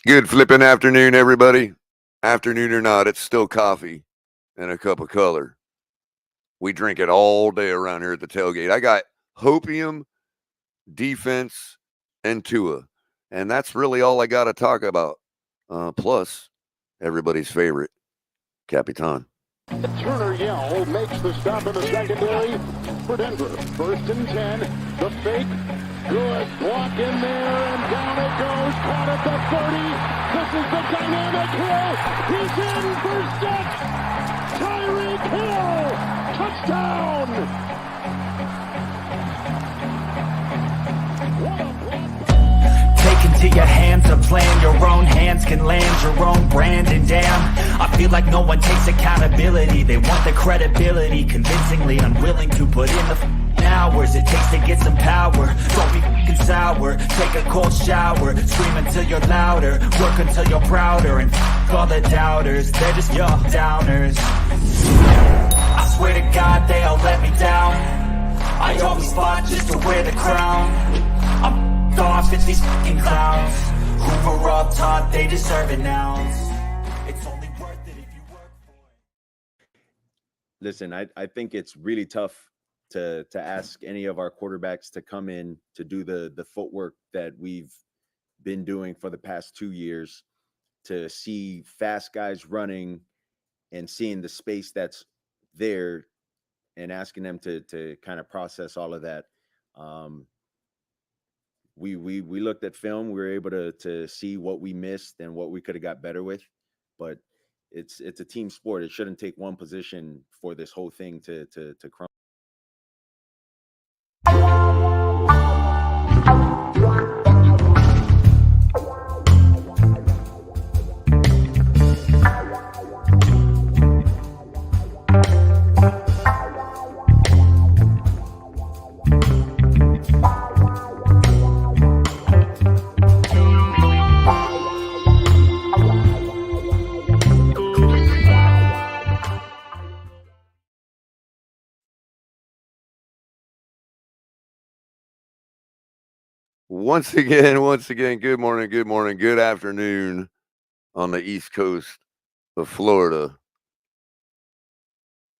Good flipping afternoon, everybody. Afternoon or not, it's still coffee and a cup of color. We drink it all day around here at the tailgate. I got hopium, defense, and Tua. And that's really all I got to talk about. Plus, everybody's favorite, Capitan. Turner Yell makes the stop in the secondary for Denver. 1st and 10. The fake. Good block in there, and down it goes. Caught at the 30. This is the dynamic Hill. He's in for 6. Tyreek Hill. Touchdown. Take into your hands a plan, your own hands can land your own brand. And damn, I feel like no one takes accountability. They want the credibility, convincingly unwilling to put in the hours it takes to get some power. Don't be f***ing sour, take a cold shower, scream until you're louder, work until you're prouder, and f*** all the doubters, they're just your downers. I swear to God they all let me down. I always fought just to wear the crown. I'm f***ed off, it's these f***ing clowns who were all taught they deserve it now. It's only worth it if you work for it. Listen, I think it's really tough to ask any of our quarterbacks to come in to do the footwork that we've been doing for the past 2 years, to see fast guys running and seeing the space that's there and asking them to kind of process all of that. We looked at film, we were able to see what we missed and what we could have got better with, but it's a team sport. It shouldn't take one position for this whole thing to crumble. Once again, good morning, good afternoon on the East Coast of Florida.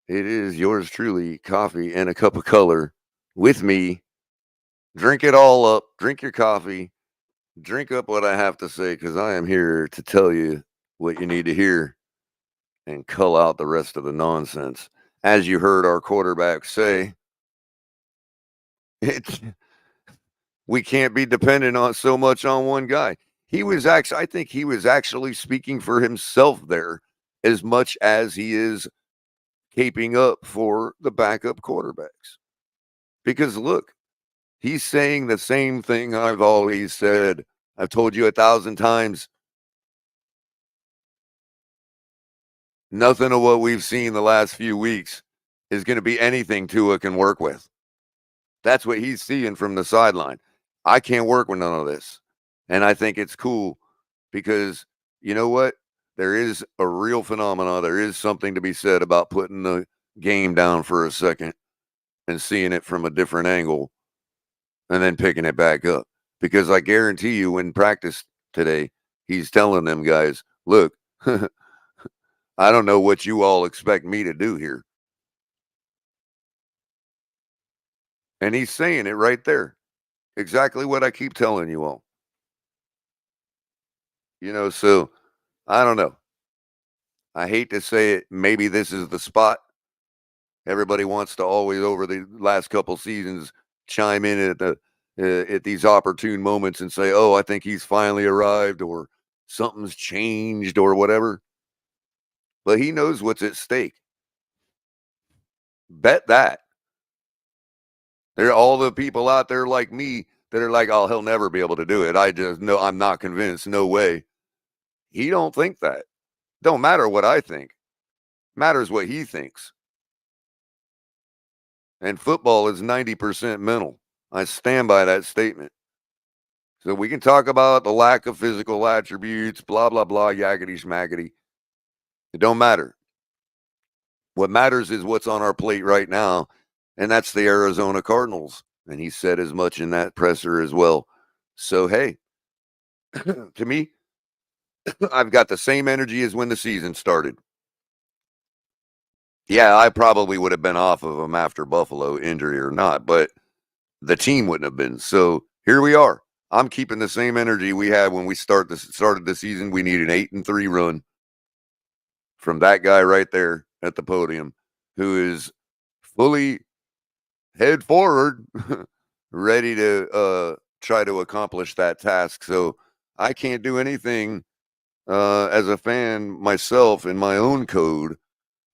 It is yours truly, coffee and a cup of color with me. Drink it all up, drink your coffee, drink up what I have to say, because I am here to tell you what you need to hear and cull out the rest of the nonsense. As you heard our quarterback say, we can't be dependent on so much on one guy. I think he was actually speaking for himself there as much as he is caping up for the backup quarterbacks. Because look, he's saying the same thing I've always said. I've told you 1,000 times. Nothing of what we've seen the last few weeks is going to be anything Tua can work with. That's what he's seeing from the sideline. I can't work with none of this. And I think it's cool because, you know what? There is a real phenomena. There is something to be said about putting the game down for a second and seeing it from a different angle and then picking it back up. Because I guarantee you, in practice today, he's telling them guys, look, I don't know what you all expect me to do here. And he's saying it right there. Exactly what I keep telling you all. So I don't know. I hate to say it. Maybe this is the spot. Everybody wants to always, over the last couple seasons, chime in at these opportune moments and say, oh, I think he's finally arrived, or something's changed, or whatever. But he knows what's at stake. Bet that. There are all the people out there like me that are like, oh, he'll never be able to do it. I just know, I'm not convinced. No way. He don't think that. Don't matter what I think. Matters what he thinks. And football is 90% mental. I stand by that statement. So we can talk about the lack of physical attributes, blah, blah, blah, yakety schmackety. It don't matter. What matters is what's on our plate right now. And that's the Arizona Cardinals. And he said as much in that presser as well. So, hey, to me, I've got the same energy as when the season started. Yeah, I probably would have been off of him after Buffalo, injury or not, but the team wouldn't have been. So here we are. I'm keeping the same energy we had when we started the season. We need an 8-3 run from that guy right there at the podium, who is fully head forward, ready to try to accomplish that task. So I can't do anything as a fan myself in my own code,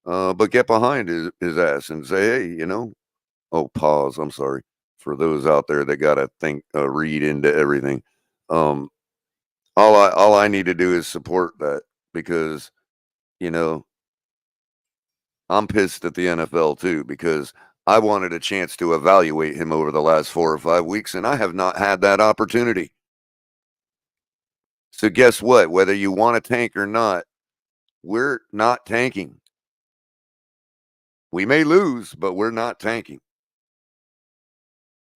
but get behind his ass and say, hey, you know, oh, pause. I'm sorry for those out there that got to read into everything. All I need to do is support that because, you know, I'm pissed at the NFL too because I wanted a chance to evaluate him over the last 4 or 5 weeks, and I have not had that opportunity. So guess what? Whether you want to tank or not, we're not tanking. We may lose, but we're not tanking.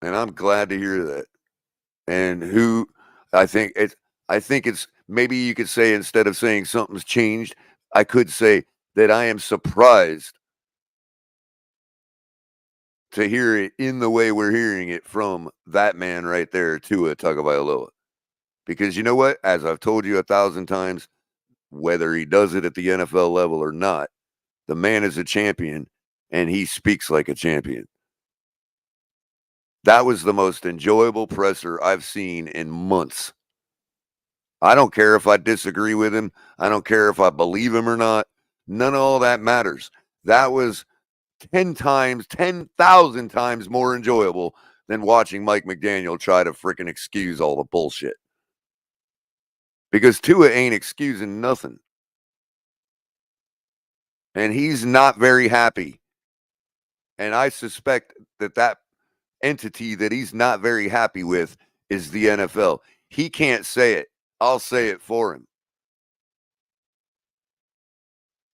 And I'm glad to hear that. And who I think it's maybe you could say instead of saying something's changed, I could say that I am surprised to hear it in the way we're hearing it from that man right there, Tua Tagovailoa. Because you know what? As I've told you 1,000 times, whether he does it at the NFL level or not, the man is a champion and he speaks like a champion. That was the most enjoyable presser I've seen in months. I don't care if I disagree with him. I don't care if I believe him or not. None of all that matters. That was 10,000 times more enjoyable than watching Mike McDaniel try to freaking excuse all the bullshit. Because Tua ain't excusing nothing. And he's not very happy. And I suspect that entity that he's not very happy with is the NFL. He can't say it. I'll say it for him.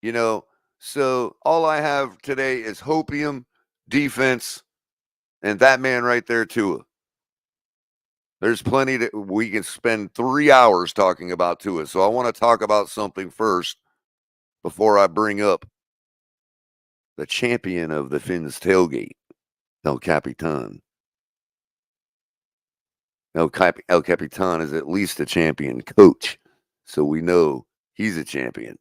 You know, so all I have today is hopium, defense, and that man right there, Tua. There's plenty that we can spend 3 hours talking about Tua. So I want to talk about something first before I bring up the champion of the Finns tailgate, El Capitan. El Capitan is at least a champion coach, so we know he's a champion.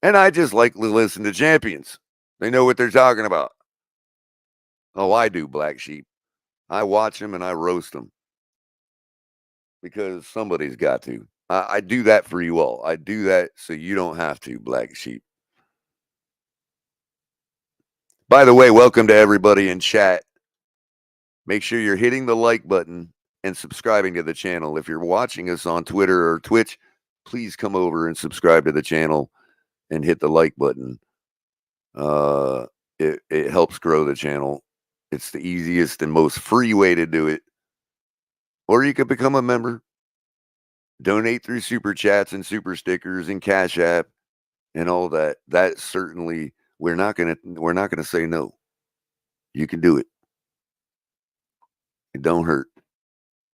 And I just like to listen to champions. They know what they're talking about. Oh, I do, Black Sheep. I watch them and I roast them because somebody's got to. I do that for you all. I do that so you don't have to, Black Sheep. By the way, welcome to everybody in chat. Make sure you're hitting the like button and subscribing to the channel. If you're watching us on Twitter or Twitch, please come over and subscribe to the channel and hit the like button. It helps grow the channel. It's the easiest and most free way to do it. Or you could become a member. Donate through super chats and super stickers and Cash App and all that. That certainly we're not gonna say no. You can do it. It don't hurt.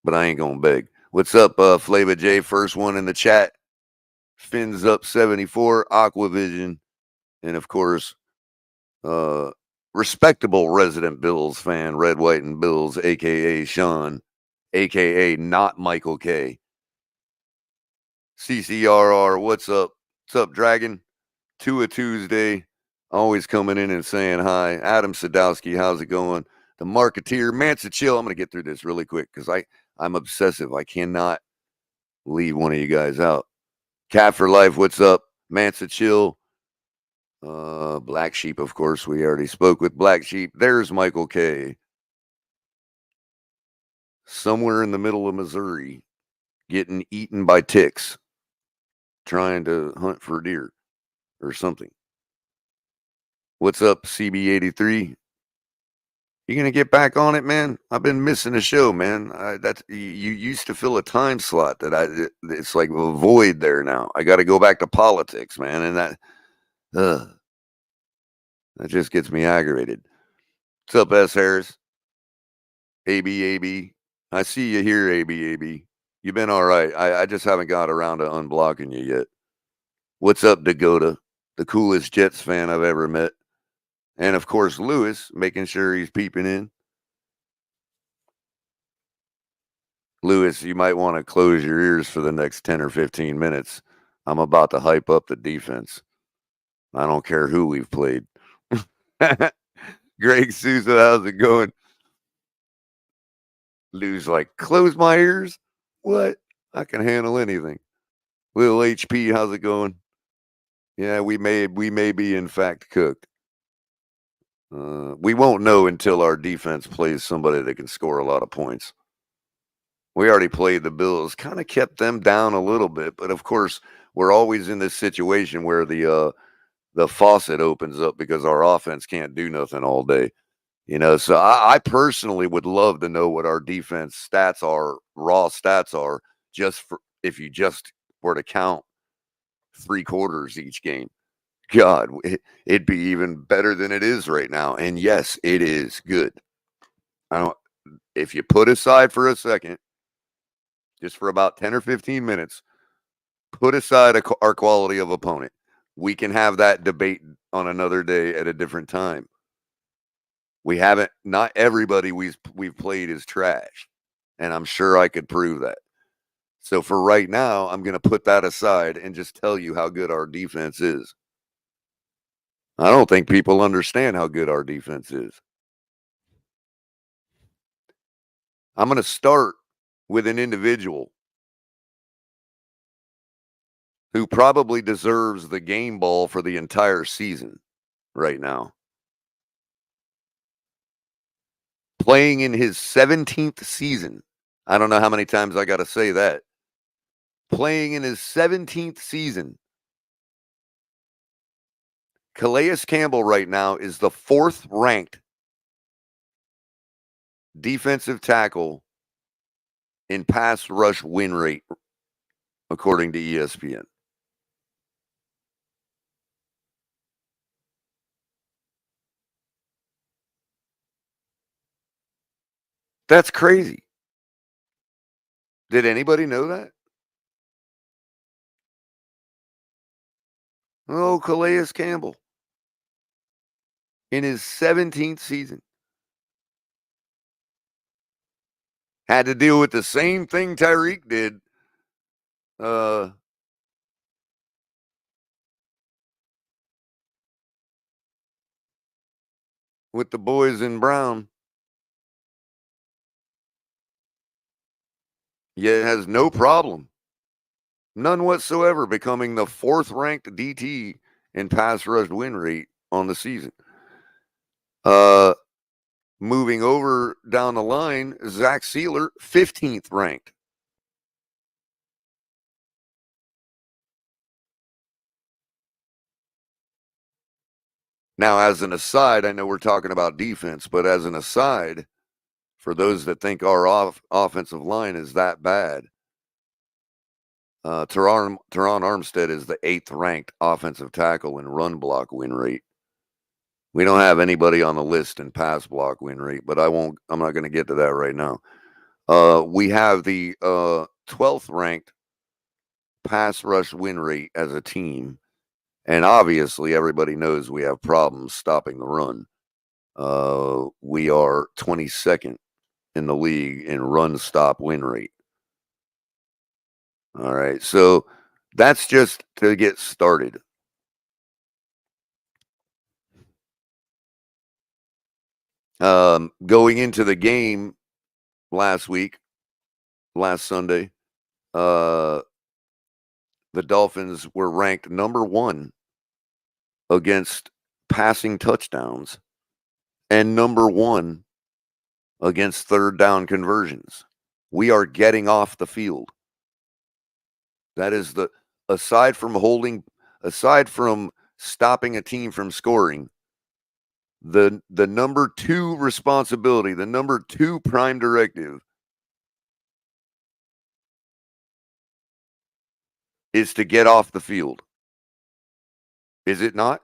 But I ain't gonna beg. What's up, Flava J? First one in the chat. Fins up 74, Aquavision, and of course, respectable resident Bills fan, Red, White, and Bills, aka Sean, aka not Michael K. CCRR, what's up? What's up, Dragon? Tua Tuesday, always coming in and saying hi. Adam Sadowski, how's it going? The Marketeer, Mansa Chill. I'm gonna get through this really quick because I'm obsessive. I cannot leave one of you guys out. Cat for Life, what's up? Mansa Chill. Black Sheep, of course. We already spoke with Black Sheep. There's Michael K. Somewhere in the middle of Missouri, getting eaten by ticks, trying to hunt for deer or something. What's up, CB83? You gonna get back on it, man? I've been missing a show, man. You used to fill a time slot that it's like a void there now. I got to go back to politics, man, and that just gets me aggravated. What's up, S Harris? AB. I see you here, AB. You've been all right. I just haven't got around to unblocking you yet. What's up, Dakota? The coolest Jets fan I've ever met. And of course, Lewis, making sure he's peeping in. Lewis, you might want to close your ears for the next 10 or 15 minutes. I'm about to hype up the defense. I don't care who we've played. Greg Sousa, how's it going? Lou's like, close my ears? What? I can handle anything. Little HP, how's it going? Yeah, we may be in fact cooked. We won't know until our defense plays somebody that can score a lot of points. We already played the Bills, kind of kept them down a little bit, but of course, we're always in this situation where the faucet opens up because our offense can't do nothing all day. You know, so I personally would love to know what our defense stats are, raw stats are, just for if you just were to count 3 quarters each game. God, it'd be even better than it is right now. And yes, it is good. If you put aside for a second, just for about 10 or 15 minutes, put aside our quality of opponent. We can have that debate on another day at a different time. We haven't, not everybody we've played is trash. And I'm sure I could prove that. So for right now, I'm going to put that aside and just tell you how good our defense is. I don't think people understand how good our defense is. I'm going to start with an individual who probably deserves the game ball for the entire season right now. Playing in his 17th season. I don't know how many times I got to say that. Playing in his 17th season. Calais Campbell right now is the 4th ranked defensive tackle in pass rush win rate, according to ESPN. That's crazy. Did anybody know that? Oh, Calais Campbell. In his 17th season. Had to deal with the same thing Tyreek did. With the boys in brown. Yet has no problem. None whatsoever becoming the 4th ranked DT in pass rush win rate on the season. Moving over down the line, Zach Sealer, 15th ranked. Now, as an aside, I know we're talking about defense, but as an aside, for those that think our offensive line is that bad, Teron Armstead is the 8th ranked offensive tackle in run block win rate. We don't have anybody on the list in pass block win rate, but I'm not going to get to that right now. We have the 12th ranked pass rush win rate as a team. And obviously, everybody knows we have problems stopping the run. We are 22nd in the league in run stop win rate. All right. So that's just to get started. Going into the game last Sunday, the Dolphins were ranked number 1 against passing touchdowns and number 1 against 3rd down conversions. We are getting off the field. That is aside from stopping a team from scoring, the number 2 responsibility, the number 2 prime directive is to get off the field. Is it not?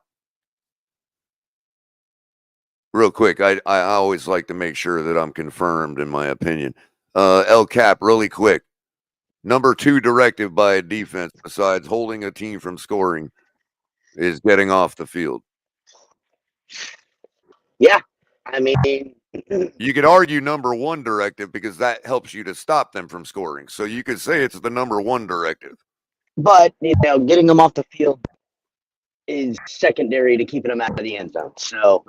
Real quick, I always like to make sure that I'm confirmed in my opinion. El Cap, really quick. Number 2 directive by a defense, besides holding a team from scoring, is getting off the field. Yeah, I mean, You could argue number 1 directive because that helps you to stop them from scoring. So you could say it's the number 1 directive. but getting them off the field is secondary to keeping them out of the end zone. So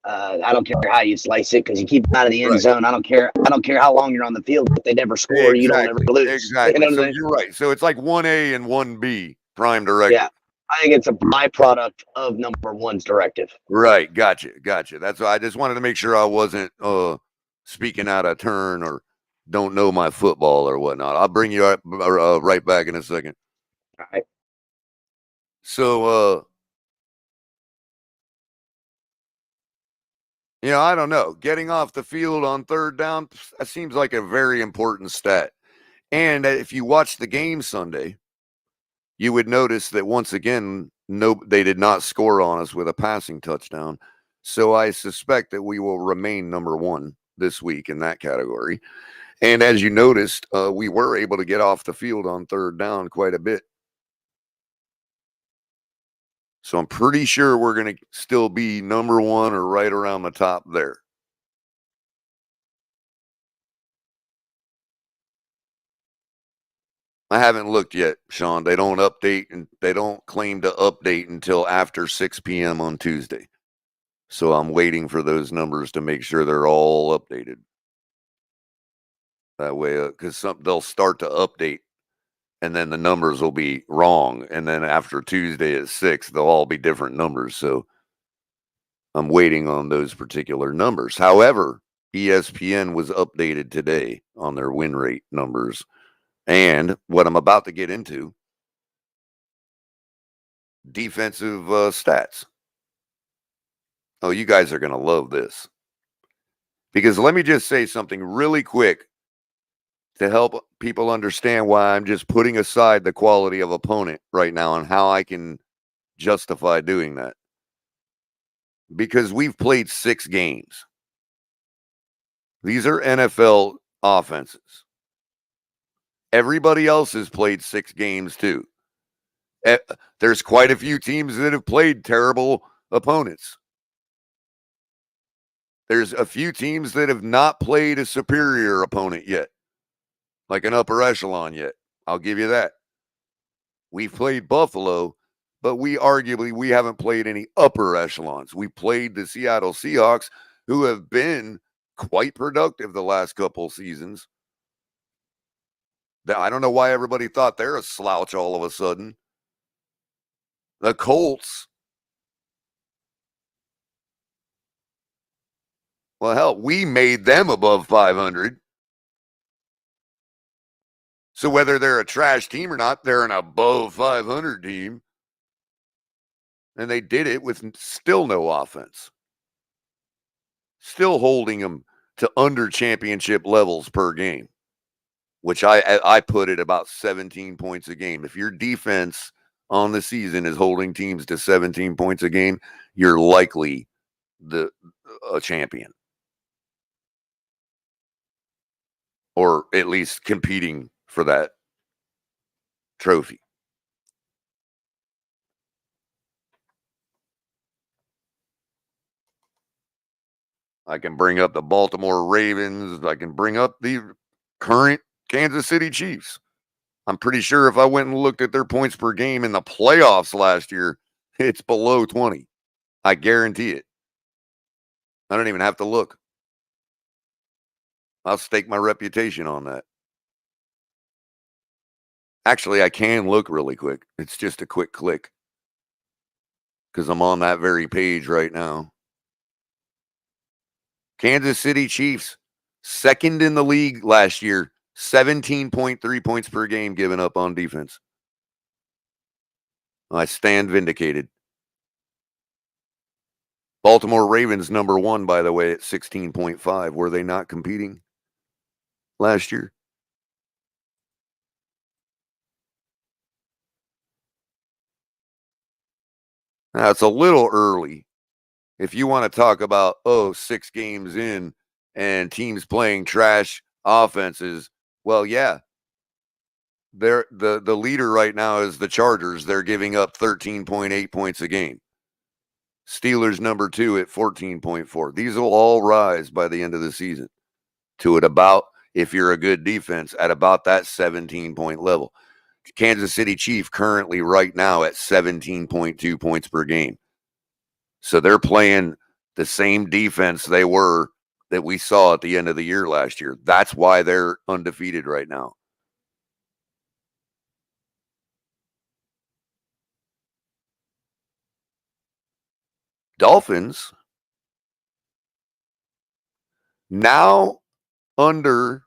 I don't care how you slice it, because you keep them out of the end zone. I don't care how long you're on the field. If they never score, you don't ever lose. Exactly. You know what So I'm saying? you're right. So it's like 1A and 1B prime directive. Yeah, I think it's a byproduct of number 1's directive. Right. Gotcha. That's why I just wanted to make sure I wasn't speaking out of turn or don't know my football or whatnot. I'll bring you right back in a second. All right. So, I don't know. Getting off the field on third down, that seems like a very important stat. And if you watch the game Sunday, you would notice that once again, they did not score on us with a passing touchdown. So I suspect that we will remain number 1 this week in that category. And as you noticed, we were able to get off the field on third down quite a bit. So I'm pretty sure we're going to still be number 1 or right around the top there. I haven't looked yet, Sean. They don't update, and they don't claim to update until after 6 p.m. on Tuesday. So I'm waiting for those numbers to make sure they're all updated. That way, because they'll start to update, and then the numbers will be wrong. And then after Tuesday at 6, they'll all be different numbers. So I'm waiting on those particular numbers. However, ESPN was updated today on their win rate numbers. And what I'm about to get into, defensive stats. Oh, you guys are going to love this. Because let me just say something really quick to help people understand why I'm just putting aside the quality of opponent right now and how I can justify doing that. Because we've played 6 games. These are NFL offenses. Everybody else has played 6 games too. There's quite a few teams that have played terrible opponents. There's a few teams that have not played a superior opponent yet, like an upper echelon yet. I'll give you that. We've played Buffalo, but we haven't played any upper echelons. We played the Seattle Seahawks, who have been quite productive the last couple seasons. I don't know why everybody thought they're a slouch all of a sudden. The Colts. Well, hell, we made them above 500. So whether they're a trash team or not, they're an above 500 team. And they did it with still no offense. Still holding them to under championship levels per game, which I put at about 17 points a game. If your defense on the season is holding teams to 17 points a game, you're likely a champion. Or at least competing for that trophy. I can bring up the Baltimore Ravens. I can bring up the current Kansas City Chiefs. I'm pretty sure if I went and looked at their points per game in the playoffs last year, it's below 20. I guarantee it. I don't even have to look. I'll stake my reputation on that. Actually, I can look really quick. It's just a quick click. Because I'm on that very page right now. Kansas City Chiefs, second in the league last year, 17.3 points per game given up on defense. I stand vindicated. Baltimore Ravens, number 1, by the way, at 16.5. Were they not competing last year? Now, it's a little early. If you want to talk about, 6 games in and teams playing trash offenses, well, yeah. the leader right now is the Chargers. They're giving up 13.8 points a game. Steelers number 2 at 14.4. These will all rise by the end of the season to if you're a good defense, at about that 17-point level. Kansas City Chief currently right now at 17.2 points per game. So they're playing the same defense that we saw at the end of the year last year. That's why they're undefeated right now. Dolphins now under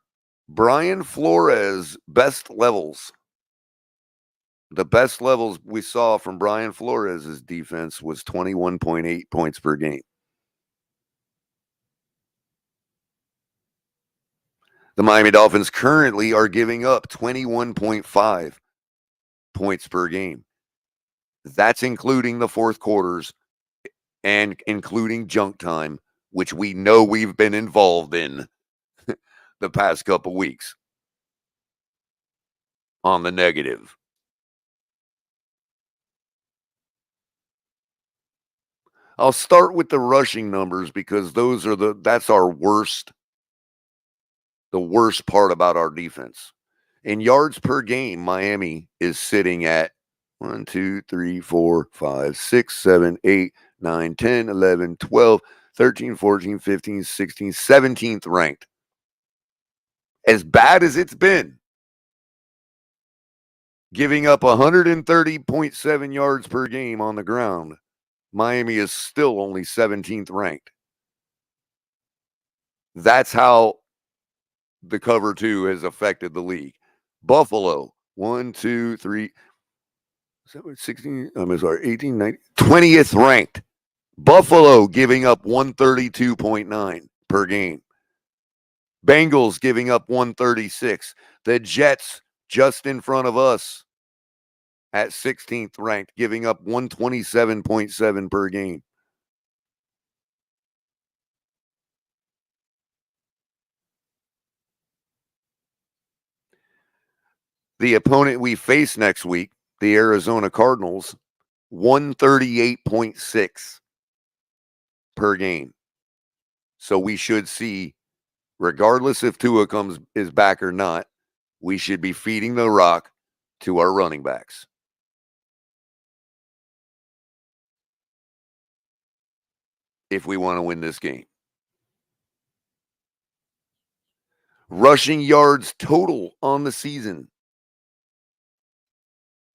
Brian Flores' best levels. The best levels we saw from Brian Flores' defense was 21.8 points per game. The Miami Dolphins currently are giving up 21.5 points per game. That's including the fourth quarters and including junk time, which we know we've been involved in the past couple weeks on the negative. I'll start with the rushing numbers because that's our worst, the worst part about our defense. In yards per game, Miami is sitting at 1, 2, 3, 4, 5, 6, 7, 8, 9, 10, 11, 12, 13, 14, 15, 16, 17th ranked. As bad as it's been, giving up 130.7 yards per game on the ground, Miami is still only 17th ranked. That's how the cover 2 has affected the league. Buffalo, 1, 2, 3, 16, 18, 19, 20th ranked. Buffalo giving up 132.9 per game. Bengals giving up 136. The Jets just in front of us at 16th ranked, giving up 127.7 per game. The opponent we face next week, the Arizona Cardinals, 138.6 per game. So we should see, regardless if Tua is back or not, we should be feeding the rock to our running backs. If we want to win this game. Rushing yards total on the season.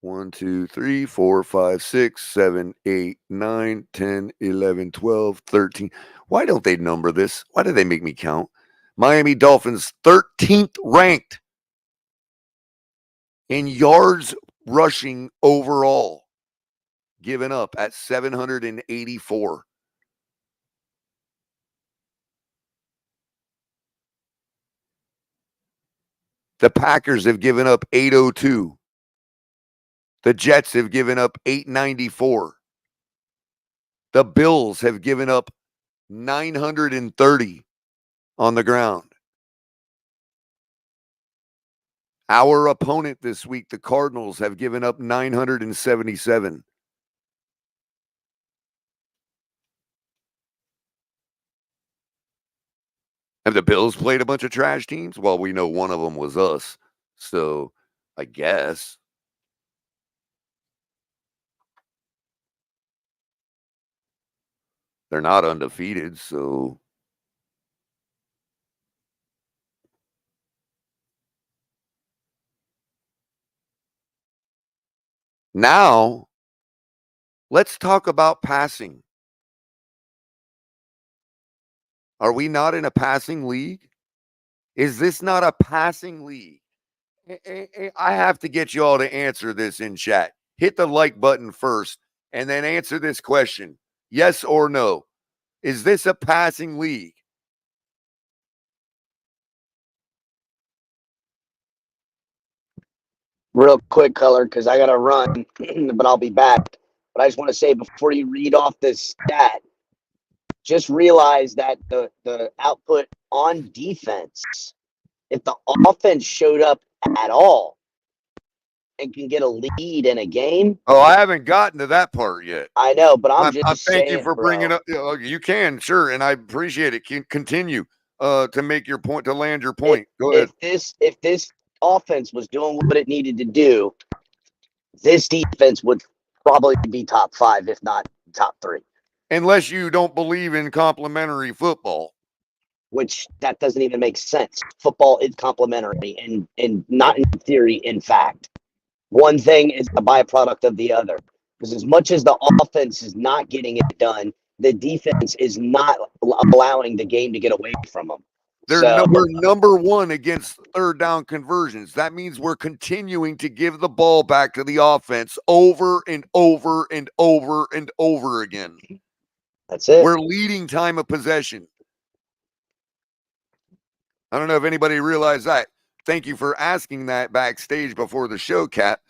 1, 2, 3, 4, 5, 6, 7, 8, 9, 10, 11, 12, 13. Why don't they number this? Why do they make me count? Miami Dolphins 13th ranked in yards rushing overall, given up at 784. The Packers have given up 802. The Jets have given up 894. The Bills have given up 930 on the ground. Our opponent this week, the Cardinals, have given up 977. Have the Bills played a bunch of trash teams? Well, we know one of them was us. So, I guess. They're not undefeated, so. Now, let's talk about passing. Are we not in a passing league? Is this not a passing league? I have to get you all to answer this in chat. Hit the like button first and then answer this question. Yes or no? Is this a passing league? Real quick, Culler, because I got to run, but I'll be back. But I just want to say before you read off this stat, just realize that the output on defense, if the offense showed up at all, and can get a lead in a game. Oh, I haven't gotten to that part yet. I know, but I'm just thank you saying, for bringing bro. up. You can, sure, and I appreciate it. Continue to make your point, to land your point. Go ahead. If this offense was doing what it needed to do, this defense would probably be top 5, if not top 3. Unless you don't believe in complimentary football. Which that doesn't even make sense. Football is complementary and not in theory, in fact. One thing is a byproduct of the other. Because as much as the offense is not getting it done, the defense is not allowing the game to get away from them. We're number 1 against third down conversions. That means we're continuing to give the ball back to the offense over and over and over and over again. That's it. We're leading time of possession. I don't know if anybody realized that. Thank you for asking that backstage before the show, Cap.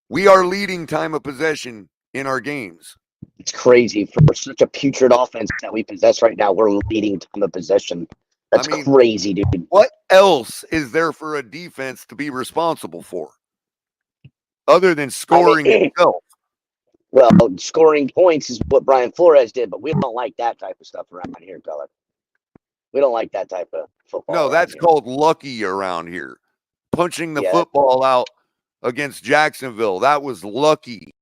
We are leading time of possession in our games. It's crazy for such a putrid offense that we possess right now. We're leading time of possession. That's crazy, dude. What else is there for a defense to be responsible for other than scoring itself? Well, scoring points is what Brian Flores did, but we don't like that type of stuff around here, Culler. We don't like that type of football. No, that's called lucky around here. Punching the football out against Jacksonville, that was lucky.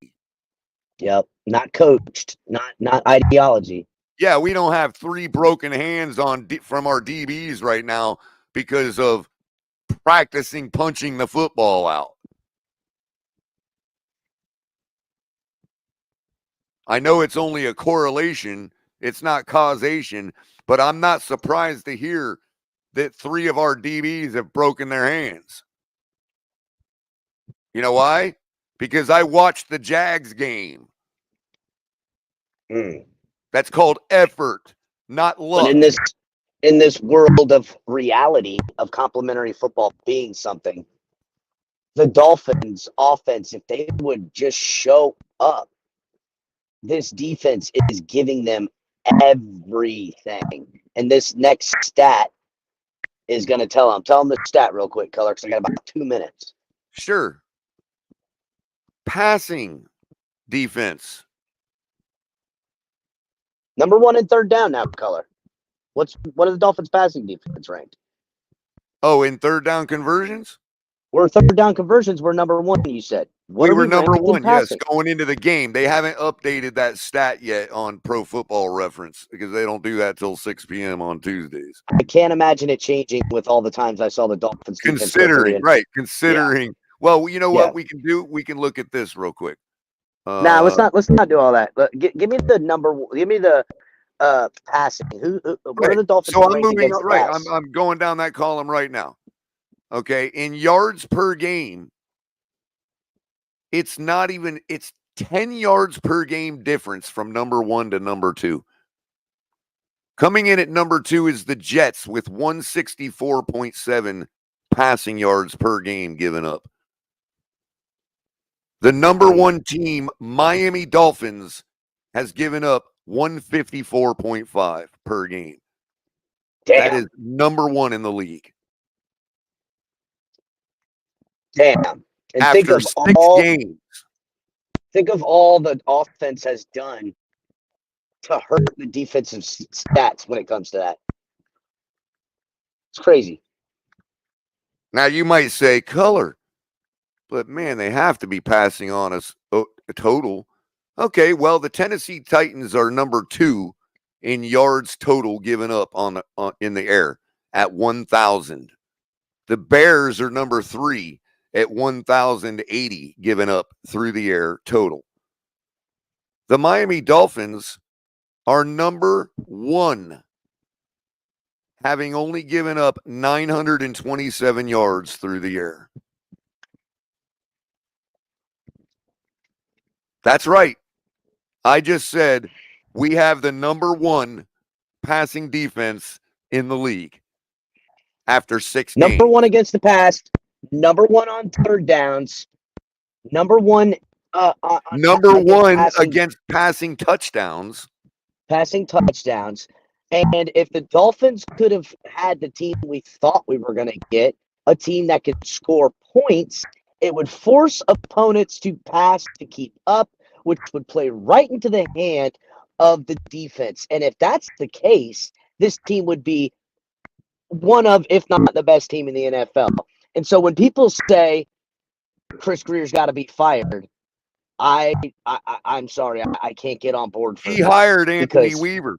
Yep, not coached, not ideology. Yeah, we don't have 3 broken hands from our DBs right now because of practicing punching the football out. I know it's only a correlation, it's not causation, but I'm not surprised to hear that 3 of our DBs have broken their hands. You know why? Because I watched the Jags game. That's called effort, not luck. But in this world of reality of complementary football being something, the Dolphins offense, if they would just show up, this defense is giving them everything. And this next stat is going to tell them the stat real quick, Culler, because I got about 2 minutes. Sure. Passing defense. Number 1 in third down now, Culler. What are the Dolphins passing defense ranked? Oh, in third down conversions? We're third down conversions. We're number 1, you said. We were number 1, yes, going into the game. They haven't updated that stat yet on Pro Football Reference because they don't do that till 6 p.m. on Tuesdays. I can't imagine it changing with all the times I saw the Dolphins. Considering. Well, you know what we can do? We can look at this real quick. Let's not do all that. Give me the number. Give me the passing. What are the Dolphins? So I'm moving right. I'm going down that column right now. Okay, in yards per game, it's 10 yards per game difference from number 1 to number 2. Coming in at number 2 is the Jets with 164.7 passing yards per game given up. The number 1 team, Miami Dolphins, has given up 154.5 per game. Damn. That is number 1 in the league. Damn. And after 6 games. Think of all the offense has done to hurt the defensive stats when it comes to that. It's crazy. Now you might say, Culler, but man, they have to be passing on us a total. Okay, well, the Tennessee Titans are number 2 in yards total given up in the air at 1,000. The Bears are number 3 at 1,080 given up through the air total. The Miami Dolphins are number 1, having only given up 927 yards through the air. That's right. I just said we have the number 1 passing defense in the league after 6 games. Number 1 against the pass. Number 1 on third downs. Number 1 against passing touchdowns. Passing touchdowns. And if the Dolphins could have had the team we thought we were going to get, a team that could score points It would force opponents to pass to keep up, which would play right into the hand of the defense. And if that's the case, this team would be one of, if not the best team in the NFL. And so when people say Chris Greer's got to be fired, I'm sorry, I can't get on board for He that. hired Anthony Because Weaver.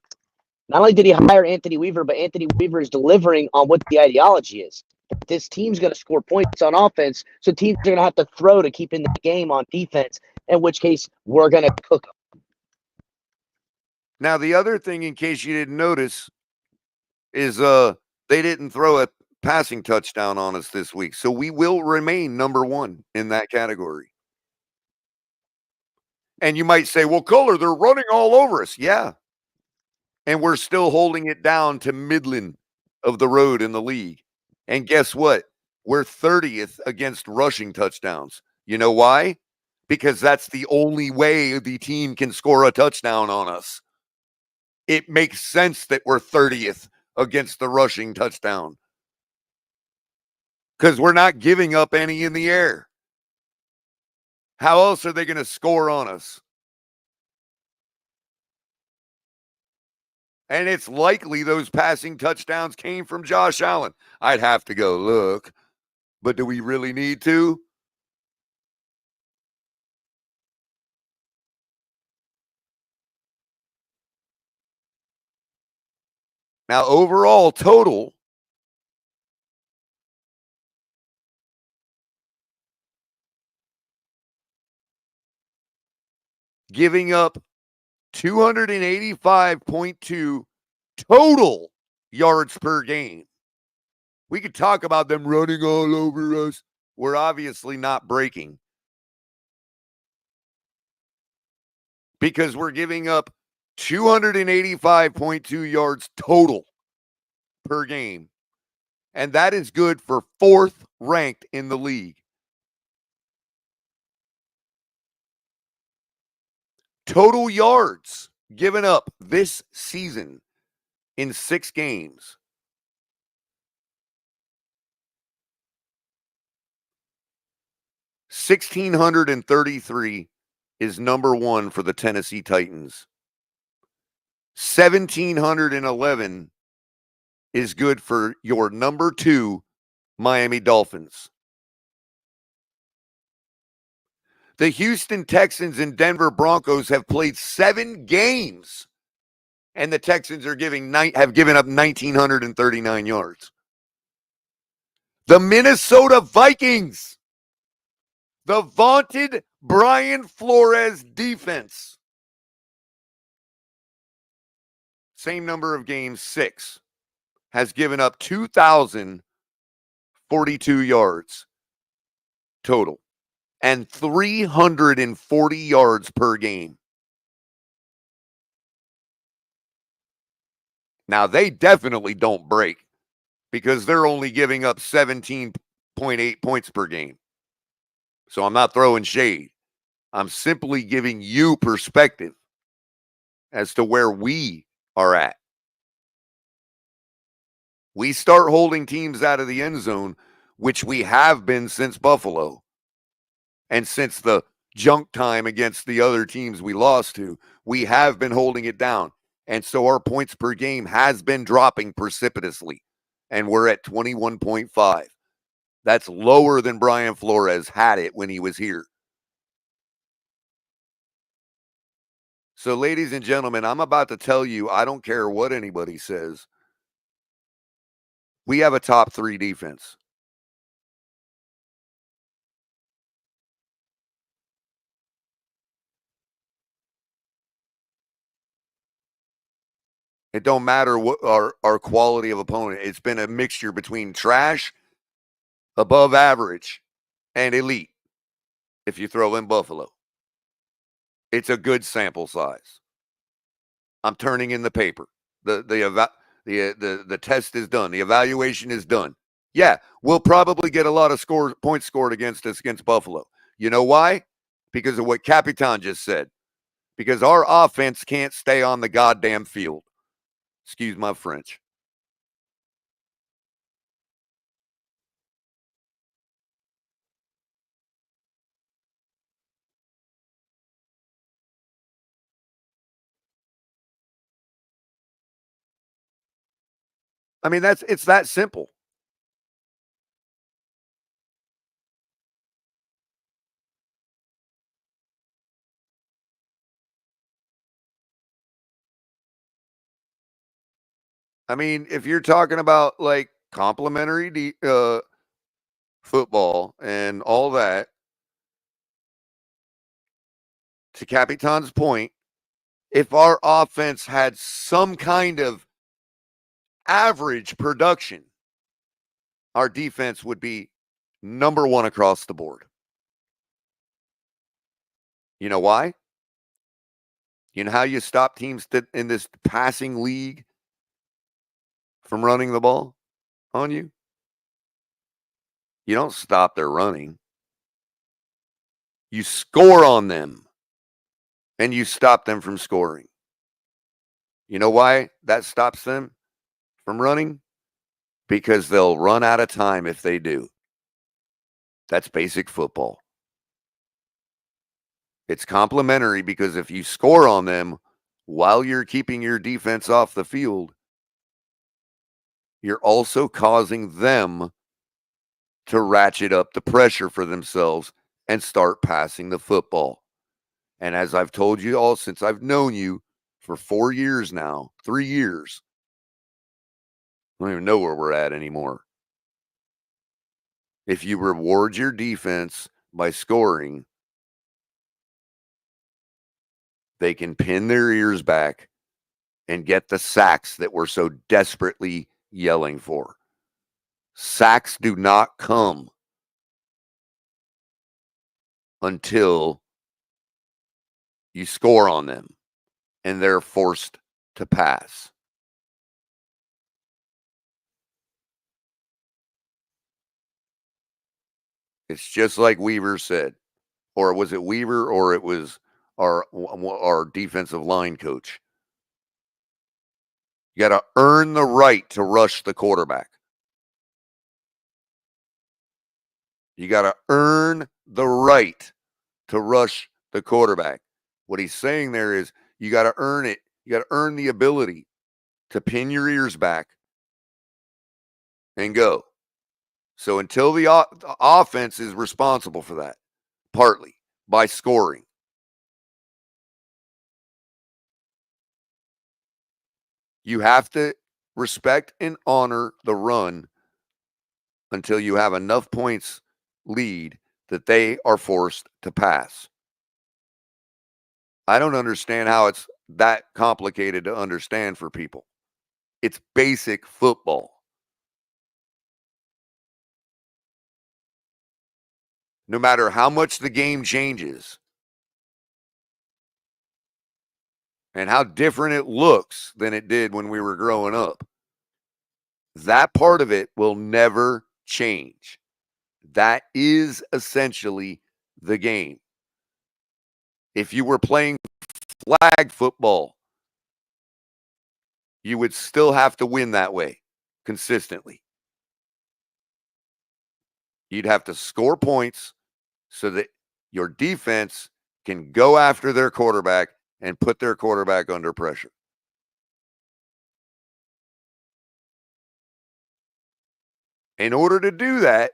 not only did he hire Anthony Weaver, but Anthony Weaver is delivering on what the ideology is. This team's going to score points on offense, so teams are going to have to throw to keep in the game on defense, in which case we're going to cook them. Now, the other thing, in case you didn't notice, is they didn't throw a passing touchdown on us this week. So we will remain number one in that category. And you might say, well, Culler, they're running all over us. Yeah. And we're still holding it down to middling of the road in the league. And guess what? We're 30th against rushing touchdowns. You know why? Because that's the only way the team can score a touchdown on us. It makes sense that we're 30th against the rushing touchdown, because we're not giving up any in the air. How else are they going to score on us? And it's likely those passing touchdowns came from Josh Allen. I'd have to go look, but do we really need to? Now, overall total, giving up 285.2 total yards per game. We could talk about them running all over us. We're obviously not breaking, because we're giving up 285.2 yards total per game. And that is good for 4th ranked in the league. Total yards given up this season in 6 games. 1,633 is number 1 for the Tennessee Titans. 1,711 is good for your number 2 Miami Dolphins. The Houston Texans and Denver Broncos have played 7 games, and the Texans have given up 1,939 yards. The Minnesota Vikings, the vaunted Brian Flores defense, same number of games, 6, has given up 2,042 yards total and 340 yards per game. Now, they definitely don't break, because they're only giving up 17.8 points per game. So I'm not throwing shade. I'm simply giving you perspective as to where we are at. We start holding teams out of the end zone, which we have been since Buffalo. And since the junk time against the other teams we lost to, we have been holding it down. And so our points per game has been dropping precipitously. And we're at 21.5. That's lower than Brian Flores had it when he was here. So, ladies and gentlemen, I'm about to tell you, I don't care what anybody says, we have a top 3 defense. It don't matter what our quality of opponent. It's been a mixture between trash, above average, and elite, if you throw in Buffalo. It's a good sample size. I'm turning in the paper. The test is done. The evaluation is done. Yeah, we'll probably get a lot of points scored against us against Buffalo. You know why? Because of what Capitan just said. Because our offense can't stay on the goddamn field. Excuse my French. I mean, it's that simple. I mean, if you're talking about like complimentary football and all that, to Capitan's point, if our offense had some kind of average production, our defense would be number one across the board. You know why? You know how you stop teams in this passing league from running the ball on you? You don't stop their running. You score on them and you stop them from scoring. You know why that stops them from running? Because they'll run out of time if they do. That's basic football. It's complementary because if you score on them while you're keeping your defense off the field, you're also causing them to ratchet up the pressure for themselves and start passing the football. And as I've told you all since I've known you for 4 years now, 3 years, I don't even know where we're at anymore. If you reward your defense by scoring, they can pin their ears back and get the sacks that we're so desperately yelling for. Sacks do not come until you score on them and they're forced to pass. It's just like Weaver said, or was it Weaver or it was our defensive line coach? You got to earn the right to rush the quarterback. You got to earn the right to rush the quarterback. What he's saying there is you got to earn it. You got to earn the ability to pin your ears back and go. So until the offense is responsible for that, partly by scoring, you have to respect and honor the run until you have enough points lead that they are forced to pass. I don't understand how it's that complicated to understand for people. It's basic football. No matter how much the game changes and how different it looks than it did when we were growing up, that part of it will never change. That is essentially the game. If you were playing flag football, you would still have to win that way consistently. You'd have to score points so that your defense can go after their quarterback and put their quarterback under pressure. In order to do that,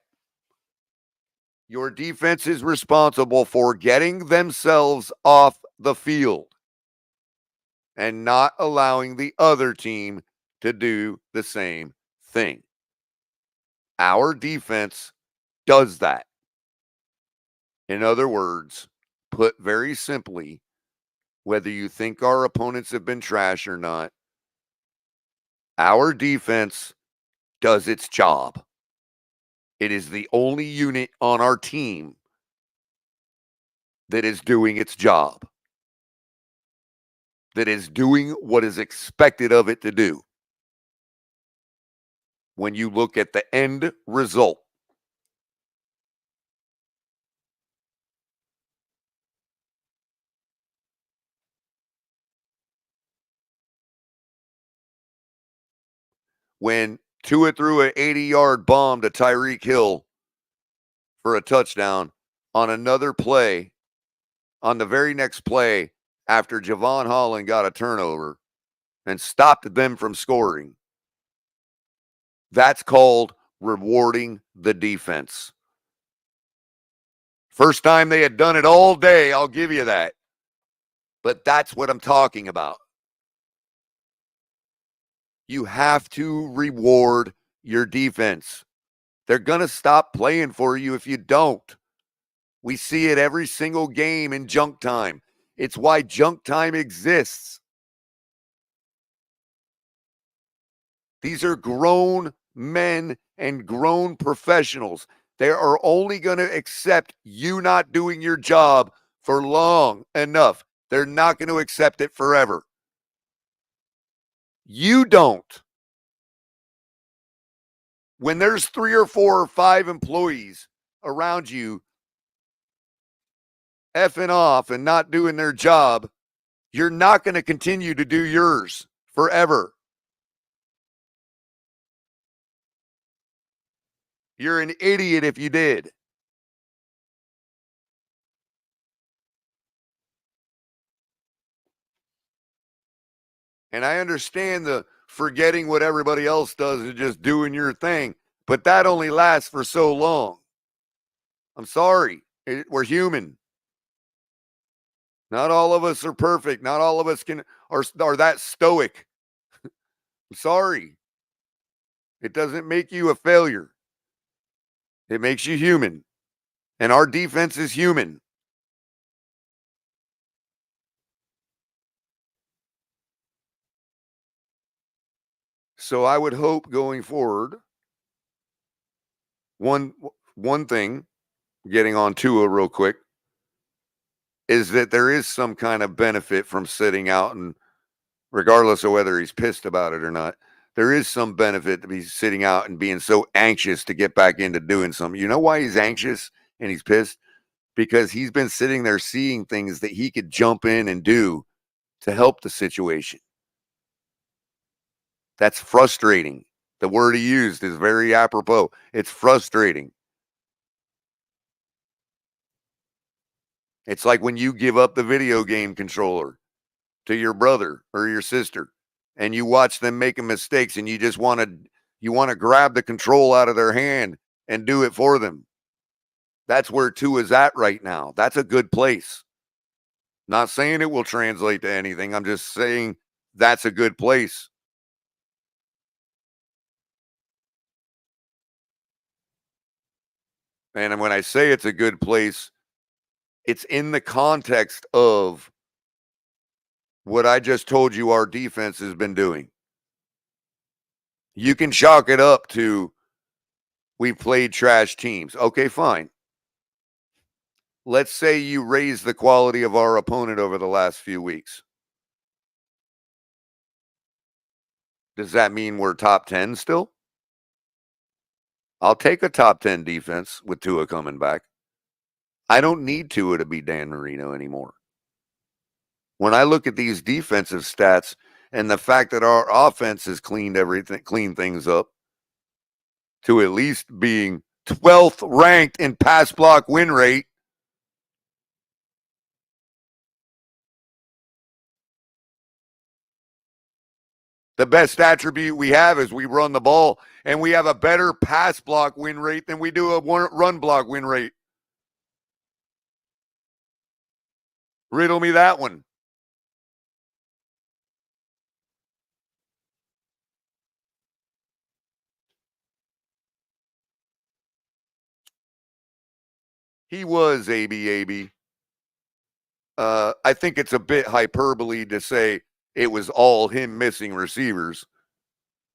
your defense is responsible for getting themselves off the field and not allowing the other team to do the same thing. Our defense does that. In other words, put very simply, whether you think our opponents have been trash or not, our defense does its job. It is the only unit on our team that is doing its job, that is doing what is expected of it to do. When you look at the end result, when Tua threw an 80-yard bomb to Tyreek Hill for a touchdown on another play, on the very next play after Javon Holland got a turnover and stopped them from scoring, That's called rewarding the defense. First time they had done it all day, I'll give you that. But that's what I'm talking about. You have to reward your defense. They're going to stop playing for you if you don't. We see it every single game in junk time. It's why junk time exists. These are grown men and grown professionals. They are only going to accept you not doing your job for long enough. They're not going to accept it forever. You don't. When there's 3 or 4 or 5 employees around you effing off and not doing their job, you're not going to continue to do yours forever. You're an idiot if you did. And I understand the forgetting what everybody else does and just doing your thing, but that only lasts for so long. I'm sorry. We're human. Not all of us are perfect. Not all of us are that stoic. I'm sorry. It doesn't make you a failure. It makes you human. And our defense is human. So I would hope going forward, one thing, getting on Tua real quick, is that there is some kind of benefit from sitting out, and regardless of whether he's pissed about it or not, there is some benefit to be sitting out and being so anxious to get back into doing something. You know why he's anxious and he's pissed? Because he's been sitting there seeing things that he could jump in and do to help the situation. That's frustrating. The word he used is very apropos. It's frustrating. It's like when you give up the video game controller to your brother or your sister and you watch them making mistakes and you just want to grab the control out of their hand and do it for them. That's where Tua's at right now. That's a good place. Not saying it will translate to anything. I'm just saying that's a good place. And when I say it's a good place, it's in the context of what I just told you our defense has been doing. You can chalk it up to we played trash teams. Okay, fine. Let's say you raise the quality of our opponent over the last few weeks. Does that mean we're top 10 still? I'll take a top 10 defense with Tua coming back. I don't need Tua to be Dan Marino anymore. When I look at these defensive stats and the fact that our offense has cleaned things up to at least being 12th ranked in pass block win rate, the best attribute we have is we run the ball, and we have a better pass block win rate than we do a run block win rate. Riddle me that one. He was AB. I think it's a bit hyperbole to say it was all him missing receivers,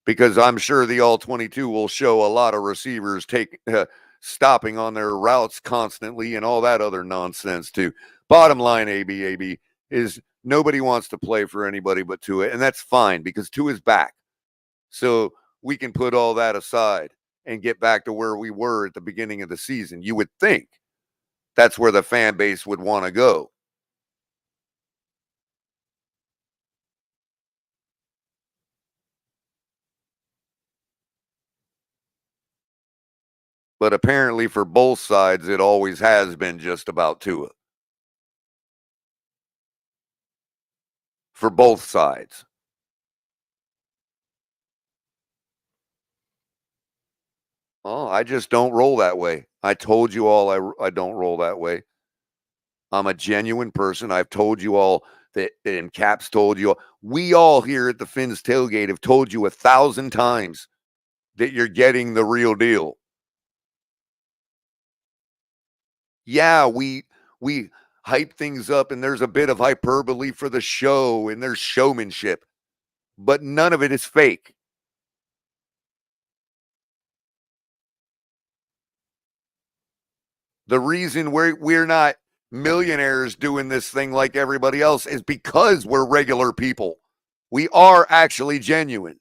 because I'm sure the all 22 will show a lot of receivers stopping on their routes constantly and all that other nonsense too. Bottom line, AB is nobody wants to play for anybody but Tua, and that's fine because Tua's back. So we can put all that aside and get back to where we were at the beginning of the season. You would think that's where the fan base would want to go. But apparently for both sides, it always has been just about Tua. For both sides. Oh, I just don't roll that way. I told you all I don't roll that way. I'm a genuine person. I've told you all that, and Caps told you all. We all here at the Finns Tailgate have told you 1,000 times that you're getting the real deal. Yeah, we hype things up, and there's a bit of hyperbole for the show, and there's showmanship, but none of it is fake. The reason we're not millionaires doing this thing like everybody else is because we're regular people. We are actually genuine.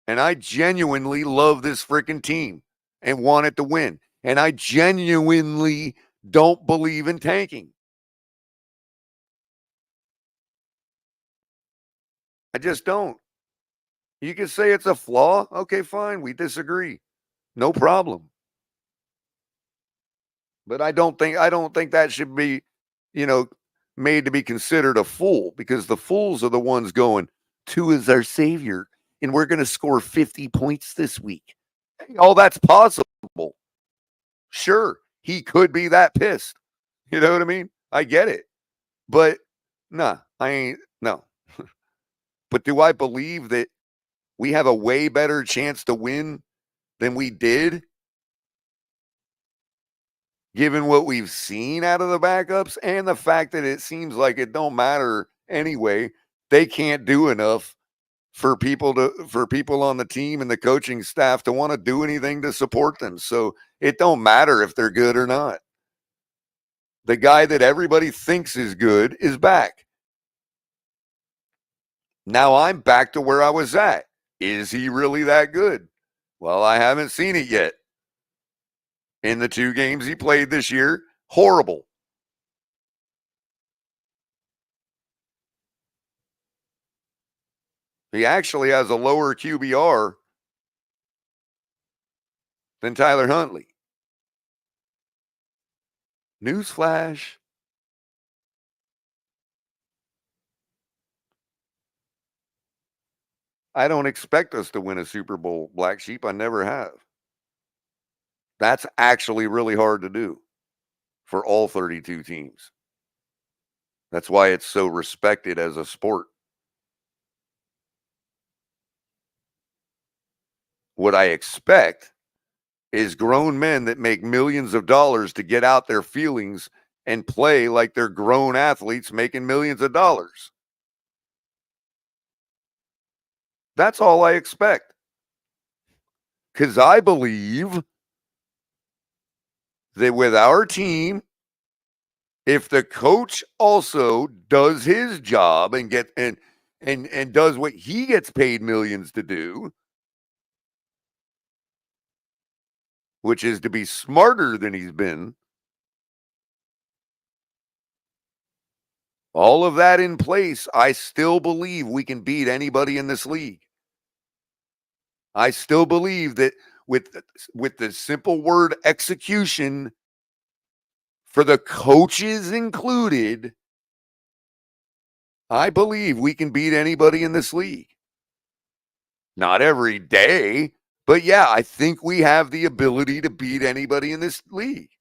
And I genuinely love this freaking team and want it to win. And I genuinely don't believe in tanking. I just don't. You can say it's a flaw. Okay, fine. We disagree. No problem. But I don't think that should be, you know, made to be considered a fool, because the fools are the ones going, "Two is our savior, and we're going to score 50 points this week." Hey, all that's possible. Sure, he could be that pissed. You know what I mean? I get it. But nah, I ain't, no. But do I believe that we have a way better chance to win than we did, given what we've seen out of the backups and the fact that it seems like it don't matter anyway? They can't do enough for people on the team and the coaching staff to want to do anything to support them. So it don't matter if they're good or not. The guy that everybody thinks is good is back. Now I'm back to where I was at. Is he really that good? Well, I haven't seen it yet. In the 2 games he played this year, horrible. He actually has a lower QBR than Tyler Huntley. Newsflash. I don't expect us to win a Super Bowl, Black Sheep. I never have. That's actually really hard to do for all 32 teams. That's why it's so respected as a sport. What I expect is grown men that make millions of dollars to get out their feelings and play like they're grown athletes making millions of dollars. That's all I expect. Because I believe that with our team, if the coach also does his job and and does what he gets paid millions to do, which is to be smarter than he's been, all of that in place, I still believe we can beat anybody in this league. I still believe that with the simple word execution, for the coaches included, I believe we can beat anybody in this league. Not every day, but yeah, I think we have the ability to beat anybody in this league.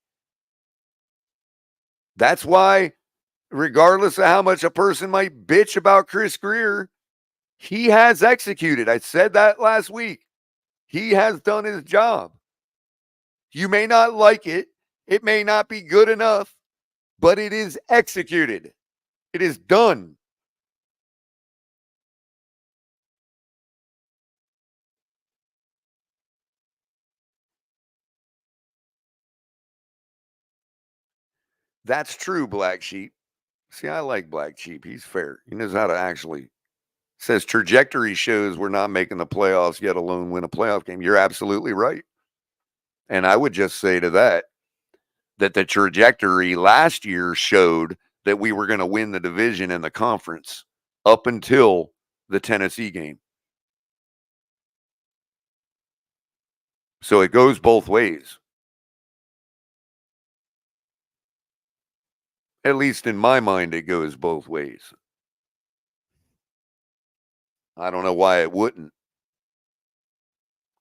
That's why, regardless of how much a person might bitch about Chris Greer, he has executed. I said that last week. He has done his job. You may not like it. It may not be good enough, but it is executed. It is done. That's true, Black Sheep. See, I like Black Sheep. He's fair. He knows how to actually says trajectory shows we're not making the playoffs, yet alone win a playoff game. You're absolutely right. And I would just say to that the trajectory last year showed that we were going to win the division and the conference up until the Tennessee game. So it goes both ways. At least in my mind, it goes both ways. I don't know why it wouldn't.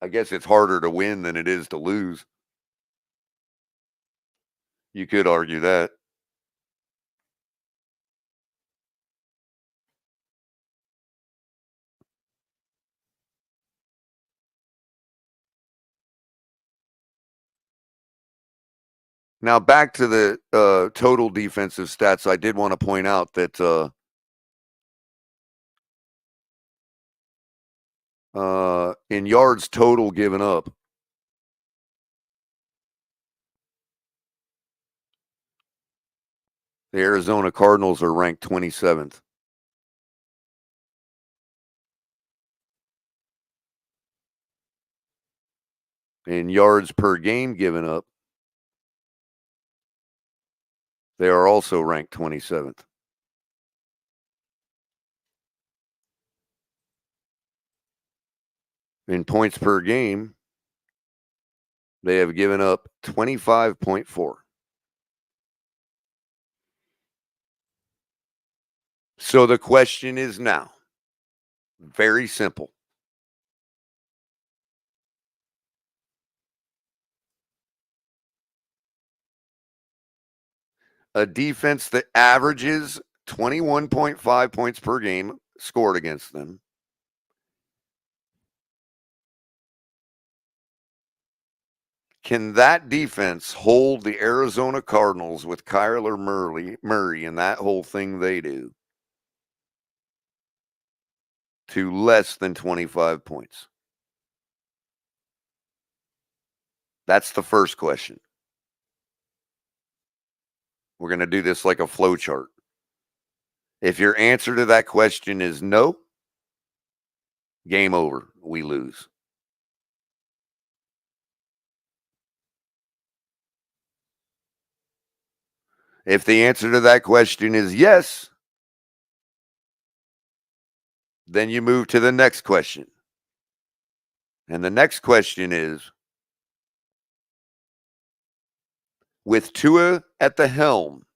I guess it's harder to win than it is to lose. You could argue that. Now back to the total defensive stats. I did want to point out that in yards total given up, the Arizona Cardinals are ranked 27th. In yards per game given up, they are also ranked 27th. In points per game, they have given up 25.4. So the question is now, very simple. A defense that averages 21.5 points per game scored against them. Can that defense hold the Arizona Cardinals with Kyler Murray and that whole thing they do to less than 25 points? That's the first question. We're going to do this like a flow chart. If your answer to that question is no, game over. We lose. If the answer to that question is yes, then you move to the next question. And the next question is, with Tua at the helm,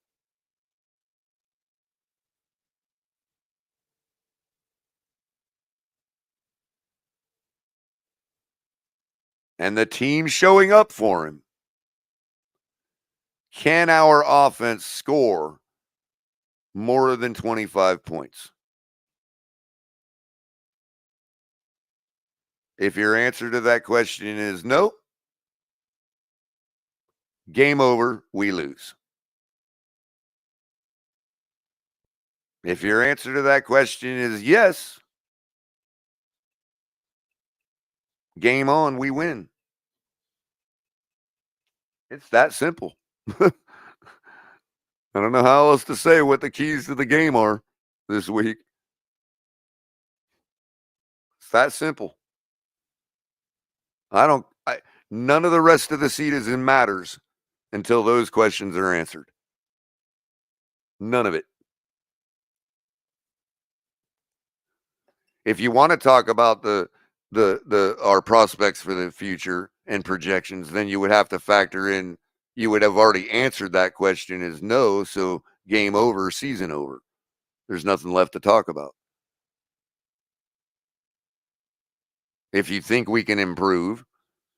and the team showing up for him, can our offense score more than 25 points? If your answer to that question is no, game over, we lose. If your answer to that question is yes, game on, we win. It's that simple. I don't know how else to say what the keys to the game are this week. It's that simple. None of the rest of the season matters until those questions are answered. None of it. If you want to talk about our prospects for the future and projections, then you would have to factor in, you would have already answered that question as no, so game over, season over. There's nothing left to talk about. If you think we can improve,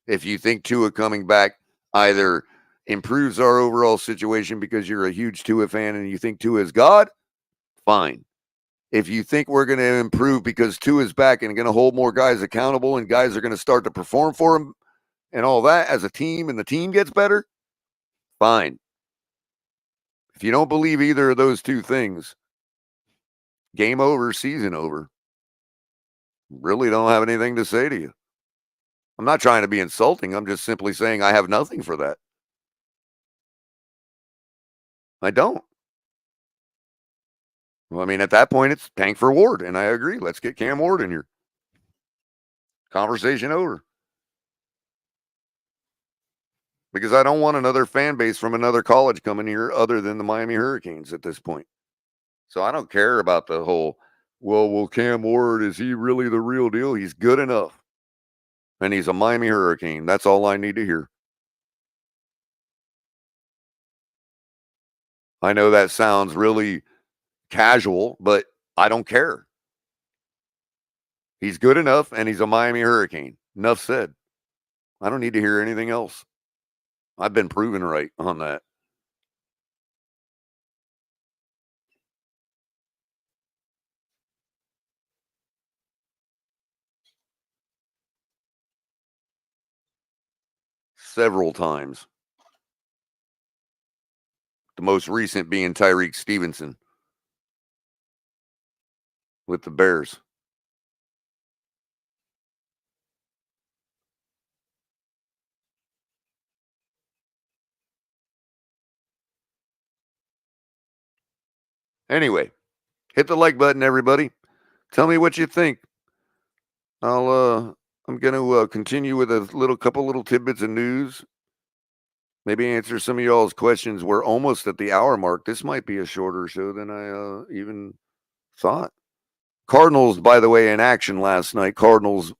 if you think Tua coming back either improves our overall situation because you're a huge Tua fan and you think Tua is God, fine. If you think we're going to improve because Tua is back and going to hold more guys accountable and guys are going to start to perform for him and all that as a team and the team gets better, fine. If you don't believe either of those two things, game over, season over. Really don't have anything to say to you. I'm not trying to be insulting. I'm just simply saying I have nothing for that. I don't. Well, I mean, at that point, it's tank for Ward, and I agree. Let's get Cam Ward in here. Conversation over. Because I don't want another fan base from another college coming here other than the Miami Hurricanes at this point. So I don't care about the whole, well, Cam Ward, is he really the real deal? He's good enough. And he's a Miami Hurricane. That's all I need to hear. I know that sounds really casual, but I don't care. He's good enough, and he's a Miami Hurricane. Enough said. I don't need to hear anything else. I've been proven right on that. Several times. The most recent being Tyreek Stevenson with the Bears. Anyway, hit the like button, everybody. Tell me what you think. I'm gonna continue with a couple little tidbits of news. Maybe answer some of y'all's questions. We're almost at the hour mark. This might be a shorter show than I even thought. Cardinals, by the way, in action last night. Cardinals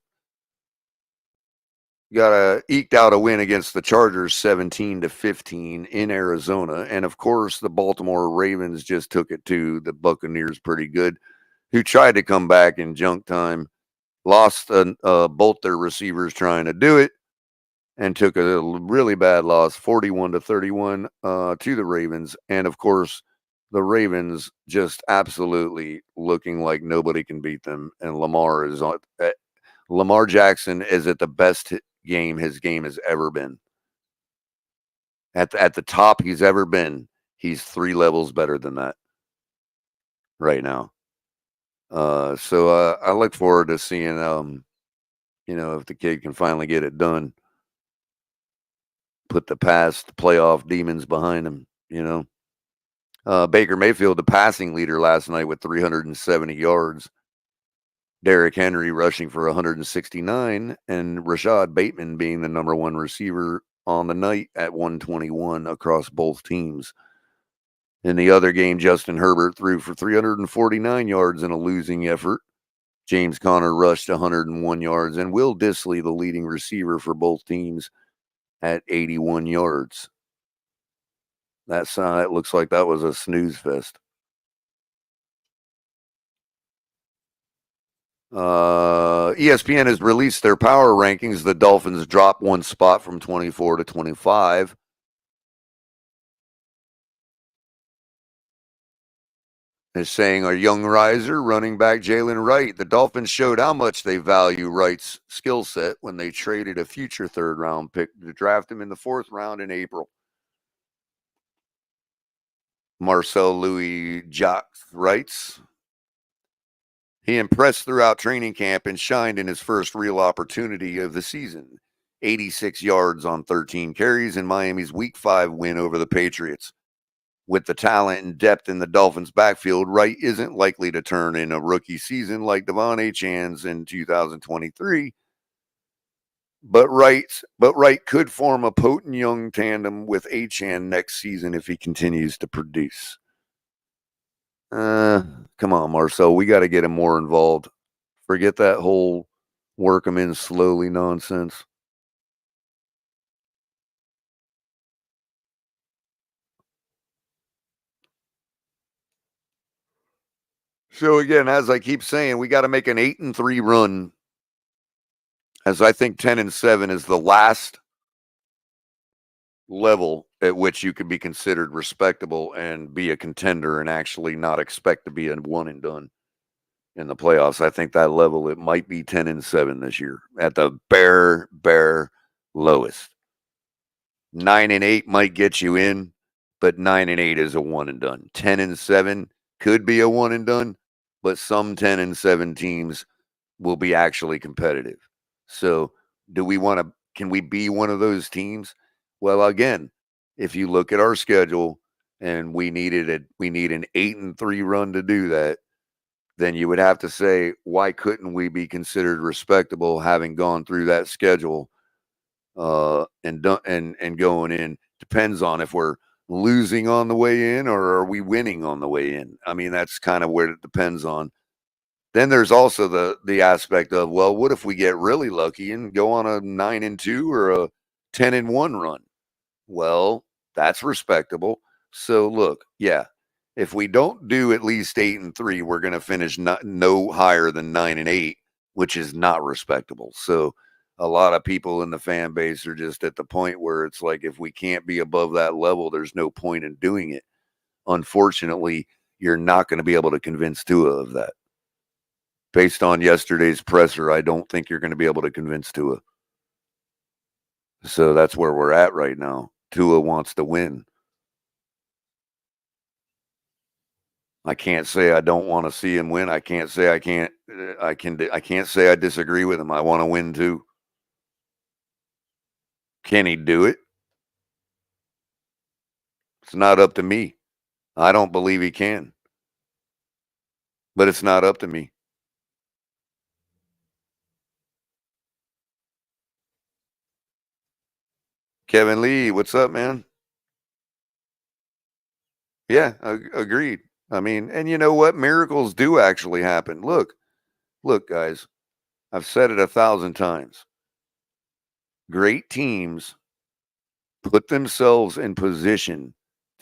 eked out a win against the Chargers 17-15 in Arizona. And of course, the Baltimore Ravens just took it to the Buccaneers pretty good, who tried to come back in junk time, lost both their receivers trying to do it, and took a really bad loss, 41-31 to the Ravens. And of course, the Ravens just absolutely looking like nobody can beat them. And Lamar Jackson is at the best his game has ever been. At the top he's ever been. He's 3 levels better than that right now. So I look forward to seeing if the kid can finally get it done. Put the past playoff demons behind him, Baker Mayfield, the passing leader last night with 370 yards. Derrick Henry rushing for 169, and Rashad Bateman being the number 1 receiver on the night at 121 across both teams. In the other game, Justin Herbert threw for 349 yards in a losing effort. James Conner rushed 101 yards, and Will Dissly, the leading receiver for both teams, at 81 yards. It looks like that was a snooze fest. ESPN has released their power rankings. The Dolphins dropped 1 spot from 24 to 25. Is saying our young riser, running back Jalen Wright. The Dolphins showed how much they value Wright's skill set when they traded a future 3rd-round pick to draft him in the 4th round in April. Marcel Louis Jacques writes, he impressed throughout training camp and shined in his first real opportunity of the season. 86 yards on 13 carries in Miami's Week 5 win over the Patriots. With the talent and depth in the Dolphins' backfield, Wright isn't likely to turn in a rookie season like Devon Achane's in 2023. But Wright could form a potent young tandem with Achane next season if he continues to produce. Come on, Marcel. We got to get him more involved. Forget that whole work him in slowly nonsense. So again, as I keep saying, we got to make an 8-3 run, as I think 10-7 is the last level at which you could be considered respectable and be a contender and actually not expect to be a one and done in the playoffs. I think that level, it might be 10-7 this year at the bare lowest. 9-8 might get you in, but 9-8 is a one and done. 10-7 could be a one and done, but some 10-7 teams will be actually competitive. So can we be one of those teams? Well, again, if you look at our schedule and we need an 8-3 run to do that, then you would have to say, why couldn't we be considered respectable having gone through that schedule and going in? Depends on if we're losing on the way in or are we winning on the way in. I mean, that's kind of where it depends on. Then there's also the aspect of, well, what if we get really lucky and go on a 9-2 or a 10-1 run? Well, that's respectable. So look, yeah, if we don't do at least 8-3, we're going to finish no higher than 9-8, which is not respectable. So a lot of people in the fan base are just at the point where it's like, if we can't be above that level, there's no point in doing it. Unfortunately, you're not going to be able to convince Tua of that. Based on yesterday's presser, I don't think you're going to be able to convince Tua. So that's where we're at right now. Tua wants to win. I can't say I don't want to see him win. I can't say I can't. I can't say I disagree with him. I want to win too. Can he do it? It's not up to me. I don't believe he can. But it's not up to me. Kevin Lee, what's up, man? Yeah, agreed. I mean, and you know what? Miracles do actually happen. Look, guys, I've said it 1,000 times. Great teams put themselves in position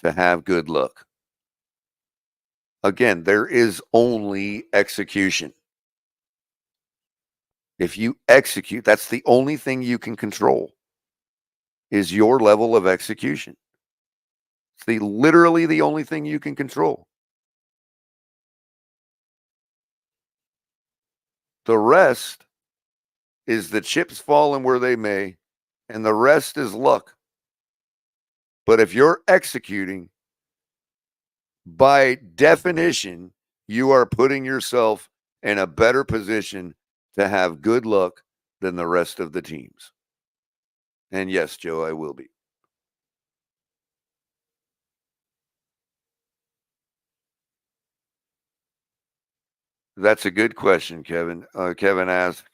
to have good luck. Again, there is only execution. If you execute, that's the only thing you can control, is your level of execution. It's literally the only thing you can control. The rest is the chips falling where they may, and the rest is luck. But if you're executing, by definition, you are putting yourself in a better position to have good luck than the rest of the teams. And yes, Joe, I will be. That's a good question, Kevin. Kevin asked,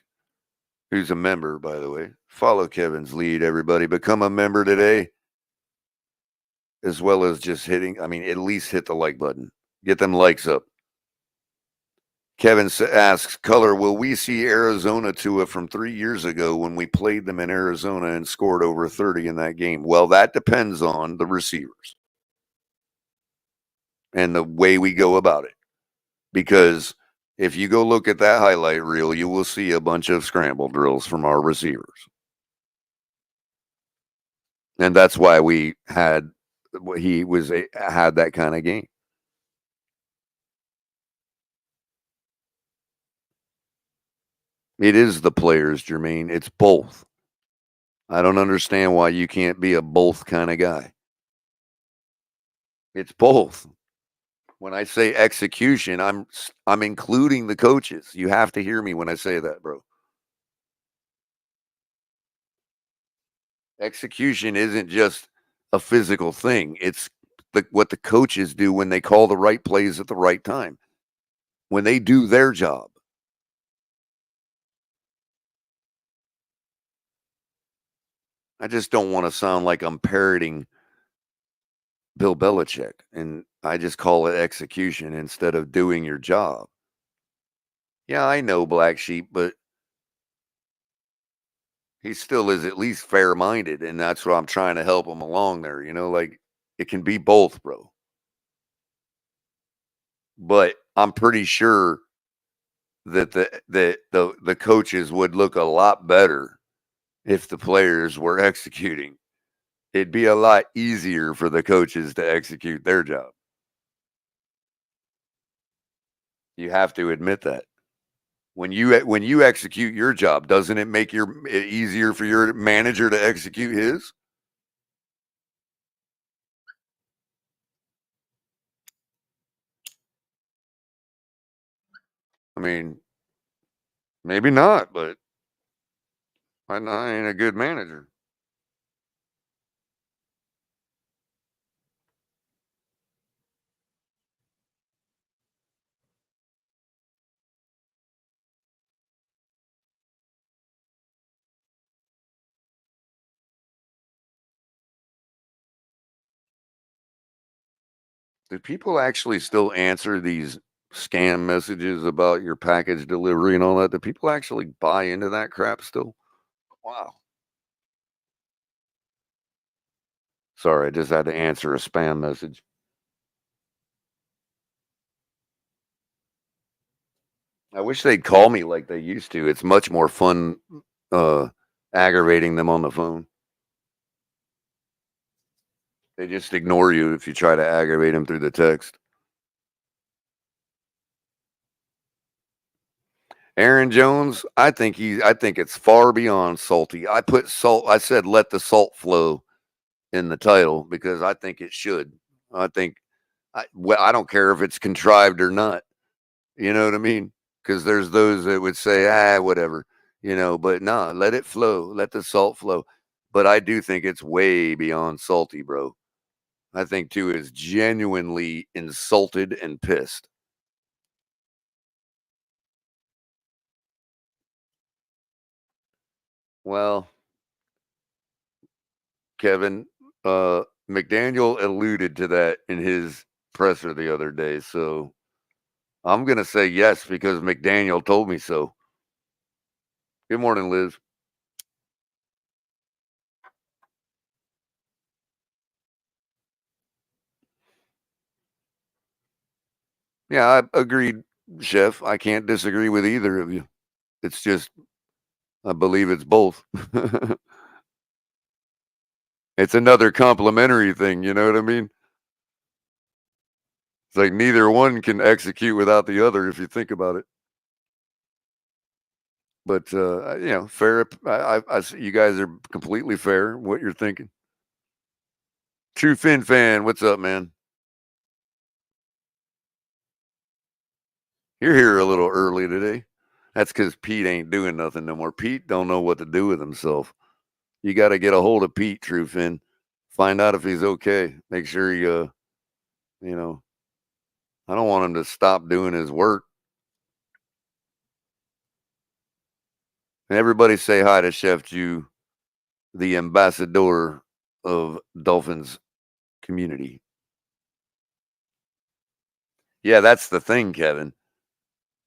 who's a member, by the way. Follow Kevin's lead, everybody. Become a member today, as well as just at least hit the like button. Get them likes up. Kevin asks, Culler, will we see Arizona Tua from 3 years ago when we played them in Arizona and scored over 30 in that game? Well, that depends on the receivers and the way we go about it. Because if you go look at that highlight reel, you will see a bunch of scramble drills from our receivers. And that's why had that kind of game. It is the players, Jermaine. It's both. I don't understand why you can't be a both kind of guy. It's both. When I say execution, I'm including the coaches. You have to hear me when I say that, bro. Execution isn't just a physical thing. It's what the coaches do when they call the right plays at the right time, when they do their job. I just don't want to sound like I'm parroting Bill Belichick, and I just call it execution instead of doing your job. Yeah, I know, Black Sheep, but he still is at least fair-minded, and that's what I'm trying to help him along there. Like, it can be both, bro. But I'm pretty sure that the coaches would look a lot better if the players were executing. It'd be a lot easier for the coaches to execute their job. You have to admit that. When you execute your job, doesn't it make it easier for your manager to execute his? I mean, maybe not, but I ain't a good manager. Do people actually still answer these scam messages about your package delivery and all that? Do people actually buy into that crap still? Wow. Sorry, I just had to answer a spam message. I wish they'd call me like they used to. It's much more fun aggravating them on the phone. They just ignore you if you try to aggravate them through the text. Aaron Jones, I think it's far beyond salty. I put salt. I said let the salt flow in the title because I think it should. I think I don't care if it's contrived or not. You know what I mean? Because there's those that would say, whatever, but nah, let it flow. Let the salt flow. But I do think it's way beyond salty, bro. I think too is genuinely insulted and pissed. Well, Kevin, McDaniel alluded to that in his presser the other day. So I'm going to say yes because McDaniel told me so. Good morning, Liz. Yeah, I agreed, Chef. I can't disagree with either of you. It's just, I believe it's both. It's another complimentary thing. You know what I mean? It's like neither one can execute without the other if you think about it. But fair. You guys are completely fair. What you're thinking. True Fin fan, what's up, man? You're here a little early today. That's because Pete ain't doing nothing no more. Pete don't know what to do with himself. You got to get a hold of Pete, True Fin. Find out if he's okay. Make sure he, I don't want him to stop doing his work. And everybody say hi to Chef Jew, the ambassador of Dolphins community. Yeah, that's the thing, Kevin.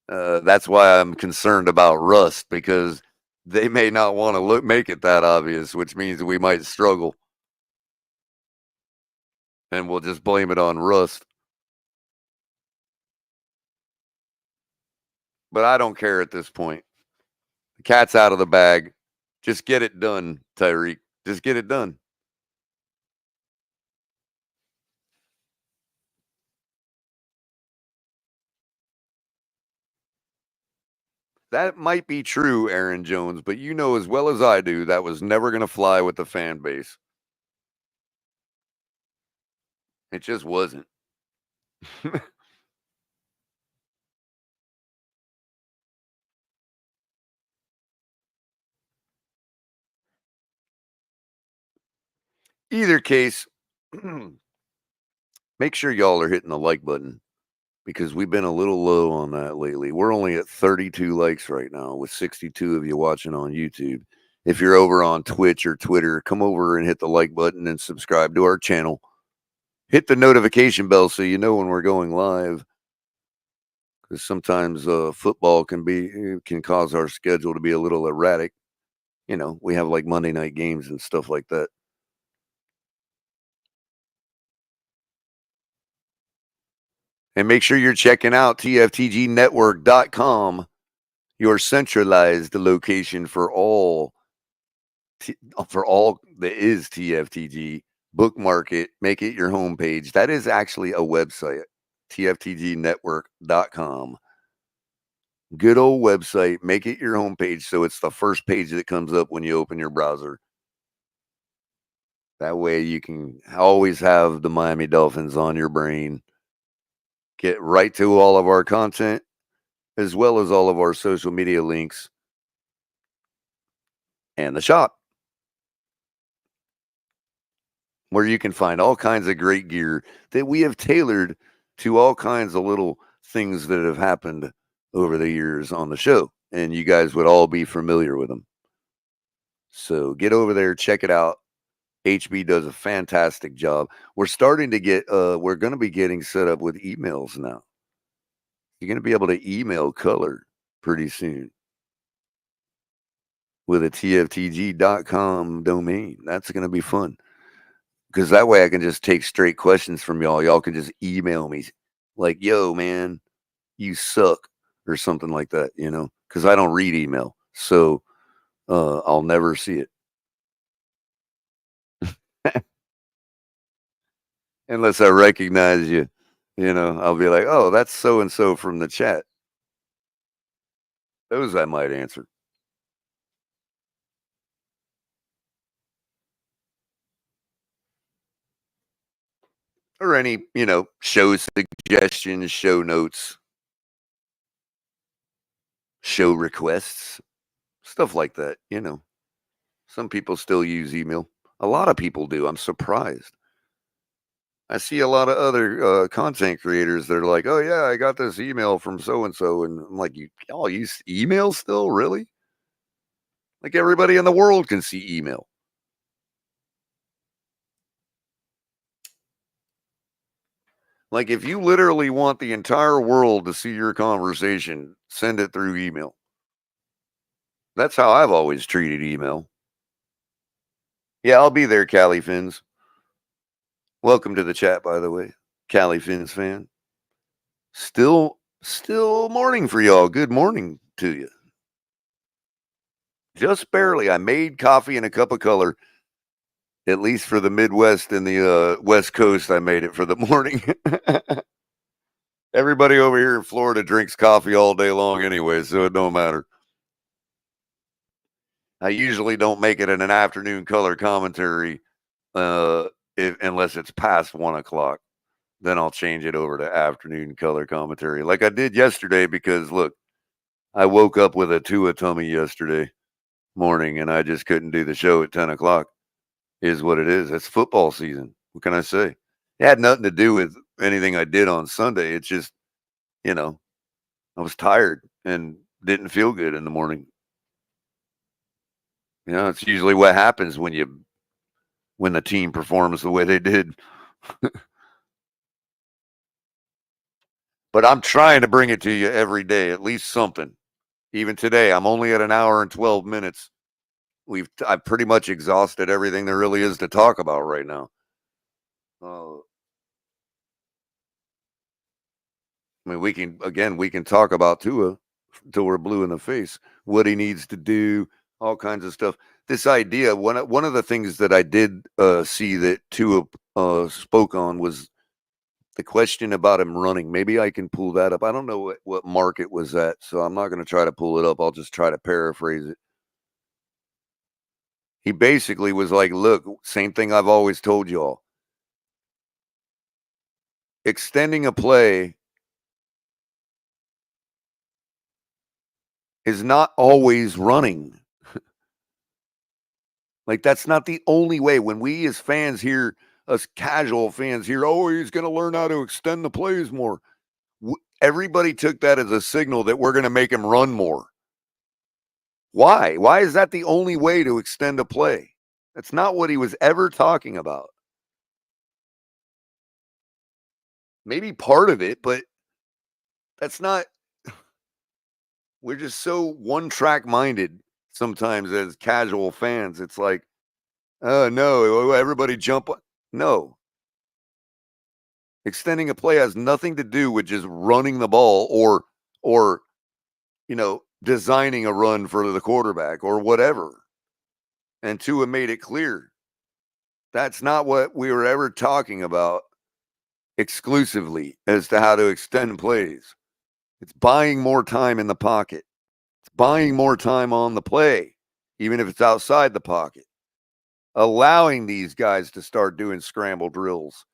That's why I'm concerned about rust because they may not want to make it that obvious, which means we might struggle. And we'll just blame it on rust. But I don't care at this point. The cat's out of the bag. Just get it done, Tyreek. Just get it done. That might be true, Aaron Jones, but you know as well as I do that was never going to fly with the fan base. It just wasn't. Either case, make sure y'all are hitting the like button because we've been a little low on that lately. We're only at 32 likes right now with 62 of you watching on YouTube. If you're over on Twitch or Twitter, come over and hit the like button and subscribe to our channel. Hit the notification bell so you know when we're going live. Because sometimes football can cause our schedule to be a little erratic. We have like Monday night games and stuff like that. And make sure you're checking out TFTGnetwork.com, your centralized location for all that is TFTG. Bookmark it, make it your homepage. That is actually a website, TFTGnetwork.com. Good old website. Make it your homepage so it's the first page that comes up when you open your browser. That way you can always have the Miami Dolphins on your brain. Get right to all of our content, as well as all of our social media links and the shop, where you can find all kinds of great gear that we have tailored to all kinds of little things that have happened over the years on the show, and you guys would all be familiar with them. So get over there, check it out. HB does a fantastic job. We're starting to get, we're going to be getting set up with emails now. You're going to be able to email Culler pretty soon with a TFTG.com domain. That's going to be fun because that way I can just take straight questions from y'all. Y'all can just email me like, yo, man, you suck. or something like that, you know, because I don't read email. So I'll never see it. Unless I recognize you, you know, I'll be like, oh, that's so and so from the chat. Those I might answer. Or any, you know, show suggestions, show notes, show requests, stuff like that, you know. Some people still use email. A lot of people do. I'm surprised. I see a lot of other content creators that are like, oh, yeah, I got this email from so and so. And I'm like, y'all use email still? Really? Like everybody in the world can see email. Like if you literally want the entire world to see your conversation, send it through email. That's how I've always treated email. Yeah, I'll be there, Cali Fins. Welcome to the chat, by the way. Cali Fins fan. Still morning for y'all. Good morning to you. Just barely. I made coffee and a cup of color. At least for the Midwest and the West Coast, I made it for the morning. Everybody over here in Florida drinks coffee all day long anyway, so it don't matter. I usually don't make it in an afternoon color commentary unless it's past 1 o'clock. Then I'll change it over to afternoon color commentary like I did yesterday because, look, I woke up with a Tua tummy yesterday morning and I just couldn't do the show at 10 o'clock. Is what it is. It's football season. What can I say? It had nothing to do with anything I did on Sunday. It's just, you know, I was tired and didn't feel good in the morning. You know, it's usually what happens when the team performs the way they did. But I'm trying to bring it to you every day, at least something. Even today, I'm only at an hour and 12 minutes. I've pretty much exhausted everything there really is to talk about right now. I mean, we can talk about Tua until we're blue in the face, what he needs to do, all kinds of stuff. This idea, one of the things that I did see that Tua spoke on was the question about him running. Maybe I can pull that up. I don't know what mark it was at, so I'm not going to try to pull it up. I'll just try to paraphrase it. He basically was like, look, same thing I've always told y'all. Extending a play is not always running. Like, that's not the only way. When we as fans hear, us casual fans hear, oh, he's going to learn how to extend the plays more. Everybody took that as a signal that we're going to make him run more. Why? Why is that the only way to extend a play? That's not what he was ever talking about. Maybe part of it, but that's not. We're just so one-track minded sometimes as casual fans. It's like, oh, no, everybody jump. No. Extending a play has nothing to do with just running the ball or you know, designing a run for the quarterback or whatever. And Tua made it clear. That's not what we were ever talking about exclusively as to how to extend plays. It's buying more time in the pocket. It's buying more time on the play, even if it's outside the pocket. Allowing these guys to start doing scramble drills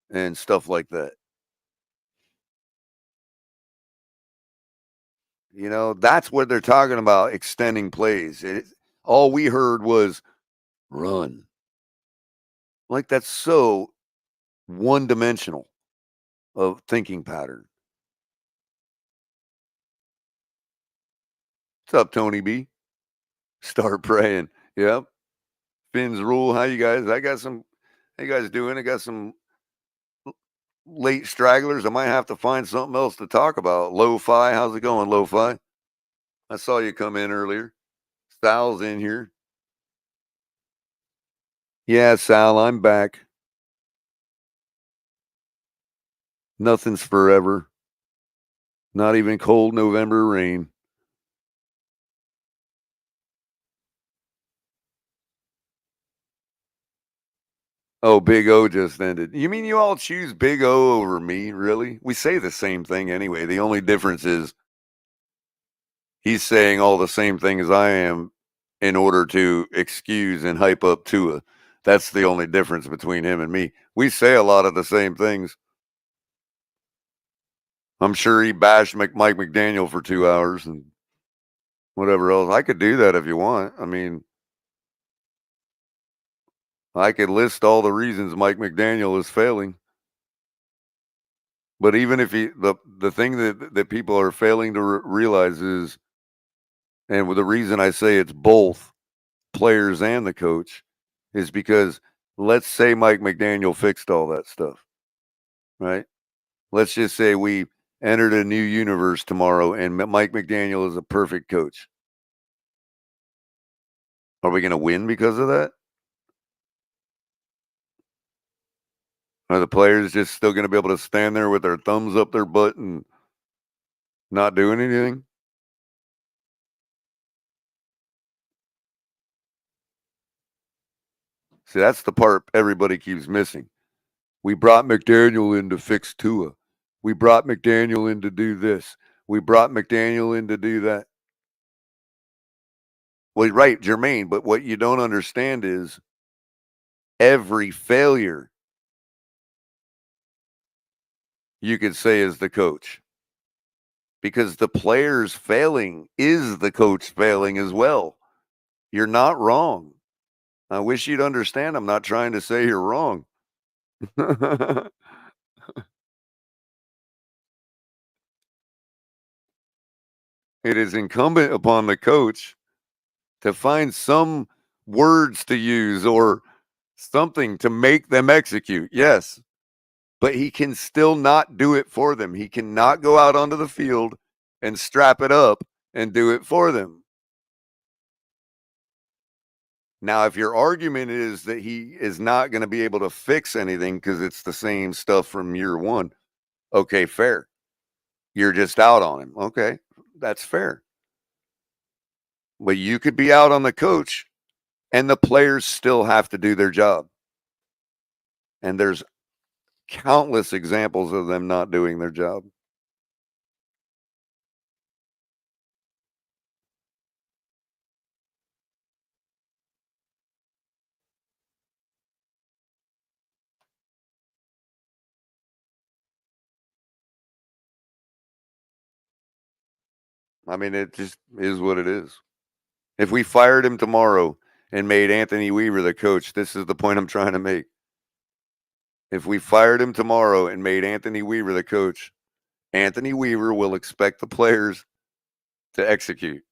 and stuff like that. You know, that's what they're talking about, extending plays. All we heard was run. Like, that's so one-dimensional of thinking pattern. What's up, Tony B? Start praying. Yep. Finn's rule. How you guys? How you guys doing? I got some late stragglers. I might have to find something else to talk about. Lo-Fi, how's it going, Lo-Fi? I saw you come in earlier. Sal's in here. Yeah, Sal, I'm back. Nothing's forever. Not even cold November rain. Oh, Big O just ended. You mean you all choose Big O over me, really? We say the same thing anyway. The only difference is he's saying all the same thing as I am in order to excuse and hype up Tua. That's the only difference between him and me. We say a lot of the same things. I'm sure he bashed Mike McDaniel for 2 hours and whatever else. I could do that if you want. I mean, I could list all the reasons Mike McDaniel is failing. But even if the thing that people are failing to realize is, and the reason I say it's both players and the coach, is because let's say Mike McDaniel fixed all that stuff, right? Let's just say we entered a new universe tomorrow and Mike McDaniel is a perfect coach. Are we going to win because of that? Are the players just still going to be able to stand there with their thumbs up their butt and not doing anything? See, that's the part everybody keeps missing. We brought McDaniel in to fix Tua. We brought McDaniel in to do this. We brought McDaniel in to do that. Well, right, Jermaine, but what you don't understand is every failure you could say is the coach. Because the players failing is the coach failing as well. You're not wrong. I wish you'd understand. I'm not trying to say you're wrong. It is incumbent upon the coach to find some words to use or something to make them execute. Yes. But he can still not do it for them. He cannot go out onto the field and strap it up and do it for them. Now, if your argument is that he is not going to be able to fix anything because it's the same stuff from year one, okay, fair. You're just out on him. Okay, that's fair. But you could be out on the coach and the players still have to do their job. And there's countless examples of them not doing their job. I mean, it just is what it is. If we fired him tomorrow and made Anthony Weaver the coach, this is the point I'm trying to make. If we fired him tomorrow and made Anthony Weaver the coach, Anthony Weaver will expect the players to execute.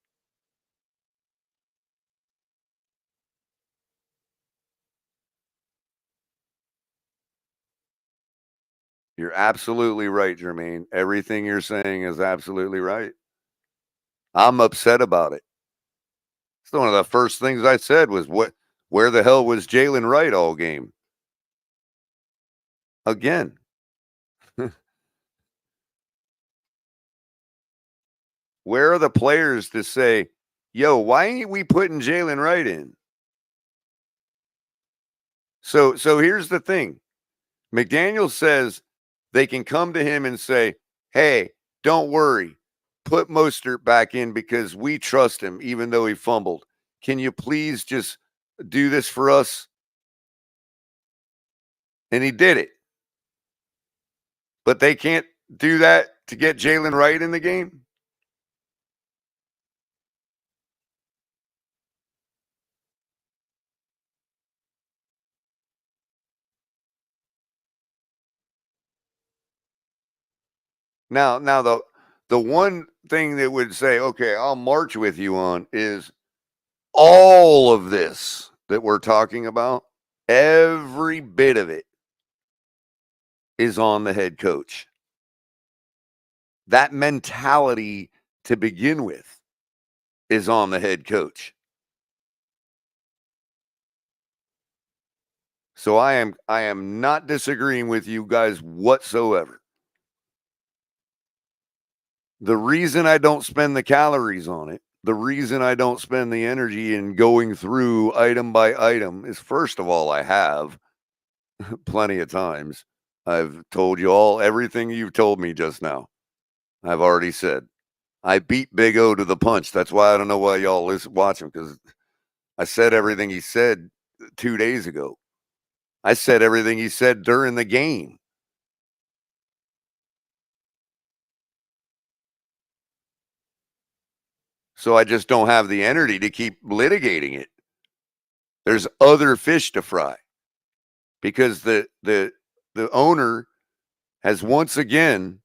You're absolutely right, Jermaine. Everything you're saying is absolutely right. I'm upset about it. It's one of the first things I said was, where the hell was Jalen Wright all game? Again. Where are the players to say, yo, why ain't we putting Jalen Wright in? So here's the thing. McDaniel says they can come to him and say, hey, don't worry. Put Mostert back in because we trust him, even though he fumbled. Can you please just do this for us? And he did it. But they can't do that to get Jalen Wright in the game? Now the one thing that would say, okay, I'll march with you on is all of this that we're talking about, every bit of it is on the head coach. That mentality to begin with is on the head coach. So I am not disagreeing with you guys whatsoever. The reason I don't spend the calories on it, the reason I don't spend the energy in going through item by item is, first of all, I have plenty of times. I've told you all everything you've told me just now. I've already said. I beat Big O to the punch. That's why I don't know why y'all watch him, because I said everything he said 2 days ago. I said everything he said during the game. So I just don't have the energy to keep litigating it. There's other fish to fry, because the owner has once again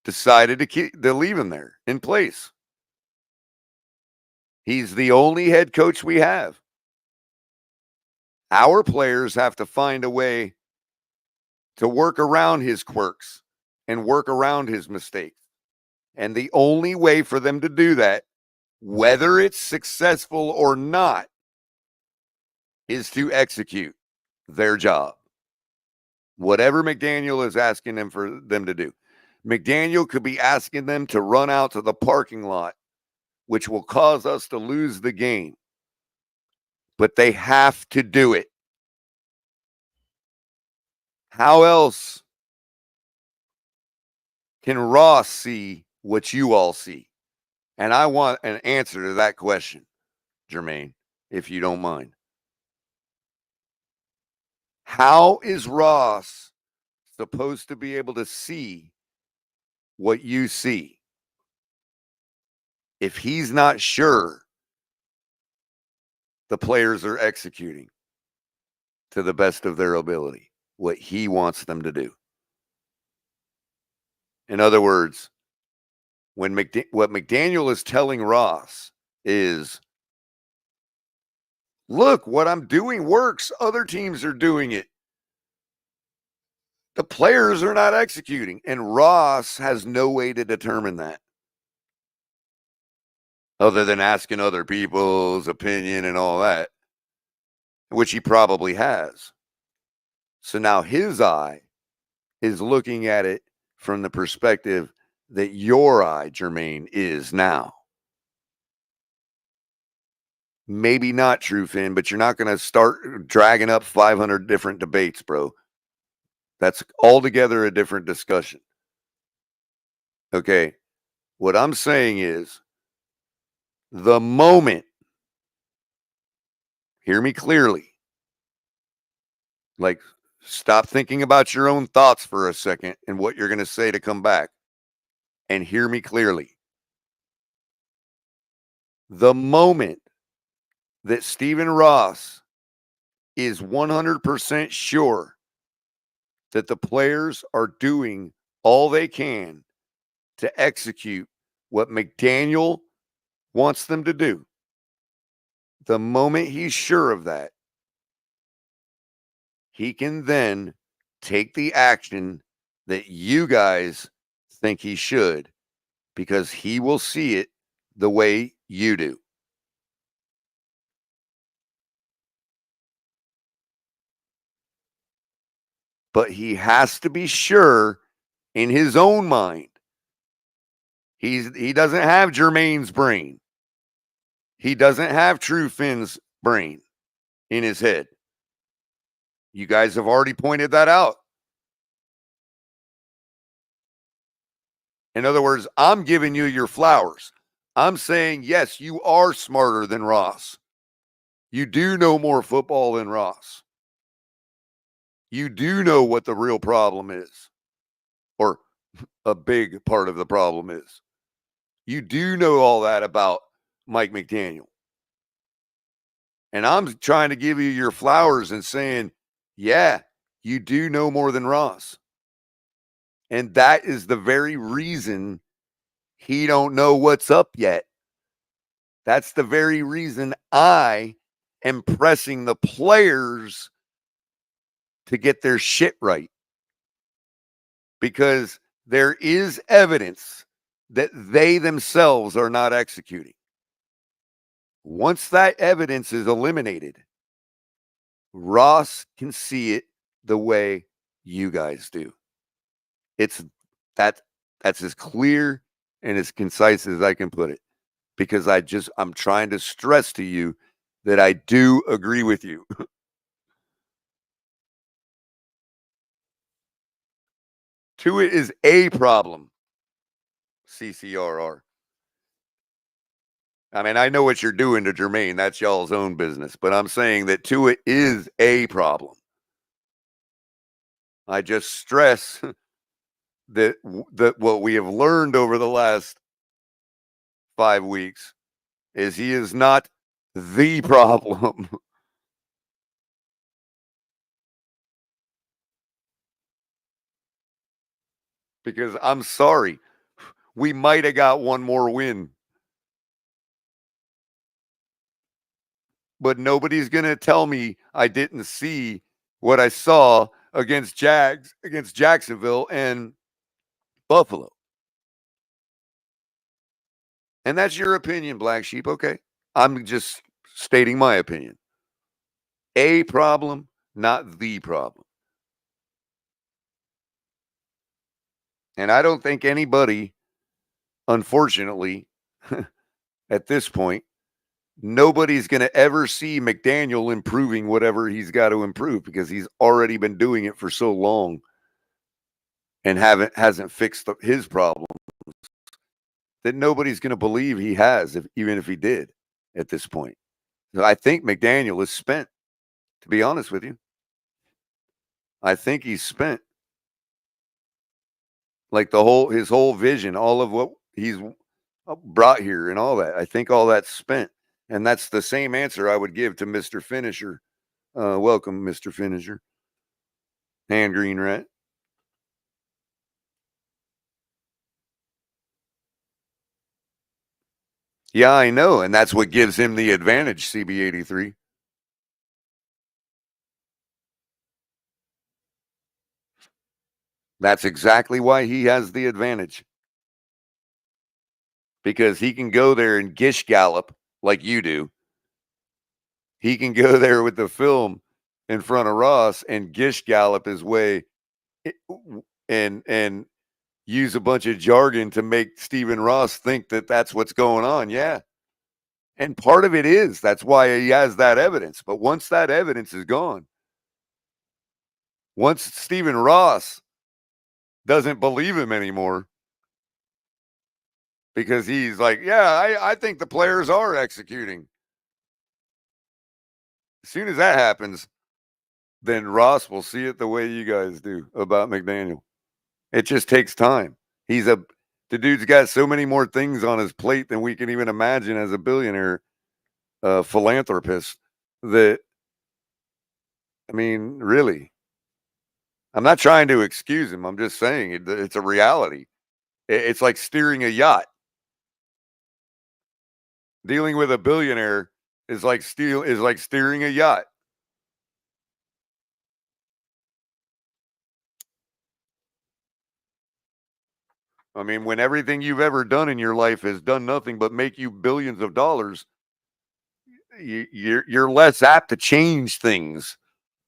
decided to leave him there in place. He's the only head coach we have. Our players have to find a way to work around his quirks and work around his mistakes. And the only way for them to do that, whether it's successful or not, is to execute their job. Whatever McDaniel is asking them for them to do. McDaniel could be asking them to run out to the parking lot, which will cause us to lose the game. But they have to do it. How else can Ross see what you all see? And I want an answer to that question, Jermaine, if you don't mind. How is Ross supposed to be able to see what you see if he's not sure the players are executing to the best of their ability what he wants them to do? In other words, when what McDaniel is telling Ross is, look, what I'm doing works. Other teams are doing it. The players are not executing. And Ross has no way to determine that, other than asking other people's opinion and all that, which he probably has. So now his eye is looking at it from the perspective that your eye, Jermaine, is now. Maybe not true, Finn, but you're not going to start dragging up 500 different debates, bro. That's altogether a different discussion. Okay. What I'm saying is, the moment, hear me clearly, like, stop thinking about your own thoughts for a second and what you're going to say to come back, and hear me clearly. The moment that Stephen Ross is 100% sure that the players are doing all they can to execute what McDaniel wants them to do, the moment he's sure of that, he can then take the action that you guys think he should, because he will see it the way you do. But he has to be sure in his own mind. He doesn't have Jermaine's brain. He doesn't have True Finn's brain in his head. You guys have already pointed that out. In other words, I'm giving you your flowers. I'm saying, yes, you are smarter than Ross. You do know more football than Ross. You do know what the real problem is, or a big part of the problem is. You do know all that about Mike McDaniel. And I'm trying to give you your flowers and saying, yeah, you do know more than Ross. And that is the very reason he don't know what's up yet. That's the very reason I am pressing the players to get their shit right. Because there is evidence that they themselves are not executing. Once that evidence is eliminated, Ross can see it the way you guys do. It's that That's as clear and as concise as I can put it, because I'm trying to stress to you that I do agree with you. Tua is a problem. CCRR. I mean, I know what you're doing to Jermaine. That's y'all's own business. But I'm saying that Tua is a problem. I just stress that what we have learned over the last 5 weeks is he is not the problem. Because I'm sorry, we might have got one more win. But nobody's going to tell me I didn't see what I saw against Jacksonville and Buffalo. And that's your opinion, Black Sheep. Okay. I'm just stating my opinion. A problem, not the problem. And I don't think anybody, unfortunately, at this point, nobody's going to ever see McDaniel improving whatever he's got to improve, because he's already been doing it for so long and hasn't fixed his problems, that nobody's going to believe he has, even if he did at this point. So I think McDaniel is spent, to be honest with you. I think he's spent. Like his whole vision, all of what he's brought here and all that. I think all that's spent. And that's the same answer I would give to Mr. Finisher. Welcome, Mr. Finisher. Hand Green Rat. Yeah, I know. And that's what gives him the advantage, CB83. That's exactly why he has the advantage. Because he can go there and gish gallop like you do. He can go there with the film in front of Ross and gish gallop his way and use a bunch of jargon to make Stephen Ross think that that's what's going on. Yeah. And part of it is, that's why he has that evidence. But once that evidence is gone, once Stephen Ross doesn't believe him anymore, because he's like, yeah, I think the players are executing. As soon as that happens, then Ross will see it the way you guys do about McDaniel. It just takes time. The dude's got so many more things on his plate than we can even imagine as a billionaire philanthropist, that, I mean, really, I'm not trying to excuse him. I'm just saying it's a reality. It's like steering a yacht. Dealing with a billionaire is like steering a yacht. I mean, when everything you've ever done in your life has done nothing but make you billions of dollars, you're less apt to change things,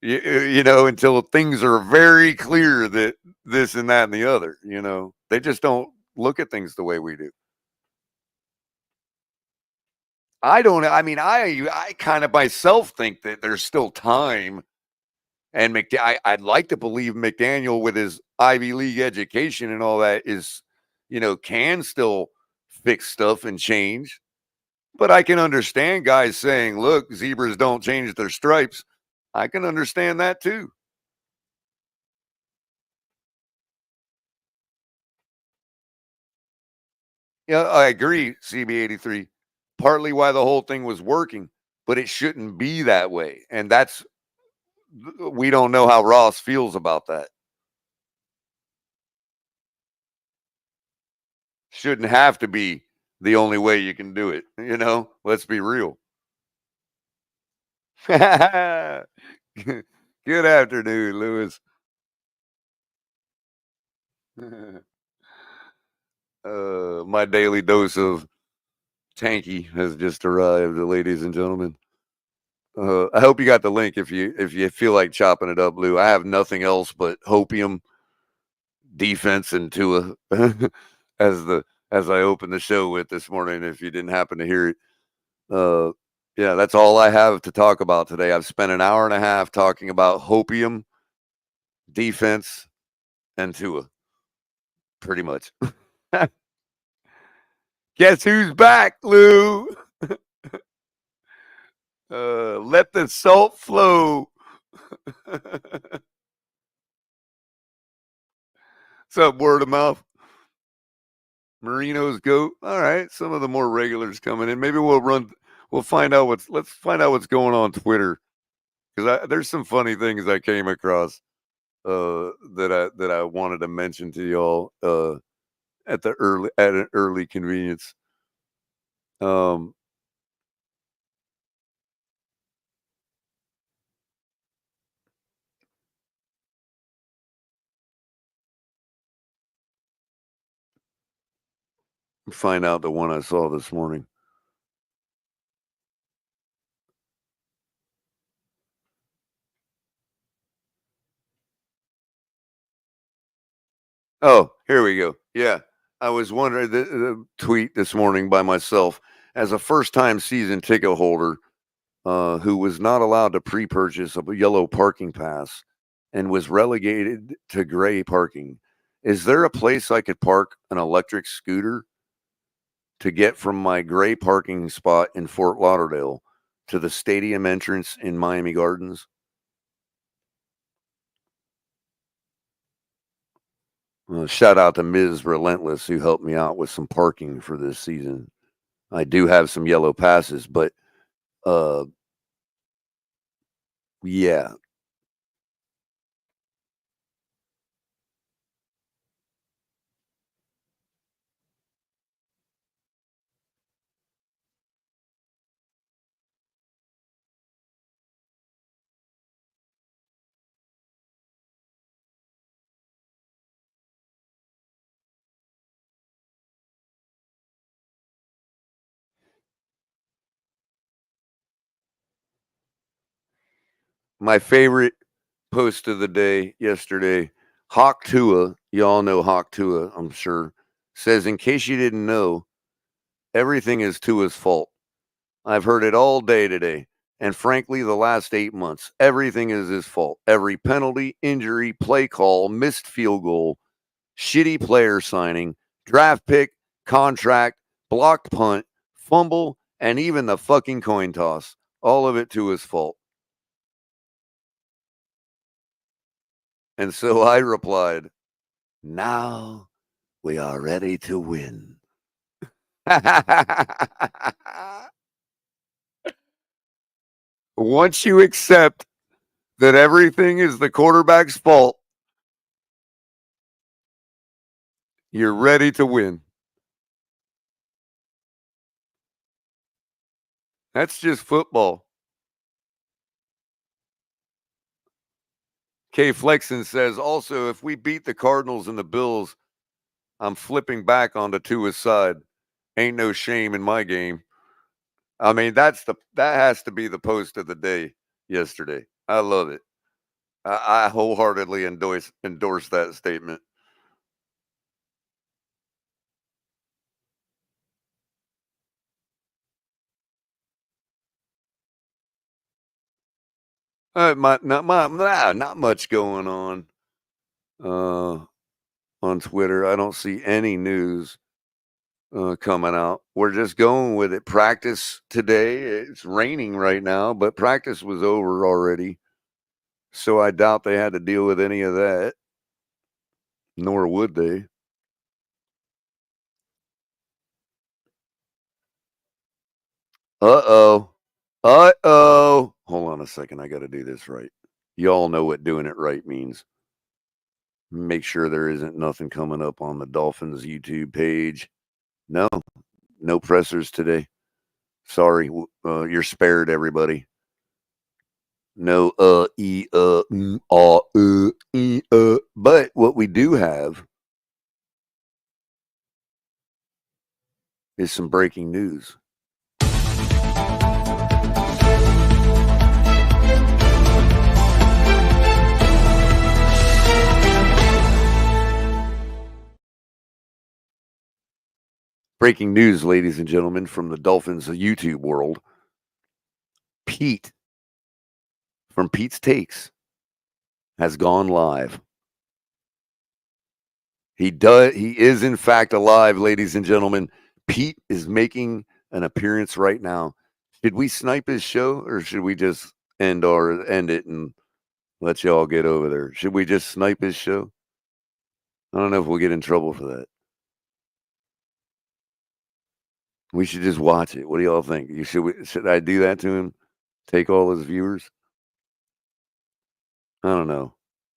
you know, until things are very clear that this and that and the other, you know. They just don't look at things the way we do. I kind of myself think that there's still time. And I'd like to believe McDaniel, with his Ivy League education and all that, is, you know, can still fix stuff and change. But I can understand guys saying, look, zebras don't change their stripes. I can understand that too. Yeah, I agree, CB83. Partly why the whole thing was working, but it shouldn't be that way. And we don't know how Ross feels about that. Shouldn't have to be the only way you can do it. You know, let's be real. Good afternoon, Lewis. My daily dose of Tanky has just arrived, ladies and gentlemen. I hope you got the link if you feel like chopping it up, Lou. I have nothing else but hopium defense and Tua as I opened the show with this morning. If you didn't happen to hear it, yeah, that's all I have to talk about today. I've spent an hour and a half talking about hopium, defense, and Tua. Pretty much. Guess who's back, Lou? Let the salt flow. What's up, word of mouth? Marino's goat. All right, some of the more regulars coming in. Maybe we'll find out let's find out what's going on Twitter, because there's some funny things I came across that I wanted to mention to y'all at an early convenience. Find out the one I saw this morning. Oh, here we go. Yeah. I was wondering, the tweet this morning by myself, as a first-time season ticket holder who was not allowed to pre-purchase a yellow parking pass and was relegated to gray parking. Is there a place I could park an electric scooter to get from my gray parking spot in Fort Lauderdale to the stadium entrance in Miami Gardens? Shout out to Ms. Relentless, who helped me out with some parking for this season. I do have some yellow passes, but yeah. My favorite post of the day yesterday, Hawk Tua, y'all know Hawk Tua, I'm sure, says, in case you didn't know, everything is Tua's fault. I've heard it all day today. And frankly, the last 8 months, everything is his fault. Every penalty, injury, play call, missed field goal, shitty player signing, draft pick, contract, blocked punt, fumble, and even the fucking coin toss. All of it Tua's fault. And so I replied, now we are ready to win. Once you accept that everything is the quarterback's fault, you're ready to win. That's just football. K Flexen says, also, if we beat the Cardinals and the Bills, I'm flipping back onto Tua's side. Ain't no shame in my game. I mean, that has to be the post of the day yesterday. I love it. I wholeheartedly endorse that statement. Not much going on Twitter. I don't see any news coming out. We're just going with it. Practice today. It's raining right now, but practice was over already. So I doubt they had to deal with any of that. Nor would they. Uh-oh. Hold on a second. I got to do this right. Y'all know what doing it right means. Make sure there isn't nothing coming up on the Dolphins YouTube page. No pressers today. Sorry. You're spared, everybody. No, but what we do have is some breaking news. breaking news, ladies and gentlemen, from the Dolphins YouTube world. Pete from Pete's Takes has gone live. He is in fact alive, ladies and gentlemen. Pete is making an appearance right now. Should we snipe his show, or should we just end it and let y'all get over there? Should we just snipe his show? I don't know if we'll get in trouble for that. We should just watch it. What do y'all think? Should I do that to him? Take all his viewers? I don't know.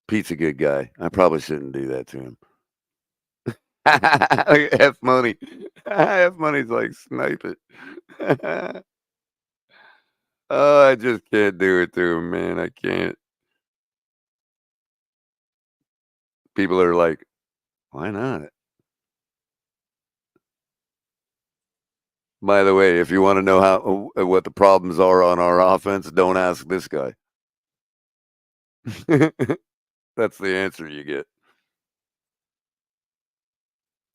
Pete's a good guy. I probably shouldn't do that to him. F money. F money's like, snipe it. Oh, I just can't do it to him, man. I can't. People are like, why not? By the way, if you want to know what the problems are on our offense, don't ask this guy. That's the answer you get.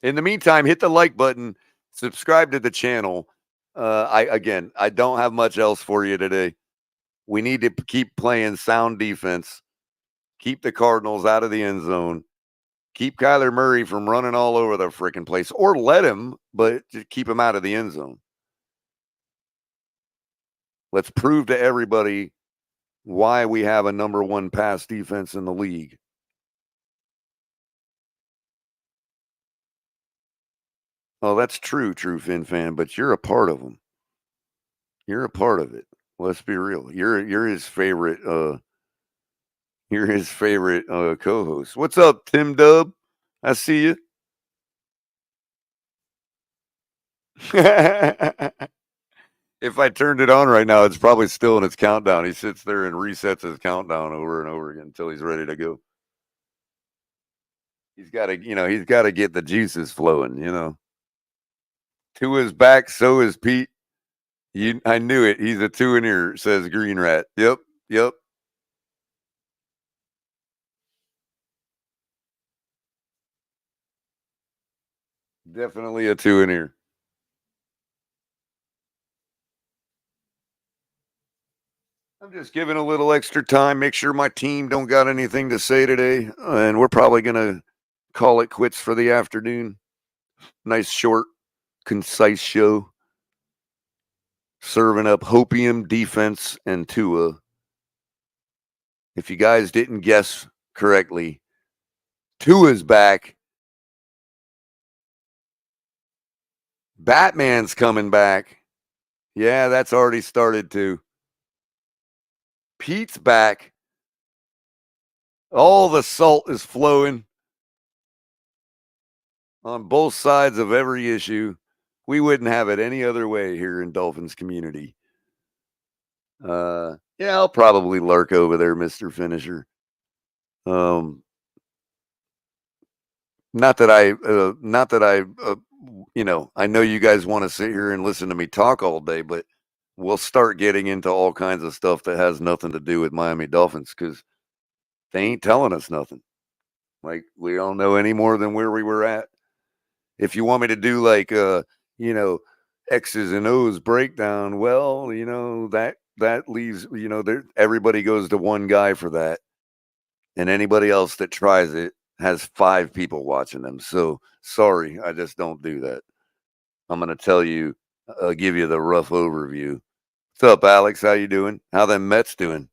In the meantime, hit the like button, subscribe to the channel. I don't have much else for you today. We need to keep playing sound defense, keep the Cardinals out of the end zone, keep Kyler Murray from running all over the freaking place, or let him, but just keep him out of the end zone. Let's prove to everybody why we have a number one pass defense in the league. Oh, that's true, Fin fan, but you're a part of them. You're a part of it. Let's be real. You're his favorite co-host. What's up, Tim Dub? I see you. If I turned it on right now, it's probably still in its countdown. He sits there and resets his countdown over and over again until he's ready to go. He's got to get the juices flowing, To his back, so is Pete. I knew it. He's a 2-in-ear, says Green Rat. Yep. Definitely a 2-in-ear. I'm just giving a little extra time. Make sure my team don't got anything to say today. And we're probably going to call it quits for the afternoon. Nice, short, concise show. Serving up hopium, defense, and Tua. If you guys didn't guess correctly, Tua's back. Batman's coming back. Yeah, that's already started too. Pete's back. All the salt is flowing on both sides of every issue. We wouldn't have it any other way here in Dolphins community. Yeah, I'll probably lurk over there, Mr. Finisher. Not that I I know you guys want to sit here and listen to me talk all day, but we'll start getting into all kinds of stuff that has nothing to do with Miami Dolphins because they ain't telling us nothing. Like, we don't know any more than where we were at. If you want me to do like X's and O's breakdown, well, that leaves, everybody goes to one guy for that. And anybody else that tries it has 5 people watching them. So sorry, I just don't do that. I'm going to tell you, give you the rough overview. What's up, Alex? How you doing? How them Mets doing?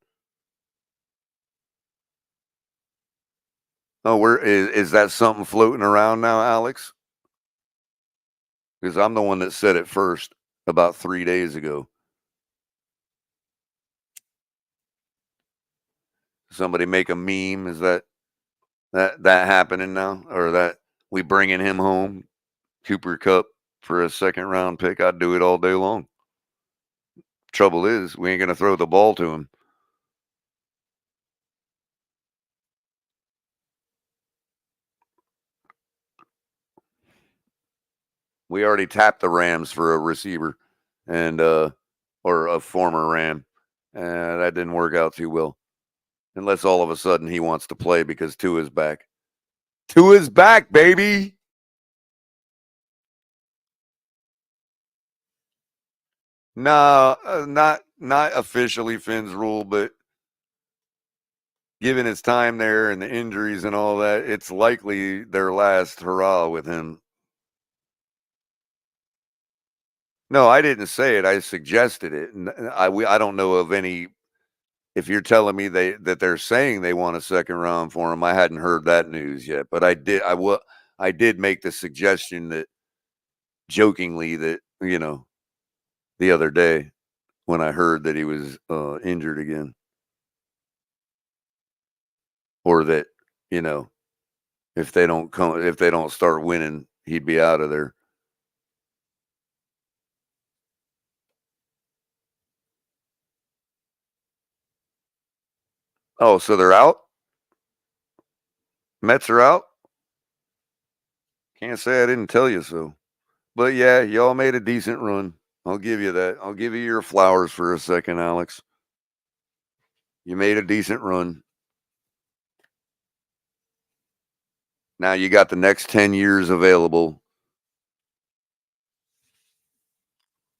Oh, where is that something floating around now, Alex? Because I'm the one that said it first about 3 days ago. Somebody make a meme. Is that happening now? Or that we bringing him home, Cooper Kupp, for a 2nd round pick? I'd do it all day long. Trouble is, we ain't going to throw the ball to him. We already tapped the Rams for a receiver and or a former Ram. That didn't work out too well. Unless all of a sudden he wants to play because Tua's back. Tua's back, baby. No, not officially Finn's rule, but given his time there and the injuries and all that, it's likely their last hurrah with him. No, I didn't say it. I suggested it, and I don't know of any. If you're telling me that they're saying they want a second round for him, I hadn't heard that news yet. But I did make the suggestion that jokingly that the other day when I heard that he was injured again, or that if they don't start winning, he'd be out of there. Oh, so they're out? Mets are out? Can't say I didn't tell you so. But yeah, y'all made a decent run. I'll give you that. I'll give you your flowers for a second, Alex. You made a decent run. Now you got the next 10 years available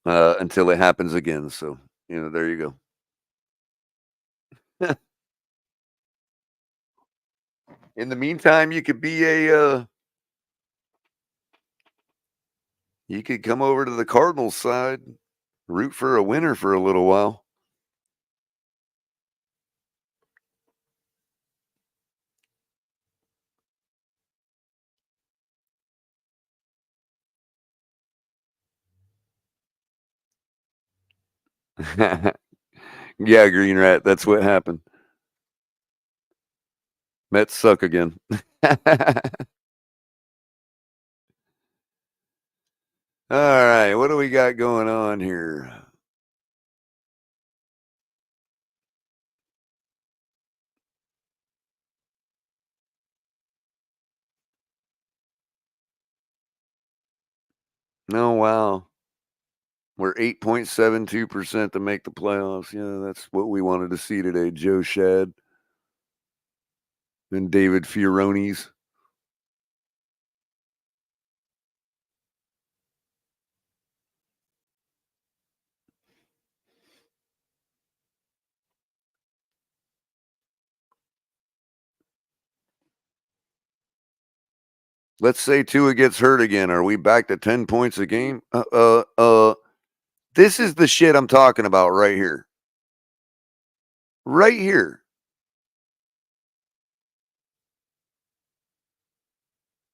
until it happens again. So, there you go. In the meantime, you could be you could come over to the Cardinals side, root for a winner for a little while. Yeah, Green Rat, that's what happened. Mets suck again. All right, what do we got going on here? Oh, wow. We're 8.72% to make the playoffs. Yeah, that's what we wanted to see today. Joe Shad and David Fioronis. Let's say Tua gets hurt again. Are we back to 10 points a game? This is the shit I'm talking about right here. Right here.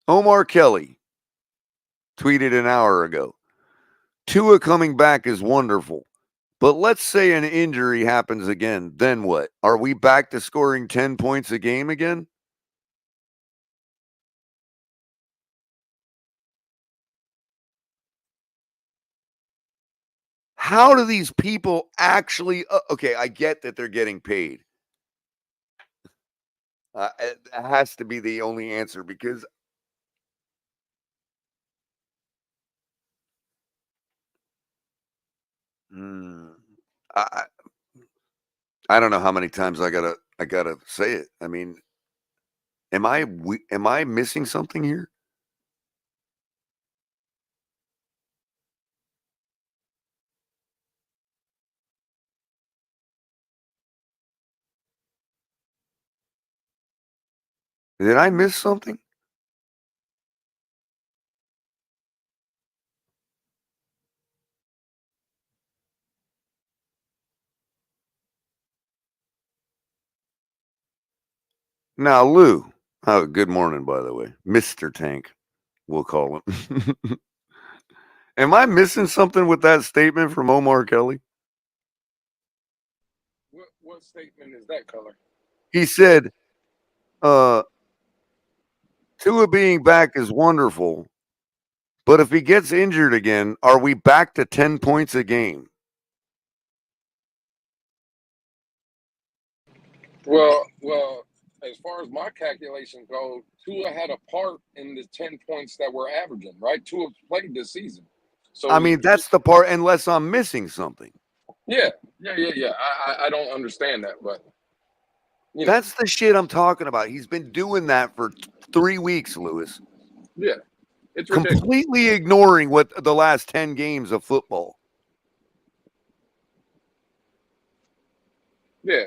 Omar Kelly tweeted an hour ago. Tua coming back is wonderful. But let's say an injury happens again. Then what? Are we back to scoring 10 points a game again? How do these people actually okay, I get that they're getting paid. It has to be the only answer because I don't know how many times I gotta say it. I mean, am I missing something here? Did I miss something? Now, Lou. Oh, good morning, by the way. Mr. Tank, we'll call him. Am I missing something with that statement from Omar Kelly? What statement is that, Culler? He said, Tua being back is wonderful, but if he gets injured again, are we back to 10 points a game? Well, as far as my calculations go, Tua had a part in the 10 points that we're averaging, right? Tua played this season. So I mean, that's the part, unless I'm missing something. Yeah. I don't understand that, but that's the shit I'm talking about. He's been doing that for 3 weeks, Lewis. Yeah. It's completely ignoring what the last 10 games of football. Yeah,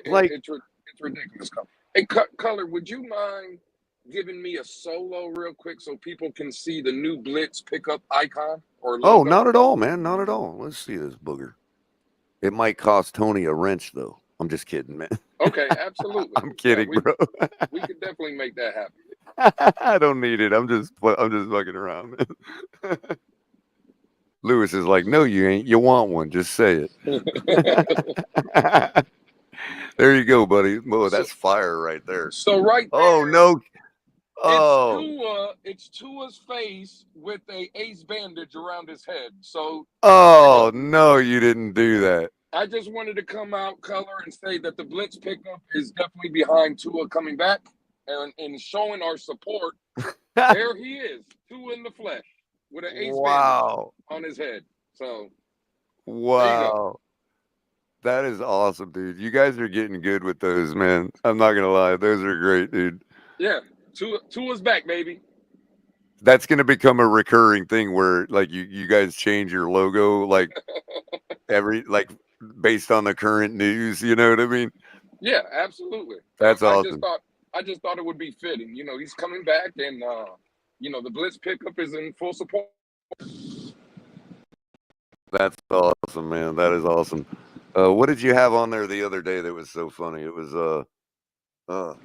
Like, it's ridiculous. Hey, Color, would you mind giving me a solo real quick so people can see the new Blitz pickup icon or oh, logo? not at all, man. Not at all. Let's see this booger. It might cost Tony a wrench, though. I'm just kidding, man. Okay, absolutely. I'm kidding, Yeah, bro. we could definitely make that happen. I don't need it. I'm just fucking around, man. Lewis is like, no, you ain't. You want one? Just say it. There you go, buddy. Oh, so, that's fire right there. so right Oh there, no. Oh. it's Tua's face with a ace bandage around his head. So Oh no, you didn't do that. I just wanted to come out, Color, and say that the Blitz pickup is definitely behind Tua coming back and showing our support. There he is, Tua in the flesh with an ace Wow. bandage on his head. So Wow. That is awesome, dude. You guys are getting good with those, man. I'm not gonna lie. Those are great, dude. yeah, Tua's back, baby. That's gonna become a recurring thing where like you guys change your logo like based on the current news, you know what I mean? Yeah, absolutely. That's I awesome. just thought it would be fitting. You know, he's coming back, and the Blitz pickup is in full support. That's awesome, man. That is awesome. What did you have on there the other day that was so funny? It was Oh,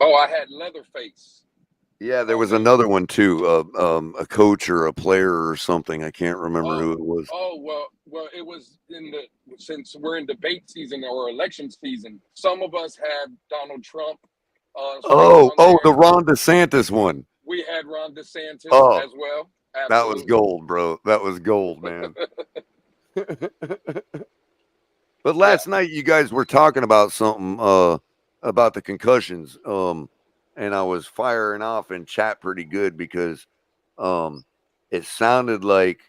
I had Leatherface. yeah, there was another one too. A coach or a player or something. I can't remember who it was. Oh well, it was since we're in debate season or election season. Some of us had Donald Trump. The Ron DeSantis one. We had Ron DeSantis as well. Absolutely. That was gold, bro. That was gold, man. But last night you guys were talking about something about the concussions. And I was firing off in chat pretty good because it sounded like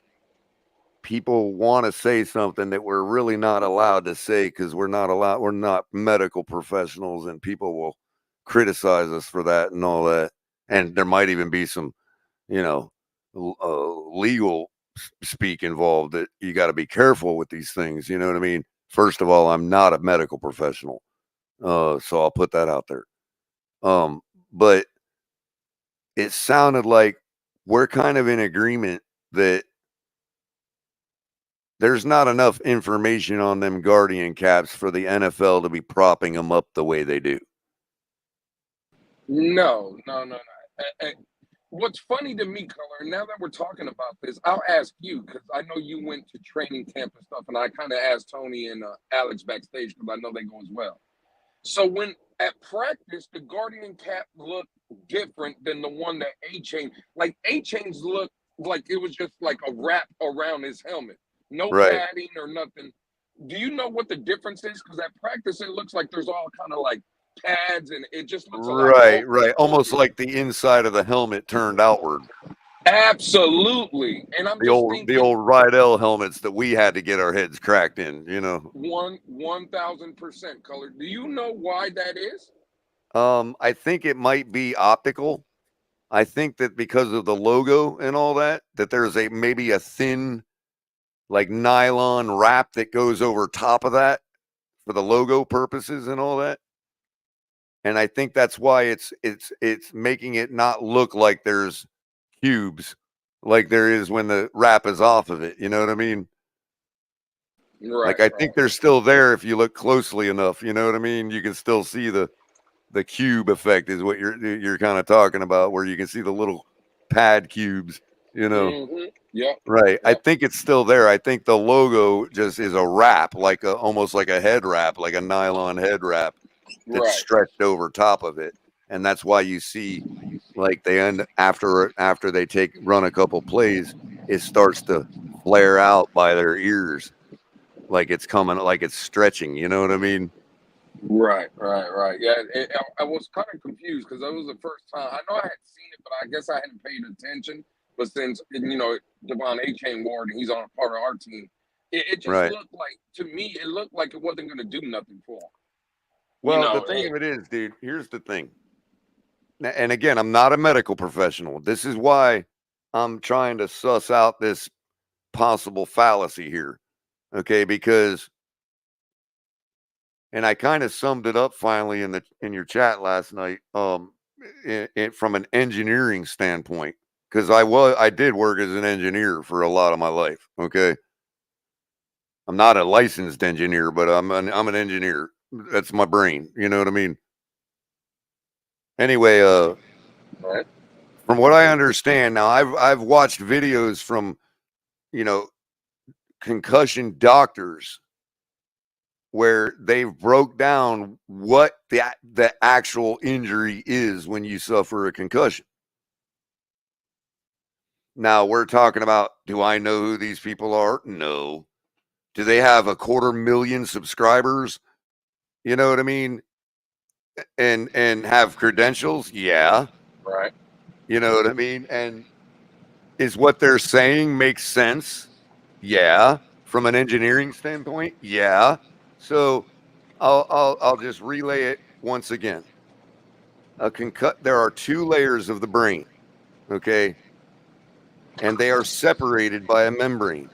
people want to say something that we're really not allowed to say because we're not medical professionals, and people will criticize us for that and all that. And there might even be some, legal speak involved that you got to be careful with these things. You know what I mean? First of all, I'm not a medical professional. So I'll put that out there. But it sounded like we're kind of in agreement that there's not enough information on them Guardian caps for the NFL to be propping them up the way they do. No. What's funny to me, Color, now that we're talking about this, I'll ask you because I know you went to training camp and stuff, and I kind of asked Tony and Alex backstage because I know they go as well. So when at practice, the Guardian cap looked different than the one that A-Chain. Like A-Chain's looked like it was just like a wrap around his helmet. No padding or nothing. Do you know what the difference is? Because at practice, it looks like there's all kind of like pads, and it just looks a lot right. Almost like the inside of the helmet turned outward. Absolutely. And I'm the old Rydell helmets that we had to get our heads cracked in, 1,000% Color. Do you know why that is? I think it might be optical. I think that because of the logo and all that there's maybe a thin like nylon wrap that goes over top of that for the logo purposes and all that. And I think that's why it's making it not look like there's cubes like there is when the wrap is off of it. You know what I mean? Right. I think they're still there if you look closely enough. You know what I mean? You can still see the cube effect is what you're kind of talking about, where you can see the little pad cubes. Mm-hmm. Yeah. Right. Yep. I think it's still there. I think the logo just is a wrap, almost like a head wrap, like a nylon head wrap that's stretched over top of it. And that's why you see like they end after they run a couple plays, it starts to flare out by their ears. Like it's coming, like it's stretching. You know what I mean? Right. Yeah, I was kind of confused because that was the first time. I know I had seen it, but I guess I hadn't paid attention. But since Devon A-Chain Ward and he's on a part of our team, it just looked like, to me, it looked like it wasn't going to do nothing for him. Well, the thing of it is, dude, here's the thing. And again, I'm not a medical professional. This is why I'm trying to suss out this possible fallacy here. Okay, because and I kind of summed it up finally in your chat last night. From an engineering standpoint, because I did work as an engineer for a lot of my life. Okay, I'm not a licensed engineer, but I'm an engineer. That's my brain. You know what I mean? Anyway, Right. from what I understand now, I've watched videos from, you know, concussion doctors where they've broke down what the actual injury is when you suffer a concussion. Now we're talking about, do I know who these people are? No. Do they have 250,000 subscribers? You know what I mean? And have credentials? Yeah. Right. You know what I mean? And is what they're saying makes sense? Yeah. From an engineering standpoint? Yeah. So I'll just relay it once again. There are 2 layers of the brain, okay? And they are separated by a membrane,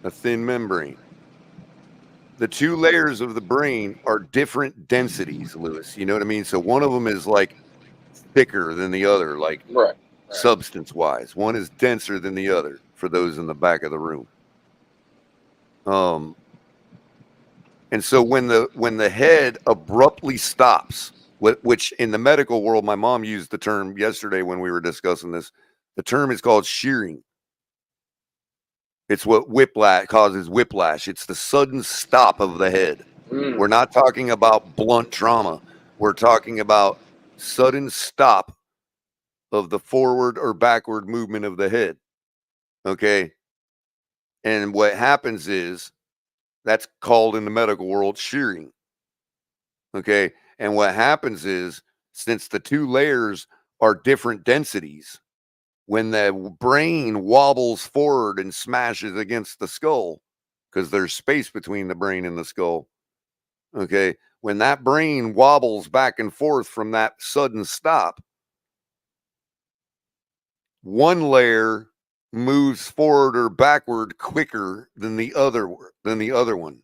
a thin membrane. The 2 layers of the brain are different densities, Lewis. You know what I mean? So one of them is like thicker than the other, like Right. substance wise. One is denser than the other for those in the back of the room. And so when the head abruptly stops, which in the medical world, my mom used the term yesterday when we were discussing this. The term is called shearing. It's what causes whiplash. It's the sudden stop of the head. We're not talking about blunt trauma. We're talking about sudden stop of the forward or backward movement of the head. Okay. And what happens is that's called in the medical world shearing. Okay. And what happens is, since the 2 layers are different densities, when the brain wobbles forward and smashes against the skull, because there's space between the brain and the skull. Okay. When that brain wobbles back and forth from that sudden stop, one layer moves forward or backward quicker than the other one.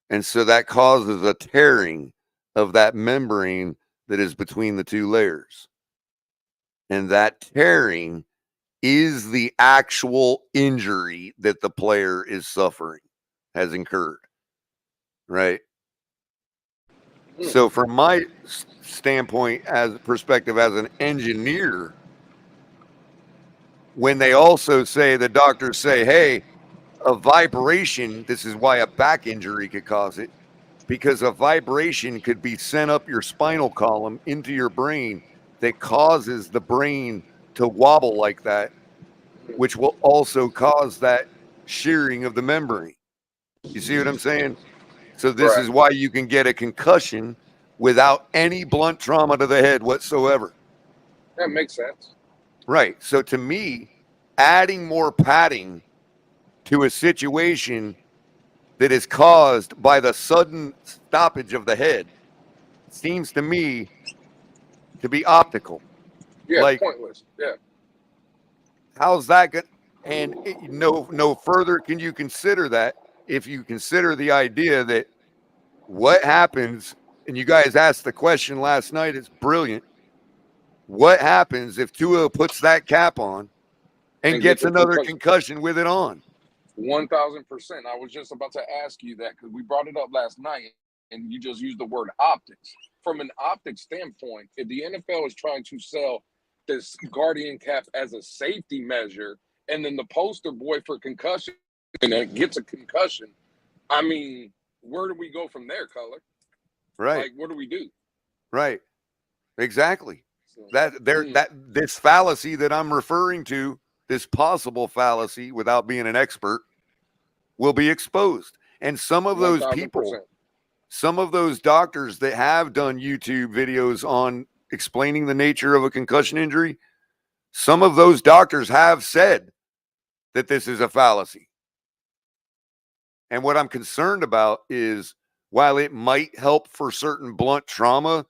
And so that causes a tearing of that membrane that is between the 2 layers. And that tearing is the actual injury that the player is suffering, has incurred. Right? So from my standpoint, as perspective as an engineer, when they also say, the doctors say, hey, a vibration, this is why a back injury could cause it, because a vibration could be sent up your spinal column into your brain that causes the brain to wobble like that, which will also cause that shearing of the membrane. You see what I'm saying? So this is why you can get a concussion without any blunt trauma to the head whatsoever. That makes sense. Right. So to me, adding more padding to a situation that is caused by the sudden stoppage of the head seems to me to be optical. Yeah, like, pointless. Yeah. How's that good? And no further can you consider that if you consider the idea that what happens, and you guys asked the question last night, it's brilliant. What happens if Tua puts that cap on and gets another concussion with it on? 1,000%. I was just about to ask you that because we brought it up last night and you just used the word optics. From an optics standpoint, if the NFL is trying to sell this Guardian cap as a safety measure and then the poster boy for concussion gets a concussion, I mean, where do we go from there, Culler? Right. Like, what do we do? Right. Exactly. This fallacy that I'm referring to, this possible fallacy without being an expert, will be exposed. And some of those 1,000%. people, some of those doctors that have done YouTube videos on explaining the nature of a concussion injury, some of those doctors have said that this is a fallacy. And what I'm concerned about is, while it might help for certain blunt trauma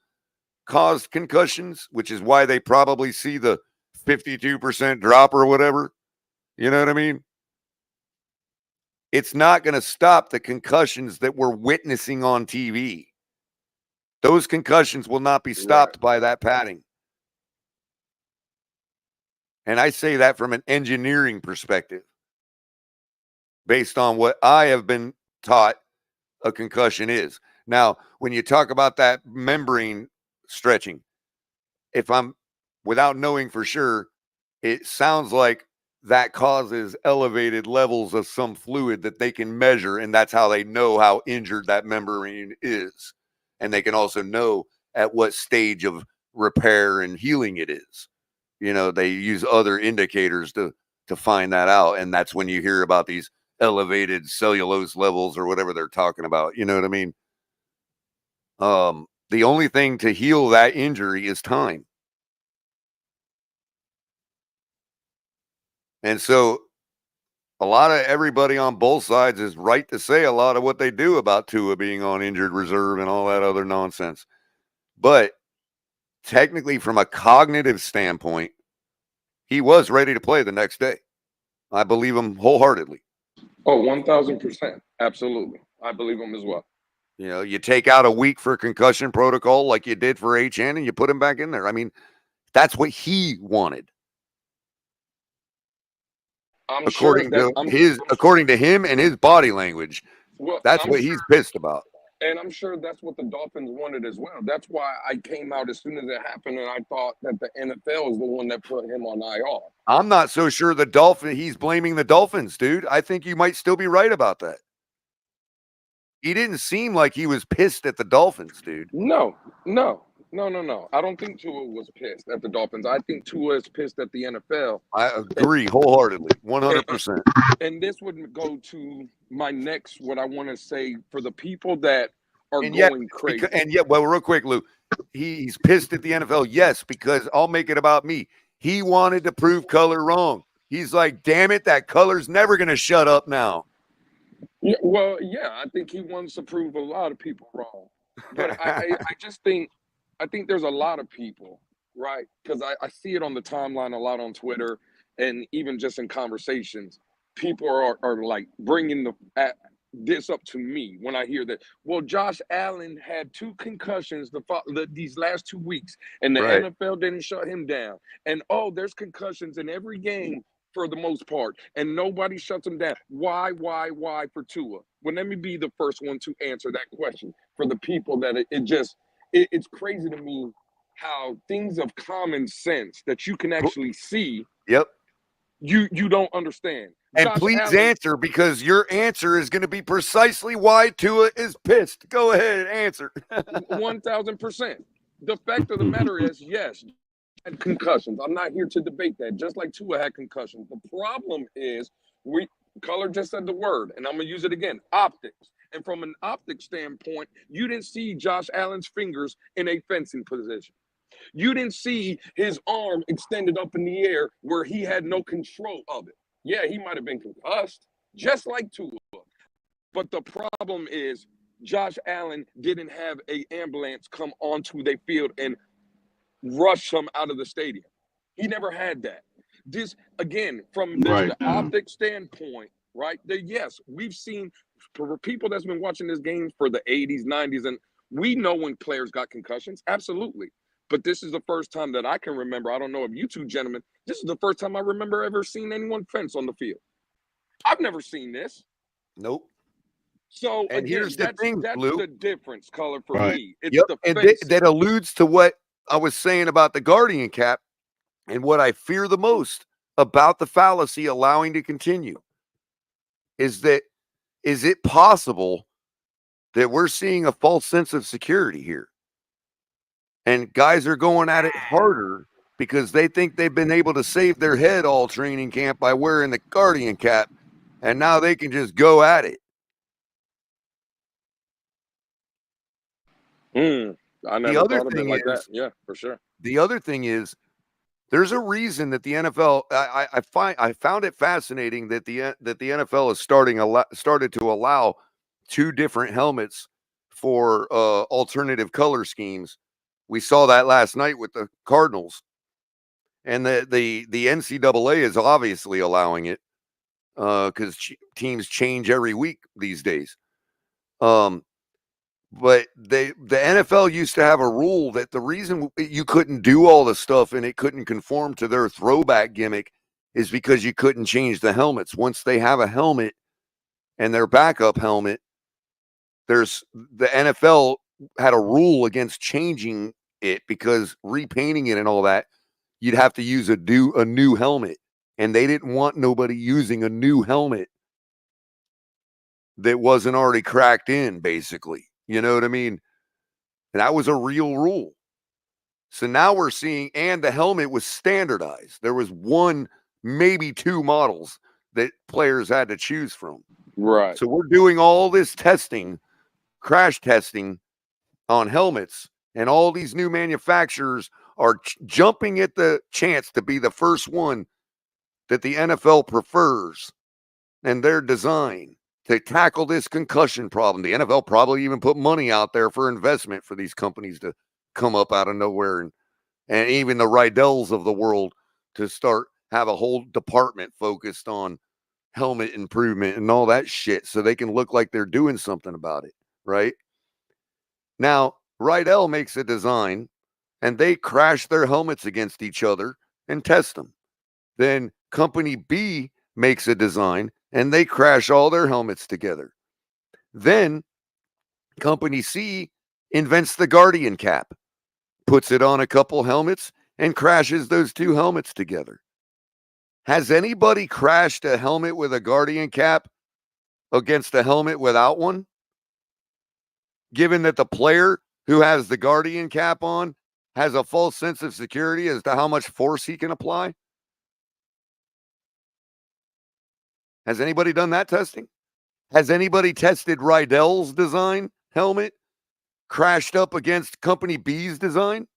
caused concussions, which is why they probably see the 52% drop or whatever, you know what I mean? it's not going to stop the concussions that we're witnessing on TV. Those concussions will not be stopped by that padding. And I say that from an engineering perspective, based on what I have been taught a concussion is. Now, when you talk about that membrane stretching, if I'm without knowing for sure, it sounds like that causes elevated levels of some fluid that they can measure, and that's how they know how injured that membrane is. And they can also know at what stage of repair and healing it is. You know, they use other indicators to find that out, and that's when you hear about these elevated cellulose levels or whatever they're talking about. You know what I mean? The only thing to heal that injury is time. And so a lot of everybody on both sides is right to say a lot of what they do about Tua being on injured reserve and all that other nonsense. But technically, from a cognitive standpoint, he was ready to play the next day. I believe him wholeheartedly. Oh, 1,000%. Absolutely. I believe him as well. You know, you take out a week for concussion protocol like you did for HN and you put him back in there. I mean, that's what he wanted. According to him and his body language, that's what he's pissed about. And I'm sure that's what the Dolphins wanted as well. That's why I came out as soon as it happened, and I thought that the NFL is the one that put him on IR. I'm not so sure he's blaming the Dolphins, dude. I think you might still be right about that. He didn't seem like he was pissed at the Dolphins, dude. No. I don't think Tua was pissed at the Dolphins. I think Tua is pissed at the NFL. I agree wholeheartedly, 100%. And this would go to my next, what I want to say for the people that are going crazy. Well, real quick, Lou, he's pissed at the NFL. Yes, because I'll make it about me. He wanted to prove Culler wrong. He's like, damn it, that Culler's never going to shut up now. Yeah, well, yeah, I think he wants to prove a lot of people wrong. But I just think, there's a lot of people, right? Because I see it on the timeline a lot on Twitter and even just in conversations. People are like bringing this up to me when I hear that. Well, Josh Allen had 2 concussions these last 2 weeks, and the NFL didn't shut him down. And, there's concussions in every game for the most part, and nobody shuts him down. Why for Tua? Well, let me be the first one to answer that question for the people that it's crazy to me how things of common sense that you can actually see. Yep. You don't understand. And Josh please Allen, answer, because your answer is going to be precisely why Tua is pissed. Go ahead and answer. 1,000%. The fact of the matter is, yes, had concussions. I'm not here to debate that. Just like Tua had concussions. The problem is, Culler just said the word, and I'm going to use it again, optics. And from an optic standpoint, you didn't see Josh Allen's fingers in a fencing position. You didn't see his arm extended up in the air where he had no control of it. Yeah, he might have been concussed, just like Tua. But the problem is Josh Allen didn't have an ambulance come onto the field and rush him out of the stadium. He never had that. This, again, from the optic standpoint, right? Yes, we've seen, for people that's been watching this game for the 80s, 90s, and we know when players got concussions, absolutely. But this is the first time that I can remember. I don't know if you two gentlemen, this is the first time I remember ever seeing anyone fence on the field. I've never seen this. Nope. So and again, here's the thing, that's Blue. The difference, Culler, for me. It's the and that alludes to what I was saying about the Guardian cap and what I fear the most about the fallacy allowing to continue is it possible that we're seeing a false sense of security here? And guys are going at it harder because they think they've been able to save their head all training camp by wearing the Guardian cap, and now they can just go at it. I never thought of it like that. Yeah, for sure. The other thing is, there's a reason that the NFL. I found it fascinating that the NFL is started to allow 2 different helmets for alternative color schemes. We saw that last night with the Cardinals, and the NCAA is obviously allowing it. because teams change every week these days. But the NFL used to have a rule that the reason you couldn't do all the stuff and it couldn't conform to their throwback gimmick is because you couldn't change the helmets. Once they have a helmet and their backup helmet, the NFL had a rule against changing it because repainting it and all that, you'd have to use a new helmet. And they didn't want nobody using a new helmet that wasn't already cracked in, basically. You know what I mean? And that was a real rule. So now we're seeing, and the helmet was standardized. There was one, maybe two models that players had to choose from. Right. So we're doing all this testing, crash testing on helmets, and all these new manufacturers are jumping at the chance to be the first one that the NFL prefers and their design to tackle this concussion problem. The NFL probably even put money out there for investment for these companies to come up out of nowhere, and even the Rydells of the world to have a whole department focused on helmet improvement and all that shit so they can look like they're doing something about it, right? Now, Rydell makes a design and they crash their helmets against each other and test them. Then company B makes a design and they crash all their helmets together. Then company C invents the Guardian cap, puts it on a couple helmets, and crashes those two helmets together. Has anybody crashed a helmet with a Guardian cap against a helmet without one? Given that the player who has the Guardian cap on has a false sense of security as to how much force he can apply? Has anybody done that testing? Has anybody tested Rydell's design helmet crashed up against company B's design?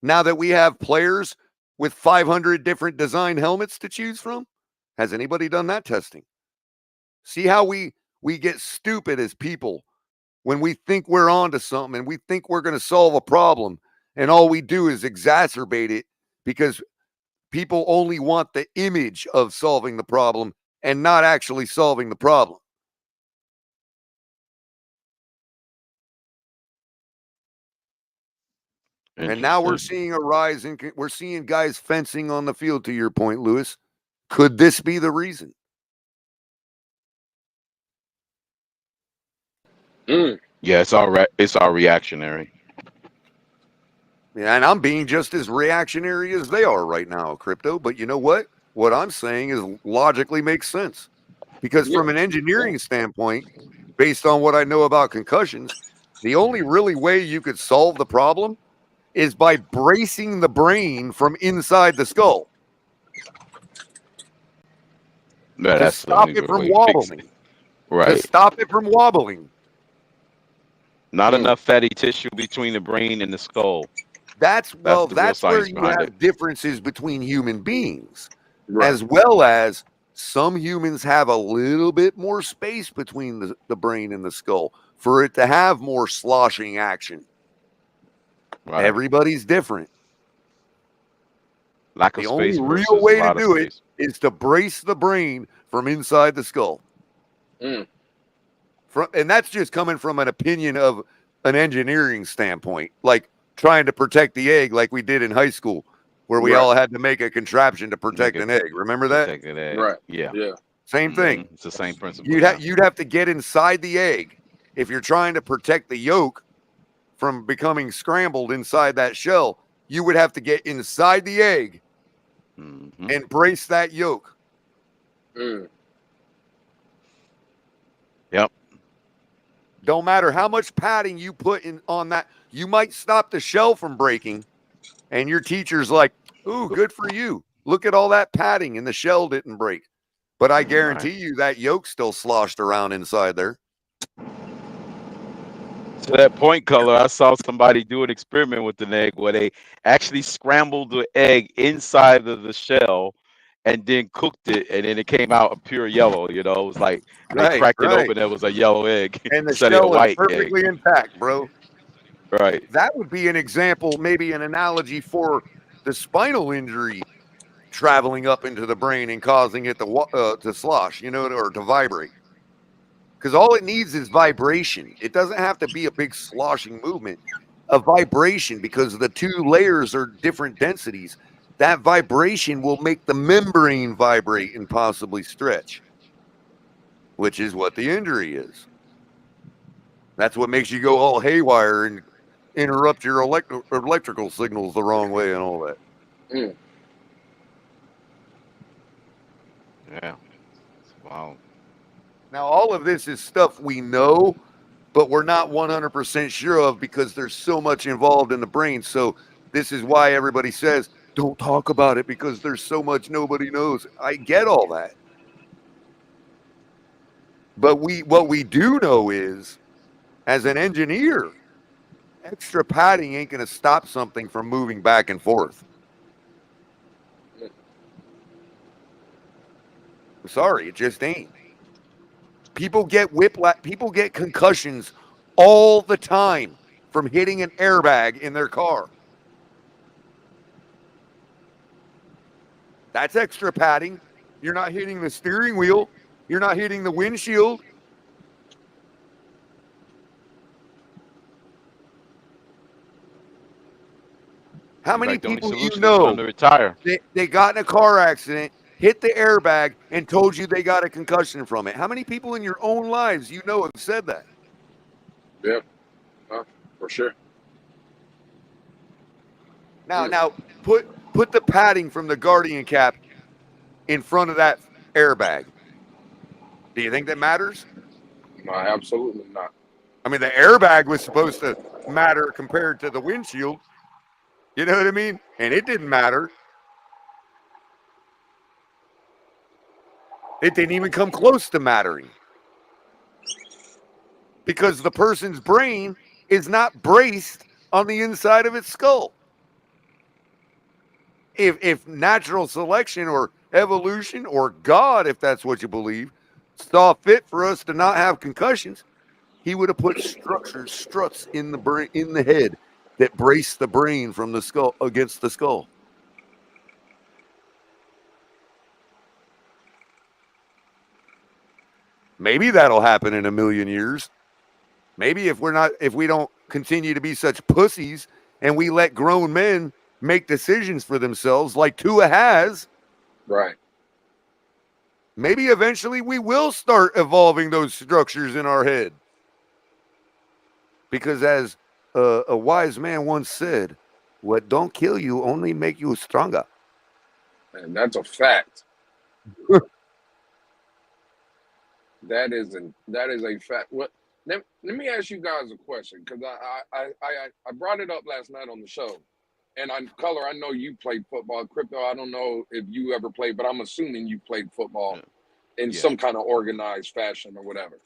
Now that we have players with 500 different design helmets to choose from? Has anybody done that testing? See how we get stupid as people when we think we're onto something and we think we're going to solve a problem, and all we do is exacerbate it because people only want the image of solving the problem and not actually solving the problem. And now we're seeing a rise in, we're seeing guys fencing on the field, to your point, Lewis. Could this be the reason? Yeah, it's all reactionary. Yeah, and I'm being just as reactionary as they are right now, Crypto. But you know what? What I'm saying is logically makes sense. Because from an engineering standpoint, based on what I know about concussions, the only really way you could solve the problem is by bracing the brain from inside the skull. No, to stop it from wobbling. Right. To stop it from wobbling. Not enough fatty tissue between the brain and the skull. That's where you have differences between human beings. Right. As well as some humans have a little bit more space between the brain and the skull for it to have more sloshing action. Right. Everybody's different. Lack of the space only real way to do it is to brace the brain from inside the skull. And that's just coming from an opinion of an engineering standpoint, like trying to protect the egg like we did in high school, where we all had to make a contraption to protect an egg. Remember that? Protect an egg. Right. Yeah. Same thing. It's the same principle. You'd have to get inside the egg if you're trying to protect the yolk from becoming scrambled inside that shell. You would have to get inside the egg and brace that yolk. Yep. Don't matter how much padding you put in on that. You might stop the shell from breaking, and your teacher's like, "Ooh, good for you. Look at all that padding, and the shell didn't break." But I guarantee you that yolk still sloshed around inside there. To that point, Culler, I saw somebody do an experiment with an egg where they actually scrambled the egg inside of the shell and then cooked it, and then it came out a pure yellow. You know, it was like they cracked it open, it was a yellow egg. And the shell is perfectly intact, bro. Right. That would be an example, maybe an analogy for the spinal injury traveling up into the brain and causing it to slosh, or to vibrate. Because all it needs is vibration. It doesn't have to be a big sloshing movement. A vibration, because the two layers are different densities. That vibration will make the membrane vibrate and possibly stretch, which is what the injury is. That's what makes you go all haywire and interrupt your electrical signals the wrong way and all that. Mm. Yeah. Wow. Now, all of this is stuff we know, but we're not 100% sure of because there's so much involved in the brain. So this is why everybody says, don't talk about it because there's so much nobody knows. I get all that. But what we do know is, as an engineer, extra padding ain't going to stop something from moving back and forth. I'm sorry, it just ain't. People get people get concussions all the time from hitting an airbag in their car. That's extra padding. You're not hitting the steering wheel. You're not hitting the windshield. How many Like the only people solution is for them to retire. they got in a car accident, hit the airbag, and told you they got a concussion from it? How many people in your own lives have said that? Yeah, for sure. Now put the padding from the Guardian cap in front of that airbag. Do you think that matters? No, absolutely not. I mean, the airbag was supposed to matter compared to the windshield. You know what I mean? And it didn't matter. It didn't even come close to mattering. Because the person's brain is not braced on the inside of its skull. If natural selection or evolution or God, if that's what you believe, saw fit for us to not have concussions, he would have put struts in the brain, in the head, that brace the brain from the skull against the skull. Maybe that'll happen in a million years. Maybe if we don't continue to be such pussies and we let grown men make decisions for themselves like Tua has, right? Maybe eventually we will start evolving those structures in our head. Because as a wise man once said, what don't kill you only make you stronger. And that's a fact. That is a fact. What? Let me ask you guys a question, because I brought it up last night on the show, and Culler, I know you played football. Crypto, I don't know if you ever played, but I'm assuming you played football in some kind of organized fashion or whatever.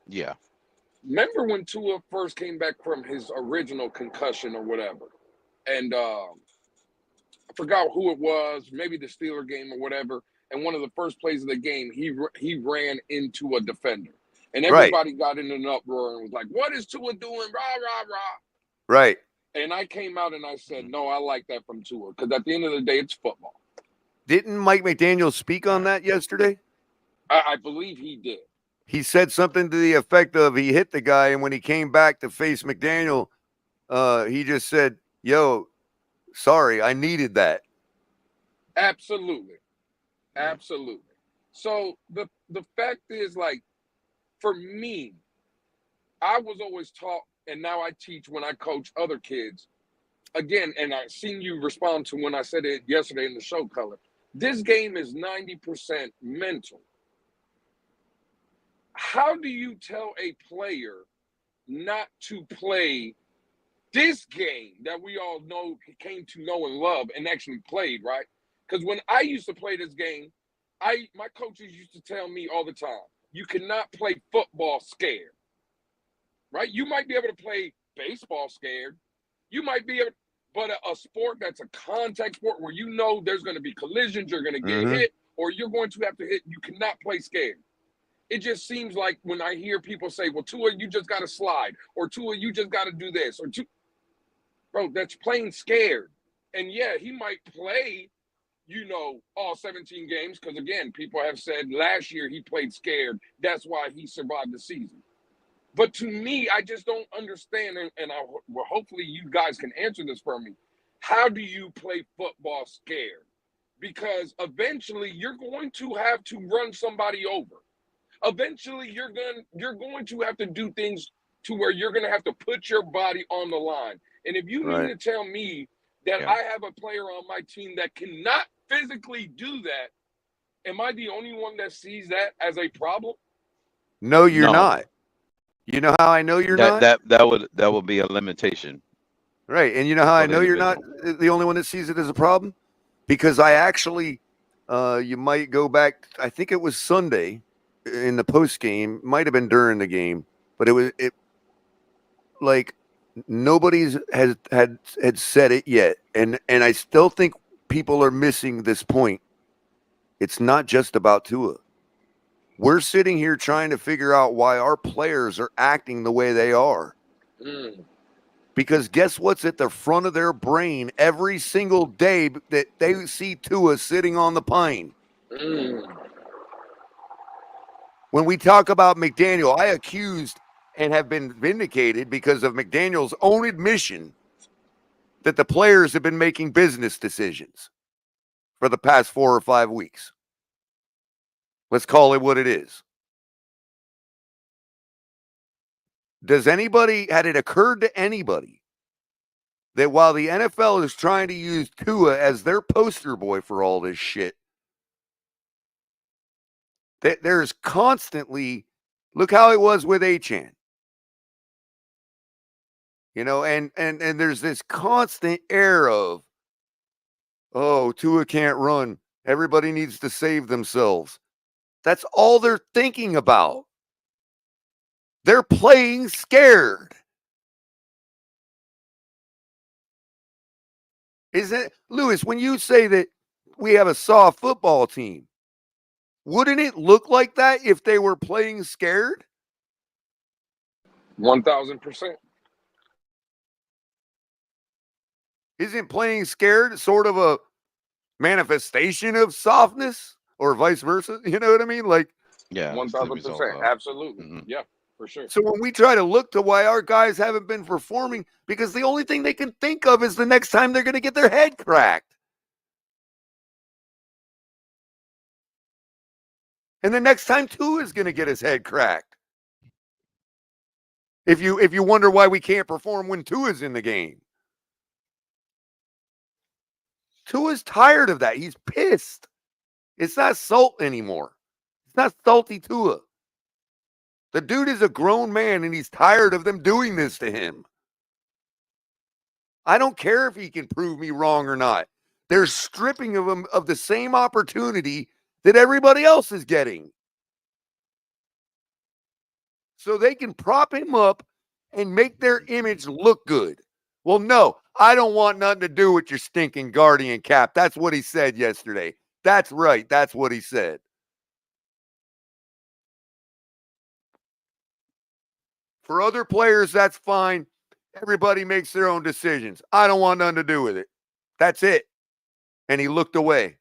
Yeah. Remember when Tua first came back from his original concussion or whatever, and I forgot who it was, maybe the Steeler game or whatever, and one of the first plays of the game, he ran into a defender. And everybody got in an uproar and was like, what is Tua doing? Rah, rah, rah. Right. And I came out and I said, no, I like that from Tua, because at the end of the day, it's football. Didn't Mike McDaniel speak on that yesterday? I believe he did. He said something to the effect of he hit the guy, and when he came back to face McDaniel, he just said, yo, sorry, I needed that. Absolutely. Absolutely. So the fact is, like, for me, I was always taught, and now I teach when I coach other kids, again, and I've seen you respond to when I said it yesterday in the show, Culler. This game is 90% mental. How do you tell a player not to play this game that we all know, came to know and love, and actually played, right? Because when I used to play this game, my coaches used to tell me all the time, you cannot play football scared, right? You might be able to play baseball scared. You might be able, but a sport that's a contact sport where you know there's going to be collisions, you're going to get hit, or you're going to have to hit, you cannot play scared. It just seems like when I hear people say, well, Tua, you just got to slide, or Tua, you just got to do this, or bro, that's playing scared. And yeah, he might play, all 17 games, because again, people have said last year he played scared. That's why he survived the season. But to me, I just don't understand, and well, hopefully you guys can answer this for me. How do you play football scared? Because eventually you're going to have to run somebody over. Eventually you're going to have to do things to where you're going to have to put your body on the line. And if you mean to tell me that I have a player on my team that cannot physically do that, am I the only one that sees that as a problem? No, you're No. not. You know how I know you're not? That would be a limitation. Right. And you know how I For the know you're not individual. the only one that sees it as a problem? Because I actually, you might go back, I think it was Sunday in the post game, might have been during the game, but it like nobody's had said it yet. And I still think people are missing this point. It's not just about Tua. We're sitting here trying to figure out why our players are acting the way they are. Because guess what's at the front of their brain every single day that they see Tua sitting on the pine? When we talk about McDaniel, I accused and have been vindicated because of McDaniel's own admission that the players have been making business decisions for the past 4 or 5 weeks. Let's call it what it is. Had it occurred to anybody that while the NFL is trying to use Tua as their poster boy for all this shit, that there's constantly, look how it was with Achane. And there's this constant air of, oh, Tua can't run. Everybody needs to save themselves. That's all they're thinking about. They're playing scared. Isn't it, Lewis, when you say that we have a soft football team, wouldn't it look like that if they were playing scared? 1000%. Isn't playing scared sort of a manifestation of softness or vice versa? You know what I mean? Like, yeah, 1000%. Absolutely. Mm-hmm. Yeah, for sure. So when we try to look to why our guys haven't been performing, because the only thing they can think of is the next time they're going to get their head cracked. And the next time Tua is going to get his head cracked. If you wonder why we can't perform when Tua's in the game. Tua's tired of that. He's pissed. It's not salt anymore. It's not salty Tua. The dude is a grown man and he's tired of them doing this to him. I don't care if he can prove me wrong or not. They're stripping of him of the same opportunity that everybody else is getting. So they can prop him up and make their image look good. Well, no, I don't want nothing to do with your stinking guardian cap. That's what he said yesterday. That's right. That's what he said. For other players, that's fine. Everybody makes their own decisions. I don't want nothing to do with it. That's it. And he looked away.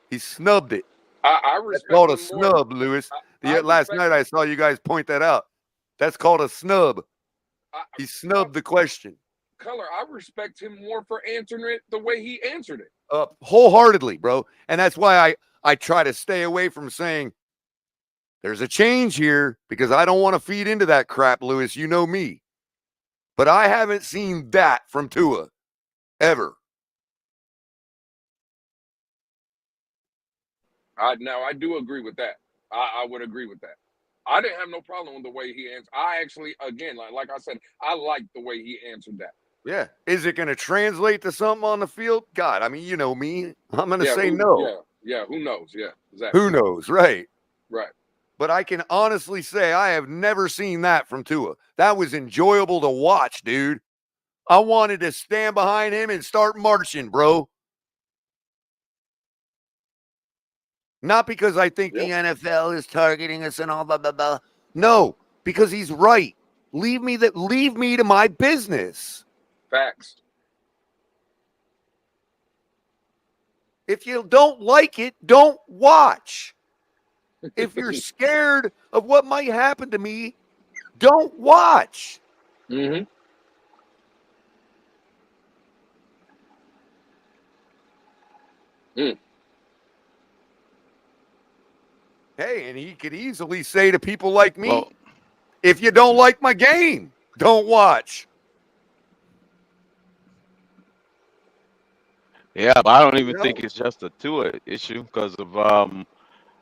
He snubbed it. I respect. That's called a snub, Lewis. Last night I saw you guys point that out. That's called a snub. He snubbed the question. Culler, I respect him more for answering it the way he answered it. Wholeheartedly, bro. And that's why I try to stay away from saying there's a change here because I don't want to feed into that crap, Lewis. You know me. But I haven't seen that from Tua ever. I do agree with that. I would agree with that. I didn't have no problem with the way he answered. I actually, again, like I said, I like the way he answered that. Yeah. Is it going to translate to something on the field? God, I mean, you know me. I'm going to say no. Yeah, who knows? Yeah, exactly. Who knows? Right. Right. But I can honestly say I have never seen that from Tua. That was enjoyable to watch, dude. I wanted to stand behind him and start marching, bro. Not because I think the NFL is targeting us and all blah, blah, blah. No, because he's right. Leave me to my business. Facts. If you don't like it, don't watch. If you're scared of what might happen to me, don't watch. Mm-hmm. Hey, and he could easily say to people like me, Well, if you don't like my game, don't watch. yeah, but I don't You even know? think it's just a Tua issue because of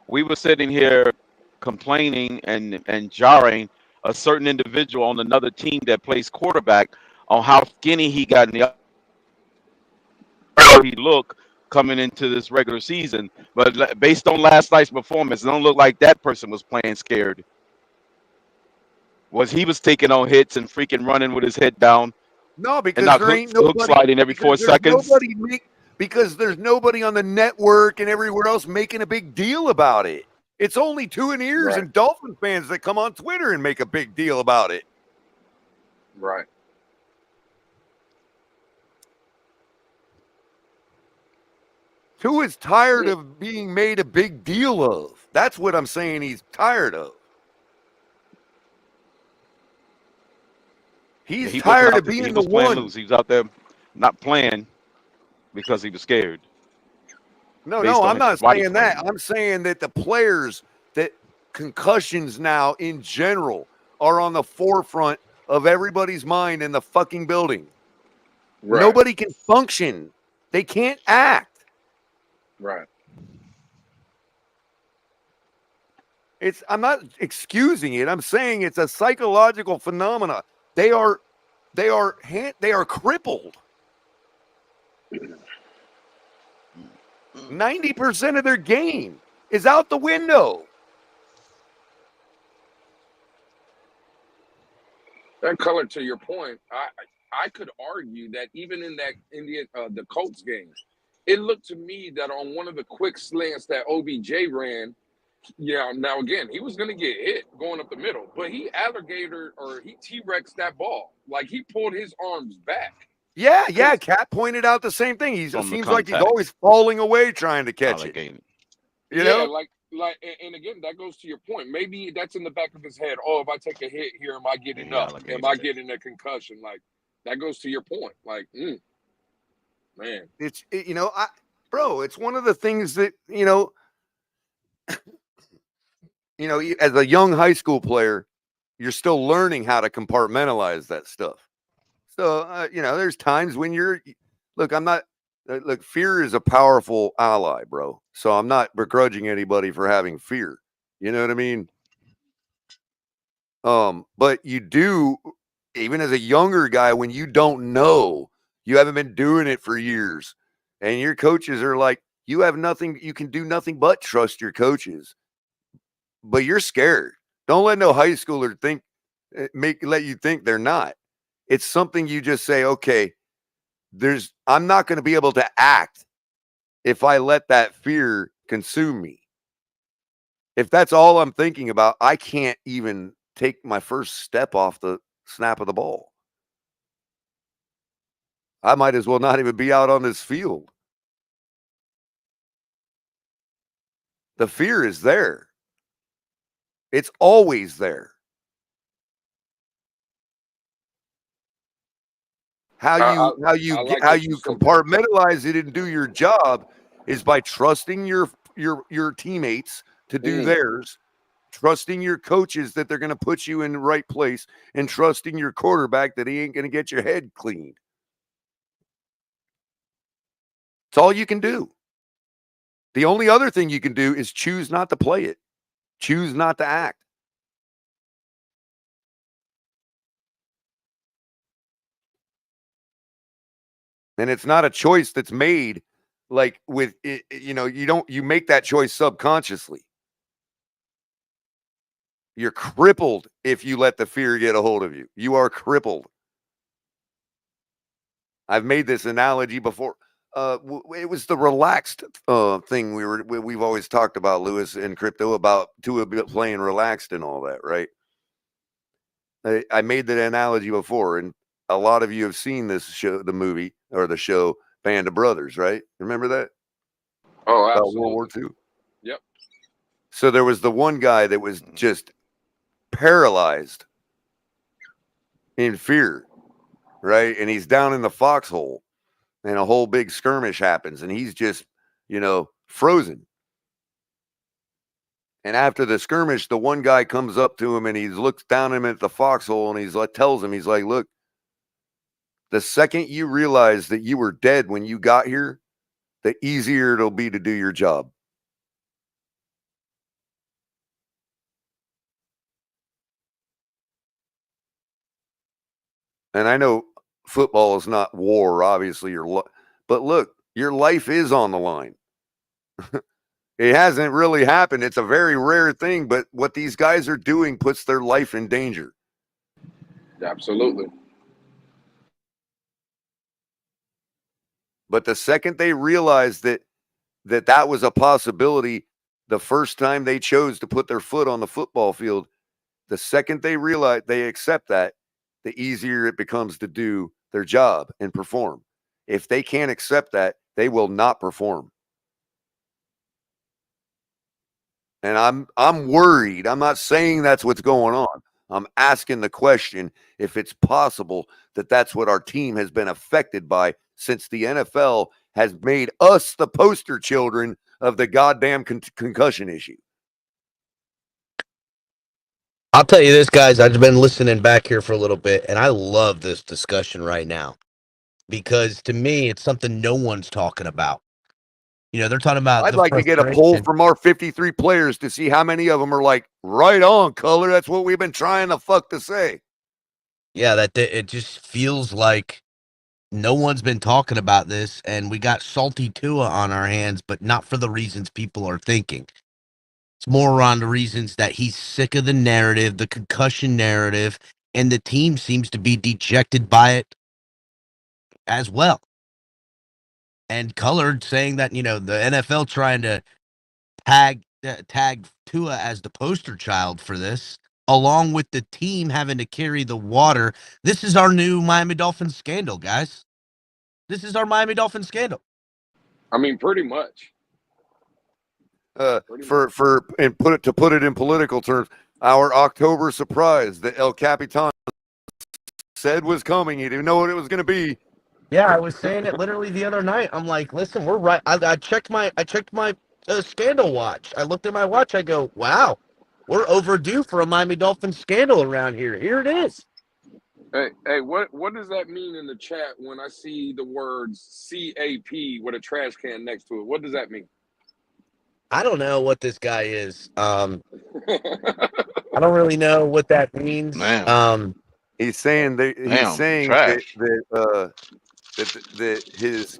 we were sitting here complaining and jarring a certain individual on another team that plays quarterback on how skinny he got in the he look coming into this regular season. But based on last night's performance, it don't look like that person was playing scared. He was taking on hits and freaking running with his head down No, and because not there ain't hook nobody, sliding every because 4 there's seconds. nobody on the network and everywhere else making a big deal about it. It's only 2 and ears Right. and Dolphin fans that come on Twitter and make a big deal about it. Right. Tua is tired of being made a big deal of. That's what I'm saying he's tired of. He's He wasn't tired out of there. He being the was playing one. loose. He was out there not playing because he was scared. No, based on I'm his not body saying that. frame. I'm saying that the players that concussions now in general are on the forefront of everybody's mind in the fucking building. Right. Nobody can function. They can't act. Right. I'm not excusing it. I'm saying it's a psychological phenomena. They are crippled. 90% of their game is out the window. That Color, to your point, I could argue that even in that the Colts game, it looked to me that on one of the quick slants that OBJ ran, now again, he was going to get hit going up the middle, but he T-Rexed that ball. Like he pulled his arms back. Yeah. Cat pointed out the same thing. He From the seems like he's contact. always falling away trying to catch it. Alligator. You know? like, and again, that goes to your point. Maybe that's in the back of his head. Oh, if I take a hit here, am I getting Yeah, up? alligator. Am I getting a concussion? Like that goes to your point. Like, man, It's it's one of the things that as a young high school player, you're still learning how to compartmentalize that stuff. So there's times when fear is a powerful ally, bro. So I'm not begrudging anybody for having fear. You know what I mean? But you do, even as a younger guy, when you don't know, you haven't been doing it for years, and your coaches are like, you can do nothing but trust your coaches, but you're scared. Don't let no high schooler let you think they're not. It's something you just say, okay, I'm not going to be able to act if I let that fear consume me. If that's all I'm thinking about, I can't even take my first step off the snap of the ball. I might as well not even be out on this field. The fear is there. It's always there. How you like that you said that. compartmentalize it and do your job is by trusting your teammates to do theirs, trusting your coaches that they're going to put you in the right place, and trusting your quarterback that he ain't going to get your head cleaned. It's all you can do. The only other thing you can do is choose not to play it. Choose not to act. And it's not a choice that's made like with it, you make that choice subconsciously. You're crippled if you let the fear get a hold of you. You are crippled. I've made this analogy before. It was the relaxed thing we've always talked about, Lewis, in crypto, about Tua playing relaxed and all that, right? I made that analogy before, and a lot of you have seen this show, the movie or the show Band of Brothers, right? Remember that? Oh, about absolutely. World War II. Yep. So there was the one guy that was just paralyzed in fear, right? And he's down in the foxhole, and a whole big skirmish happens, and he's just, frozen. And after the skirmish, the one guy comes up to him and he looks down at him at the foxhole, and tells him, he's like, look, the second you realize that you were dead when you got here, the easier it'll be to do your job. And I know football is not war, obviously, but look, your life is on the line. It hasn't really happened. It's a very rare thing, but what these guys are doing puts their life in danger. Absolutely. But the second they realized that was a possibility, the first time they chose to put their foot on the football field, the second they realize they accept that, the easier it becomes to do their job and perform. If they can't accept that, they will not perform. And I'm worried. I'm not saying that's what's going on. I'm asking the question if it's possible that that's what our team has been affected by, since the NFL has made us the poster children of the goddamn concussion issue. I'll tell you this, guys. I've been listening back here for a little bit, and I love this discussion right now because to me, it's something no one's talking about. They're talking about I'd the like to get a poll frustration. from our 53 players to see how many of them are like, right on, Culler. That's what we've been trying to say. Yeah, that it just feels like no one's been talking about this, and we got salty Tua on our hands, but not for the reasons people are thinking. It's more around the reasons that he's sick of the narrative, the concussion narrative, and the team seems to be dejected by it as well. And Culler saying that, the NFL trying to tag Tua as the poster child for this, along with the team having to carry the water. This is our new Miami Dolphins scandal, guys. This is our Miami Dolphins scandal. I mean, pretty much. To put it in political terms, our October surprise that El Capitan said was coming. He didn't know what it was going to be. Yeah, I was saying it literally the other night. I'm like, listen, we're right. I checked my scandal watch. I looked at my watch. I go, wow, we're overdue for a Miami Dolphins scandal around here. Here it is. Hey, what does that mean in the chat when I see the words CAP with a trash can next to it? What does that mean? I don't know what this guy is. I don't really know what that means. Man. He's saying that trash. that his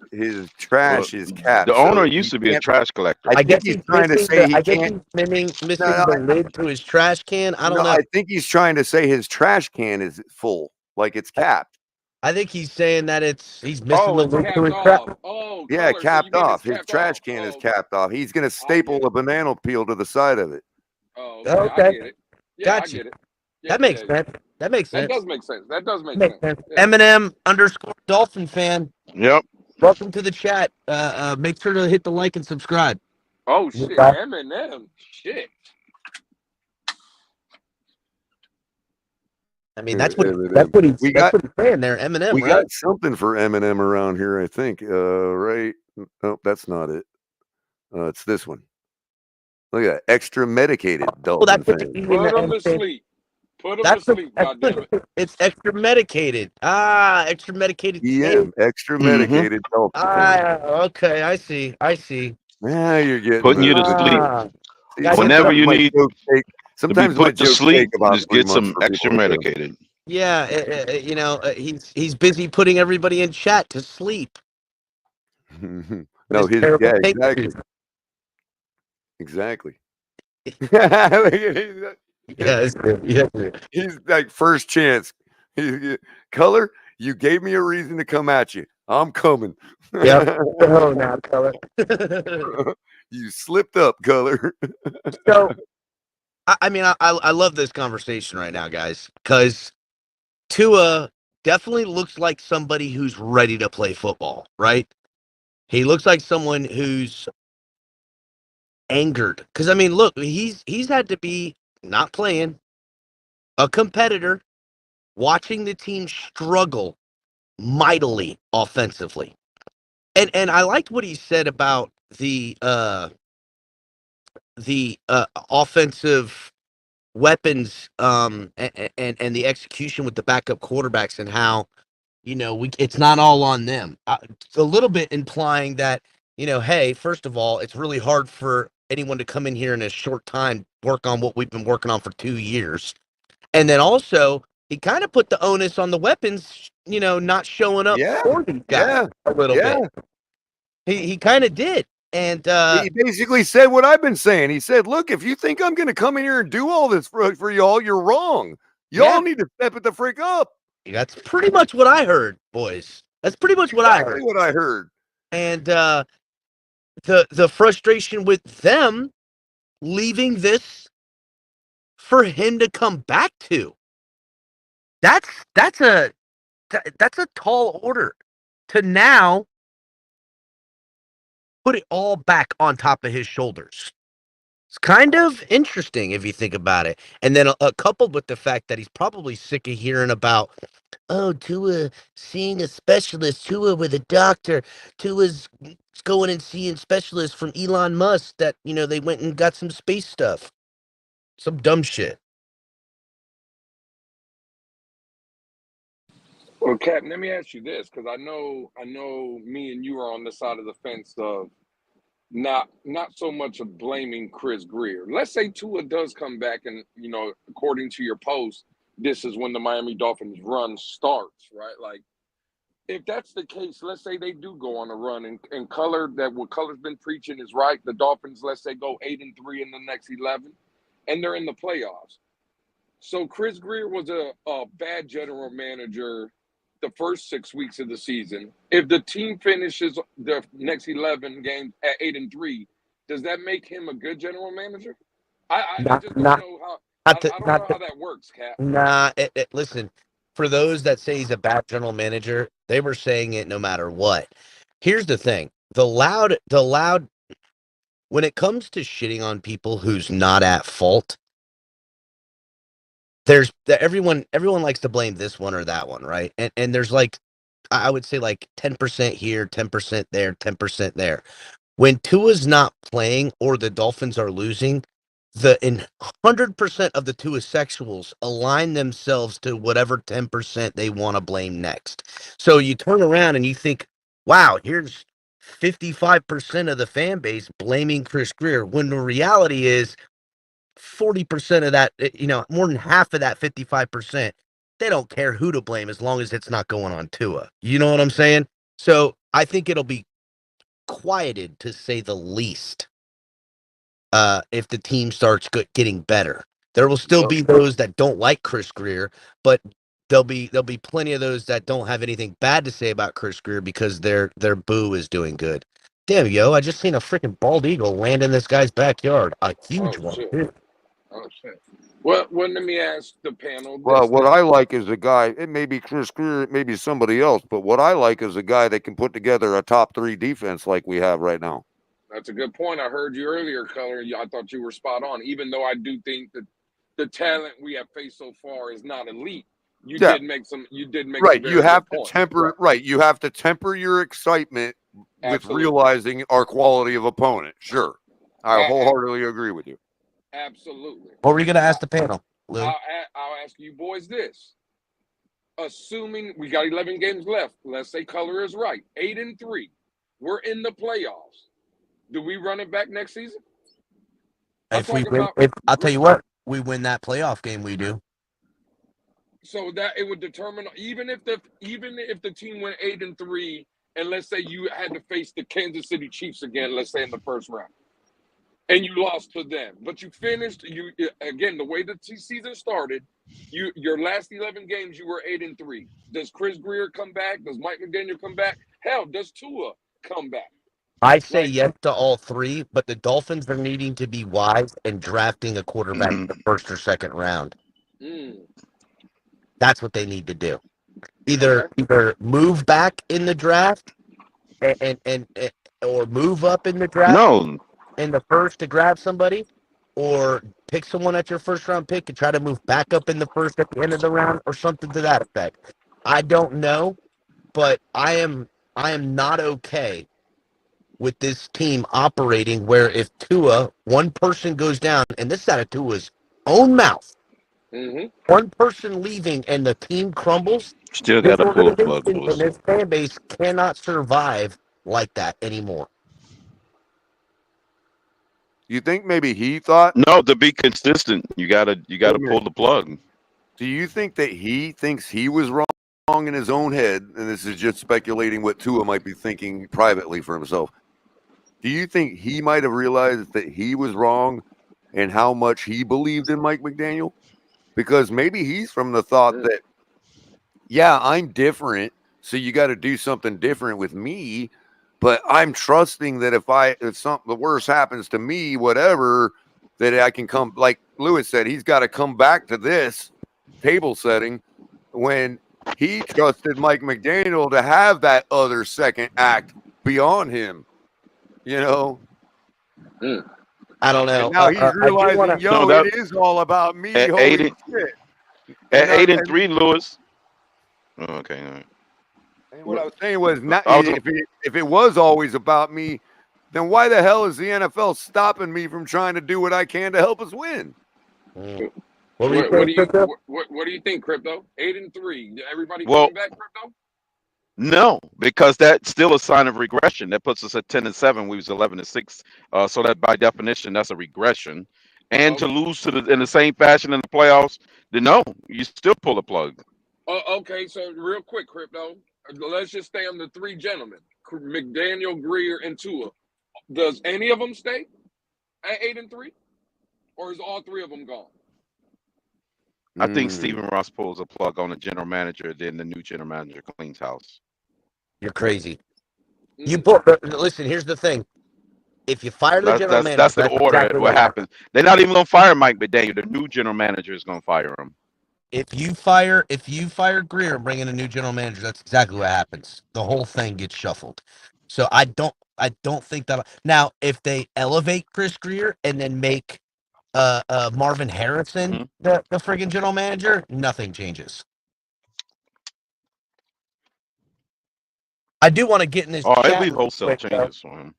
trash is capped. The owner used to be a trash collector. I guess he's trying to say he can't. He's missing the lid to his trash can. I don't know. I think he's trying to say his trash can is full, like it's capped. I think he's saying that he's missing the lid to his trash. Oh, yeah, Culler, capped so off. His trash can is capped off. He's going to staple a banana peel to the side of it. Oh, okay. I get it. Yeah, Gotcha. I get it. Yeah, that makes sense. That makes sense. That does make sense. That does make sense. Yeah. Eminem _Dolphin fan. Yep. Welcome to the chat. Make sure to hit the like and subscribe. Oh shit, Eminem. Shit. I mean, that's what he's saying there, Eminem. We right? got something for Eminem around here, I think. Right? Oh, that's not it. It's this one. Look at that, extra medicated Dolphin fan. Put him to sleep. Put him to sleep, goddammit. It's extra medicated. Extra medicated. Yeah, extra medicated Dolphin fan. Okay, I see. Now you're getting putting you to sleep. Whenever you need sometimes to be put to sleep, just get some extra people, medicated. Yeah, he's busy putting everybody in chat to sleep. No, exactly. He's like first chance. Culler, you gave me a reason to come at you. I'm coming. Yeah. Oh, now, Culler. You slipped up, Culler. So, I mean, I love this conversation right now, guys, because Tua definitely looks like somebody who's ready to play football, right? He looks like someone who's angered because I mean, look, he's had to be not playing a competitor, watching the team struggle mightily offensively, and I liked what he said about the offensive weapons and the execution with the backup quarterbacks and how it's not all on them. A little bit implying that hey, first of all, it's really hard for anyone to come in here in a short time work on what we've been working on for 2 years, and then also he kind of put the onus on the weapons, not showing up Yeah, for these guys yeah, a little yeah. bit. He kind of did, and He basically said what I've been saying. He said, "Look, if you think I'm going to come in here and do all this for y'all, you're wrong. yeah, Y'all need to step it the freak up." that's pretty much what I heard, boys. That's pretty much what I Exactly heard. what I heard. And the frustration with them leaving this for him to come back to. That's a tall order to now put it all back on top of his shoulders. It's kind of interesting if you think about it. And then coupled with the fact that he's probably sick of hearing about, oh, Tua seeing a specialist, Tua with a doctor, Tua's going and seeing specialists from Elon Musk that, they went and got some space stuff. Some dumb shit. Well, Captain, let me ask you this, because I know me and you are on the side of the fence of not so much of blaming Chris Greer. Let's say Tua does come back and, according to your post, this is when the Miami Dolphins run starts, right? Like, if that's the case, let's say they do go on a run and Culler, that what Culler's been preaching is right. The Dolphins, let's say, go 8-3 in the next 11, and they're in the playoffs. So Chris Greer was a bad general manager the first 6 weeks of the season. If the team finishes the next 11 games at 8-3, does that make him a good general manager? I just don't know how. I don't know how that works, Cap. Nah, listen, for those that say he's a bad general manager, they were saying it no matter what. Here's the thing. The loud, when it comes to shitting on people who's not at fault, everyone likes to blame this one or that one, right? And there's like, I would say like 10% here, 10% there, 10% there. When Tua's not playing or the Dolphins are losing, 100% of the Tua sexuals align themselves to whatever 10% they want to blame next. So you turn around and you think, wow, here's 55% of the fan base blaming Chris Greer, when the reality is 40% of that, more than half of that 55%, they don't care who to blame as long as it's not going on Tua. You know what I'm saying? So I think it'll be quieted, to say the least, if the team starts getting better. There will still be those that don't like Chris Greer, but there'll be plenty of those that don't have anything bad to say about Chris Greer because their boo is doing good. Damn, yo, I just seen a freaking bald eagle land in this guy's backyard. A huge one. Shit. Oh, shit. Well, let me ask the panel. Well, what I like is a guy, it may be Chris Greer, it may be somebody else, but what I like is a guy that can put together a top 3 defense like we have right now. That's a good point. I heard you earlier, Culler. I thought you were spot on. Even though I do think that the talent we have faced so far is not elite, you did make some. You did make right. Some you have to points. temper. Right. You have to temper your excitement with realizing our quality of opponent. Sure, I wholeheartedly agree with you. Absolutely. What were you going to ask the panel, Lou? I'll ask you boys this. Assuming we got 11 games left, let's say Culler is right, 8-3, we're in the playoffs. Do we run it back next season? I'll tell you what, we win that playoff game, we do. So that it would determine, even if the team went 8-3, and let's say you had to face the Kansas City Chiefs again, let's say in the first round, and you lost to them, but you finished. You again, the way the season started, your last 11 games you were 8-3. Does Chris Greer come back? Does Mike McDaniel come back? Hell, does Tua come back? I say yes to all 3, but the Dolphins are needing to be wise and drafting a quarterback in the first or second round. That's what they need to do. Either move back in the draft and or move up in the draft. No, in the first to grab somebody, or pick someone at your first round pick and try to move back up in the first at the end of the round, or something to that effect. I don't know, but I am not okay with this team operating where if Tua, one person goes down, and this is out of Tua's own mouth, Mm-hmm. one person leaving and the team crumbles, Still this got to pull a plug, organization and Lewis. this fan base cannot survive like that anymore. You think maybe he thought? No, to be consistent, you gotta pull the plug. Do you think that he thinks he was wrong in his own head? And this is just speculating what Tua might be thinking privately for himself. Do you think he might have realized that he was wrong and how much he believed in Mike McDaniel? Because maybe he's from the thought that, yeah, I'm different, so you got to do something different with me. But I'm trusting that if something the worst happens to me, whatever, that I can come. Like Lewis said, he's got to come back to this table setting when he trusted Mike McDaniel to have that other second act beyond him. You know, I don't know. and now he's I do realizing, wanna, yo, No, it is all about me. at Holy shit! at And, 8-3, Lewis. Oh, okay, all right. and what I was saying was, not I was if it was always about me, then why the hell is the NFL stopping me from trying to do what I can to help us win? What do you What think, do you Crypto? what do you think, Crypto? 8-3. Everybody Well, coming back, Crypto? no, because that's still a sign of regression. That puts us at 10-7. We was 11-6. So that by definition, that's a regression. And to Okay. lose in the same fashion in the playoffs, then no, you still pull the plug. Okay, so real quick, Crypto. Let's just stay on the three gentlemen: McDaniel, Greer, and Tua. Does any of them stay at 8-3, or is all three of them gone? I think Stephen Ross pulls a plug on the general manager, then the new general manager cleans house. You're crazy. You Mm. put. Listen, here's the thing. If you fire the general manager, That's the that's order. exactly What what happens. happens? They're not even gonna fire Mike McDaniel. The new general manager is gonna fire him. If you fire Greer and bring in a new general manager, that's exactly what happens. The whole thing gets shuffled. So I don't think that. Now, if they elevate Chris Greer and then make Marvin Harrison the friggin' general manager, nothing changes. I do want to get in this Oh, chat at least real wholesale quick, though. changes for him.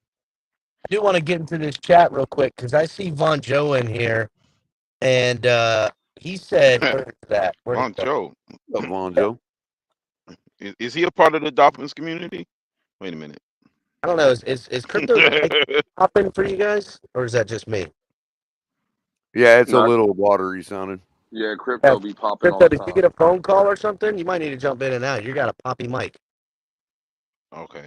I do want to get into this chat real quick because I see Von Joe in here, and he said, "Where is that? Where'd Von it go?" Joe. What's up, Von Joe? Is he a part of the Dolphins community? Wait a minute. I don't know. Is crypto popping for you guys, or is that just me? Yeah, it's a Not, little watery sounding. yeah, Crypto be popping all Crypto, the did you time. get a phone call or something? You might need to jump in and out. You got a poppy mic. Okay.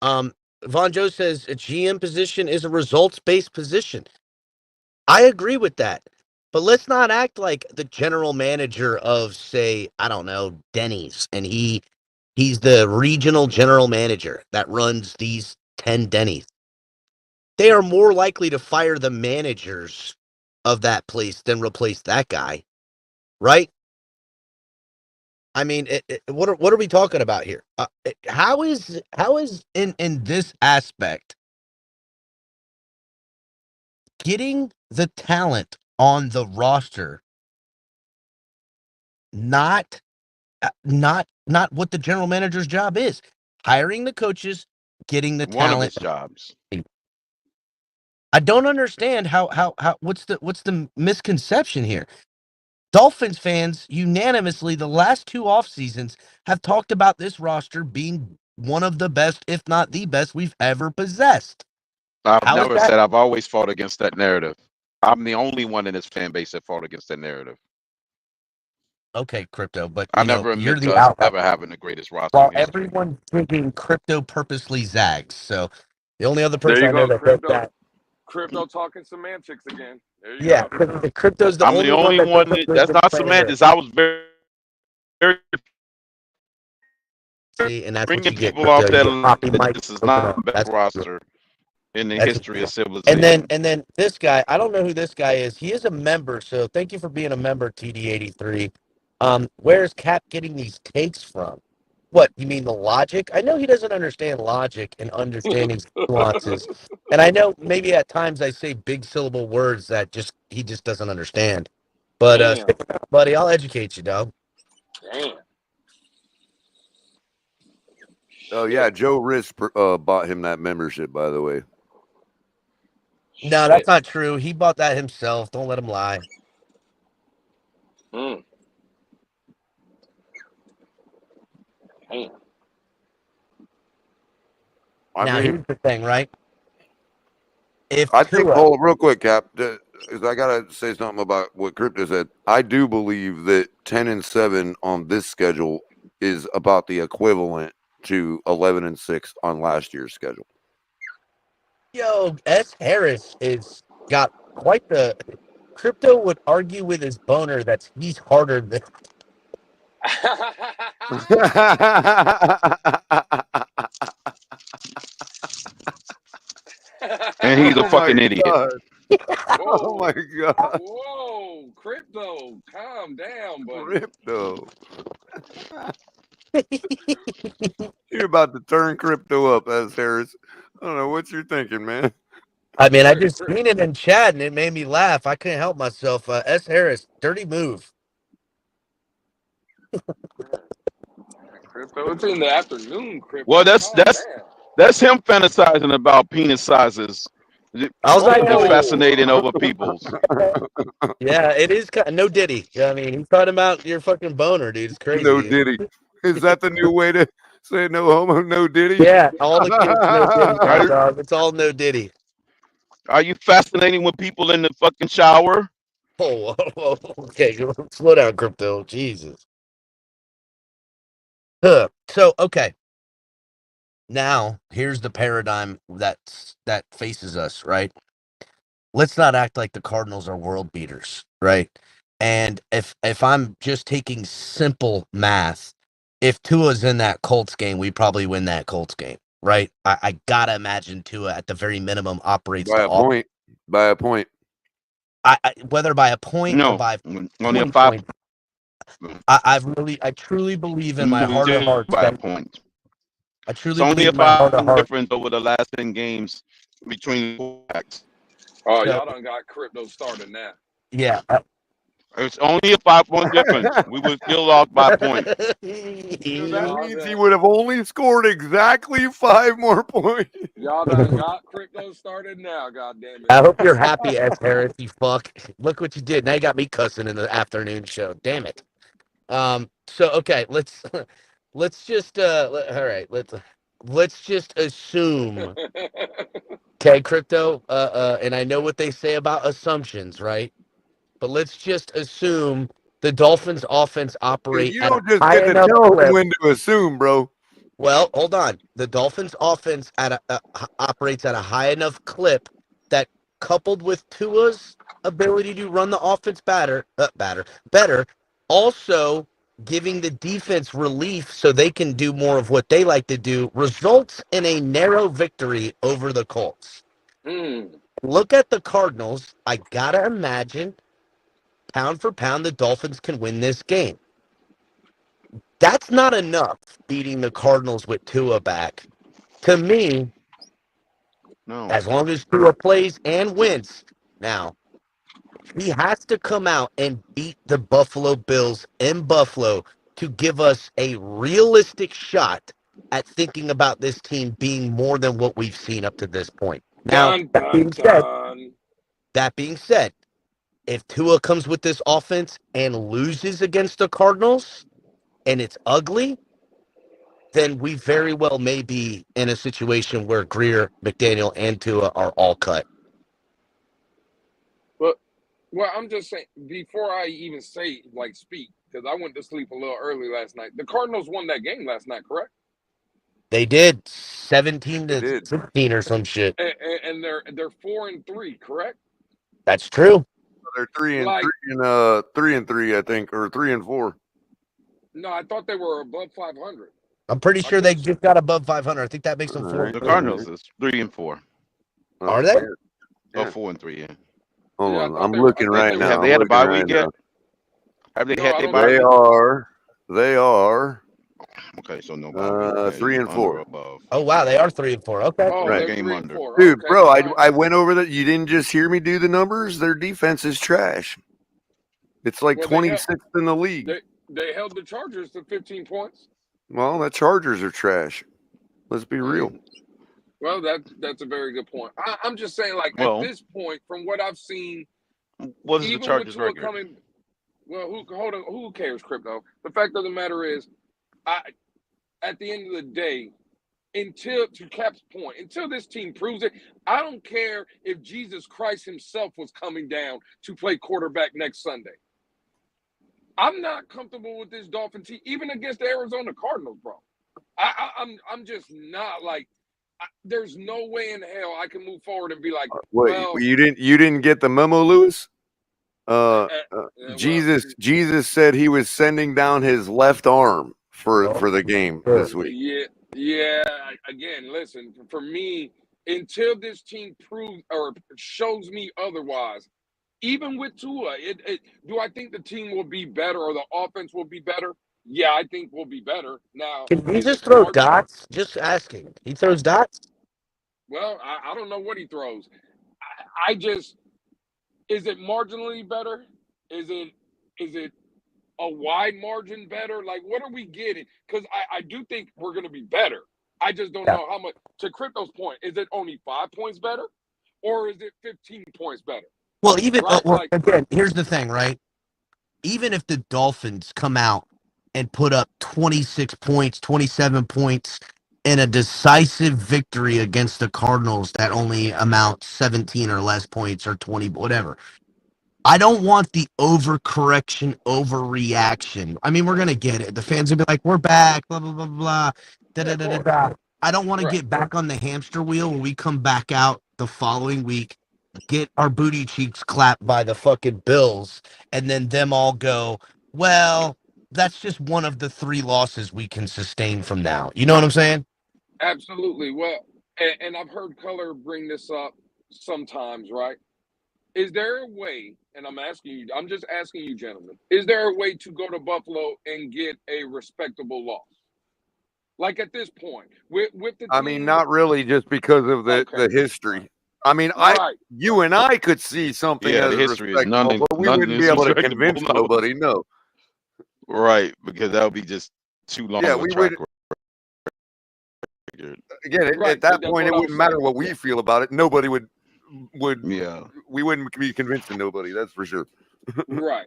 Von Joe says a GM position is a results-based position. I agree with that. But let's not act like the general manager of, say, I don't know, Denny's, and he's the regional general manager that runs these 10 Denny's. They are more likely to fire the managers of that place than replace that guy, right? I mean, what are we talking about here? How is in this aspect getting the talent on the roster not what the general manager's job is? Hiring the coaches, getting the One of his talent. jobs. I don't understand how what's the misconception here? Dolphins fans unanimously the last two off seasons have talked about this roster being one of the best, if not the best, we've ever possessed. I've How is never that? said. I've always fought against that narrative. I'm the only one in this fan base that fought against that narrative. Okay, crypto, but I you know, never you're admit to the us outlier. ever having the greatest roster While in history. everyone's thinking crypto purposely zags. So the only other There person you I know go, that does Crypto. that. Crypto talking semantics again. There you Yeah, go. the crypto's the I'm the only one only that one doesn't that's not slander. semantics. I was very See, and that's what bringing you get, people off crypto. You that get poppy mic. this is not the best That's roster in the that's history of civilization. and then this guy, I don't know who this guy is. He is a member, so thank you for being a member, TD83. Where's Cap getting these takes from? What, you mean the logic? I know he doesn't understand logic and understanding nuances. And I know maybe at times I say big syllable words that he just doesn't understand. But Damn. stick around, buddy. I'll educate you, dog. Damn. Oh yeah, Joe Riss bought him that membership, by the way. No, that's not true. He bought that himself. Don't let him lie. Mm. Damn. Now, here's the thing, right? If I think, Tua, hold real quick, Cap, because I gotta say something about what Crypto said. I do believe that 10-7 on this schedule is about the equivalent to 11-6 on last year's schedule. yo, S. Harris is got quite the. Crypto would argue with his boner that he's harder than. And he's a Oh fucking my idiot. God. Whoa. Oh my God. Whoa, Crypto, calm down, buddy. Crypto. You're about to turn Crypto up, S. Harris. I don't know what you're thinking, man. I mean, I just seen it in chat and it made me laugh. I couldn't help myself. S. Harris, dirty move. Crypto, it's in the afternoon, Crypto. Well, that's him fantasizing about penis sizes. All I know Just is fascinating over people's. yeah, it is kind of, no Diddy. I mean, he's talking about your fucking boner, dude. It's crazy. No Diddy. Is that the new way to say no homo, no Diddy? Yeah, all the kids no Diddy now, dog. It's all no Diddy. Are you fascinating with people in the fucking shower? Oh, okay. Slow down, Crypto. Jesus. So, okay. Now, here's the paradigm that faces us, right? Let's not act like the Cardinals are world beaters, right? And if I'm just taking simple math, if Tua's in that Colts game, we probably win that Colts game, right? I gotta imagine Tua at the very minimum operates by a point. By a point. Whether by a point or by only a 5 points. I truly believe in my heart of hearts by that a point. I truly It's only believe a in my heart of 5 hearts. difference over the last 10 games between quarterbacks. Oh, y'all done got Crypto started now. Yeah. It's only a 5-point difference. We would still lost by a point. So that means he would have only scored exactly 5 more points. Y'all done got Crypto started now, goddammit. I hope you're happy, S. Harris, you fuck. Look what you did. Now you got me cussing in the afternoon show. Damn it. So okay, let's just all right, let's just assume. Okay, Crypto, and I know what they say about assumptions, right? But let's just assume the Dolphins offense operate You at don't a just high get to enough tell clip. them when to assume, bro. Well, hold on. The Dolphins offense operates at a high enough clip that, coupled with Tua's ability to run the offense better, also giving the defense relief so they can do more of what they like to do, results in a narrow victory over the Colts. Look at the Cardinals. I gotta imagine, pound for pound, the Dolphins can win this game. That's not enough, beating the Cardinals with Tua back. To me, no. As long as Tua plays and wins, now, he has to come out and beat the Buffalo Bills in Buffalo to give us a realistic shot at thinking about this team being more than what we've seen up to this point. Now, that being said, if Tua comes with this offense and loses against the Cardinals and it's ugly, then we very well may be in a situation where Greer, McDaniel, and Tua are all cut. Well, I'm just saying, before I even speak, because I went to sleep a little early last night. The Cardinals won that game last night, correct? They did 17-16 or some shit. And they're 4-3, correct? That's true. They're 3-3, I think, or 3-4. No, I thought they were above 500. I'm pretty sure they just got above 500. I think that makes them 4. The Cardinals is 3-4. Are they? Oh, 4-3. Yeah. Hold on, I'm looking right now. Have they had a bye week yet? Have they had their bye? They are Okay, so no Bobby. Okay, 3 and under or 4. above. Oh wow, they are 3 and 4. Okay. Oh, One they're game 3 and under. 4. Dude, Okay, bro, all right. I went over that. You didn't just hear me do the numbers. Their defense is trash. It's like Well, they held- 26th in the league. They held the Chargers to 15 points. Well, the Chargers are trash. Let's be real. Well, that's a very good point. I'm just saying, like, Well- at this point, from what I've seen, What is the even Chargers with Tua record? coming, well, who cares, crypto? The fact of the matter is, at the end of the day, to Cap's point, until this team proves it, I don't care if Jesus Christ himself was coming down to play quarterback next Sunday. I'm not comfortable with this Dolphin team, even against the Arizona Cardinals, bro. I'm just not like. There's no way in hell I can move forward and be like, What well, you didn't get the memo, Lewis? Jesus said he was sending down his left arm for the game this week. Yeah. Again, listen, for me, until this team proves or shows me otherwise, even with Tua, do I think the team will be better or the offense will be better? Yeah, I think we'll be better. Now, Can he is just it throw margin- dots? Just asking. He throws dots? Well, I don't know what he throws. I just, is it marginally better? Is it a wide margin better? Like, what are we getting? Because I do think we're going to be better. I just don't know how much. To Crypto's point, is it only 5 points better, or is it 15 points better? Well, even Right? again, here's the thing, right? Even if the Dolphins come out and put up 26 points, 27 points in a decisive victory against the Cardinals that only amount 17 or less points or 20, whatever. I don't want the overcorrection, overreaction. I mean, we're going to get it. The fans will be like, we're back, blah, blah, blah, blah, da, da, da, da, da. I don't want to get back on the hamster wheel when we come back out the following week, get our booty cheeks clapped by the fucking Bills, and then them all go, well, that's just one of the 3 losses we can sustain from now. You know what I'm saying? Absolutely. Well, and I've heard Culler bring this up sometimes, right? Is there a way, and I'm just asking you, gentlemen, is there a way to go to Buffalo and get a respectable loss? Like at this point, with the team, I mean, not really, just because of the history. I mean, you and I could see something Yeah, as the history is respectable, but we wouldn't be able to convince nobody. No, right? Because that would be just too long. Yeah, of a we track would. record. Again, at that point, it wouldn't matter what we feel about it. Nobody would. Yeah, we wouldn't be convincing nobody. That's for sure. right,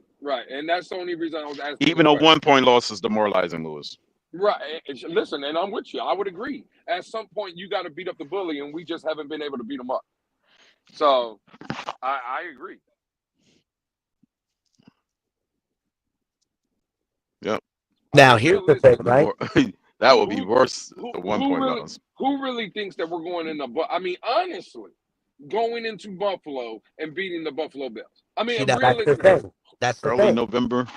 and that's the only reason I was asking. Even a 1-point loss is demoralizing, Lewis. Right. Listen, and I'm with you. I would agree. At some point, you got to beat up the bully, and we just haven't been able to beat him up. So, I agree. Yep. Now, here's the thing, right? That would be worse. The 1-point loss. Who really thinks that we're going in the? I mean, honestly, going into Buffalo and beating the Buffalo Bills. I mean, that's the thing. That's the early thing. November.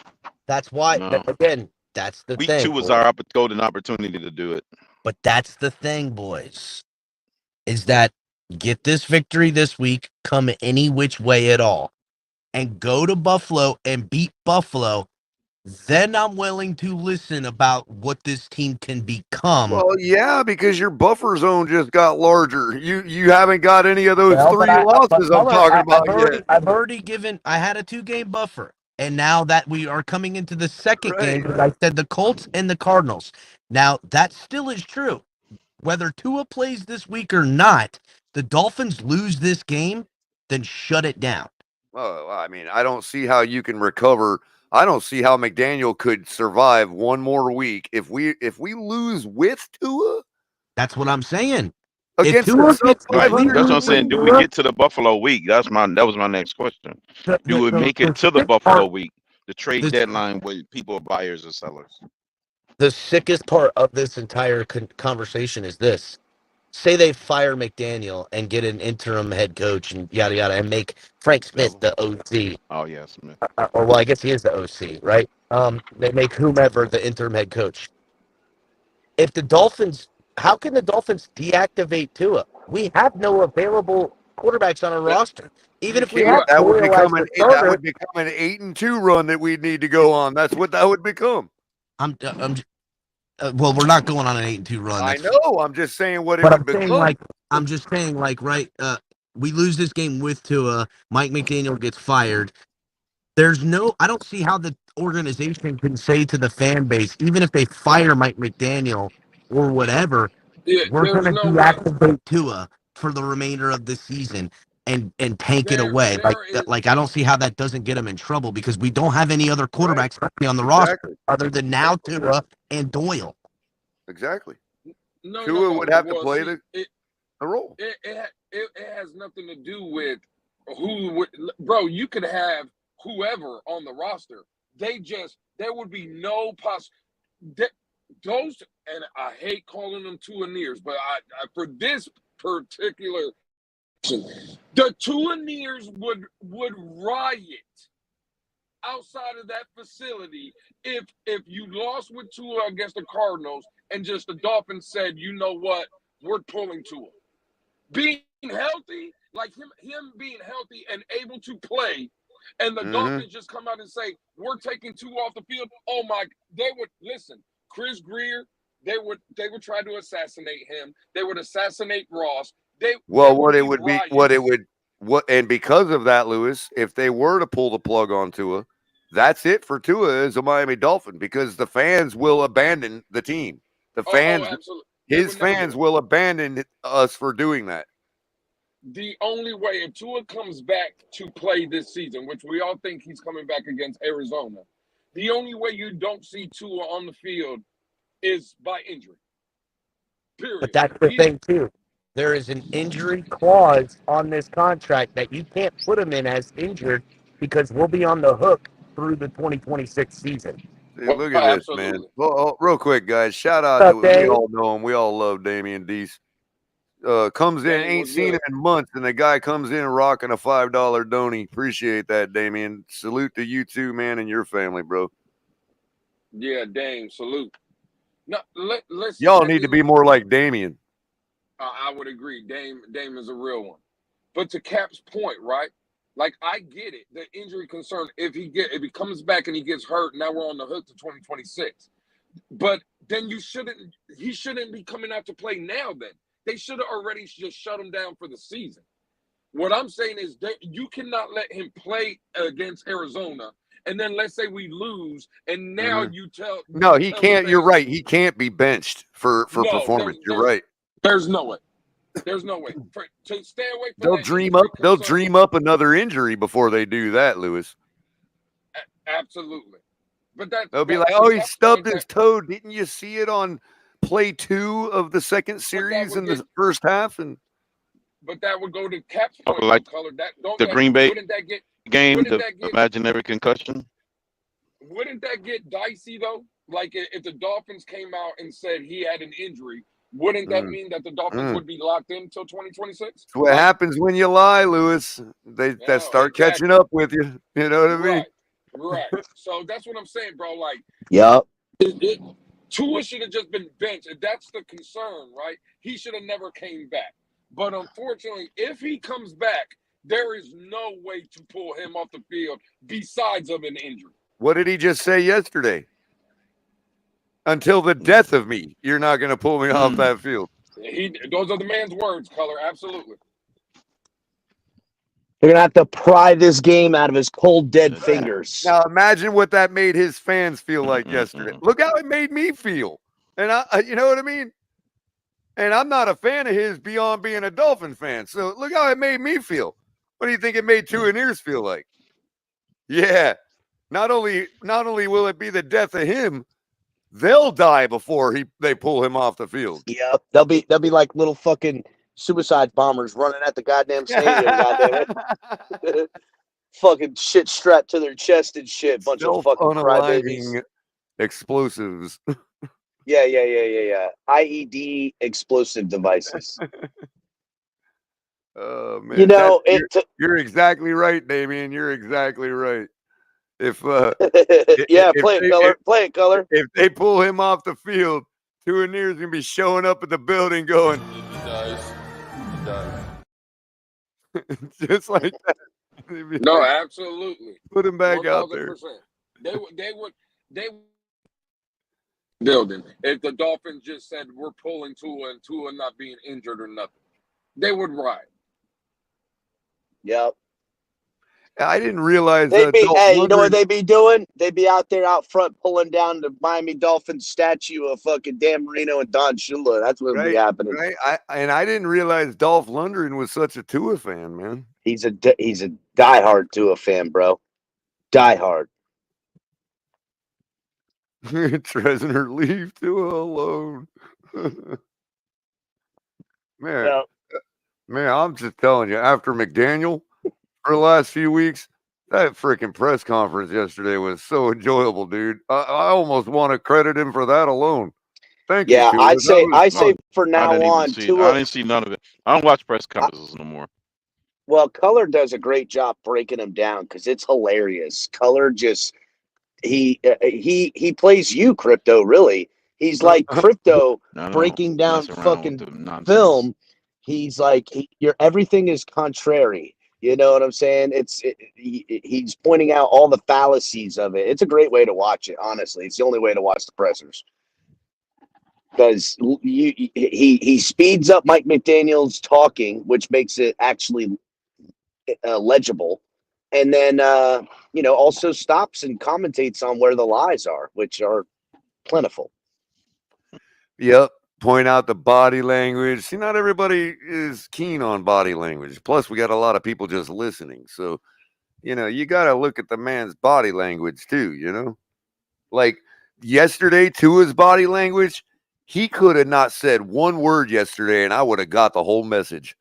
That's why. No. Again, that's the Week thing. 2 was our golden opportunity to do it. But that's the thing, boys, is that get this victory this week, come any which way at all, and go to Buffalo and beat Buffalo. Then I'm willing to listen about what this team can become. Well, yeah, because your buffer zone just got larger. You haven't got any of those 3 losses I'm talking about yet. I've already given. I had a 2-game buffer. And now that we are coming into the second game, I said the Colts and the Cardinals. Now, that still is true. Whether Tua plays this week or not, the Dolphins lose this game, then shut it down. Well, I mean, I don't see how you can recover. I don't see how McDaniel could survive one more week if we lose with Tua. That's what I'm saying. Against that's what I'm saying. Do we get to the Buffalo week? That was my next question. Do we make it to the Buffalo week? The trade deadline where people are buyers or sellers. The sickest part of this entire conversation is this. Say they fire McDaniel and get an interim head coach and yada, yada, and make Frank Smith the OC. Oh, yeah, Smith. Or, well, I guess he is the OC, right? They make whomever the interim head coach. If the Dolphins, how can the Dolphins deactivate Tua? We have no available quarterbacks on our roster. Even if we have that would become an 8-2 run that we'd need to go on. That's what that would become. well, we're not going on an 8-2 run. I That's know. I'm just saying what it But would I'm saying, become. like, I'm just saying, like, right, we lose this game with Tua, Mike McDaniel gets fired. There's no, I don't see how the organization can say to the fan base, even if they fire Mike McDaniel or whatever, Yeah, we're there's gonna no way. deactivate Tua for the remainder of the season and tank it There, away. there is. Like I don't see how that doesn't get him in trouble because we don't have any other Right. quarterbacks on the roster Exactly. other than now Tua and Doyle. Exactly. No, Tua would have to Well, play see, the role. it has nothing to do with who would, bro. You could have whoever on the roster. There would be no those, and I hate calling them Tuaneers, but I for this particular, the Tuaneers would riot outside of that facility if you lost with Tua against the Cardinals and just the Dolphins said, you know what, we're pulling Tua. Being healthy, like him being healthy and able to play, and the Dolphins just come out and say, we're taking Tua off the field. Oh my, they would listen, Chris Greer, they would try to assassinate him. They would assassinate Ross. And because of that, Lewis, if they were to pull the plug on Tua, that's it for Tua as a Miami Dolphin because the fans will abandon the team. The fans, absolutely. his fans will abandon us for doing that. The only way, if Tua comes back to play this season, which we all think he's coming back against Arizona, the only way you don't see Tua on the field is by injury. Period. But that's the thing, too. There is an injury clause on this contract that you can't put him in as injured because we'll be on the hook through the 2026 season. Dude, look at this, man. Well, real quick, guys. Shout out to we all know him. We all love Damian Deese. Comes in, ain't seen him in months, and the guy comes in rocking a $5 donny. Appreciate that, Damian. Salute to you too, man, and your family, bro. Yeah, Dame, salute. No, let's. Y'all need to be more like Damian. I would agree. Dame is a real one. But to Cap's point, right? Like I get it, the injury concern. If he comes back and he gets hurt, now we're on the hook to 2026. But then he shouldn't be coming out to play now. Then they should have already just shut him down for the season. What I'm saying is that you cannot let him play against Arizona. And then let's say we lose, and now you tell. No, he can't. You're right. He can't be benched for performance. You're right. There's no way. There's no way to stay away from. They'll dream up another injury before they do that, Lewis. Absolutely, but they'll be like, "Oh, he stubbed his toe. Didn't you see it on play 2 of the second series in the first half?" But that would go to Cap's point. Like Color the Green Bay game, the imaginary concussion. Wouldn't that get dicey though? Like if the Dolphins came out and said he had an injury, wouldn't that mean that the Dolphins would be locked in until 2026? That's what happens when you lie, Lewis. They start catching up with you. You know what I mean? Right. So that's what I'm saying, bro. Like, yep. Tua should have just been benched. If that's the concern, right? He should have never came back. But unfortunately, if he comes back, there is no way to pull him off the field besides of an injury. What did he just say yesterday? Until the death of me, you're not going to pull me off that field. Those are the man's words, Color. Absolutely. They're going to have to pry this game out of his cold, dead fingers. Now, imagine what that made his fans feel like yesterday. Look how it made me feel. And you know what I mean? And I'm not a fan of his beyond being a Dolphin fan. So look how it made me feel. What do you think it made Tuaneers feel like? Yeah. Not only will it be the death of him, they'll die before they pull him off the field. Yep. They'll be like little fucking suicide bombers running at the goddamn stadium, goddamn it. Fucking shit strapped to their chest and shit. Bunch of fucking crybabies. Explosives. Yeah. IED explosive devices. Oh man. You know, you're exactly right, Damian. You're exactly right. If play it, Color. If they pull him off the field, Tuaneers gonna be showing up at the building going, he dies. Just like that. No, absolutely. Put him back 1,000%. out there. They building. If the Dolphins just said we're pulling Tua and Tua not being injured or nothing, they would ride. Yep. I didn't realize They'd be, Dolph hey, you know what Lundgren. they'd be doing? They'd be out there out front pulling down the Miami Dolphins statue of fucking Dan Marino and Don Shula. That's what would be happening. Right. I didn't realize Dolph Lundgren was such a Tua fan, man. He's a diehard Tua fan, bro. Diehard. Tresner, leave Tua alone. Man, Yeah. man, I'm just telling you, after McDaniel for the last few weeks, that freaking press conference yesterday was so enjoyable, dude. I almost want to credit him for that alone. Thank you. Yeah, Tua. I'd say That was fun. from I now didn't even on, see. I Tua. didn't see none of it. I don't watch press conferences no more. Well, Culler does a great job breaking them down because it's hilarious. Culler just he plays you, Crypto. Really, he's like Crypto I breaking don't down mess around fucking with the nonsense. film. He's like your everything is contrary. You know what I'm saying? He's pointing out all the fallacies of it. It's a great way to watch it. Honestly, it's the only way to watch the pressers because he speeds up Mike McDaniel's talking, which makes it actually legible, and then also stops and commentates on where the lies are, which are plentiful. Yep. Point out the body language. See, not everybody is keen on body language. Plus, we got a lot of people just listening. So, you got to look at the man's body language too, Like yesterday, Tua's body language, he could have not said one word yesterday and I would have got the whole message.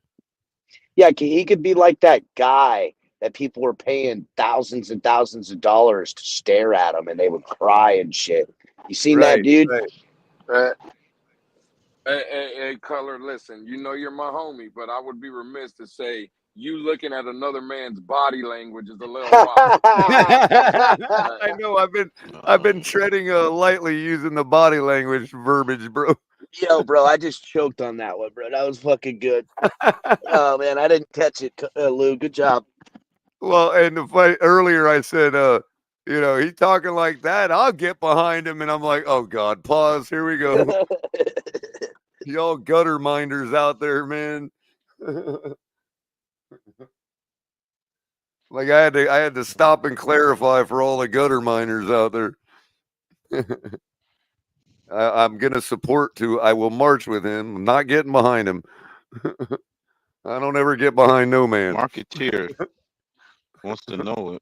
Yeah, he could be like that guy that people were paying thousands and thousands of dollars to stare at him and they would cry and shit. You seen that dude? Right. Hey, Culler, listen, you're my homie, but I would be remiss to say you looking at another man's body language is a little wild. I know. I've been treading lightly using the body language verbiage, bro. Yo, bro, I just choked on that one, bro. That was fucking good. Oh man, I didn't catch it, Lou. Good job. Well, and the fight earlier, I said, he's talking like that. I'll get behind him, and I'm like, oh God, pause. Here we go. Y'all gutter minders out there, man. Like I had to stop and clarify for all the gutter miners out there. I'm gonna support I will march with him. I'm not getting behind him. I don't ever get behind no man. Marketeer wants to know.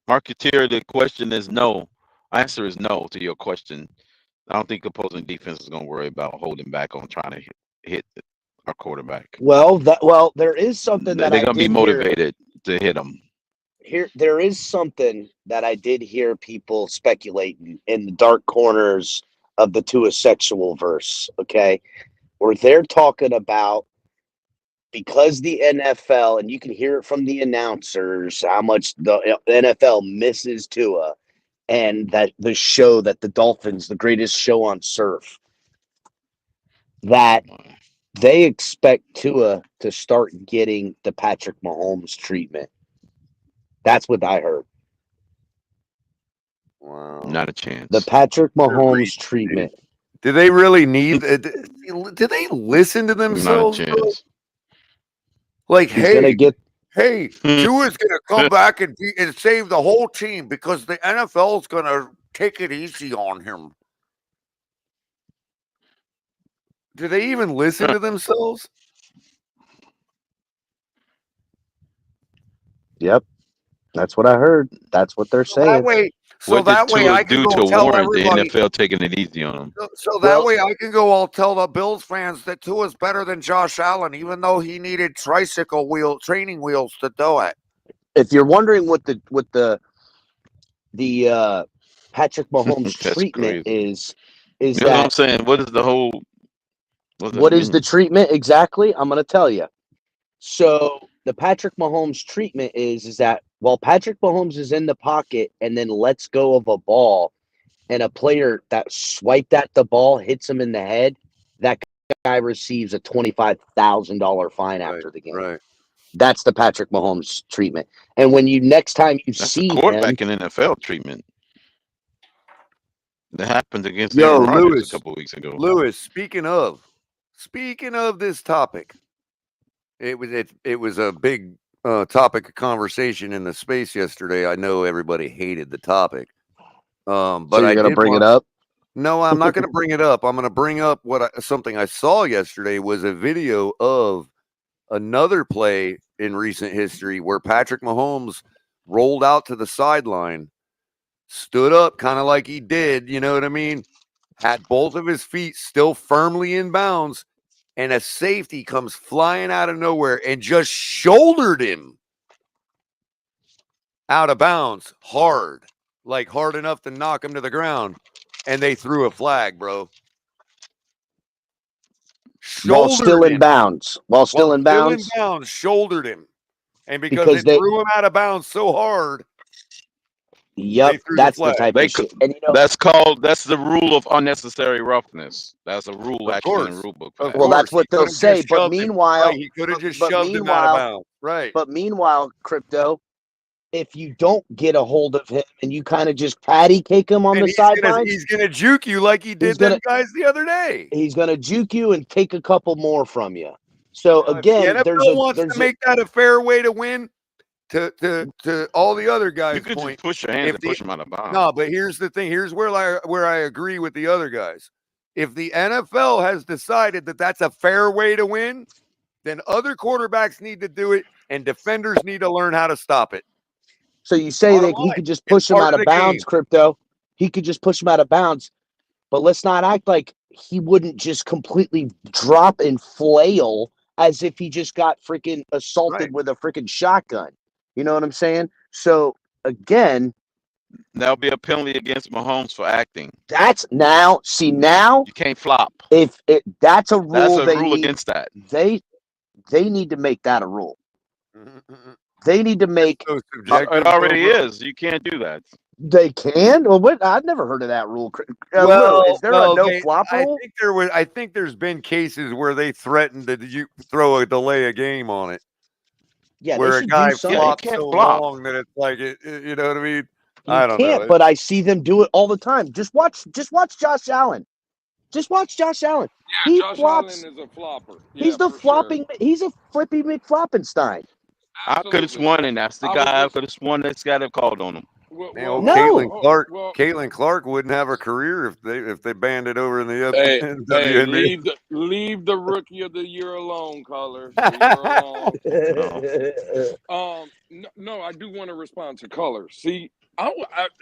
Marketeer, the question is no. Answer is no to your question. I don't think opposing defense is going to worry about holding back on trying to hit our quarterback. Well, there is something that they're going to be motivated to hit them. There is something that I did hear people speculating in the dark corners of the Tua sexual verse, okay, where they're talking about because the NFL, and you can hear it from the announcers, how much the NFL misses Tua, and that the show that the Dolphins, the greatest show on surf, that they expect Tua to start getting the Patrick Mahomes treatment. That's what I heard. Wow. Not a chance. The Patrick Mahomes treatment. Do they really need? Do they listen to themselves? Not a chance. Like, He's gonna get. Hey, Tua's gonna come back and save the whole team because the NFL's gonna take it easy on him. Do they even listen to themselves? Yep, that's what I heard. That's what they're saying. That way, I can go tell everybody. The NFL taking it easy on them. So that way I can go. I'll tell the Bills fans that Tua's better than Josh Allen, even though he needed training wheels to do it. If you're wondering what the Patrick Mahomes treatment is you know that what I'm saying? What is the whole? What is the treatment exactly? I'm going to tell you. So the Patrick Mahomes treatment is that while Patrick Mahomes is in the pocket and then lets go of a ball and a player that swiped at the ball hits him in the head, that guy receives a $25,000 fine after the game. Right. That's the Patrick Mahomes treatment. And when you next time you see quarterback him, in NFL treatment. That happened against Yo, Aaron Rodgers Lewis. a couple weeks ago. Lewis, speaking of this topic, it was a big topic of conversation in the space yesterday. I know everybody hated the topic, but So you're gonna bring it up? No, I'm not going to bring it up. I'm going to bring up something I saw yesterday was a video of another play in recent history where Patrick Mahomes rolled out to the sideline, stood up kind of like he did, you know what I mean? Had both of his feet still firmly in bounds, and a safety comes flying out of nowhere and just shouldered him out of bounds hard, like hard enough to knock him to the ground, and they threw a flag, bro. While still in bounds. While still in bounds. Shouldered him. And because it threw him out of bounds so hard. Yep, that's the type of shit. And that's the rule of unnecessary roughness. That's a rule actually in the rule book. Well, that's what they'll say. But meanwhile, he could have just shoved him out of bounds. Right. But meanwhile, Crypto, if you don't get a hold of him and you kind of just patty cake him on the sidelines, he's gonna juke you like he did them guys the other day. He's gonna juke you and take a couple more from you. So again, the NFL wants to make that a fair way to win. To all the other guys' you could point, just push your hands and push him out of bounds. No, but here's the thing. Here's where I agree with the other guys. If the NFL has decided that that's a fair way to win, then other quarterbacks need to do it, and defenders need to learn how to stop it. So you say that he could just push him out of bounds, Crypto. He could just push him out of bounds, but let's not act like he wouldn't just completely drop and flail as if he just got freaking assaulted with a freaking shotgun. You know what I'm saying? So again, there'll be a penalty against Mahomes for acting. That's now you can't flop. If that's a rule, that's a rule against that. They need to make that a rule. They need to make it already is. You can't do that. They can? Well, what? I've never heard of that rule. Is there a no flop rule? I think there's been cases where they threatened to throw a delay a game on it. Yeah, where a guy flops so long that it's like you know what I mean? I don't know. But I see them do it all the time. Just watch Josh Allen. Just watch Josh Allen. Yeah, he Josh flops. Allen is a flopper. Yeah, he's the flopping. Sure. He's a flippy McFloppenstein. I could have sworn, and that's the guy. I could have sworn that's the guy that called on him. Caitlin Clark wouldn't have a career if they banned it over in the hey, leave the rookie of the year alone, Culler. No, I do want to respond to Culler. See, I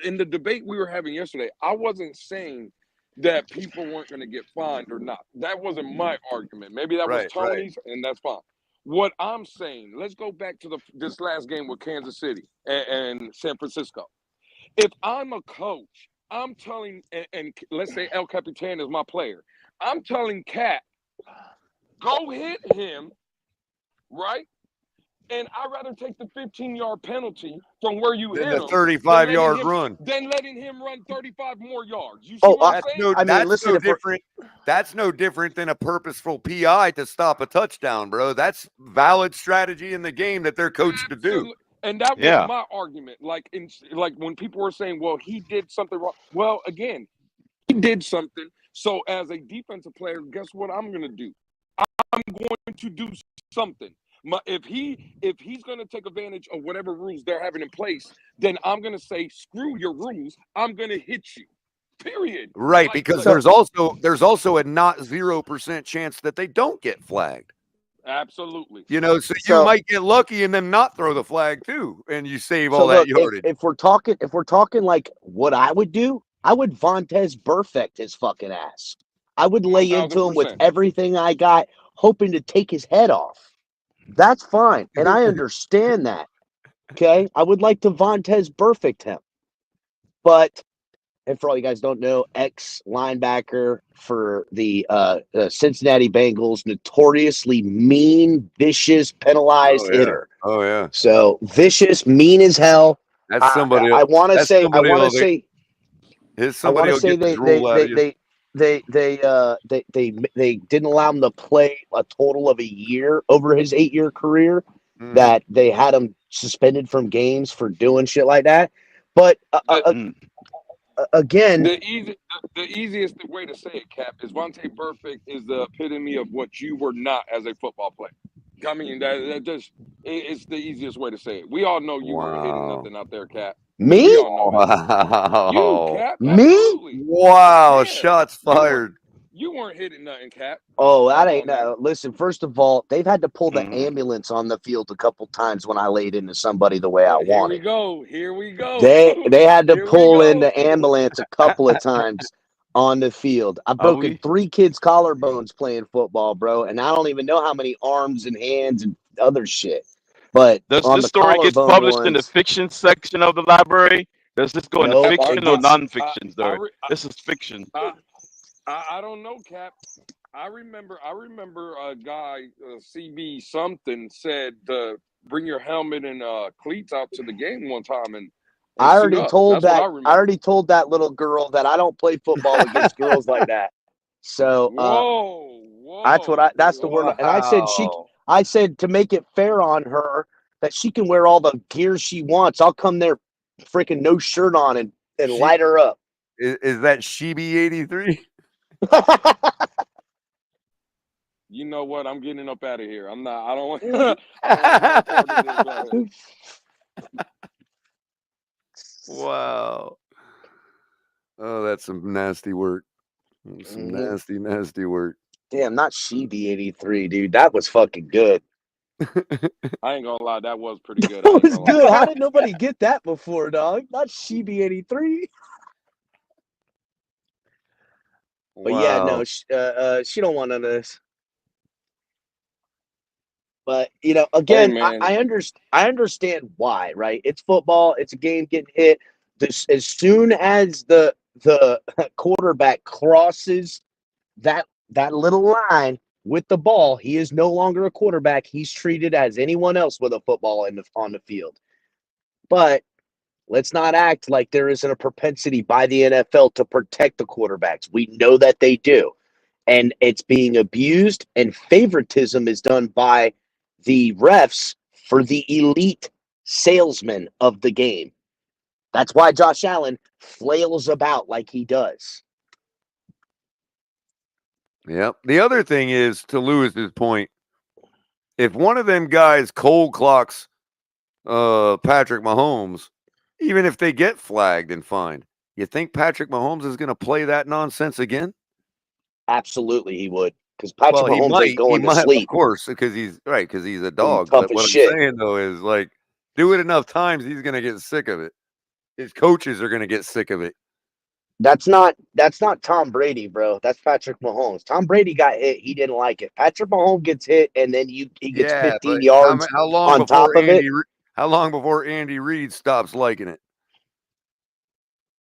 in the debate we were having yesterday, I wasn't saying that people weren't going to get fined or not. That wasn't my argument. Maybe that was Tony's, and that's fine. What I'm saying, let's go back to this last game with Kansas City and San Francisco. If I'm a coach, I'm telling, and let's say El Capitan is my player, I'm telling Cat, go hit him, right? And I'd rather take the 15-yard penalty from where you hit him. The 35-yard run. Than letting him run 35 more yards. You see what I'm saying? That's no different than a purposeful PI to stop a touchdown, bro. That's valid strategy in the game that they're coached to do. And that was my argument. Like when people were saying, well, he did something wrong. Well, again, he did something. So as a defensive player, guess what I'm going to do? I'm going to do something. If he's going to take advantage of whatever rules they're having in place, then I'm going to say, screw your rules. I'm going to hit you. Period. Right, because there's also a not 0% chance that they don't get flagged. Absolutely. You know, so you might get lucky and then not throw the flag too, and you save all that yardage. If we're talking like what I would do, I would Vontaze Burfict his fucking ass. I would lay 1,000%. Into him with everything I got, hoping to take his head off. That's fine, and I understand that. Okay, I would like to Vontaze Burfict him, but. And for all you guys don't know, ex-linebacker for the Cincinnati Bengals, notoriously mean, vicious, penalized hitter. Oh yeah. So vicious, mean as hell. That's somebody. I want to say. They didn't allow him to play a total of a year over his 8-year career. That they had him suspended from games for doing shit like that. But again, The easiest way to say it, Cap, is Vontae Burfict is the epitome of what you were not as a football player. I mean, that just it's the easiest way to say it. We all know you weren't hitting Wow. nothing out there, Cap. me, We all know it. You, Wow. Cap, Me? absolutely. Wow. Yeah, Shots fired. you weren't hitting nothing, Cap. Oh, that Come ain't. on, man. Listen, first of all, they've had to pull the Mhm. ambulance on the field a couple times when I laid into somebody the way I Here we wanted. go. Here we go. They had to Here we pull in go. the ambulance a couple of times on the field. I've Are broken we? 3 kids' collarbones playing football, bro, and I don't even know how many arms and hands and other shit. But Does on this the story get collarbone published in the ones, fiction section of the library? Does this go in the no, It fiction or gets non-fiction story? This is fiction. I don't know, Cap. I remember a guy, CB something, said bring your helmet and cleats out to the game one time and I suit already up. told That's what I that remember. I already told that little girl that I don't play football against girls like that. So Whoa. that's the word. And Wow. I said to make it fair on her that she can wear all the gear she wants. I'll come there freaking no shirt on and light her up. Is that Sheeby 83? You know what? I'm getting up out of here. I'm not. I don't want. I don't want no part of this. Wow. Oh, that's some nasty work. Some nasty, nasty work. Damn, not Sheeby83, dude. That was fucking good. I ain't gonna lie, that was pretty good. That was good. How did nobody get that before, dog? Not Sheeby83. But yeah, no, Wow. she don't want none of this. But you know, again, man. I understand why, right? It's football. It's a game getting hit. As soon as the quarterback crosses that little line with the ball, he is no longer a quarterback. He's treated as anyone else with a football on the field. But let's not act like there isn't a propensity by the NFL to protect the quarterbacks. We know that they do. And it's being abused, and favoritism is done by the refs for the elite salesmen of the game. That's why Josh Allen flails about like he does. Yep. The other thing is, to Lewis's point, if one of them guys cold clocks Patrick Mahomes, even if they get flagged and fined, you think Patrick Mahomes is going to play that nonsense again? Absolutely, he would, because Patrick Well, Mahomes ain't going to of sleep. course, because he's a He's dog. tough But as what shit. I'm saying though is, like, do it enough times, he's going to get sick of it. His coaches are going to get sick of it. That's not Tom Brady, bro. That's Patrick Mahomes. Tom Brady got hit. He didn't like it. Patrick Mahomes gets hit, and then he gets 15 yards how long on before top of it. How long before Andy Reid stops liking it?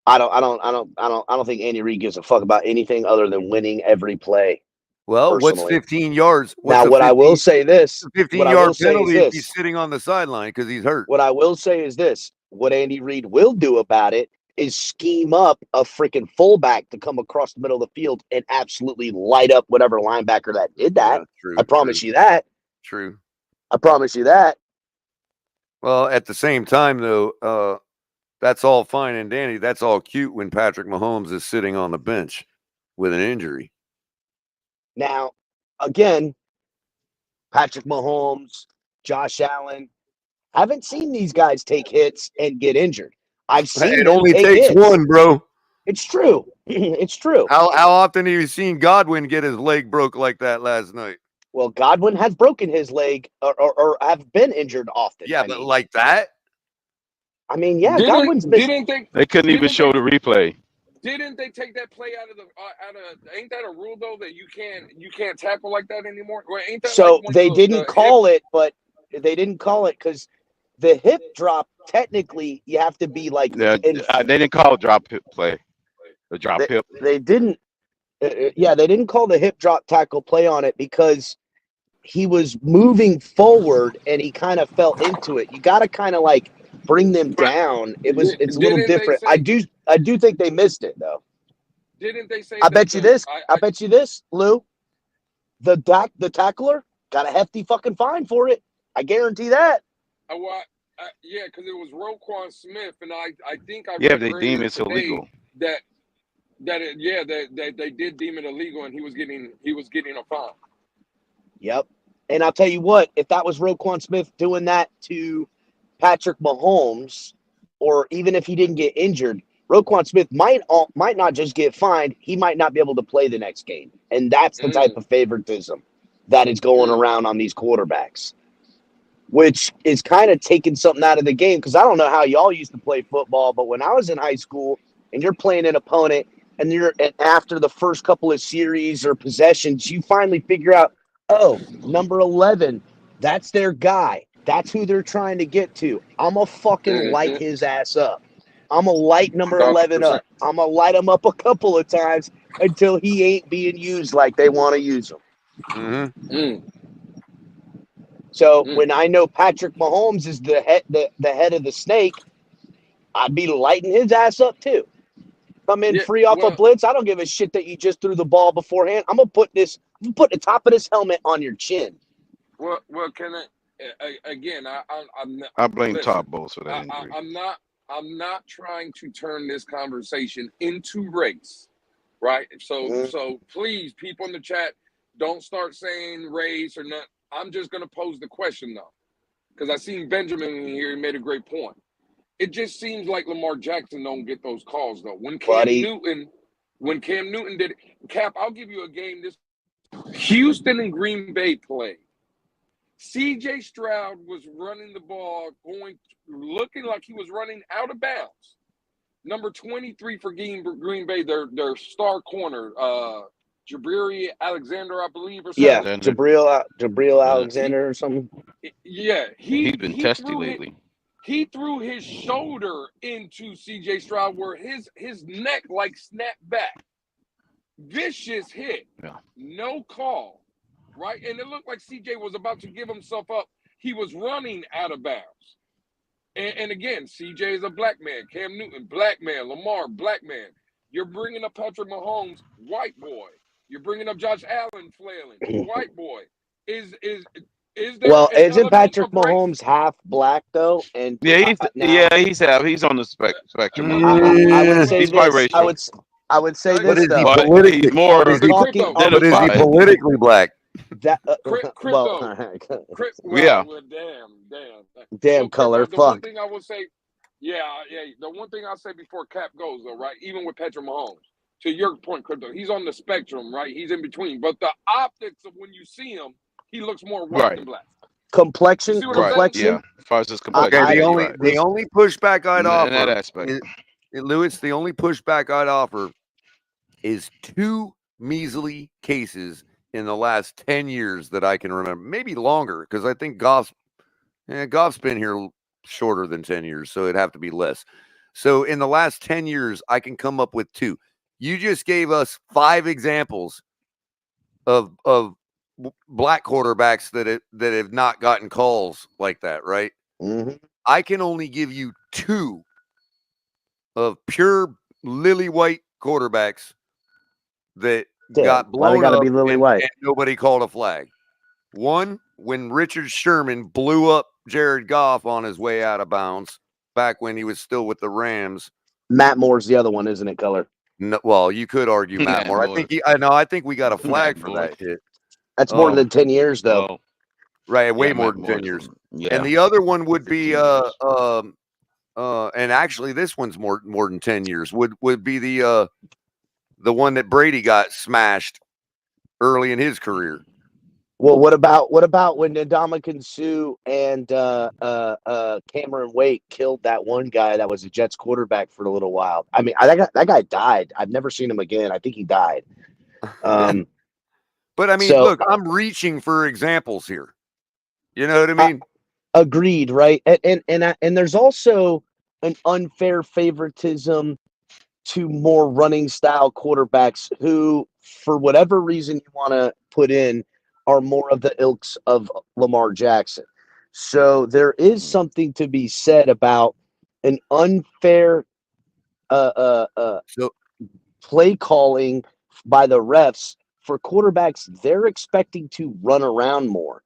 I don't think Andy Reid gives a fuck about anything other than winning every play. Well, what's Personally. 15 yards? Now, what I will say this, 15-yard penalty if he's sitting on the sideline because he's hurt. What I will say is this: what Andy Reid will do about it is scheme up a freaking fullback to come across the middle of the field and absolutely light up whatever linebacker that did that. Yeah, true, I promise you that. True. I promise you that. Well, at the same time, though, that's all fine and dandy. That's all cute when Patrick Mahomes is sitting on the bench with an injury. Now, again, Patrick Mahomes, Josh Allen, haven't seen these guys take hits and get injured. I've seen It them only take takes hits. one, bro. It's true. It's true. How often have you seen Godwin get his leg broke like that last night? Well, Godwin has broken his leg or have been injured often. Yeah, but like that? I mean, yeah, Godwin's missed. They couldn't even show the replay. Didn't they take that play out of ain't that a rule though that you can't tackle like that anymore? Well, ain't that so like they didn't call it, but they didn't call it because the hip drop, technically, you have to be like. They didn't call drop hip play. The drop hip. They didn't. They didn't call the hip drop tackle play on it because he was moving forward and he kind of fell into it. You got to kind of like bring them down. It's a little different. I do think they missed it though. Didn't they say? I bet you this, Lou. The tackler got a hefty fucking fine for it. I guarantee that. Yeah, because it was Roquan Smith, and I think they deem it's illegal. that they did deem it illegal, and he was getting a fine. Yep. And I'll tell you what, if that was Roquan Smith doing that to Patrick Mahomes, or even if he didn't get injured, Roquan Smith might not just get fined. He might not be able to play the next game. And that's the type of favoritism that is going around on these quarterbacks, which is kind of taking something out of the game. Because I don't know how y'all used to play football, but when I was in high school and you're playing an opponent and after the first couple of series or possessions, you finally figure out, oh, number 11, that's their guy. That's who they're trying to get to. I'm going to fucking light his ass up. I'm going to light number 11 up. I'm going to light him up a couple of times until he ain't being used like they want to use him. So when I know Patrick Mahomes is the head of the snake, I'd be lighting his ass up too. Come in free off a blitz. I don't give a shit that you just threw the ball beforehand. I'm gonna put the top of this helmet on your chin. Well, can I again? I blame Todd Bowles for that injury. I'm not trying to turn this conversation into race, right? So please, people in the chat, don't start saying race or not. I'm just gonna pose the question though, because I seen Benjamin in here. He made a great point. It just seems like Lamar Jackson don't get those calls though. When Cam Newton did it, Cap, I'll give you a game. This Houston and Green Bay played. C.J. Stroud was running the ball, looking like he was running out of bounds. Number 23 for Green Bay, their star corner, Jabril Alexander, I believe, or something. Yeah, Jabril Alexander or something. Yeah, he's been testy lately. He threw his shoulder into C.J. Stroud where his neck like snapped back. Vicious hit. Yeah. No call. Right? And it looked like C.J. was about to give himself up. He was running out of bounds. And again, C.J. is a black man. Cam Newton, black man. Lamar, black man. You're bringing up Patrick Mahomes, white boy. You're bringing up Josh Allen flailing, white boy. Is there isn't Patrick Mahomes half black though? And he's on the spectrum. I would say he's this. biracial. I would say But this is he though. politically, but is he politically black? Damn Color. The fuck. One thing I will say, the one thing I'll say before Cap goes though, right? Even with Patrick Mahomes, to your point, Crypto, he's on the spectrum, right? He's in between. But the optics of when you see him, he looks more white than black. Complexion. Yeah, as far as his complexion. Okay, the only pushback I'd offer, that aspect. Lewis, the only pushback I'd offer is 2 measly cases in the last 10 years that I can remember, maybe longer, because I think Goff's been here shorter than 10 years, so it'd have to be less. So in the last 10 years, I can come up with 2. You just gave us 5 examples of black quarterbacks that have not gotten calls like that, right? Mm-hmm. I can only give you 2 of pure lily white quarterbacks that got blown up be lily white? And nobody called a flag. One, when Richard Sherman blew up Jared Goff on his way out of bounds back when he was still with the Rams. Matt Moore's the other one, isn't it, Color? No, well, you could argue Matt Moore. I think we got a flag for that shit. That's more than 10 years, though. Right, way more than 10 years. Yeah. And the other one would be and actually this one's more than 10 years. Would be the one that Brady got smashed early in his career. Well, what about when Ndamukong Suh and Cameron Wake killed that one guy that was a Jets quarterback for a little while? I mean, that guy died. I've never seen him again. I think he died. But I mean, look, I'm reaching for examples here. You know what I mean? Agreed, right? And there's also an unfair favoritism to more running style quarterbacks who, for whatever reason you want to put in, are more of the ilks of Lamar Jackson. So there is something to be said about an unfair play calling by the refs for quarterbacks they're expecting to run around more.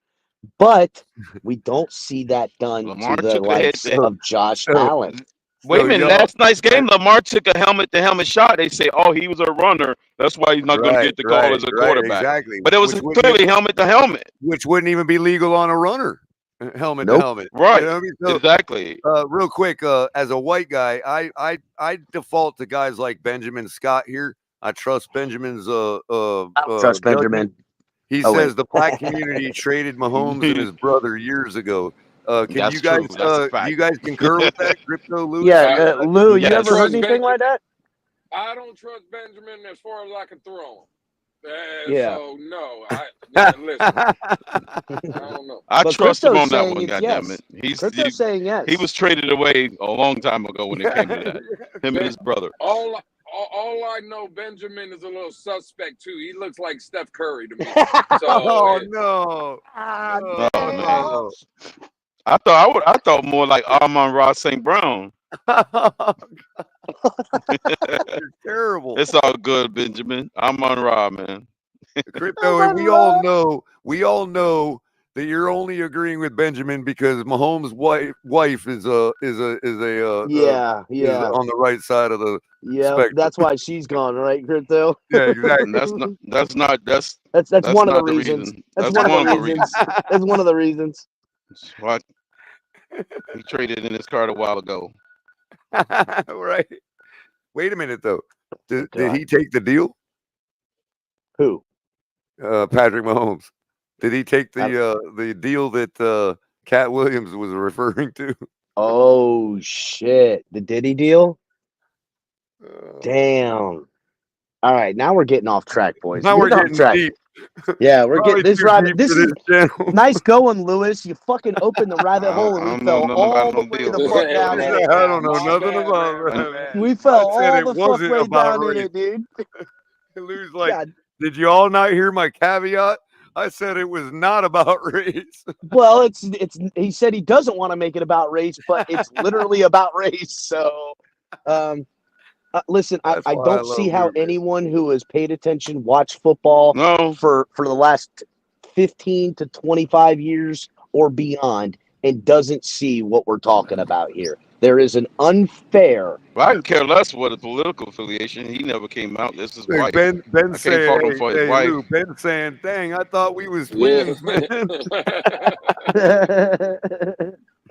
But we don't see that done to the likes of Josh Allen. Wait a So minute. y'all, Last night's game, Lamar took a helmet-to-helmet shot. They say, "Oh, he was a runner. That's why he's not going to get the call as a quarterback." exactly. But it was clearly helmet-to-helmet. Which wouldn't even be legal on a runner, helmet to Nope. helmet. Right. You know what I mean? So, Exactly. real quick, as a white guy, I default to guys like Benjamin Scott here. I trust Benjamin's Trust judgment. Benjamin. He Oh, says wait. the black community traded Mahomes and his brother years ago. Can That's you guys true. That's a do fact. you guys concur with that, Crypto Lewis? Yeah, Lou, you Yes. ever heard Trust anything like that? I don't trust Benjamin as far as I can throw him. Yeah. So no, listen. I don't know. I But trust him Crypto's on that saying one. it's Goddammit. yes. Crypto's saying yes. He was traded away a long time ago when it came to that. Him and his brother. All I know, Benjamin is a little suspect too. He looks like Steph Curry to me. So Oh no! Oh, man. No! I thought more like Amon-Ra St. Brown. You're terrible. It's all good, Benjamin. Amon-Ra, man. Crypto, and we all know that you're only agreeing with Benjamin because Mahomes' wife is on the right side of the spectrum. That's why she's gone, right, Crypto? Yeah, exactly. That's That's one of the not reasons. reason. That's That's one of the reasons. That's one of the reasons. What? He traded in his card a while ago. Right. Wait a minute though. Did God. he take the deal? Who? Patrick Mahomes. Did he take the deal that Cat Williams was referring to? Oh shit! The Diddy deal. Damn. All right, now we're getting off track, boys. Now we're getting track. deep. Yeah, we're Probably getting this too rabbit. deep This for is channel. nice going, Lewis. You fucking opened the rabbit hole and I we don't know fell nothing all about the no way deal. the fuck down in it. I don't know My nothing bad, about man, that. my bad. We fell I said all it the fuck wasn't way about down in race. it, dude. Lou's like, God. did you all not hear my caveat? I said it was not about race. Well, it's he said he doesn't want to make it about race, but it's literally about race. So listen, That's I why I don't love see how Lou, man. anyone who has paid attention, watched football No. for the last 15 to 25 years or beyond and doesn't see what we're talking about here. There is an unfair. Well, I can care less what his political affiliation. He never came out. This is his Like wife. Ben I can't saying, fault him for his wife. Lou, Ben saying, dang, I thought we was Yeah. twins, man.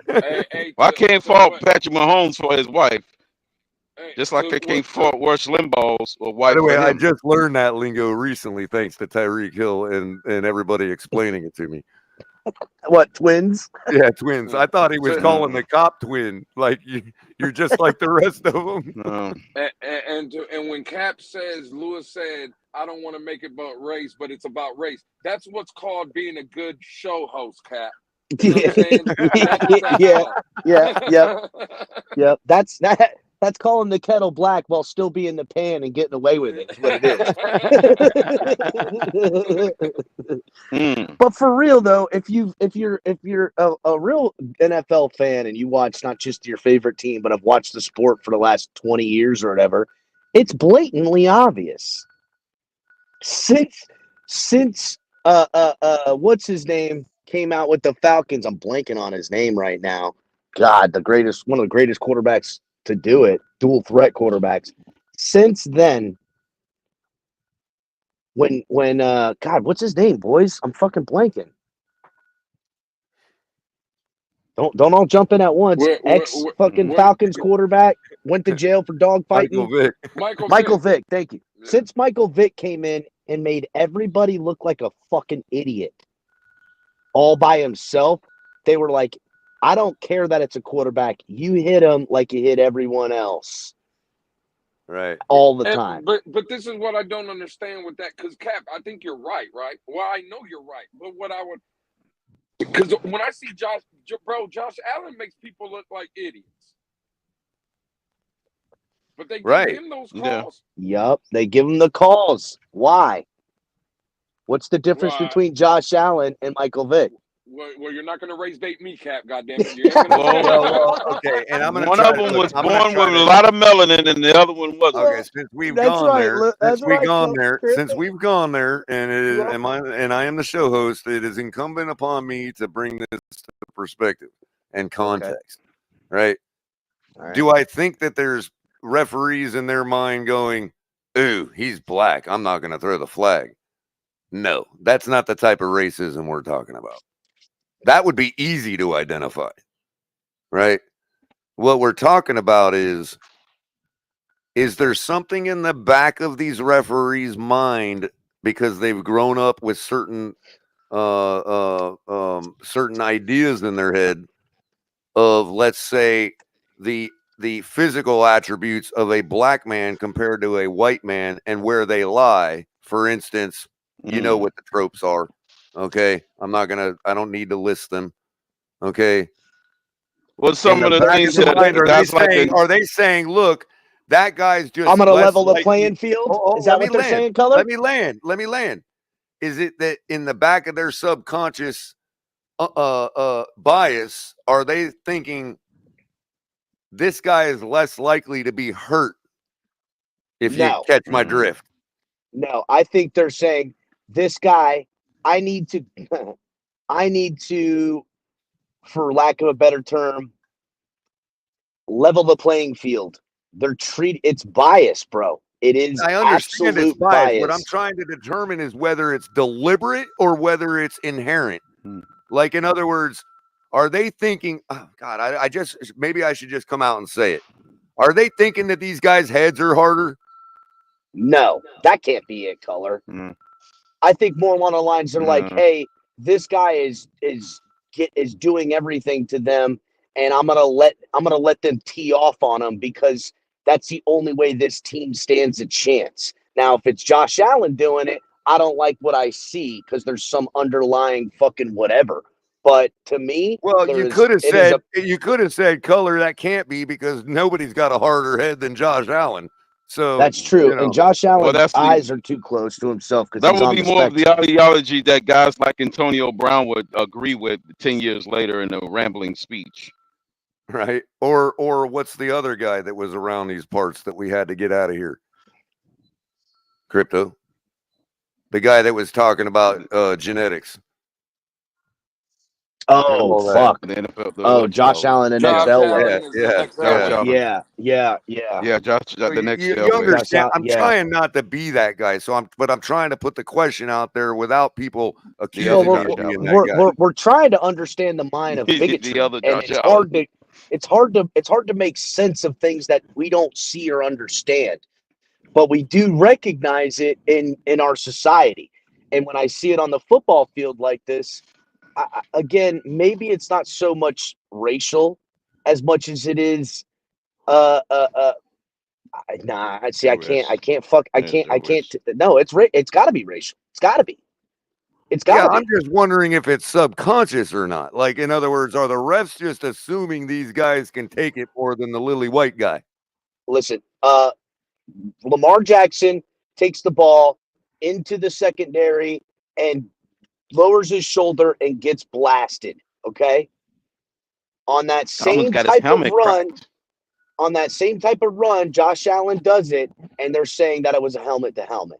Hey, Well, I can't so fault what? Patrick Mahomes for his wife. Hey, Just like so I can't what- fault Rush Limbaugh's By wife the way, for I him. just learned that lingo recently thanks to Tyreek Hill and everybody explaining it to me. What, twins? Yeah, twins. I thought he was So- calling the cop twin. Like you're just like the rest of them. No. And when Cap says, Lewis said, I don't want to make it about race, but it's about race. That's what's called being a good show host, Cap. You know what I'm saying? That's what that's Yeah. called. That's calling the kettle black while still being the pan and getting away with it. Is what it is. Mm. But for real though, if you're a real NFL fan and you watch not just your favorite team, but have watched the sport for the last 20 years or whatever, it's blatantly obvious. Since what's his name came out with the Falcons, I'm blanking on his name right now. God, one of the greatest quarterbacks to do it, dual threat quarterbacks. Since then, when God, what's his name, boys? I'm fucking blanking. Don't all jump in at once. Fucking Falcons quarterback went to jail for dogfighting. Michael Vick. Michael Vick, thank you. Yeah. Since Michael Vick came in and made everybody look like a fucking idiot all by himself, they were like, I don't care that it's a quarterback. You hit him like you hit everyone else. Right. All the time. But this is what I don't understand with that, because Cap, I think you're right? Well, I know you're right, but what I would, because when I see Josh Allen makes people look like idiots, but they give him those calls. Yup, they give him the calls. Why? What's the difference between Josh Allen and Michael Vick? Well, you're not going to raise bait me, Cap. Goddamn it! You ain't gonna Okay, and I'm gonna One try of them to, was I'm born gonna with try a to- lot of melanin, and the other one wasn't. Okay, since we've That's gone right, there, that's right, Chris. since we've gone there, and it is, and I am the show host, it is incumbent upon me to bring this to perspective and context, right? right. Do I think that there's referees in their mind going, ooh, he's black, I'm not going to throw the flag? No, that's not the type of racism we're talking about. That would be easy to identify, right? What we're talking about is there something in the back of these referees' mind because they've grown up with certain certain ideas in their head of, let's say, the physical attributes of a black man compared to a white man and where they lie. For instance, you know what the tropes are. Okay. I don't need to list them. Okay. Well, some of the things that guys like are they saying, look, that guy's just I'm going to less level the likely- playing field? Is that let what me they're land. saying, Color? Let me land. Is it that in the back of their subconscious bias, are they thinking this guy is less likely to be hurt? If you catch my drift. No, I think they're saying this guy, I need to, for lack of a better term, level the playing field. It's bias, bro. It is I understand it's absolute bias. bias. What I'm trying to determine is whether it's deliberate or whether it's inherent. Like, in other words, are they thinking, oh God, maybe I should just come out and say it. Are they thinking that these guys' heads are harder? No, that can't be it, Color. I think more along the lines are like, hey, this guy is doing everything to them, and I'm gonna let them tee off on him because that's the only way this team stands a chance. Now, if it's Josh Allen doing it, I don't like what I see because there's some underlying fucking whatever. But to me, well, you could have said, Color, that can't be because nobody's got a harder head than Josh Allen. So that's true. You know. And Josh Allen's eyes are too close to himself because that he's would on be the more of the spectrum. ideology that guys like Antonio Brown would agree with 10 years later in a rambling speech. Right. Or what's the other guy that was around these parts that we had to get out of here? Crypto. The guy that was talking about genetics. Oh, fuck. Josh Allen and Josh XL. Allen is the XL. Yeah. Josh, the next you understand? I'm trying not to be that guy, but I'm trying to put the question out there without people accusing me of being that guy. We're trying to understand the mind of bigotry, and it's hard to make sense of things that we don't see or understand, but we do recognize it in our society. And when I see it on the football field like this, again, maybe it's not so much racial as much as it is I can't. No, it's got to be racial. It's got to be. I'm just wondering if it's subconscious or not. Like, in other words, are the refs just assuming these guys can take it more than the lily white guy? Listen, Lamar Jackson takes the ball into the secondary and lowers his shoulder and gets blasted. Okay, on that same type of run. On that same type of run, Josh Allen does it, and they're saying that it was a helmet to helmet.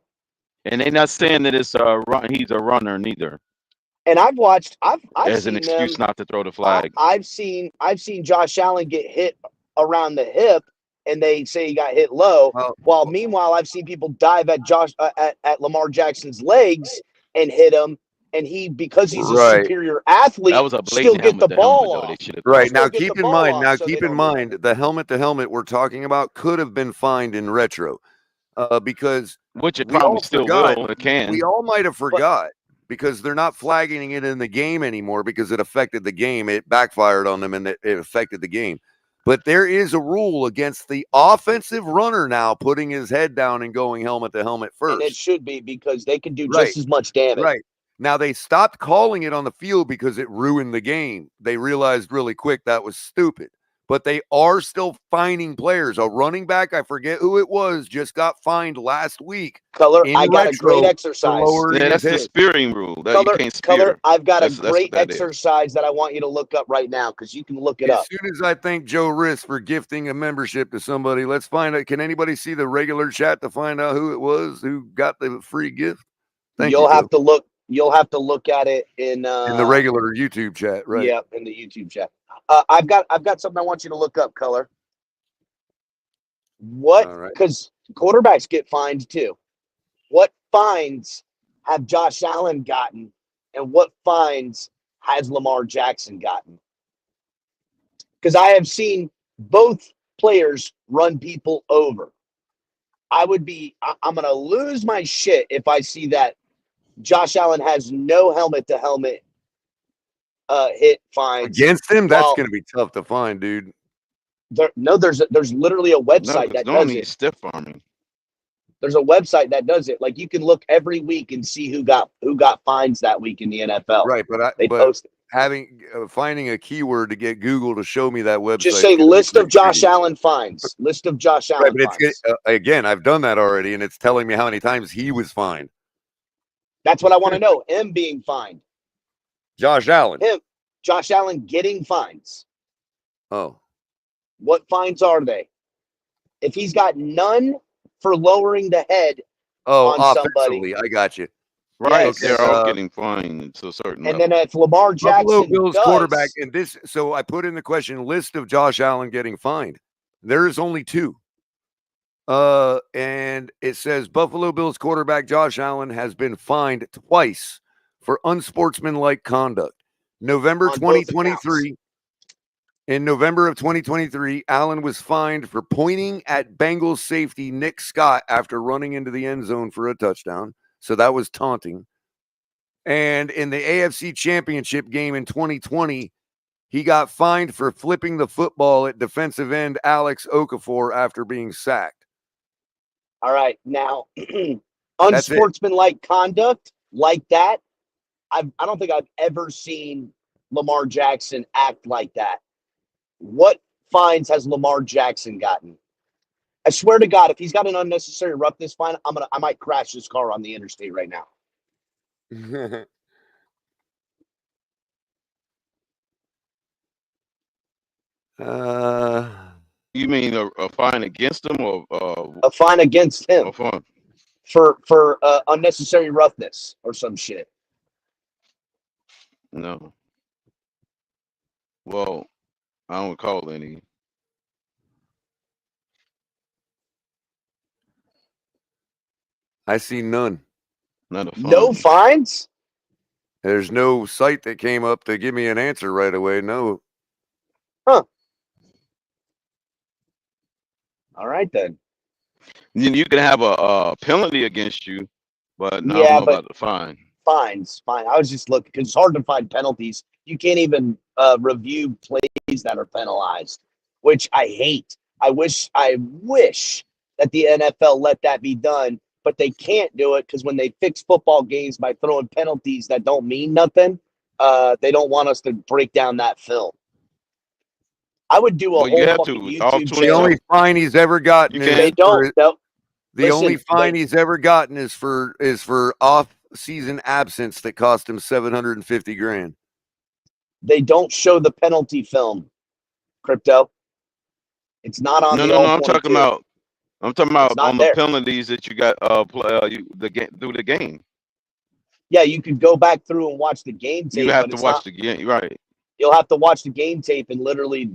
And they're not saying that it's a run. He's a runner neither. And I've as seen an excuse them, not to throw the flag. I've seen Josh Allen get hit around the hip, and they say he got hit low. While meanwhile, I've seen people dive at at Lamar Jackson's legs and hit him, and because he's a superior athlete, that was a still get the ball off. Right. Now keep in mind, the helmet to helmet we're talking about could have been fined in retro. Because which it probably still will. It can. We all might have forgot because they're not flagging it in the game anymore because it affected the game. It backfired on them and it affected the game. But there is a rule against the offensive runner now putting his head down and going helmet to helmet first. And it should be because they can do just as much damage. Right. Now, they stopped calling it on the field because it ruined the game. They realized really quick that was stupid. But they are still fining players. A running back, I forget who it was, just got fined last week. Color, I got a great exercise. Yeah, that's the spearing rule. That Color, you can't spear. I've got a great exercise that I want you to look up right now because you can look it up. As soon as I thank Joe Riss for gifting a membership to somebody, let's find out. Can anybody see the regular chat to find out who it was who got the free gift? You'll have to look. You'll have to look at it in the regular YouTube chat, right? Yeah, in the YouTube chat. I've got something I want you to look up, Color. What? All right. Because quarterbacks get fined too. What fines have Josh Allen gotten, and what fines has Lamar Jackson gotten? Because I have seen both players run people over. I'm going to lose my shit if I see that Josh Allen has no helmet to helmet hit fines. Against him, that's Well, going to be tough to find, dude. There's literally a No, website that don't does need it. stiff arming. There's a website that does it. Like you can look every week and see who got fines that week in the NFL. Right, They but post it. finding a keyword to get Google to show me that website. Just say list of Josh Allen fines. List of Josh Allen Right, but fines. again, I've done that already, and it's telling me how many times he was fined. That's what I want to know. Him being fined. Josh Allen. Josh Allen getting fines. Oh, What fines are they? If he's got none for lowering the head on offensively, somebody, I got you. Right, yes. they're all getting fined to a certain And level. then if Lamar Buffalo Jackson Bills does, quarterback, and this, so I put in the question list of Josh Allen getting fined. There is only 2. And it says Buffalo Bills quarterback Josh Allen has been fined twice for unsportsmanlike conduct. November on both 2023. In November of 2023, Allen was fined for pointing at Bengals safety Nick Scott after running into the end zone for a touchdown. So that was taunting. And in the AFC Championship game in 2020, he got fined for flipping the football at defensive end Alex Okafor after being sacked. All right. Now, unsportsmanlike conduct like that, I don't think I've ever seen Lamar Jackson act like that. What fines has Lamar Jackson gotten? I swear to God, if he's got an unnecessary roughness fine, I might crash this car on the interstate right now. You mean a fine against them or A fine against him a fine? for unnecessary roughness or some shit. No. Well, I don't recall any. I see none. Not a fine. No fines? There's no site that came up to give me an answer right away. No. Huh. All right, then. You can have a penalty against you, but I don't Yeah, know but about the fine. fines, fine. I was just looking because it's hard to find penalties. You can't even review plays that are penalized, which I hate. I wish that the NFL let that be done, but they can't do it because when they fix football games by throwing penalties that don't mean nothing, they don't want us to break down that film. I would do a Well, you whole have fucking to. All YouTube 20 The channel. only fine he's ever gotten You is can't. They don't. No. the only Listen, fine he's ever gotten is for off-season absence that cost him $750,000. They don't show the penalty film, Crypto. It's not on No, the no, all no. I'm 22. talking about It's not on the there. penalties that you got through the game. Yeah, you could go back through and watch the game tape. You have but to it's watch not, the game, right? You'll have to watch the game tape and literally,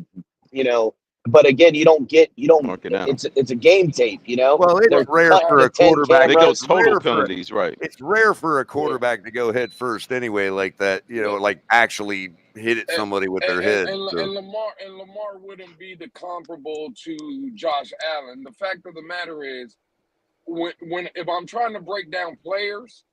but again, you don't. Mark it down. It's a game tape, Well, it's They're rare cutting for to a 10 quarterback. They go cameras. total penalties, right? It's rare for a quarterback to go head first anyway, like that. Like actually hit at somebody with their head. And So. Lamar wouldn't be the comparable to Josh Allen. The fact of the matter is, when if I'm trying to break down players,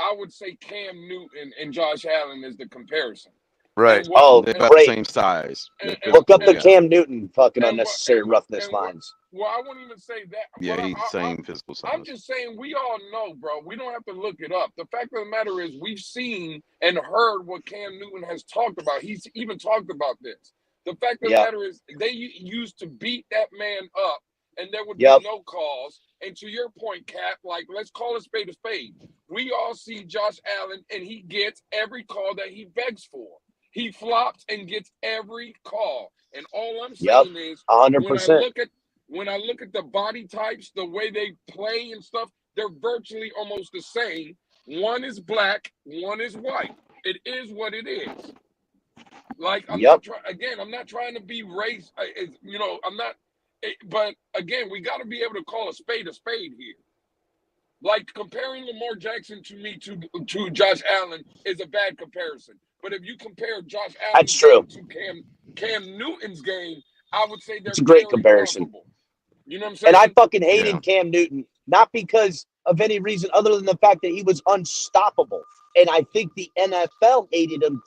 I would say Cam Newton and Josh Allen is the comparison. Right. Oh, They're about great. the same size. Look up the Yeah. Cam Newton fucking unnecessary roughness fines. Well, I wouldn't even say that. Yeah, he's the same physical size. I'm just saying we all know, bro. We don't have to look it up. The fact of the matter is we've seen and heard what Cam Newton has talked about. He's even talked about this. The fact of the matter is they used to beat that man up and there would be no calls. And to your point, Cap, like, let's call a spade a spade. We all see Josh Allen and he gets every call that he begs for. He flops and gets every call. And all I'm saying is 100%. when I look at the body types, the way they play and stuff, they're virtually almost the same. One is black, one is white. It is what it is. Like, I'm not trying to be race. I'm not. But again, we got to be able to call a spade here. Like comparing Lamar Jackson to me to Josh Allen is a bad comparison. But if you compare Josh Allen's game to Cam Newton's game, I would say they're It's a great very comparison. comparable. You know what I'm saying? And I fucking hated Cam Newton, not because of any reason other than the fact that he was unstoppable. And I think the NFL hated him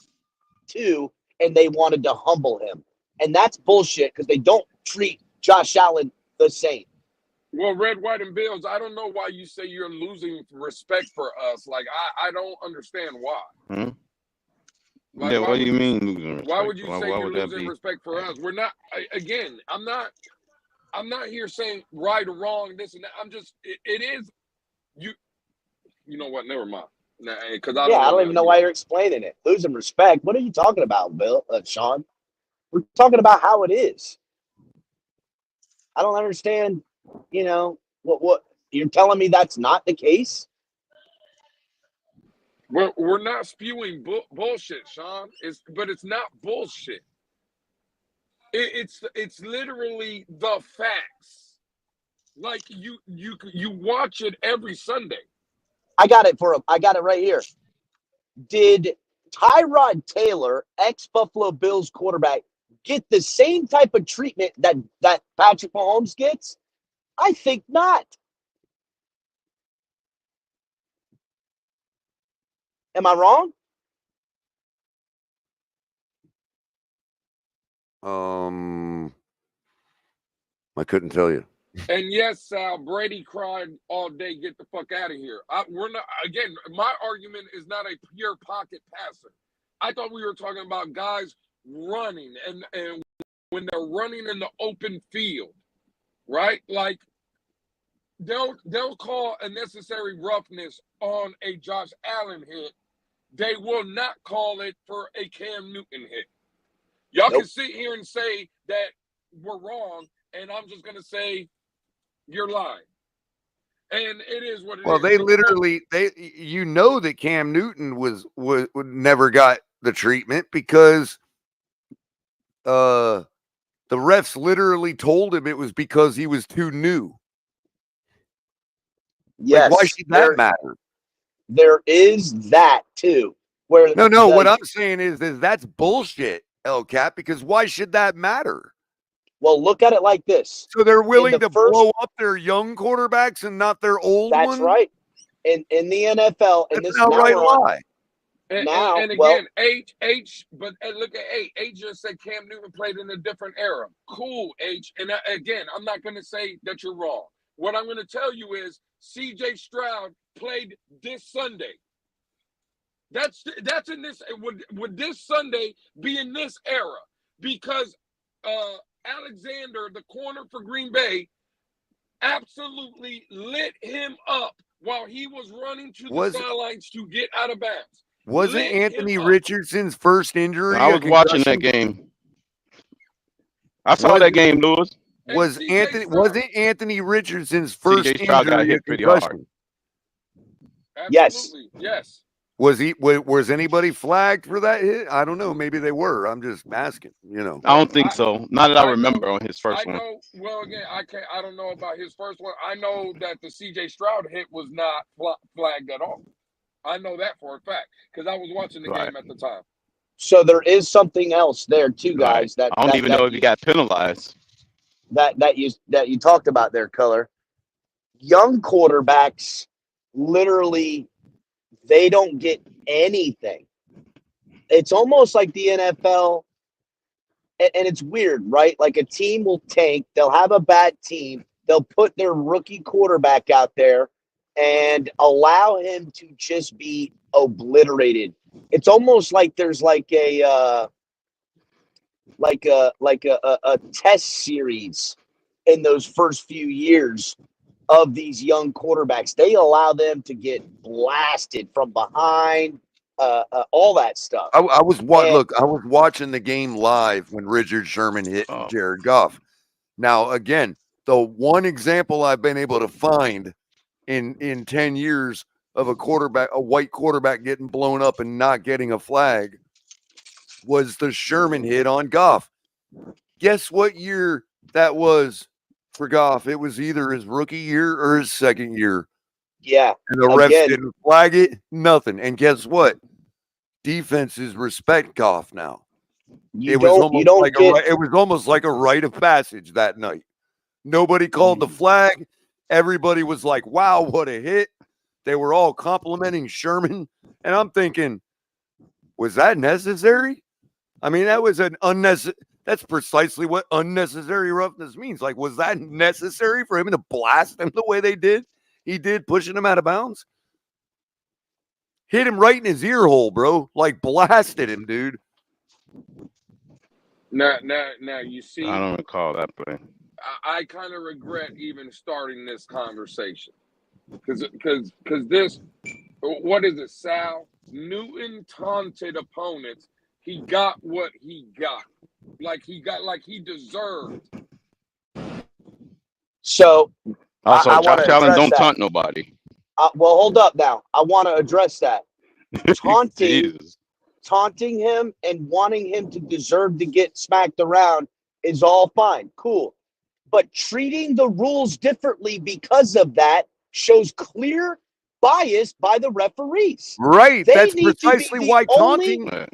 too, and they wanted to humble him. And that's bullshit because they don't treat Josh Allen the same. Well, Red, White, and Bills, I don't know why you say you're losing respect for us. Like, I don't understand why. Hmm? Like, Yeah, what do you mean losing respect? Why would you say why you're would that losing be? respect for us? We're not. Again, I'm not here saying right or wrong, this and that. I'm just. It is. You know what? Never mind. Nah, because I don't even know why you're explaining it. Losing respect. What are you talking about, Sean? We're talking about how it is. I don't understand. You know what? You're telling me that's not the case? We're not spewing bullshit, Sean. But it's not bullshit. It's literally the facts. Like you watch it every Sunday. I got it right here. Did Tyrod Taylor, ex-Buffalo Bills quarterback, get the same type of treatment that Patrick Mahomes gets? I think not. Am I wrong? I couldn't tell you. And yes, Sal, Brady cried all day, get the fuck out of here. We're not, again, my argument is not a pure pocket passer. I thought we were talking about guys running and when they're running in the open field, right? Like they'll call a necessary roughness on a Josh Allen hit. They will not call it for a Cam Newton hit. Y'all can sit here and say that we're wrong, and I'm just going to say you're lying. And it is what it is. Well, they literally, you know that Cam Newton was never got the treatment because the refs literally told him it was because he was too new. Yes. Like, why should that matter? There is that too. Where no, what I'm saying is that's bullshit, LCAP, because why should that matter? Well, look at it like this. So they're willing to blow up their young quarterbacks and not their old ones? That's right. In the NFL, and that's an outright lie. And again, H, but look at H. H just said Cam Newton played in a different era. Cool, H. And again, I'm not going to say that you're wrong. What I'm going to tell you is C.J. Stroud played this Sunday. That's in this. Would this Sunday be in this era? Because Alexander, the corner for Green Bay, absolutely lit him up while he was running to the sidelines to get out of bounds. Wasn't Anthony Richardson's first injury? I was watching that game. I saw that game, Lewis. Wasn't Anthony Richardson's first injury got hit pretty hard? Absolutely. Yes. Was anybody flagged for that hit? I don't know. Maybe they were. I'm just asking. You know. I don't think so. Not that I remember on his first one. Well, again, I don't know about his first one. I know that the C.J. Stroud hit was not flagged at all. I know that for a fact because I was watching the game at the time. So there is something else there too, guys. That I don't even know if he got penalized. That you talked about there, Culler. Young quarterbacks literally they don't get anything. It's almost like the NFL, and it's weird, right? Like a team will tank, they'll have a bad team, they'll put their rookie quarterback out there and allow him to just be obliterated. It's almost like there's like a test series in those first few years of these young quarterbacks. They allow them to get blasted from behind, all that stuff. I was watching the game live when Richard Sherman hit Jared Goff. Now, again, the one example I've been able to find in 10 years of a white quarterback getting blown up and not getting a flag was the Sherman hit on Goff. Guess what year that was for Goff. It was either his rookie year or his second year. Yeah. And the refs Again. didn't flag it, nothing. And guess what? Defenses respect Goff now. It was almost like a rite of passage that night. Nobody called the flag. Everybody was like, wow, what a hit. They were all complimenting Sherman. And I'm thinking, was that necessary? I mean, that was an unnecessary. That's precisely what unnecessary roughness means. Like, was that necessary for him to blast him the way they did? He did, pushing him out of bounds. Hit him right in his ear hole, bro. Like, blasted him, dude. Now, you see, I don't recall that play. I kind of regret even starting this conversation because this, what is it, Sal? Newton taunted opponents. He got what he got, like he deserved. So Also, I Josh wanna Allen address don't that. taunt nobody. Well, hold up now. I want to address that. Jesus. Taunting him and wanting him to deserve to get smacked around is all fine, cool. But treating the rules differently because of that shows clear bias by the referees. Right. They That's need to be precisely the why only- taunting.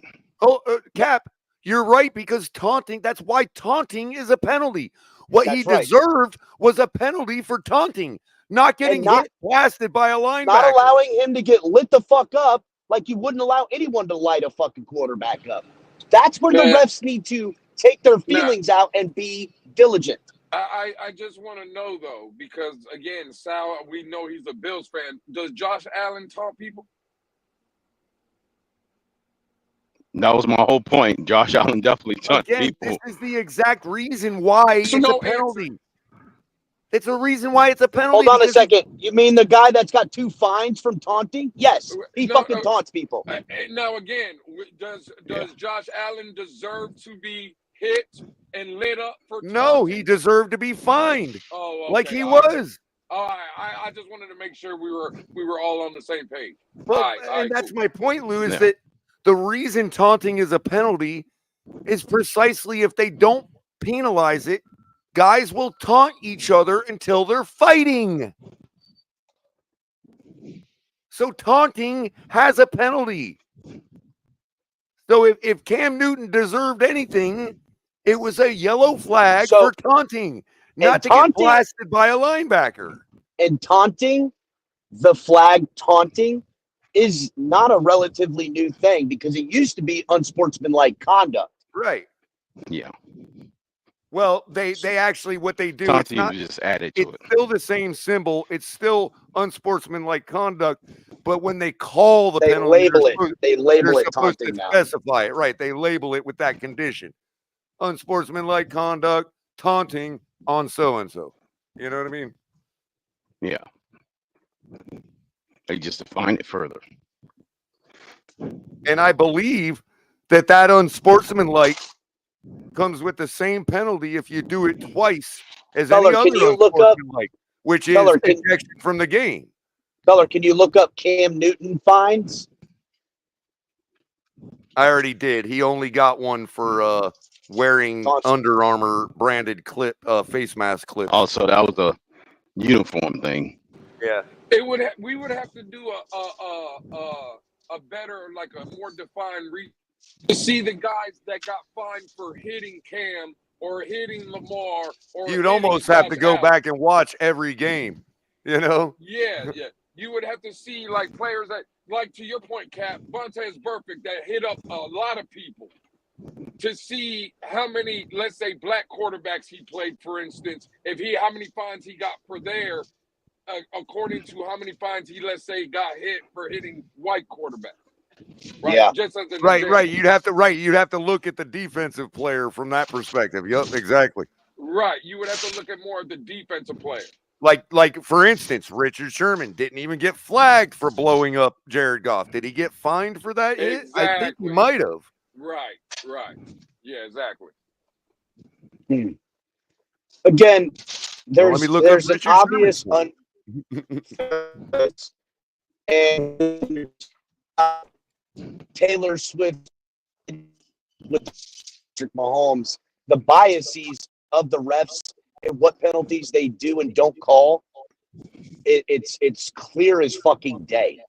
Cap, you're right, because taunting, that's why taunting is a penalty. What he That's right. deserved was a penalty for taunting, not getting hit, blasted by a linebacker. Not allowing him to get lit the fuck up like you wouldn't allow anyone to light a fucking quarterback up. That's where the refs need to take their feelings out and be diligent. I just want to know, though, because, again, Sal, we know he's a Bills fan. Does Josh Allen taunt people? That was my whole point. Josh Allen definitely taunt people. This is the exact reason why it's a penalty. It's a reason why it's a penalty. Hold on a second. You mean the guy that's got 2 fines from taunting? Yes, he fucking taunts people. Now, again, does Josh Allen deserve to be hit and lit up for taunting? No, he deserved to be fined. Oh, okay. Like he was. All right. I just wanted to make sure we were all on the same page. Well, that's my point, Lou, is that the reason taunting is a penalty is precisely if they don't penalize it, guys will taunt each other until they're fighting. So taunting has a penalty. So if Cam Newton deserved anything, it was a yellow flag for taunting, not to get blasted by a linebacker. And taunting, the flag taunting, is not a relatively new thing because it used to be unsportsmanlike conduct. Right. Yeah. Well, they actually, what they do, taunting was just added to it. It's still the same symbol. It's still unsportsmanlike conduct, but when they call the penalty, they label it supposed taunting to now. specify it, right? They label it with that condition: unsportsmanlike conduct, taunting on so and so. You know what I mean? Yeah. They just define it further. And I believe that unsportsmanlike comes with the same penalty if you do it twice as any other unsportsmanlike, which is ejection from the game. Culler, can you look up Cam Newton fines? I already did. He only got one for wearing Under Armour branded face mask clips. Also, that was a uniform thing. Yeah. We would have to do a better, like a more defined to see the guys that got fined for hitting Cam or hitting Lamar. Or you'd almost have to go back and watch every game, you know? Yeah. You would have to see like players that, like to your point, Cap, Vontaze Burfict that hit up a lot of people to see how many, let's say, black quarterbacks he played, for instance, how many fines he got for there, according to how many fines he, let's say, got hit for hitting white quarterbacks. Right? Yeah. Just as an right. example. You'd have to look at the defensive player from that perspective. Yep, exactly. Right. You would have to look at more of the defensive player. Like for instance, Richard Sherman didn't even get flagged for blowing up Jared Goff. Did he get fined for that hit? I think he might have. Right. Yeah, exactly. Again, there's an Richard obvious and Taylor Swift with Patrick Mahomes, the biases of the refs and what penalties they do and don't call, it's clear as fucking day.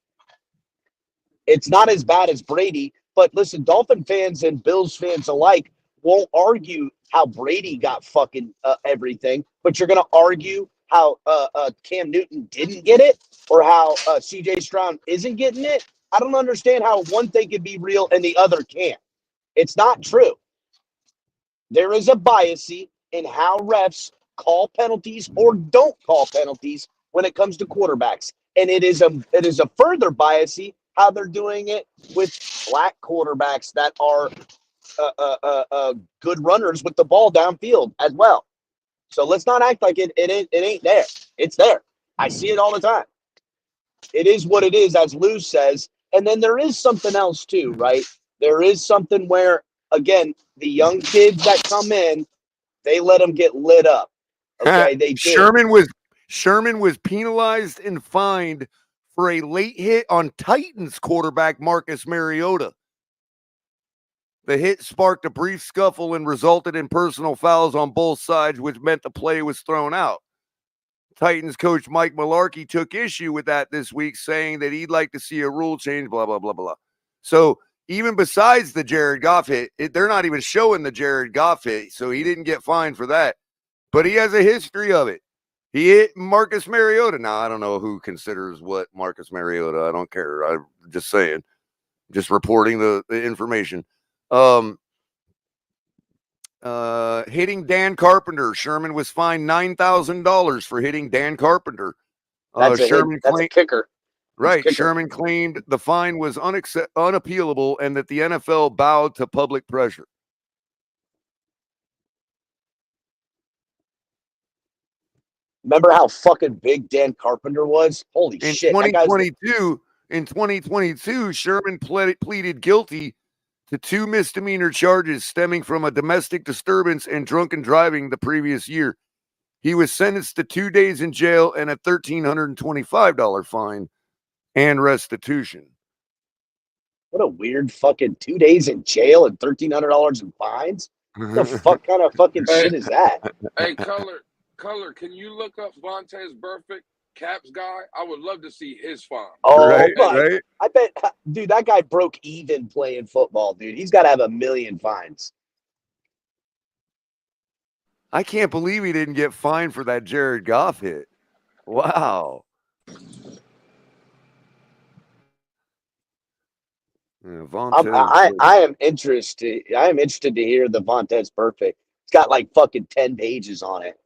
It's not as bad as Brady, but listen, Dolphin fans and Bills fans alike won't argue how Brady got fucking everything, but you're going to argue how Cam Newton didn't get it or how C.J. Stroud isn't getting it. I don't understand how one thing can be real and the other can't. It's not true. There is a bias in how refs call penalties or don't call penalties when it comes to quarterbacks. And it is a further bias how they're doing it with black quarterbacks that are good runners with the ball downfield as well. So let's not act like it ain't there. It's there. I see it all the time. It is what it is, as Lou says. And then there is something else too, right? There is something where, again, the young kids that come in, they let them get lit up. Okay, they do. Sherman was penalized and fined for a late hit on Titans quarterback Marcus Mariota. The hit sparked a brief scuffle and resulted in personal fouls on both sides, which meant the play was thrown out. Titans coach Mike Mularkey took issue with that this week, saying that he'd like to see a rule change, blah, blah, blah, blah. So even besides the Jared Goff hit, they're not even showing the Jared Goff hit, so he didn't get fined for that. But he has a history of it. He hit Marcus Mariota. Now, I don't know who considers what Marcus Mariota. I don't care. I'm just saying. Just reporting the information. Hitting Dan Carpenter. Sherman was fined $9,000 for hitting Dan Carpenter. That's a kicker. Right. Sherman claimed the fine was unappealable and that the NFL bowed to public pressure. Remember how fucking big Dan Carpenter was? Holy shit. In 2022, Sherman pleaded guilty to 2 misdemeanor charges stemming from a domestic disturbance and drunken driving the previous year. He was sentenced to 2 days in jail and a $1,325 fine and restitution. What a weird fucking 2 days in jail and $1,300 in fines. What the fuck kind of fucking shit is that? Hey, Culler, can you look up Vontaze Burfict, Caps guy? I would love to see his fine. Oh, right. I bet, dude, that guy broke even playing football, dude. He's got to have 1 million fines. I can't believe he didn't get fined for that Jared Goff hit. Wow. I am interested. I am interested to hear the Vontaze Burfict. It's got like fucking 10 pages on it.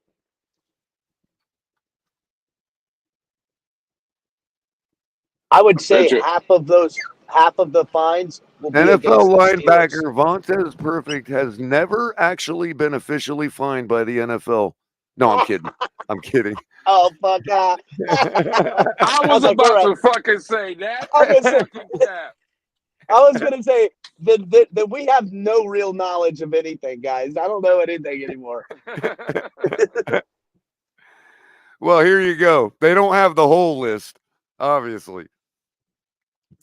I would say half of the fines will be NFL linebacker Vontaze Burfict has never actually been officially fined by the NFL. No, I'm kidding. I'm kidding. Oh, fuck. I was about to fucking say that. I was going to say that we have no real knowledge of anything, guys. I don't know anything anymore. Well, here you go. They don't have the whole list, obviously.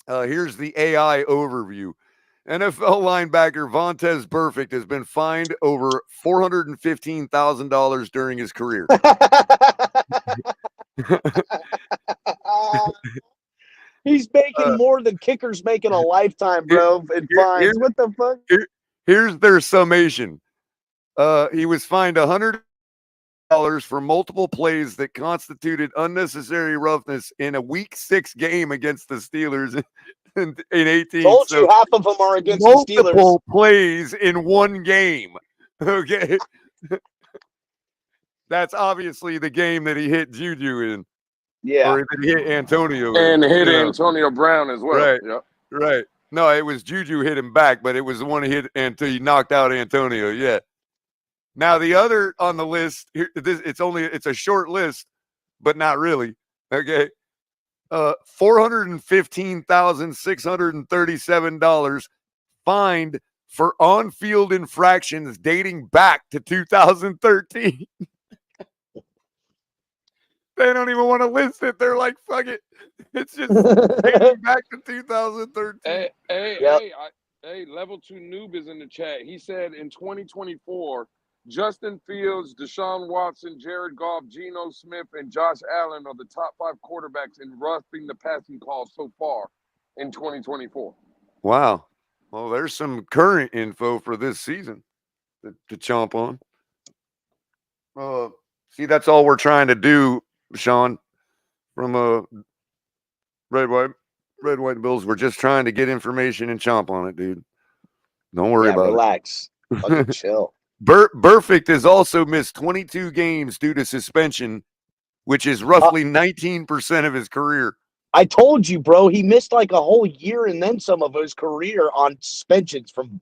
Here's the AI overview. NFL linebacker Vontaze Burfict has been fined over $415,000 during his career. He's making more than kickers make in a lifetime, bro, in fines. What the fuck? Here's their summation. He was fined $100 for multiple plays that constituted unnecessary roughness in a Week 6 game against the Steelers in 18. Told you half of them are against the Steelers. Multiple plays in one game. Okay. That's obviously the game that he hit Juju in. Yeah. Or that he hit Antonio in. And hit Antonio Brown as well. Right. Yep. Right. No, it was Juju hit him back, but it was the one he hit until he knocked out Antonio. Yeah. Now the other on the list, it's a short list, but not really. Okay. $415,637 fined for on-field infractions dating back to 2013. They don't even want to list it. They're like, fuck it. It's just dating back to 2013. Hey, Level 2 Noob is in the chat. He said in 2024, Justin Fields, Deshaun Watson, Jared Goff, Geno Smith, and Josh Allen are the top 5 quarterbacks in roughing the passing call so far in 2024. Wow. Well, there's some current info for this season to chomp on. See, that's all we're trying to do, Sean, from Red, White, and Bills. We're just trying to get information and chomp on it, dude. Don't worry about relax. Fucking chill. Burfict has also missed 22 games due to suspension, which is roughly 19% of his career. I told you, bro. He missed like a whole year and then some of his career on suspensions from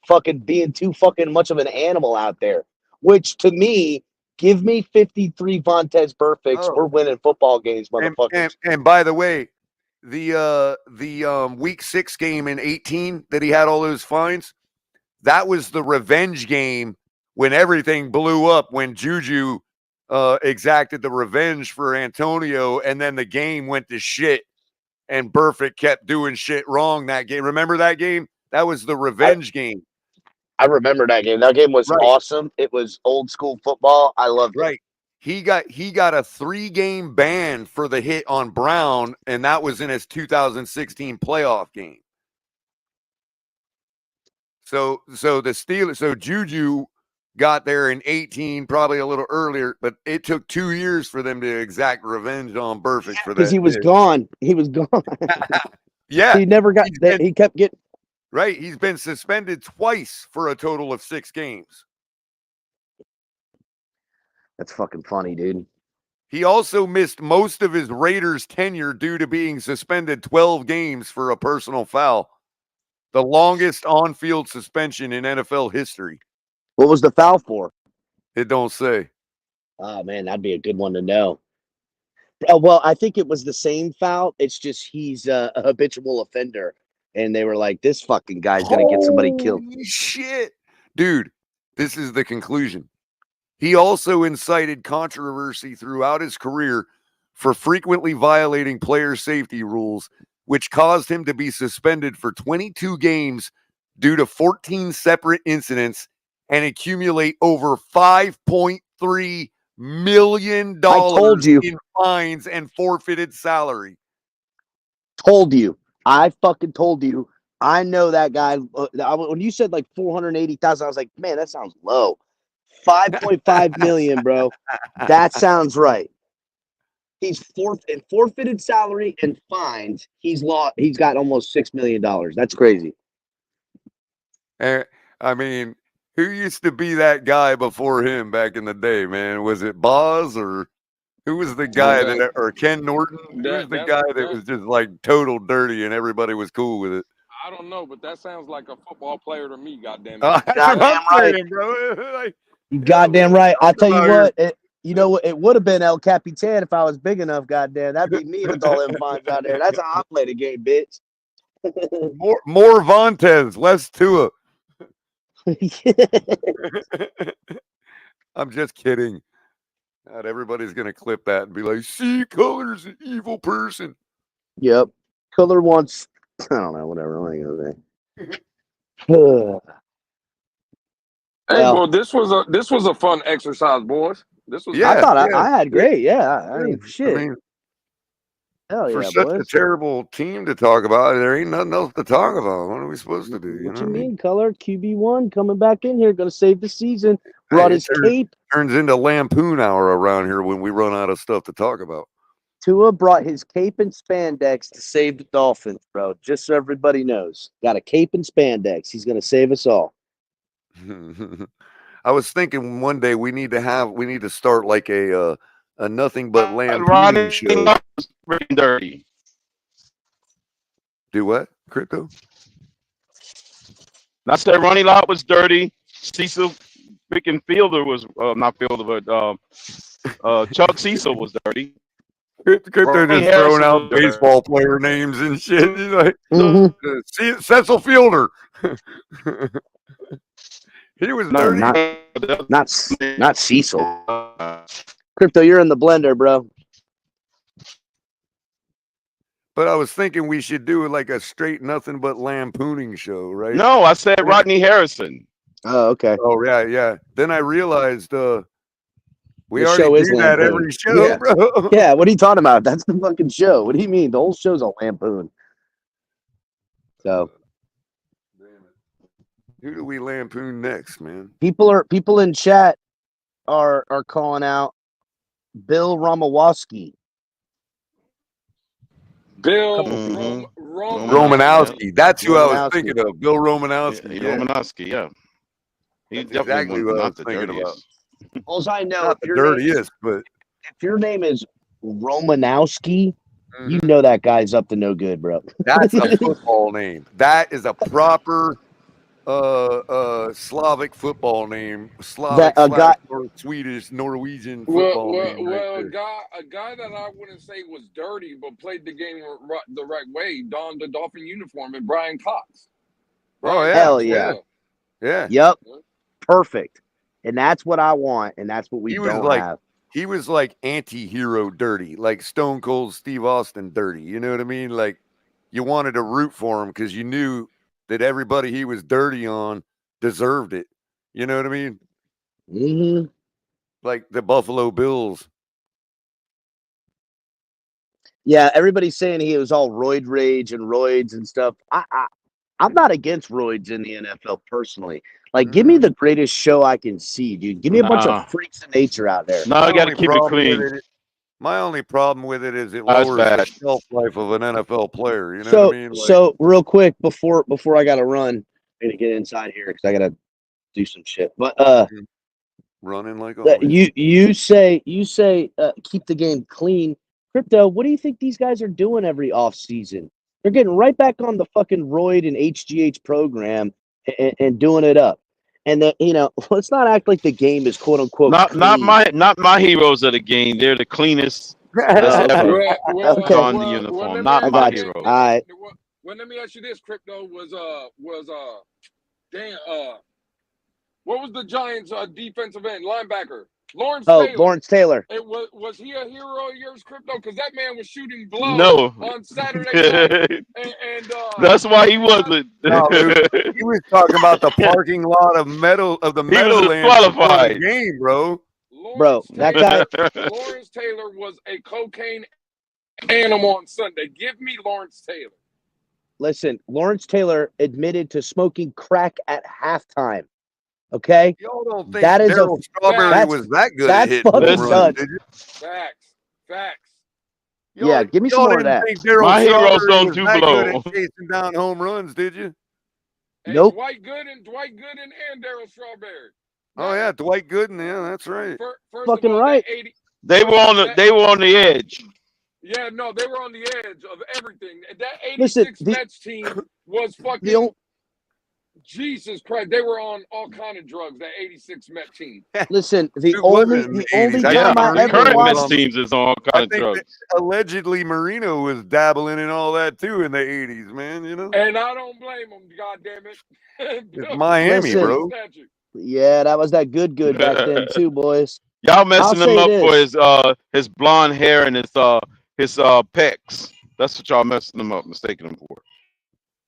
fucking being too fucking much of an animal out there. Which to me, give me 53 Vontez Burficts. Oh. We're winning football games, motherfuckers. And by the way, the week 6 game in 18 that he had all those fines, that was the revenge game when everything blew up, when Juju exacted the revenge for Antonio, and then the game went to shit, and Burfict kept doing shit wrong that game. Remember that game? That was the revenge game. I remember that game. That game was awesome. It was old school football. I loved it. Right. He got a 3-game ban for the hit on Brown, and that was in his 2016 playoff game. So the Steelers, so Juju got there in 18, probably a little earlier, but it took 2 years for them to exact revenge on Burfict for that. Because he was gone. He was gone. Yeah. He never got that. He kept getting. Right. He's been suspended twice for a total of 6 games. That's fucking funny, dude. He also missed most of his Raiders tenure due to being suspended 12 games for a personal foul. The longest on-field suspension in NFL history. What was the foul for? It don't say. Oh, man, that'd be a good one to know. Well, I think it was the same foul. It's just he's a habitual offender. And they were like, this fucking guy's going to get somebody killed. Holy shit. Dude, this is the conclusion. He also incited controversy throughout his career for frequently violating player safety rules, which caused him to be suspended for 22 games due to 14 separate incidents and accumulate over $5.3 million in fines and forfeited salary. Told you. I fucking told you. I know that guy. When you said like 480,000, I was like, man, that sounds low. 5.5 million, bro. That sounds right. He's forfeited salary and fines. He's got almost $6 million. That's crazy. I mean, who used to be that guy before him back in the day, man? Was it Boz, or who was the guy or Ken Norton? Who was the guy that was just like total dirty and everybody was cool with it? I don't know, but that sounds like a football player to me, goddamn it. That's what I'm saying, bro. Like, you goddamn right. I'll tell you what, it would have been El Capitan if I was big enough, goddamn. That'd be me with all them fines out there. That's how I play the game, bitch. more Vontez, less Tua. I'm just kidding. Not everybody's gonna clip that and be like, see, Culler's an evil person. Yep. Culler wants, I don't know, whatever. What am I gonna say? Hey, well, this was a fun exercise, boys. This was. I thought I had great. Yeah, I mean, shit. I mean, hell for yeah, such boys. a terrible team to talk about, there ain't nothing else to talk about. What are we supposed to do? What you mean, Culler? QB1 coming back in here, gonna save the season. Brought his cape. Turns into lampoon hour around here when we run out of stuff to talk about. Tua brought his cape and spandex to save the Dolphins, bro. Just so everybody knows, got a cape and spandex. He's gonna save us all. I was thinking one day we need to start like a nothing but lampoon show. Dirty. Do what? Crypto? I said Ronnie Lott was dirty. Cecil freaking Fielder was not Fielder, but Chuck Cecil was dirty. Crypto just throwing out baseball player names and shit. He's like, Cecil Fielder. He was dirty. Not Cecil. Crypto, you're in the blender, bro. But I was thinking we should do like a straight nothing but lampooning show, right? No, I said Rodney Harrison. Oh, okay. Oh yeah. Then I realized we The already show is do that Lampoon. every show, Yeah. bro. Yeah, what are you talking about? That's the fucking show. What do you mean? The whole show's a lampoon. So Damn it. Who do we lampoon next, man? people in chat are calling out Bill Romawoski. Bill Mhm. Romanowski. That's who I was Romanowski. thinking of. Bill Romanowski. Yeah, Romanowski, yeah. He's that's definitely exactly what I not was the thinking about. dirtiest. All I know, Not the dirtiest, but if your name is Romanowski, you Mhm. know that guy's up to no good, bro. That's a football name. That is a proper Slavic football name. Slavic a guy. or Swedish, Norwegian Well, football well, name right well, there. a guy that I wouldn't say was dirty, but played the game the right way, donned the Dolphin uniform, and Brian Cox. Oh yeah, Hell yeah. yeah. Yep. Perfect. And that's what I want, and that's what we He was don't like have. he was like anti-hero dirty, like Stone Cold Steve Austin dirty. You know what I mean? Like you wanted to root for him because you knew that everybody he was dirty on deserved it. You know what I mean? Mm-hmm. Like the Buffalo Bills. Yeah, everybody's saying he was all roid rage and roids and stuff. I'm not against roids in the NFL personally. Like, give me the greatest show I can see, dude. Give me a bunch of Nah. freaks of nature out there. No, I got to keep it clean. My only problem with it is it That's lowers the bad. shelf life of an NFL player. You know So, what I mean? Like, so real quick before I gotta run, I gotta get inside here because I gotta do some shit. But running like always. you say keep the game clean. Crypto, what do you think these guys are doing every off season? They're getting right back on the fucking Roid and HGH program and doing it up. And let's not act like the game is quote unquote Not clean. my heroes of the game. They're the cleanest that's ever Okay. on the uniform. Not I my got you. heroes. All right. Well, let me ask you this: Crypto was what was the Giants' defensive end linebacker? Lawrence Taylor. Lawrence Taylor. Was he a hero of yours, Crypto? Because that man was shooting blow No. on Saturday night. and That's why he wasn't. No, he was talking about the parking lot of the He was Meadowlands before disqualified. the game, bro. That guy. Lawrence Taylor was a cocaine animal on Sunday. Give me Lawrence Taylor. Listen, Lawrence Taylor admitted to smoking crack at halftime. Okay, y'all don't think that is Darryl Strawberry was that good at hitting fucking home runs, did you? Facts. Yeah, give me some more of that. Think Darryl My heroes Strawberry don't was do that good blow. at chasing down home runs, did you? Hey, Nope. Dwight Gooden and Darryl Strawberry. Oh yeah, Dwight Gooden. Yeah, that's right. First fucking of all, right. They were on the edge. Yeah, no, they were on the edge of everything. That 86 Mets team was fucking. Jesus Christ, they were on all kind of drugs. That '86 Met team. Listen, the only time I ever current Mets watched teams is on all kind of drugs. Allegedly, Marino was dabbling in all that too in the '80s, man. You know, and I don't blame him. God damn it, it's Miami, bro. Yeah, that was that good back then too, boys. Y'all messing him up for his blonde hair and his pecs. That's what y'all messing him up, mistaking him for.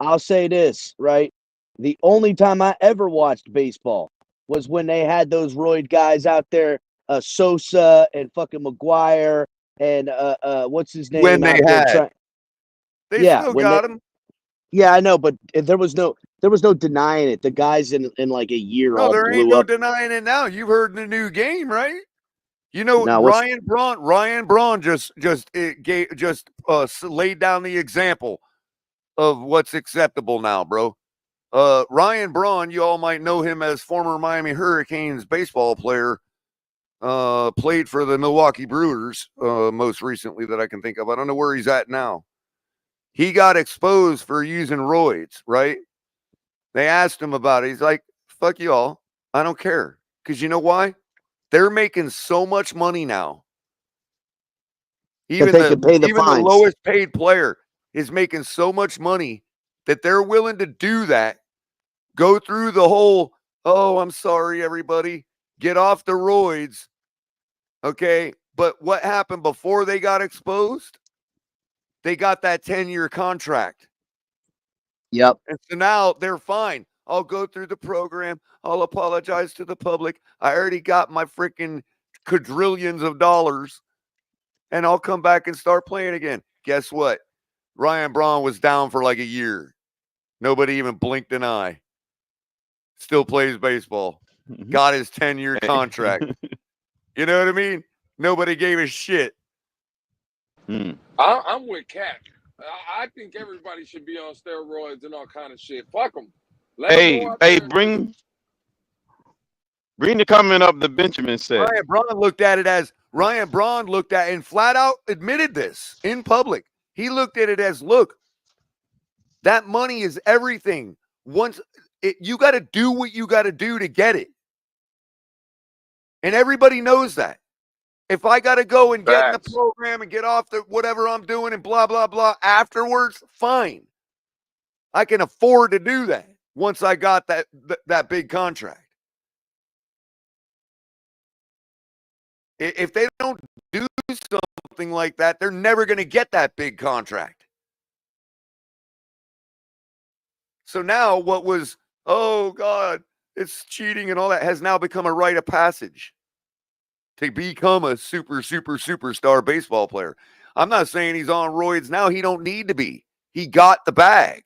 I'll say this, right? The only time I ever watched baseball was when they had those roid guys out there, Sosa and fucking McGuire and what's his name? When they had, they still got him. Yeah, I know, but there was no denying it. The guys in like a year all there blew ain't no up. denying it now. You've heard the new game, right? You know, No, Ryan Braun just laid down the example of what's acceptable now, bro. Ryan Braun, you all might know him as former Miami Hurricanes baseball player. Played for the Milwaukee Brewers most recently that I can think of. I don't know where he's at now. He got exposed for using roids, right? They asked him about it. He's like, fuck y'all. I don't care. Because you know why? They're making so much money now. Even the lowest paid player is making so much money that they're willing to do that. Go through the whole, oh, I'm sorry, everybody. Get off the roids. Okay. But what happened before they got exposed? They got that 10-year contract. Yep. And so now they're fine. I'll go through the program. I'll apologize to the public. I already got my freaking quadrillions of dollars, and I'll come back and start playing again. Guess what? Ryan Braun was down for like a year. Nobody even blinked an eye. Still plays baseball. Got his 10-year contract. You know what I mean? Nobody gave a shit. I'm with Cat. I think everybody should be on steroids and all kind of shit. Fuck them. Hey, bring the comment up that Benjamin said. Ryan Braun looked at and flat out admitted this in public. He looked at it as, look, that money is everything. You got to do what you got to do to get it. And everybody knows that. If I got to go and get in the program and get off the whatever I'm doing and blah, blah, blah afterwards, fine. I can afford to do that once I got that big contract. If they don't do something like that, they're never going to get that big contract. So now what was, oh, God, it's cheating and all that has now become a rite of passage to become a superstar baseball player. I'm not saying he's on roids now. He don't need to be. He got the bag.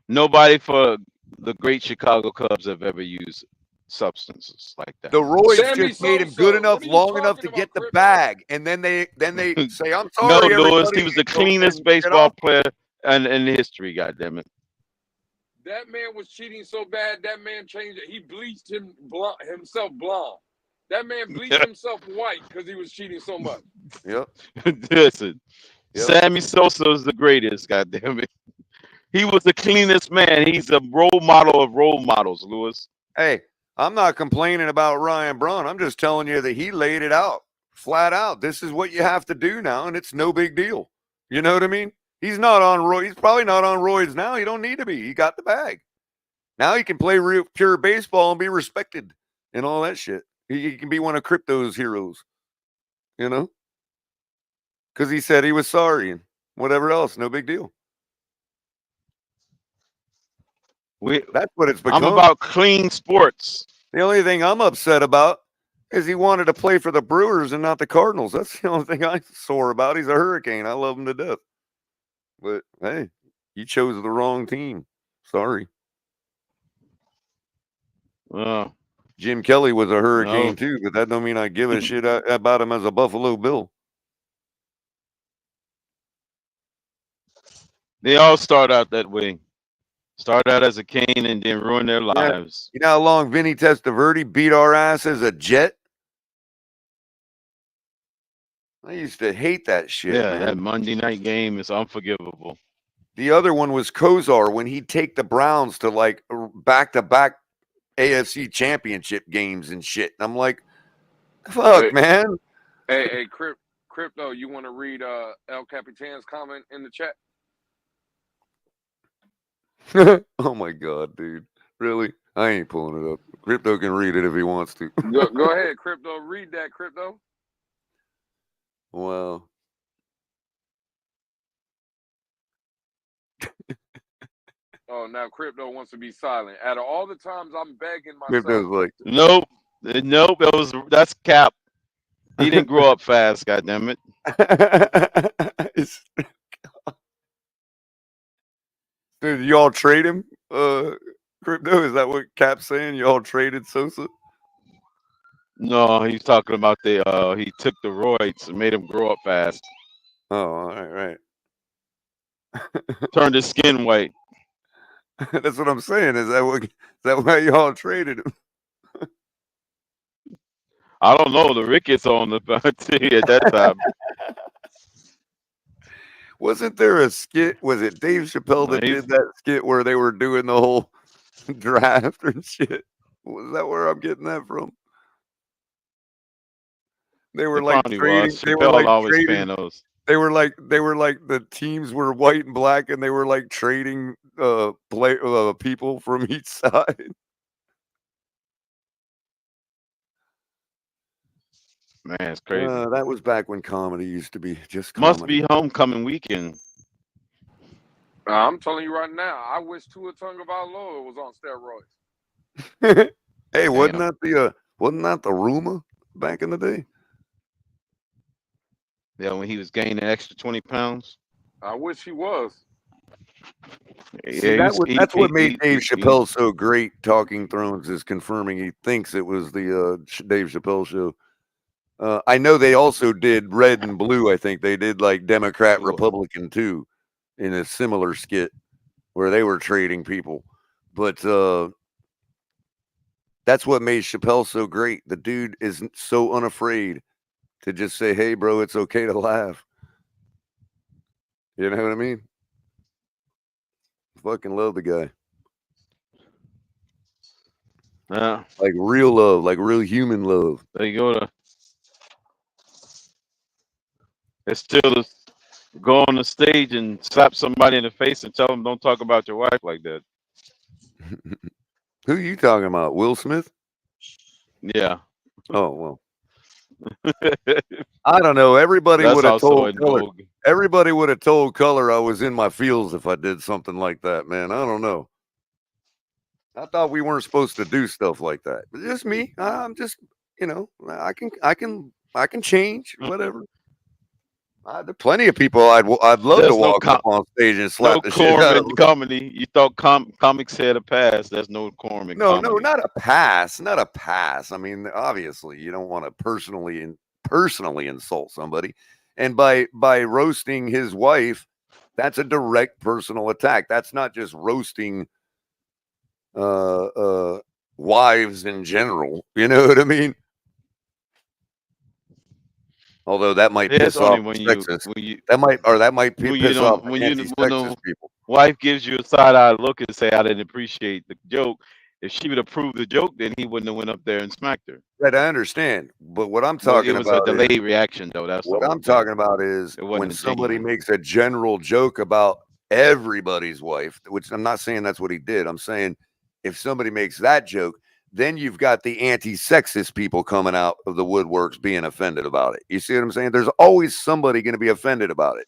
Nobody for the great Chicago Cubs have ever used substances like that. The roids just made him good enough, long enough to get the bag, and then they say, "I'm sorry." No, Lewis, he was the cleanest baseball player in history. Goddamn it! That man was cheating so bad. That man changed it. He bleached himself blonde. That man bleached himself white because he was cheating so much. Yep. Listen, Sammy Sosa is the greatest. Goddamn it! He was the cleanest man. He's a role model of role models, Lewis. Hey, I'm not complaining about Ryan Braun. I'm just telling you that he laid it out flat out. This is what you have to do now, and it's no big deal. You know what I mean? He's not on roids. He's probably not on roids now. He don't need to be. He got the bag. Now he can play real pure baseball and be respected and all that shit. He can be one of crypto's heroes, you know? Because he said he was sorry and whatever else. No big deal. That's what it's become. I'm about clean sports. The only thing I'm upset about is he wanted to play for the Brewers and not the Cardinals. That's the only thing I'm sore about. He's a Hurricane. I love him to death. But, hey, you chose the wrong team. Sorry. Jim Kelly was a Hurricane, too, but that don't mean I give a shit about him as a Buffalo Bill. They all start out that way. Start out as a Cane and then ruin their lives. You know how long Vinny Testaverde beat our ass as a Jet? I used to hate that shit. Yeah, man. that Monday night game is unforgivable. The other one was Kozar when he'd take the Browns to like back-to-back AFC championship games and shit. And I'm like, fuck, man. Hey, Crypto, you want to read El Capitan's comment in the chat? Oh my God, dude. Really? I ain't pulling it up. Crypto can read it if he wants to. Go ahead, Crypto. Read that, Crypto. Wow. Oh, now Crypto wants to be silent. Out of all the times I'm begging myself. Crypto's like, nope. That's Cap. He didn't grow up fast, goddammit. Dude, y'all trade him? Crypto, is that what Cap's saying? Y'all traded Sosa? No, he's talking about he took the roids and made him grow up fast. Oh, all right. Turned his skin white. That's what I'm saying. Is that why y'all traded him? I don't know. The rickets on the team at that time. Wasn't there a skit? Was it Dave Chappelle that did that skit where they were doing the whole draft and shit? Was that where I'm getting that from? They were like trading. They were like trading. They were like the teams were white and black, and they were like trading people from each side. Man, it's crazy. That was back when comedy used to be just comedy. Must be homecoming weekend. I'm telling you right now, I wish Tua Tagovailoa was on steroids. Hey, wasn't Damn. that the rumor back in the day? Yeah, when he was gaining an extra 20 pounds. I wish he was. See, Yeah, that's what made Dave he Chappelle so great. Talking Thrones is confirming he thinks it was the Dave Chappelle show. I know they also did Red and Blue. I think they did like Democrat, Tua. Republican too, in a similar skit where they were trading people. But that's what made Chappelle so great. The dude is so unafraid to just say, "Hey, bro, it's okay to laugh." You know what I mean? Fucking love the guy. Yeah, Like real love, like real human love. there you go. It's still to go on the stage and slap somebody in the face and tell them don't talk about your wife like that. Who you talking about? Will Smith? Yeah. Oh well. I don't know. Everybody That's would have also told in Culler. vogue. Everybody would have told Culler I was in my feels if I did something like that, man. I don't know. I thought we weren't supposed to do stuff like that. But just me. I'm just, I can change. Whatever. There are plenty of people I'd love to There's no walk up on stage and no slap the shit quorum out in of them. comedy. You thought comics had a pass. There's no quorum in No, comedy. not a pass. Not a pass. I mean, obviously, you don't want to personally insult somebody. And by roasting his wife, that's a direct personal attack. That's not just roasting wives in general. You know what I mean? Although that might It's piss only off the sexist. when you That might piss off the when the anti-sexist people. wife gives you a side eye look and say I didn't appreciate the joke. If she would approve the joke, then he wouldn't have went up there and smacked her. Right, I understand. But what I'm Well, it talking was a about is delayed reaction though. That's the What whole I'm thing. talking about is It when wasn't somebody genuine. makes a general joke about everybody's wife, which I'm not saying that's what he did. I'm saying if somebody makes that joke, then you've got the anti-sexist people coming out of the woodworks being offended about it. You see what I'm saying? There's always somebody going to be offended about it.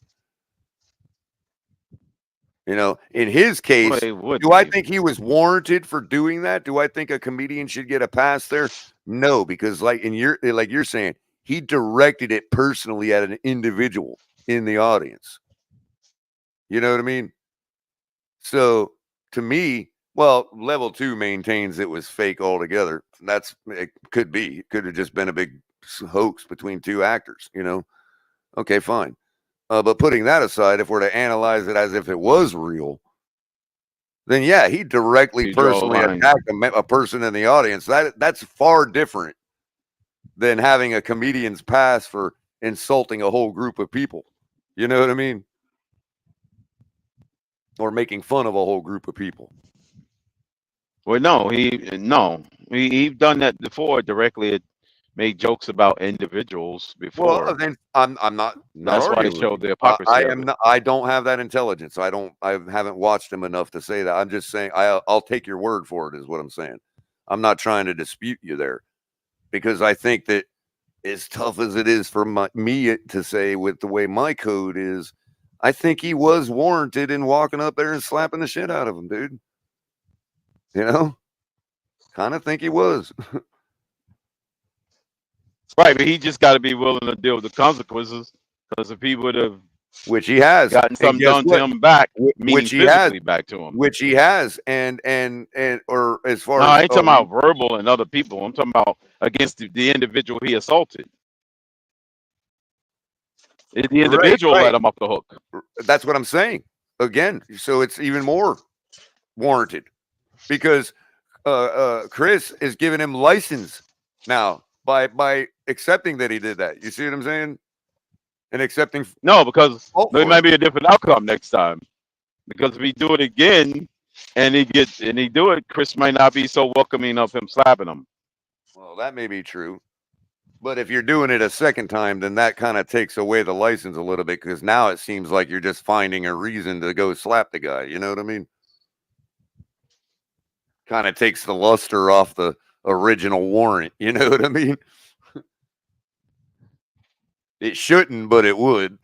In his Well, case, they would do I be. think he was warranted for doing that? Do I think a comedian should get a pass there? No, because like you're saying, he directed it personally at an individual in the audience. You know what I mean? So to me, well, level 2 maintains it was fake altogether. It could be. It could have just been a big hoax between two actors, Okay, fine. But putting that aside, if we're to analyze it as if it was real, then yeah, he directly You draw a personally line. attacked a person in the audience. That's far different than having a comedian's pass for insulting a whole group of people. You know what I mean? Or making fun of a whole group of people. Well, no, he done that before. Directly made jokes about individuals before. Well, then I'm not That's why they arguing with showed you. the hypocrisy I of am it. not. I don't have that intelligence. I haven't watched him enough to say that. I'm just saying. I'll take your word for it. Is what I'm saying. I'm not trying to dispute you there, because I think that as tough as it is for me to say with the way my code is, I think he was warranted in walking up there and slapping the shit out of him, dude. Kind of think he was. Right, but he just got to be willing to deal with the consequences. Because if he would have Which he has. gotten And something guess done what? to him back, meaning Which he has. physically back to him. Which he has. And or as far No, as I ain't talking about verbal and other people. I'm talking about against the individual he assaulted. The individual let him off the hook. That's what I'm saying. Again, so it's even more warranted because Chris is giving him license now by accepting that he did that. You see what I'm saying? And accepting. No, because there for might it. be a different outcome next time. Because if he do it again and he do it, Chris might not be so welcoming of him slapping him. Well, that may be true. But if you're doing it a second time, then that kind of takes away the license a little bit, because now it seems like you're just finding a reason to go slap the guy. You know what I mean? Kind of takes the luster off the original warrant. You know what I mean? It shouldn't, but it would.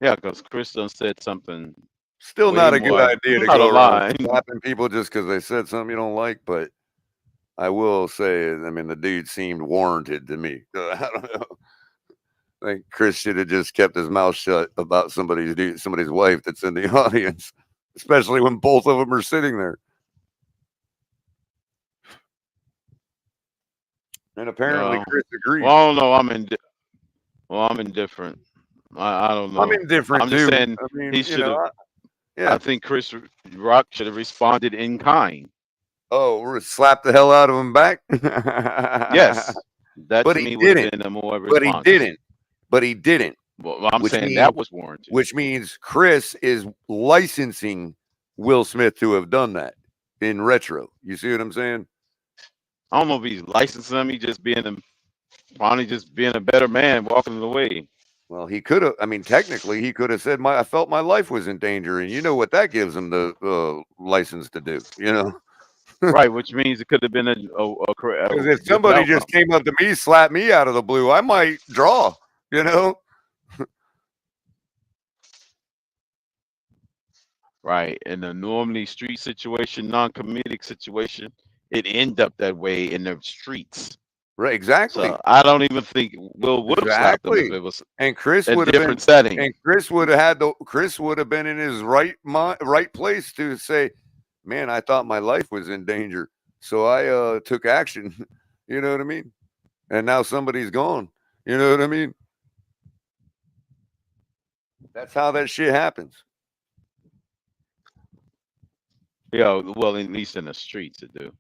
Yeah, because Chris done said something Still way not a good more idea to out go of around line. slapping people just because they said something you don't like. But I will say, I mean, the dude seemed warranted to me. I don't know. I think Chris should have just kept his mouth shut about somebody's wife that's in the audience, especially when both of them are sitting there. And apparently, Well, Chris agreed. well, I don't know. I'm indifferent. I don't I'm know. indifferent I'm just too. saying I mean, he should have. yeah. I think Chris Rock should have responded in kind. Oh, we're slap the hell out of him back. Yes, that But to he me would have didn't. been a more But he response. didn't. But he didn't. Well, I'm Which saying means that was warranted. which means Chris is licensing Will Smith to have done that in retro. You see what I'm saying? I don't know if he's licensing him. He just probably just being a better man, walking away. Well, he could have. I mean, technically, he could have said, I felt my life was in danger," and you know what that gives him the license to do. You know, Right, which means it could have been a because if different somebody outcome. just came up to me, slapped me out of the blue, I might draw. You know. Right, in a normally street situation, non-comedic situation, it end up that way in the streets. Right, exactly. So I don't even think Will would have slapped him if Exactly. it was And Chris a would have been, different setting. and Chris would have been in his right place to say, "Man, I thought my life was in danger, so I took action." You know what I mean? And now somebody's gone. You know what I mean? That's how that shit happens. Yeah, well, at least in the streets it do.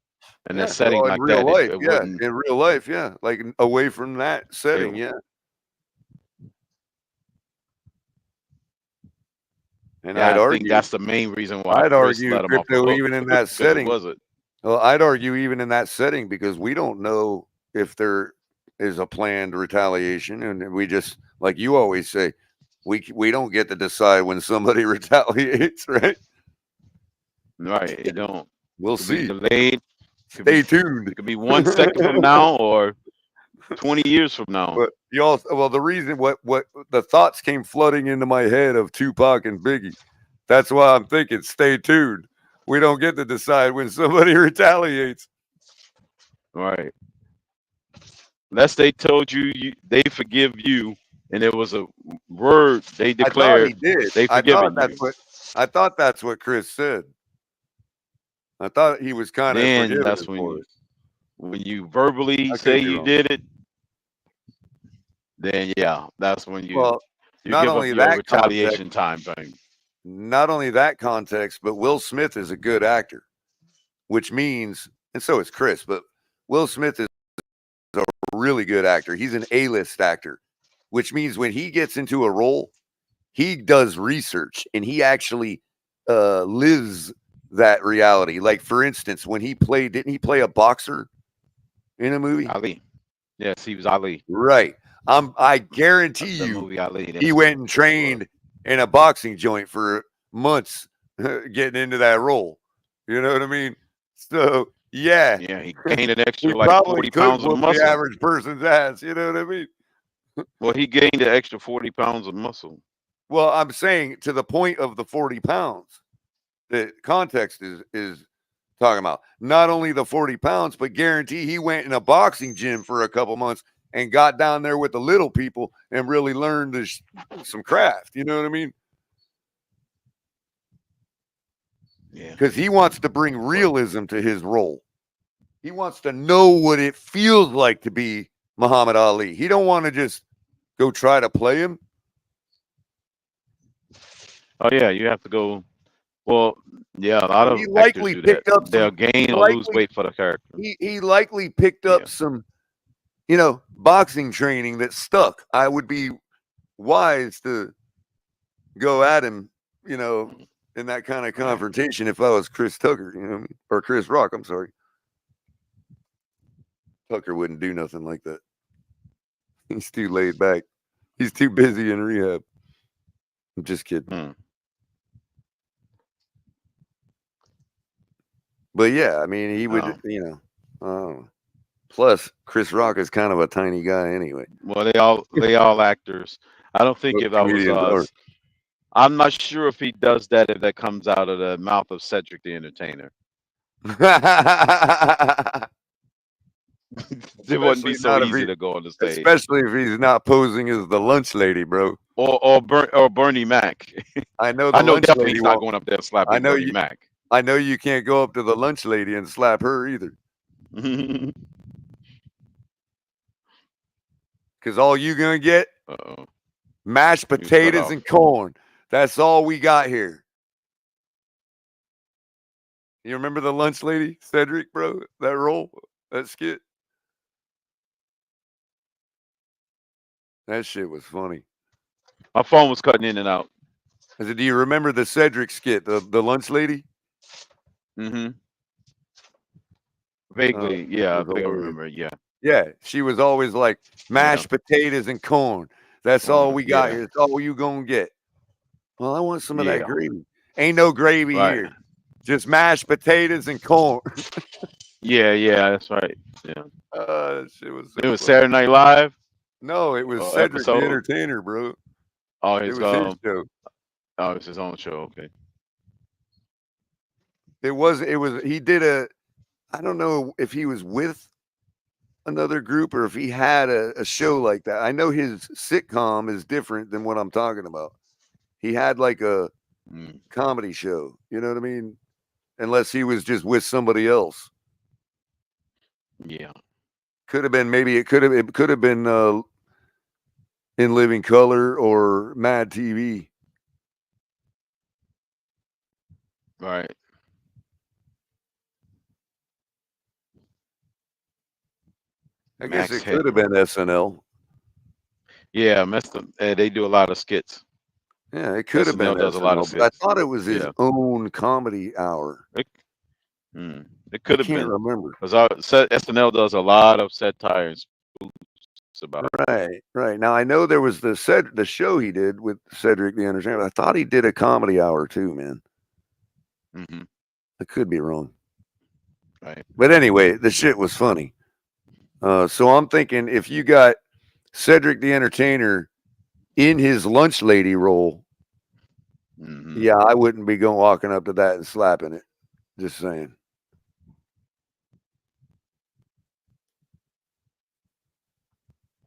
In a Yeah. setting Well, in like real that, life, it yeah. wouldn't. In real life, yeah. Like away from that setting, yeah. And Yeah, I'd I think argue, that's the main reason why I'd Chris argue let him off the crypto hook even in that because it setting. wasn't. Well, I'd argue even in that setting because we don't know if there is a planned retaliation, and we just, like you always say, we don't get to decide when somebody retaliates, right? Right, it don't. We'll Could be see. delayed. Stay tuned. It could be 1 second from now or 20 years from now. But the reason what the thoughts came flooding into my head of Tupac and Biggie. That's why I'm thinking, stay tuned. We don't get to decide when somebody retaliates. Right. Unless they told you, they forgive you, and it was a word they I thought declared he did. they forgiven you. I thought that's what Chris said. I thought he was kind of Then forgiving that's him for it. when you verbally I could say be you wrong. did it. Then yeah, that's when you Well, not give up only your that retaliation context, time frame. not only that context, but Will Smith is a good actor, which means, and so is Chris, but Will Smith is a really good actor. He's an A-list actor, which means when he gets into a role, he does research and he actually lives that reality. Like, for instance, when didn't he play a boxer in a movie? Ali. Yes, he was Ali. Right. I guarantee The you movie Ali. he that's went and what it was. trained in a boxing joint for months getting into that role. You know what I mean? So, yeah, Yeah, he gained an he extra like probably 40 could pounds of whoop the muscle. average person's ass. You know what I mean? Well, he gained an extra 40 pounds of muscle. Well, I'm saying to the point of the 40 pounds, the context is talking about not only the 40 pounds, but guarantee he went in a boxing gym for a couple months and got down there with the little people and really learned some craft. You know what I mean? Yeah. Because he wants to bring realism to his role. He wants to know what it feels like to be Muhammad Ali. He don't want to just go try to play him. Oh yeah, you have to go. Well, yeah, a lot of He actors likely do that. picked up They'll some. gain or lose weight for the character. He likely picked up some, boxing training that stuck. I would be wise to go at him, in that kind of confrontation if I was Chris Tucker, or Chris Rock. I'm sorry. Tucker wouldn't do nothing like that. He's too laid back. He's too busy in rehab. I'm just kidding. But yeah, I mean, he would, plus Chris Rock is kind of a tiny guy anyway. Well, they all actors. I don't think if I was I'm not sure if he does that if that comes out of the mouth of Cedric the Entertainer. It wouldn't be Especially so not if easy he, to go on the stage. especially if he's not posing as the lunch lady, bro. Or Bernie Mac. I know the I know lunch definitely lady he's not won't. going up there I slapping know Bernie you. Mac. I know you can't go up to the lunch lady and slap her either, because all you gonna get Uh-oh. mashed You cut potatoes off. and corn. That's all we got here. You remember the lunch lady, Cedric, bro? That role, that skit. That shit was funny. My phone was cutting in and out. I said, do you remember the Cedric skit, the lunch lady? Mm-hmm. Vaguely, yeah, I was think I hilarious. remember. Yeah, Yeah, she was always like mashed potatoes and corn. That's all we got yeah, here. That's all you gonna get. Well, I want some of that yeah. gravy. Ain't no gravy Right. here. Just mashed potatoes and corn. Yeah, that's right. Yeah. That shit was so It was funny. Saturday Night Live No, it was Cedric the episode. Entertainer, bro. Oh, It his was his show. oh, it's his own show. Okay. It was he did I don't know if he was with another group or if he had a show like that. I know his sitcom is different than what I'm talking about. He had like a comedy show, you know what I mean? Unless he was just with somebody else. Yeah. Could have been it could have been In Living Color or Mad TV. Right. I guess Max it could have been SNL. Yeah, they do a lot of skits. Yeah, it could have been SNL does a lot of SNL, but I skits. thought it was his Yeah. own comedy hour. It I could have can't been remember. because SNL does a lot of satire and spoofs about it. Right. Now I know there was the show he did with Cedric the Entertainer. But I thought he did a comedy hour too, man. Mm-hmm. I could be wrong. Right. But anyway, the shit was funny. So I'm thinking if you got Cedric the Entertainer in his lunch lady role, yeah, I wouldn't be walking up to that and slapping it. Just saying.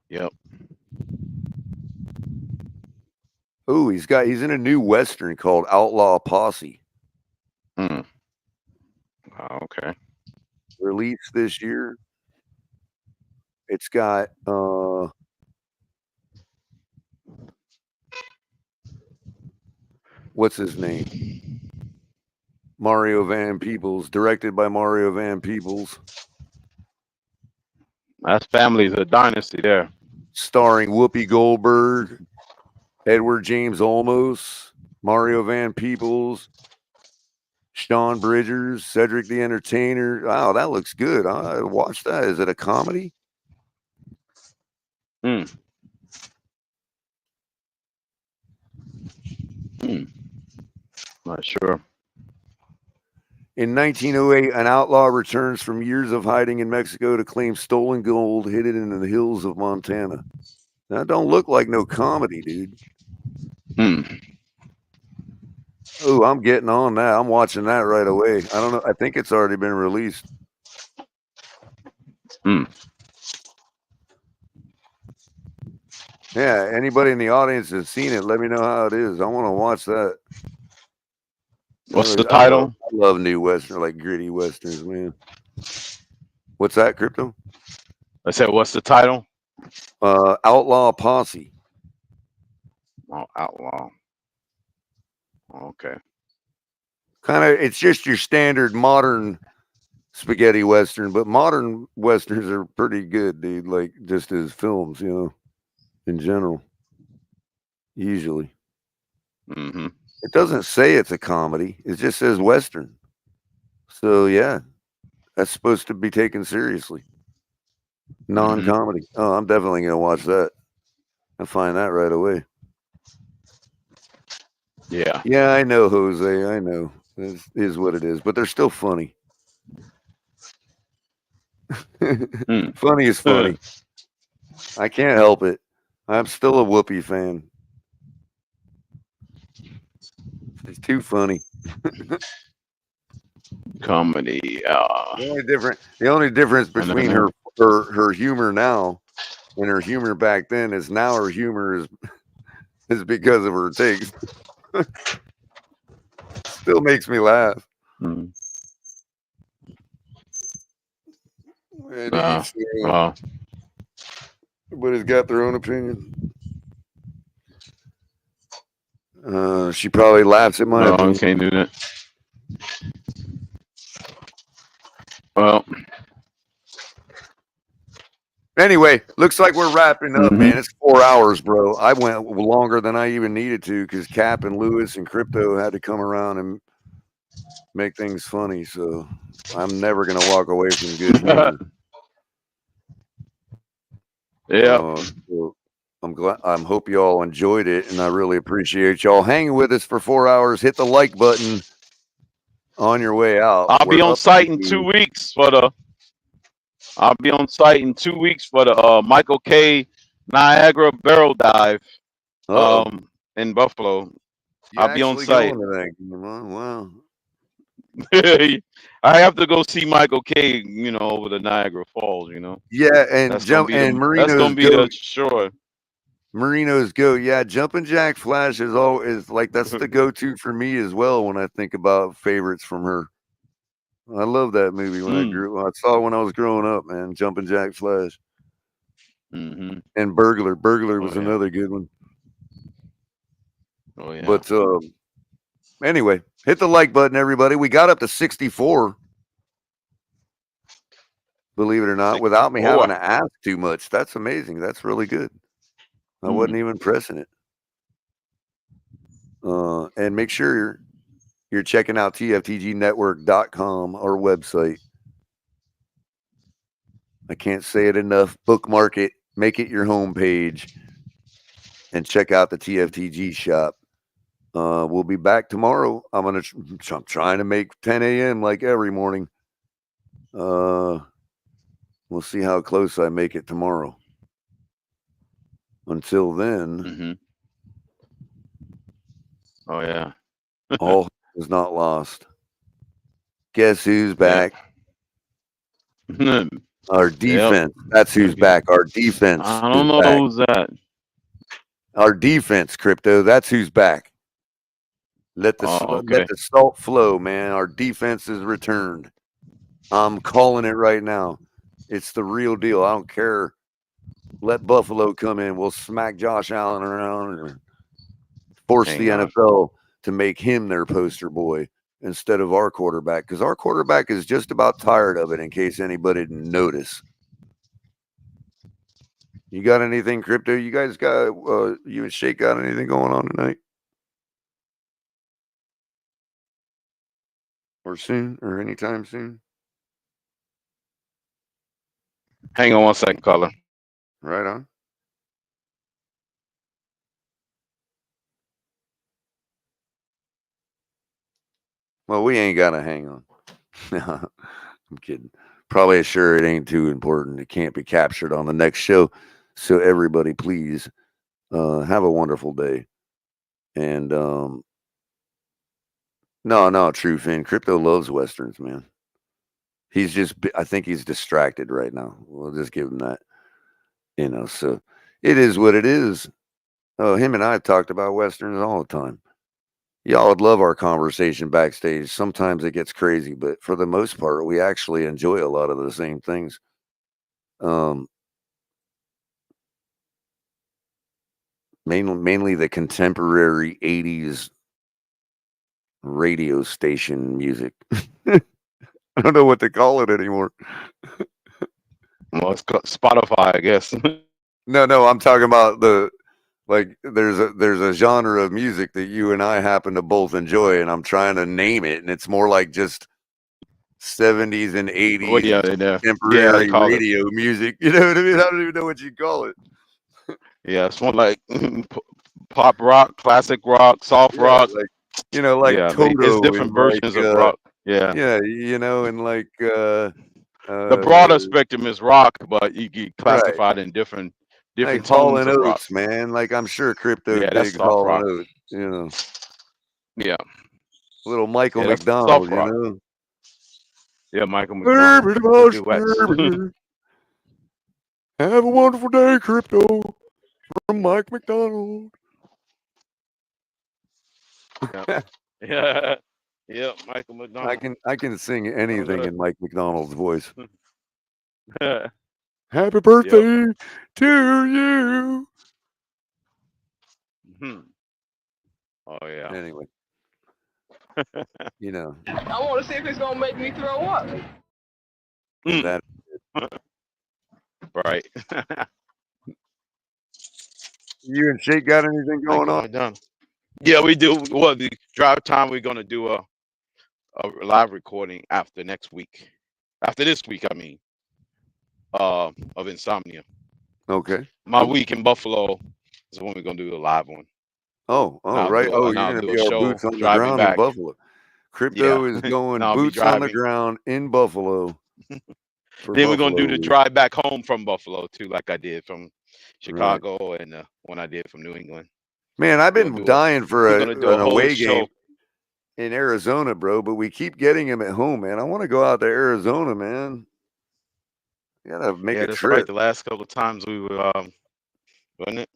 Yep. Oh, he's in a new Western called Outlaw Posse. Okay. Released this year. It's got what's his name? Mario Van Peebles, directed by Mario Van Peebles. That family's a dynasty there. Starring Whoopi Goldberg, Edward James Olmos, Mario Van Peebles, Sean Bridgers, Cedric the Entertainer. Wow, that looks good. I watched that. Is it a comedy? Not sure. In 1908, an outlaw returns from years of hiding in Mexico to claim stolen gold hidden in the hills of Montana. That don't look like no comedy, dude. Oh, I'm getting on that. I'm watching that right away. I don't know. I think it's already been released. Yeah, anybody in the audience has seen it, let me know how it is. I want to watch that. What's the title? I love new Western, like gritty Westerns, man. What's that, Crypto? I said, what's the title? Outlaw Posse. Oh, Outlaw. Okay. Kind of, it's just your standard modern spaghetti Western, but modern Westerns are pretty good, dude. Like just as films, you know, in general. Usually. It doesn't say it's a comedy. It just says Western. So yeah, that's supposed to be taken seriously. Non-comedy. Oh, I'm definitely gonna watch that. I'll find that right away. Yeah. Yeah, I know, Jose. I know. It is what it is, but they're still funny. Funny is funny. I can't help it. I'm still a Whoopi fan. She's too funny. Comedy. The only difference between her humor now and her humor back then is now her humor is because of her takes. Still makes me laugh. Mm. Everybody's got their own opinion. She probably laughs at my opinion. I can't do that. Well, anyway, looks like we're wrapping up, man. It's 4 hours, bro. I went longer than I even needed to because Cap and Lewis and Crypto had to come around and make things funny. So I'm never gonna walk away from good humor. Yeah. So I'm glad. I hope you all enjoyed it, and I really appreciate y'all hanging with us for 4 hours. Hit the like button on your way out. I'll be on site in 2 weeks for the. I'll be on site in 2 weeks for the Michael K. Niagara Barrel Dive in Buffalo. I'll be on site. Wow. I have to go see Michael K. You know, over the Niagara Falls. You know. Yeah, and that's Marino's that's gonna be the shore. Marino's go. Yeah, Jumpin' Jack Flash is like that's the go-to for me as well when I think about favorites from her. I love that movie when I saw it when I was growing up, man. Jumpin' Jack Flash. And Burglar. Burglar was another good one. Oh yeah. But anyway, hit the like button, everybody. We got up to 64. Believe it or not, without me having to ask too much. That's amazing. That's really good. I wasn't even pressing it. And make sure you're checking out TFTGnetwork.com, our website. I can't say it enough. Bookmark it, make it your homepage, and check out the TFTG shop. We'll be back tomorrow. I'm trying to make 10 a.m. like every morning. We'll see how close I make it tomorrow. Until then, oh yeah, all is not lost. Guess who's back? Yeah. Our defense. Yep. That's who's back. Our defense. I don't know back. Who's that. Our defense, Crypto. That's who's back. Let the salt flow, man. Our defense is returned. I'm calling it right now. It's the real deal. I don't care. Let Buffalo come in. We'll smack Josh Allen around and force the NFL to make him their poster boy instead of our quarterback, because our quarterback is just about tired of it, in case anybody didn't notice. You got anything, Crypto? You guys got, you and Shake got anything going on tonight? Or soon? Or anytime soon? Hang on one second, caller. Right on. Well, we ain't got to hang on. I'm kidding. Probably sure it ain't too important. It can't be captured on the next show. So everybody, please have a wonderful day. And no, true Finn. Crypto loves Westerns, man. He's just, I think he's distracted right now. We'll just give him that. You know, so it is what it is. Oh, him and I have talked about Westerns all the time. Y'all would love our conversation backstage. Sometimes it gets crazy, but for the most part, we actually enjoy a lot of the same things. Mainly the contemporary 80s radio station music. I don't know what to call it anymore. Well, it's Spotify, I guess. No, I'm talking about there's a genre of music that you and I happen to both enjoy, and I'm trying to name it, and it's more like just 70s and 80s contemporary radio music. You know what I mean? I don't even know what you call it. Yeah, it's more like pop rock, classic rock, soft rock. Like, Toto. It's different versions of rock. Yeah, you know, and like the broader spectrum is rock, but you get classified in different like tones Hall & of rock. Oates, man. Like I'm sure Crypto that's digs Hall & rock. Oates, you know. Yeah. Little Michael Yeah, that's McDonald, soft you rock. know. Yeah, Michael McDonald. The duets. Have a wonderful day, Crypto. From Mike McDonald. Yeah. Yeah, Michael McDonald. I can sing anything in Mike McDonald's voice. Yep. Happy birthday to you. Oh yeah. Anyway, you know. I want to see if it's gonna make me throw up. That Right. you and Shake got anything going Michael on? McDonald. Yeah, we do. Well, the drive time, we're gonna do a live recording after next week. After this week, I mean, of Insomnia. Okay. My week in Buffalo is when we're gonna do a live one. Oh, right. And You're I'll gonna do be a our show boots on the driving ground in back. Buffalo. Crypto Yeah. is going And I'll be boots on the driving. ground in Buffalo. Then we're gonna do the drive back home from Buffalo too, like I did from Chicago and one I did from New England. Man, I've been dying for an away show game in Arizona, bro, but we keep getting him at home, man. I want to go out to Arizona, man. You gotta make a that's trip. right. The last couple of times we were, wasn't it?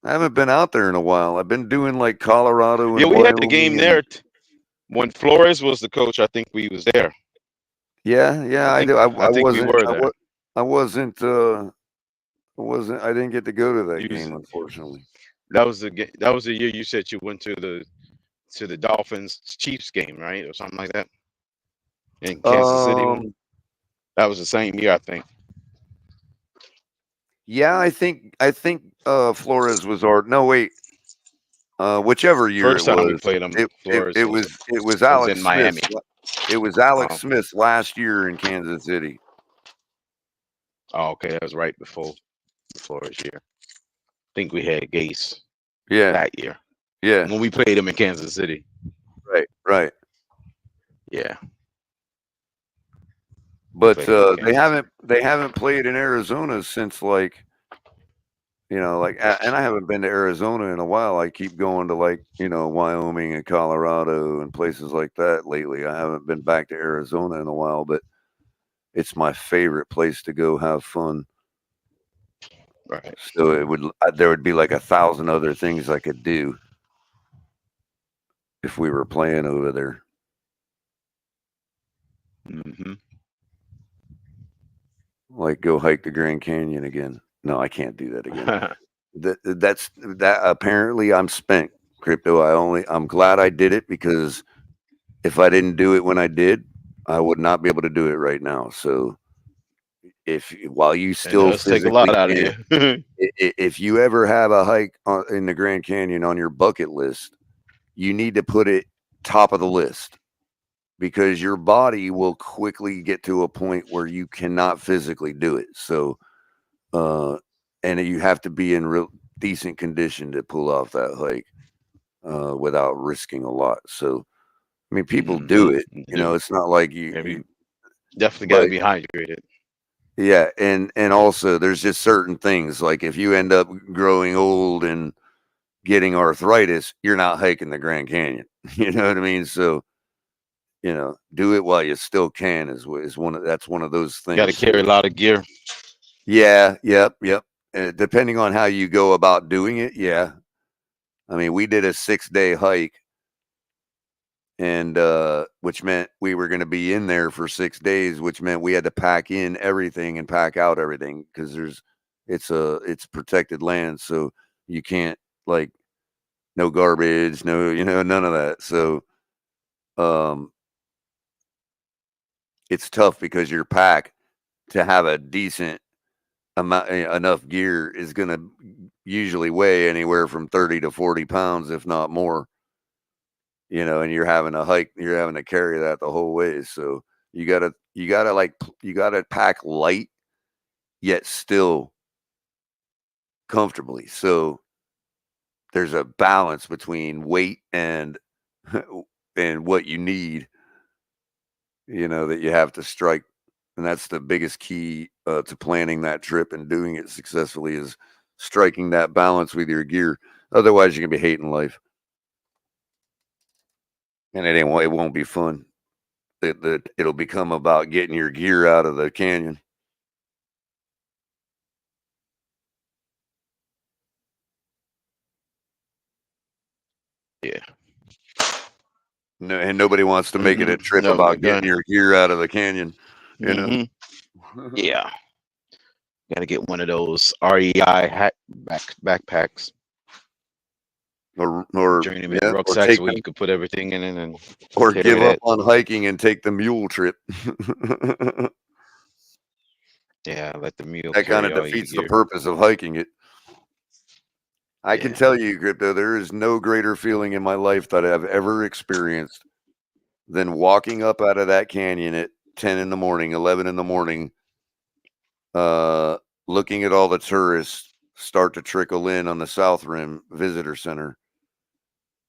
I haven't been out there in a while. I've been doing like Colorado and Yeah, we had the Wyoming game there when Flores was the coach. I think we was there. Yeah, I do. I think wasn't. we were there. I wasn't. I didn't get to go to that game, unfortunately. That was the game. That was the year you said you went to the Dolphins Chiefs game, right, or something like that, in Kansas City. That was the same year, I think. Yeah, I think Flores was our. No, wait. Whichever year First time we played him, Flores it was Alex in Miami. Smith. It was Alex Smith last year in Kansas City. Oh, okay, that was right before the Flores year. I think we had Gase. Yeah, that year. Yeah, when we played him in Kansas City. Right. Yeah. But they haven't played in Arizona since and I haven't been to Arizona in a while. I keep going to Wyoming and Colorado and places like that lately. I haven't been back to Arizona in a while, but it's my favorite place to go have fun. Right. So there would be like 1,000 other things I could do if we were playing over there. Mm-hmm. Like go hike the Grand Canyon again. No, I can't do that again. That's apparently I'm spent, Crypto. I'm glad I did it, because if I didn't do it when I did, I would not be able to do it right now. So while you still take a lot out of you. If you ever have a hike in the Grand Canyon on your bucket list, you need to put it top of the list, because your body will quickly get to a point where you cannot physically do it. So, and you have to be in real decent condition to pull off that hike without risking a lot. So, I mean, people do it. It's not like you definitely got to be hydrated. Yeah, and also there's just certain things, like if you end up growing old and getting arthritis, you're not hiking the Grand Canyon. You know what I mean? So, do it while you still can is one of those things. Got to carry a lot of gear. Yeah, yep. Depending on how you go about doing it, yeah. I mean, we did a 6-day hike, and which meant we were going to be in there for 6 days, which meant we had to pack in everything and pack out everything, because it's protected land, so you can't, like, no garbage, no, none of that. So it's tough, because your pack, to have a decent amount, enough gear, is going to usually weigh anywhere from 30 to 40 pounds, if not more. And you're having to carry that the whole way. So you gotta pack light, yet still comfortably. So there's a balance between weight and what you need, that you have to strike. And that's the biggest key to planning that trip and doing it successfully, is striking that balance with your gear. Otherwise, you're gonna be hating life. And it won't be fun. It'll become about getting your gear out of the canyon. Yeah. No, and nobody wants to make it a trip Never about done. getting your gear out of the canyon. You know. Mhm. Yeah. Gotta get one of those REI backpacks. Or Journeyman yeah, or rucksacks take where them, you could put everything in it and or carry give up that. on hiking and take the mule trip. Yeah, let the mule That kind carry of all your defeats the gear. purpose of hiking it. I can Yeah. tell you, Crypto, there is no greater feeling in my life that I've ever experienced than walking up out of that canyon at 10 in the morning, 11 in the morning, looking at all the tourists start to trickle in on the South Rim Visitor Center,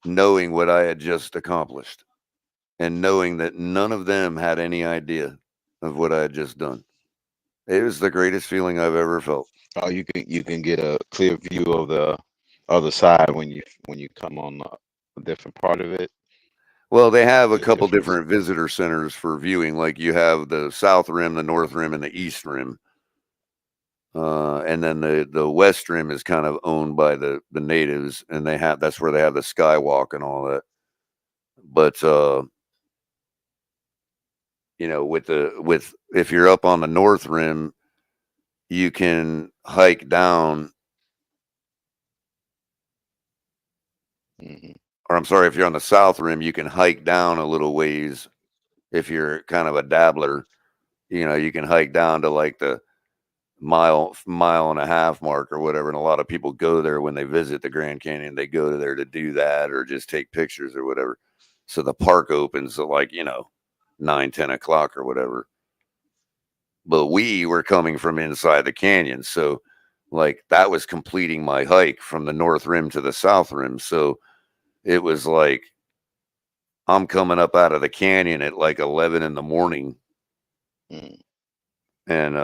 knowing what I had just accomplished and knowing that none of them had any idea of what I had just done. It was the greatest feeling I've ever felt. Oh, you can get a clear view of the other side when you come on a different part of it. Well, they have a The couple difference. different visitor centers for viewing. Like you have the South Rim, the North Rim, and the East Rim. And then the West Rim is kind of owned by the natives, and that's where they have the skywalk and all that. But you know, with if you're up on the North Rim, you can hike down. Mhm. Or I'm sorry, if you're on the South Rim, you can hike down a little ways. If you're kind of a dabbler, you know, you can hike down to like the mile and a half mark or whatever. And a lot of people go there when they visit the Grand Canyon. They go to there to do that or just take pictures or whatever. So the park opens at like, 9-10 o'clock or whatever. But we were coming from inside the canyon. So like that was completing my hike from the North Rim to the South Rim. So it was like I'm coming up out of the canyon at like 11 in the morning. Mm. And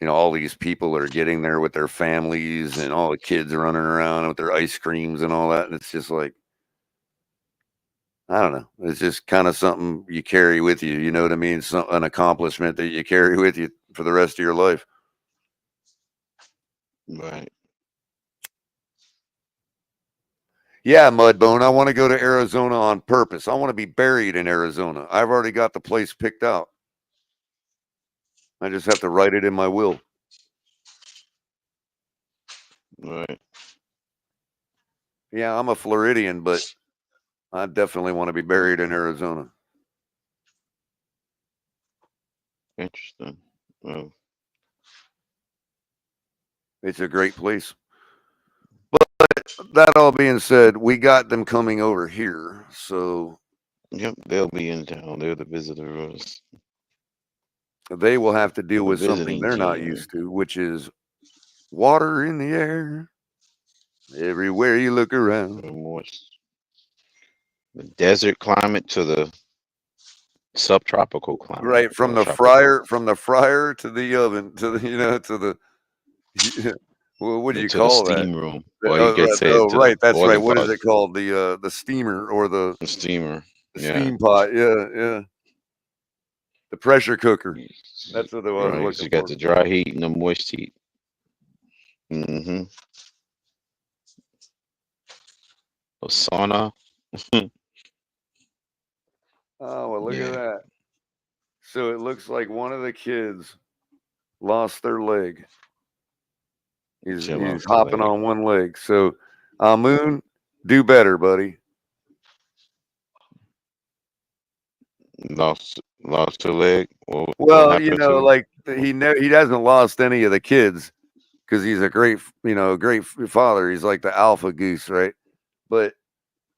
all these people are getting there with their families and all the kids are running around with their ice creams and all that. And it's just like, I don't know. It's just kind of something you carry with you. You know what I mean? An accomplishment that you carry with you for the rest of your life. Right. Yeah, Mudbone. I want to go to Arizona on purpose. I want to be buried in Arizona. I've already got the place picked out. I just have to write it in my will. Right. Yeah, I'm a Floridian, but I definitely want to be buried in Arizona. Interesting. Well, It's a great place. But that all being said, we got them coming over here. So yep, they'll be in town. They're the visitors. they will have to deal The with something visiting they're not team. used to, which is water in the air everywhere you look around. The desert climate to the subtropical climate. Right, from the fryer to the oven to the to the well, what do you to the call that? steam room, or you could say Oh, to the right, that's right. boiling What is pot. it called? The steamer or the Steamer. Yeah. steam pot? Yeah. The pressure cooker. That's what I was Right. So looking you got for. the dry heat and the moist heat. Mm-hmm. A sauna. Oh, well, look at Yeah. that. So it looks like one of the kids lost their leg. He's hopping on one leg. So, Moon, do better, buddy. Lost a leg. What Well, happened to him? like he hasn't lost any of the kids because he's a great father. He's like the alpha goose, right? But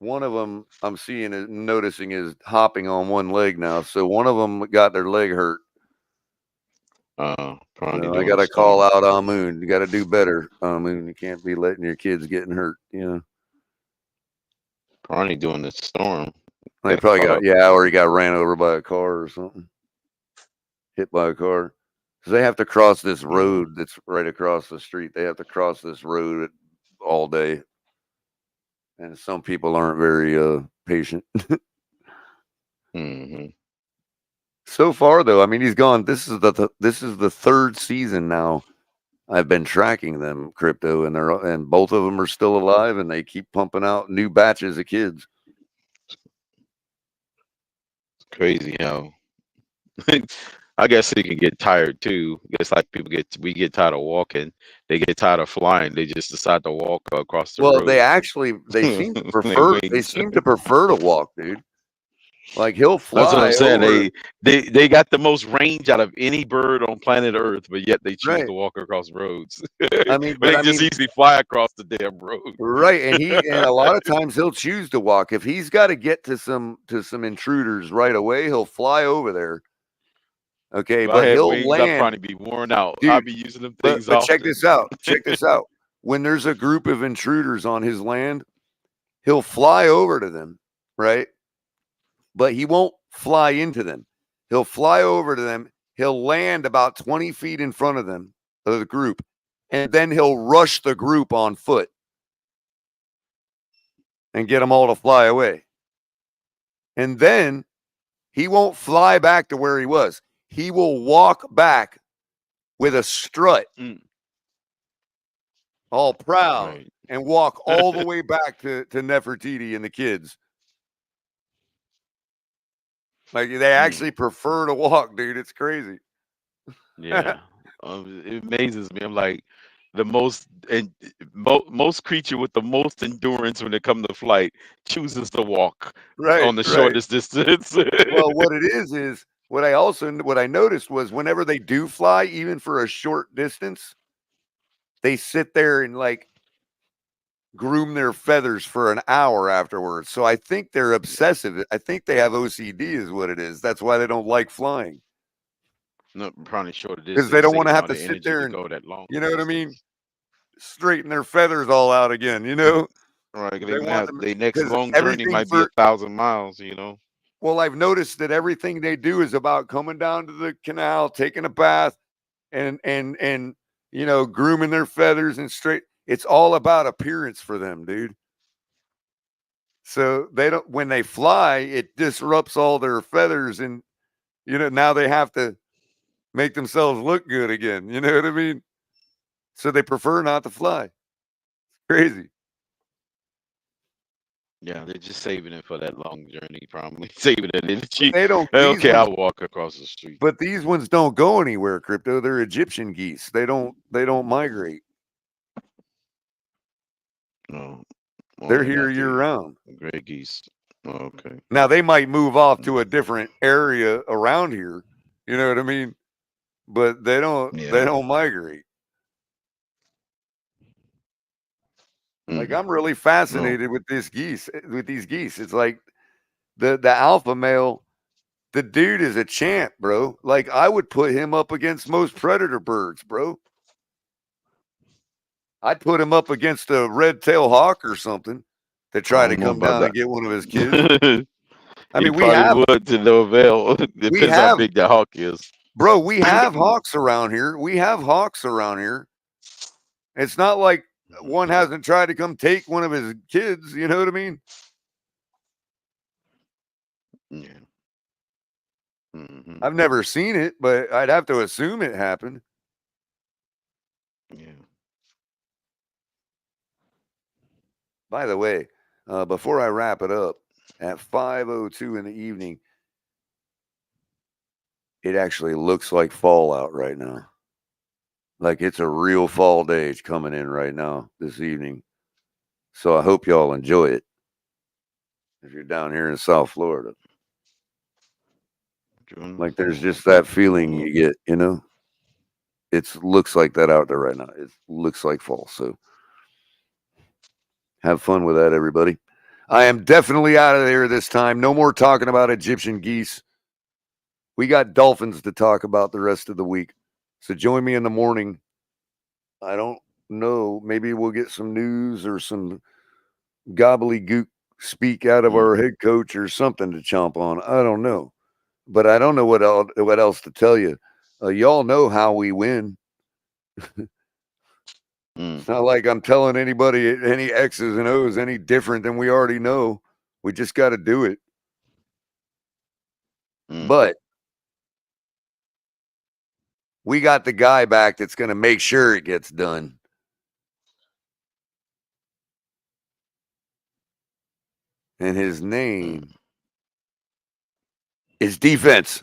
one of them I'm noticing is hopping on one leg now. So one of them got their leg hurt. Probably I doing got the to call storm. out Moon. You got to do better, Moon. You can't be letting your kids getting hurt. Probably doing the storm. They probably or he got ran over by a car or something, hit by a car. Because they have to cross this road that's right across the street. They have to cross this road all day, and some people aren't very patient. Mm-hmm. So far, though, I mean, he's gone. This is the third season now. I've been tracking them, Crypto, and both of them are still alive, and they keep pumping out new batches of kids. Crazy how. I guess they can get tired too. I guess like we get tired of walking. They get tired of flying. They just decide to walk across the Well, road. they seem to They prefer wait. to walk, dude. Like he'll That's what I'm fly saying. over, They got the most range out of any bird on planet Earth, but yet they choose right? to walk across roads. I mean, But but they I just mean, easily fly across the damn road. right? And a lot of times he'll choose to walk if he's got to get to some intruders right away. He'll fly over there, okay, If I but had he'll wings, I'd land, probably be worn out. dude. I'd be using them But things check often. this out. Check this out. When there's a group of intruders on his land, he'll fly over to them, right? But he won't fly into them. He'll fly over to them. He'll land about 20 feet in front of them, of the group, and then he'll rush the group on foot and get them all to fly away. And then he won't fly back to where he was. He will walk back with a strut, all proud, Right. and walk all the way back to Nefertiti and the kids. Like they actually prefer to walk, dude. It's crazy. Yeah. It amazes me. I'm like the most and most creature with the most endurance when it comes to flight chooses to walk Right, on the right. shortest distance. Well, what it is what I noticed was whenever they do fly, even for a short distance, they sit there and like groom their feathers for an hour afterwards. So I think they're obsessive. I think they have OCD is what it is. That's why they don't like flying. No, probably shorter Because they distance don't want to saving have all to the sit energy there to and, go that long you know what I mean? distance. Straighten their feathers all out again, you know? Right. They want them Their next because long journey everything might be for 1,000 miles, you know. well, I've noticed that everything they do is about coming down to the canal, taking a bath, and you know, grooming their feathers and straight. It's all about appearance for them, dude. So they don't when they fly, it disrupts all their feathers, and you know, now they have to make themselves look good again. You know what I mean? So they prefer not to fly. Crazy. Yeah, they're just saving it for that long journey, probably saving that But energy. they don't these Okay, ones I'll walk across the street. but these ones don't go anywhere, Crypto. They're Egyptian geese. They don't migrate. No, They're only here got year the round. gray geese. Oh, okay. Now they might move off to a different area around here. You know what I mean? But they Yeah. don't migrate. Like Mm. I'm really No. fascinated with these geese. It's like the alpha male, the dude is a champ, bro. Like I would put him up against most predator birds, bro. I'd put him up against a red-tailed hawk or something to I try to don't know come about down and get one of his kids. that. I He mean, probably would to no avail. we Depends how have, big the hawk is. bro, we have hawks around here. It's not like one hasn't tried to come take one of his kids. You know what I mean? Yeah. Hmm. I've never seen it, but I'd have to assume it happened. Yeah. By the way, before I wrap it up, at 5:02 in the evening, it actually looks like fall out right now. Like it's a real fall day coming in right now this evening. So I hope y'all enjoy it. If you're down here in South Florida, like there's just that feeling you get, you know. It looks like that out there right now. It looks like fall. So have fun with that, everybody. I am definitely out of there this time. No more talking about Egyptian geese. We got dolphins to talk about the rest of the week. So join me in the morning. I don't know. Maybe we'll get some news or some gobbledygook speak out of our head coach or something to chomp on. I don't know. But I don't know what else to tell you. Y'all know how we win. It's not like I'm telling anybody any X's and O's any different than we already know. We just got to do it. But we got the guy back that's going to make sure it gets done. And his name is defense.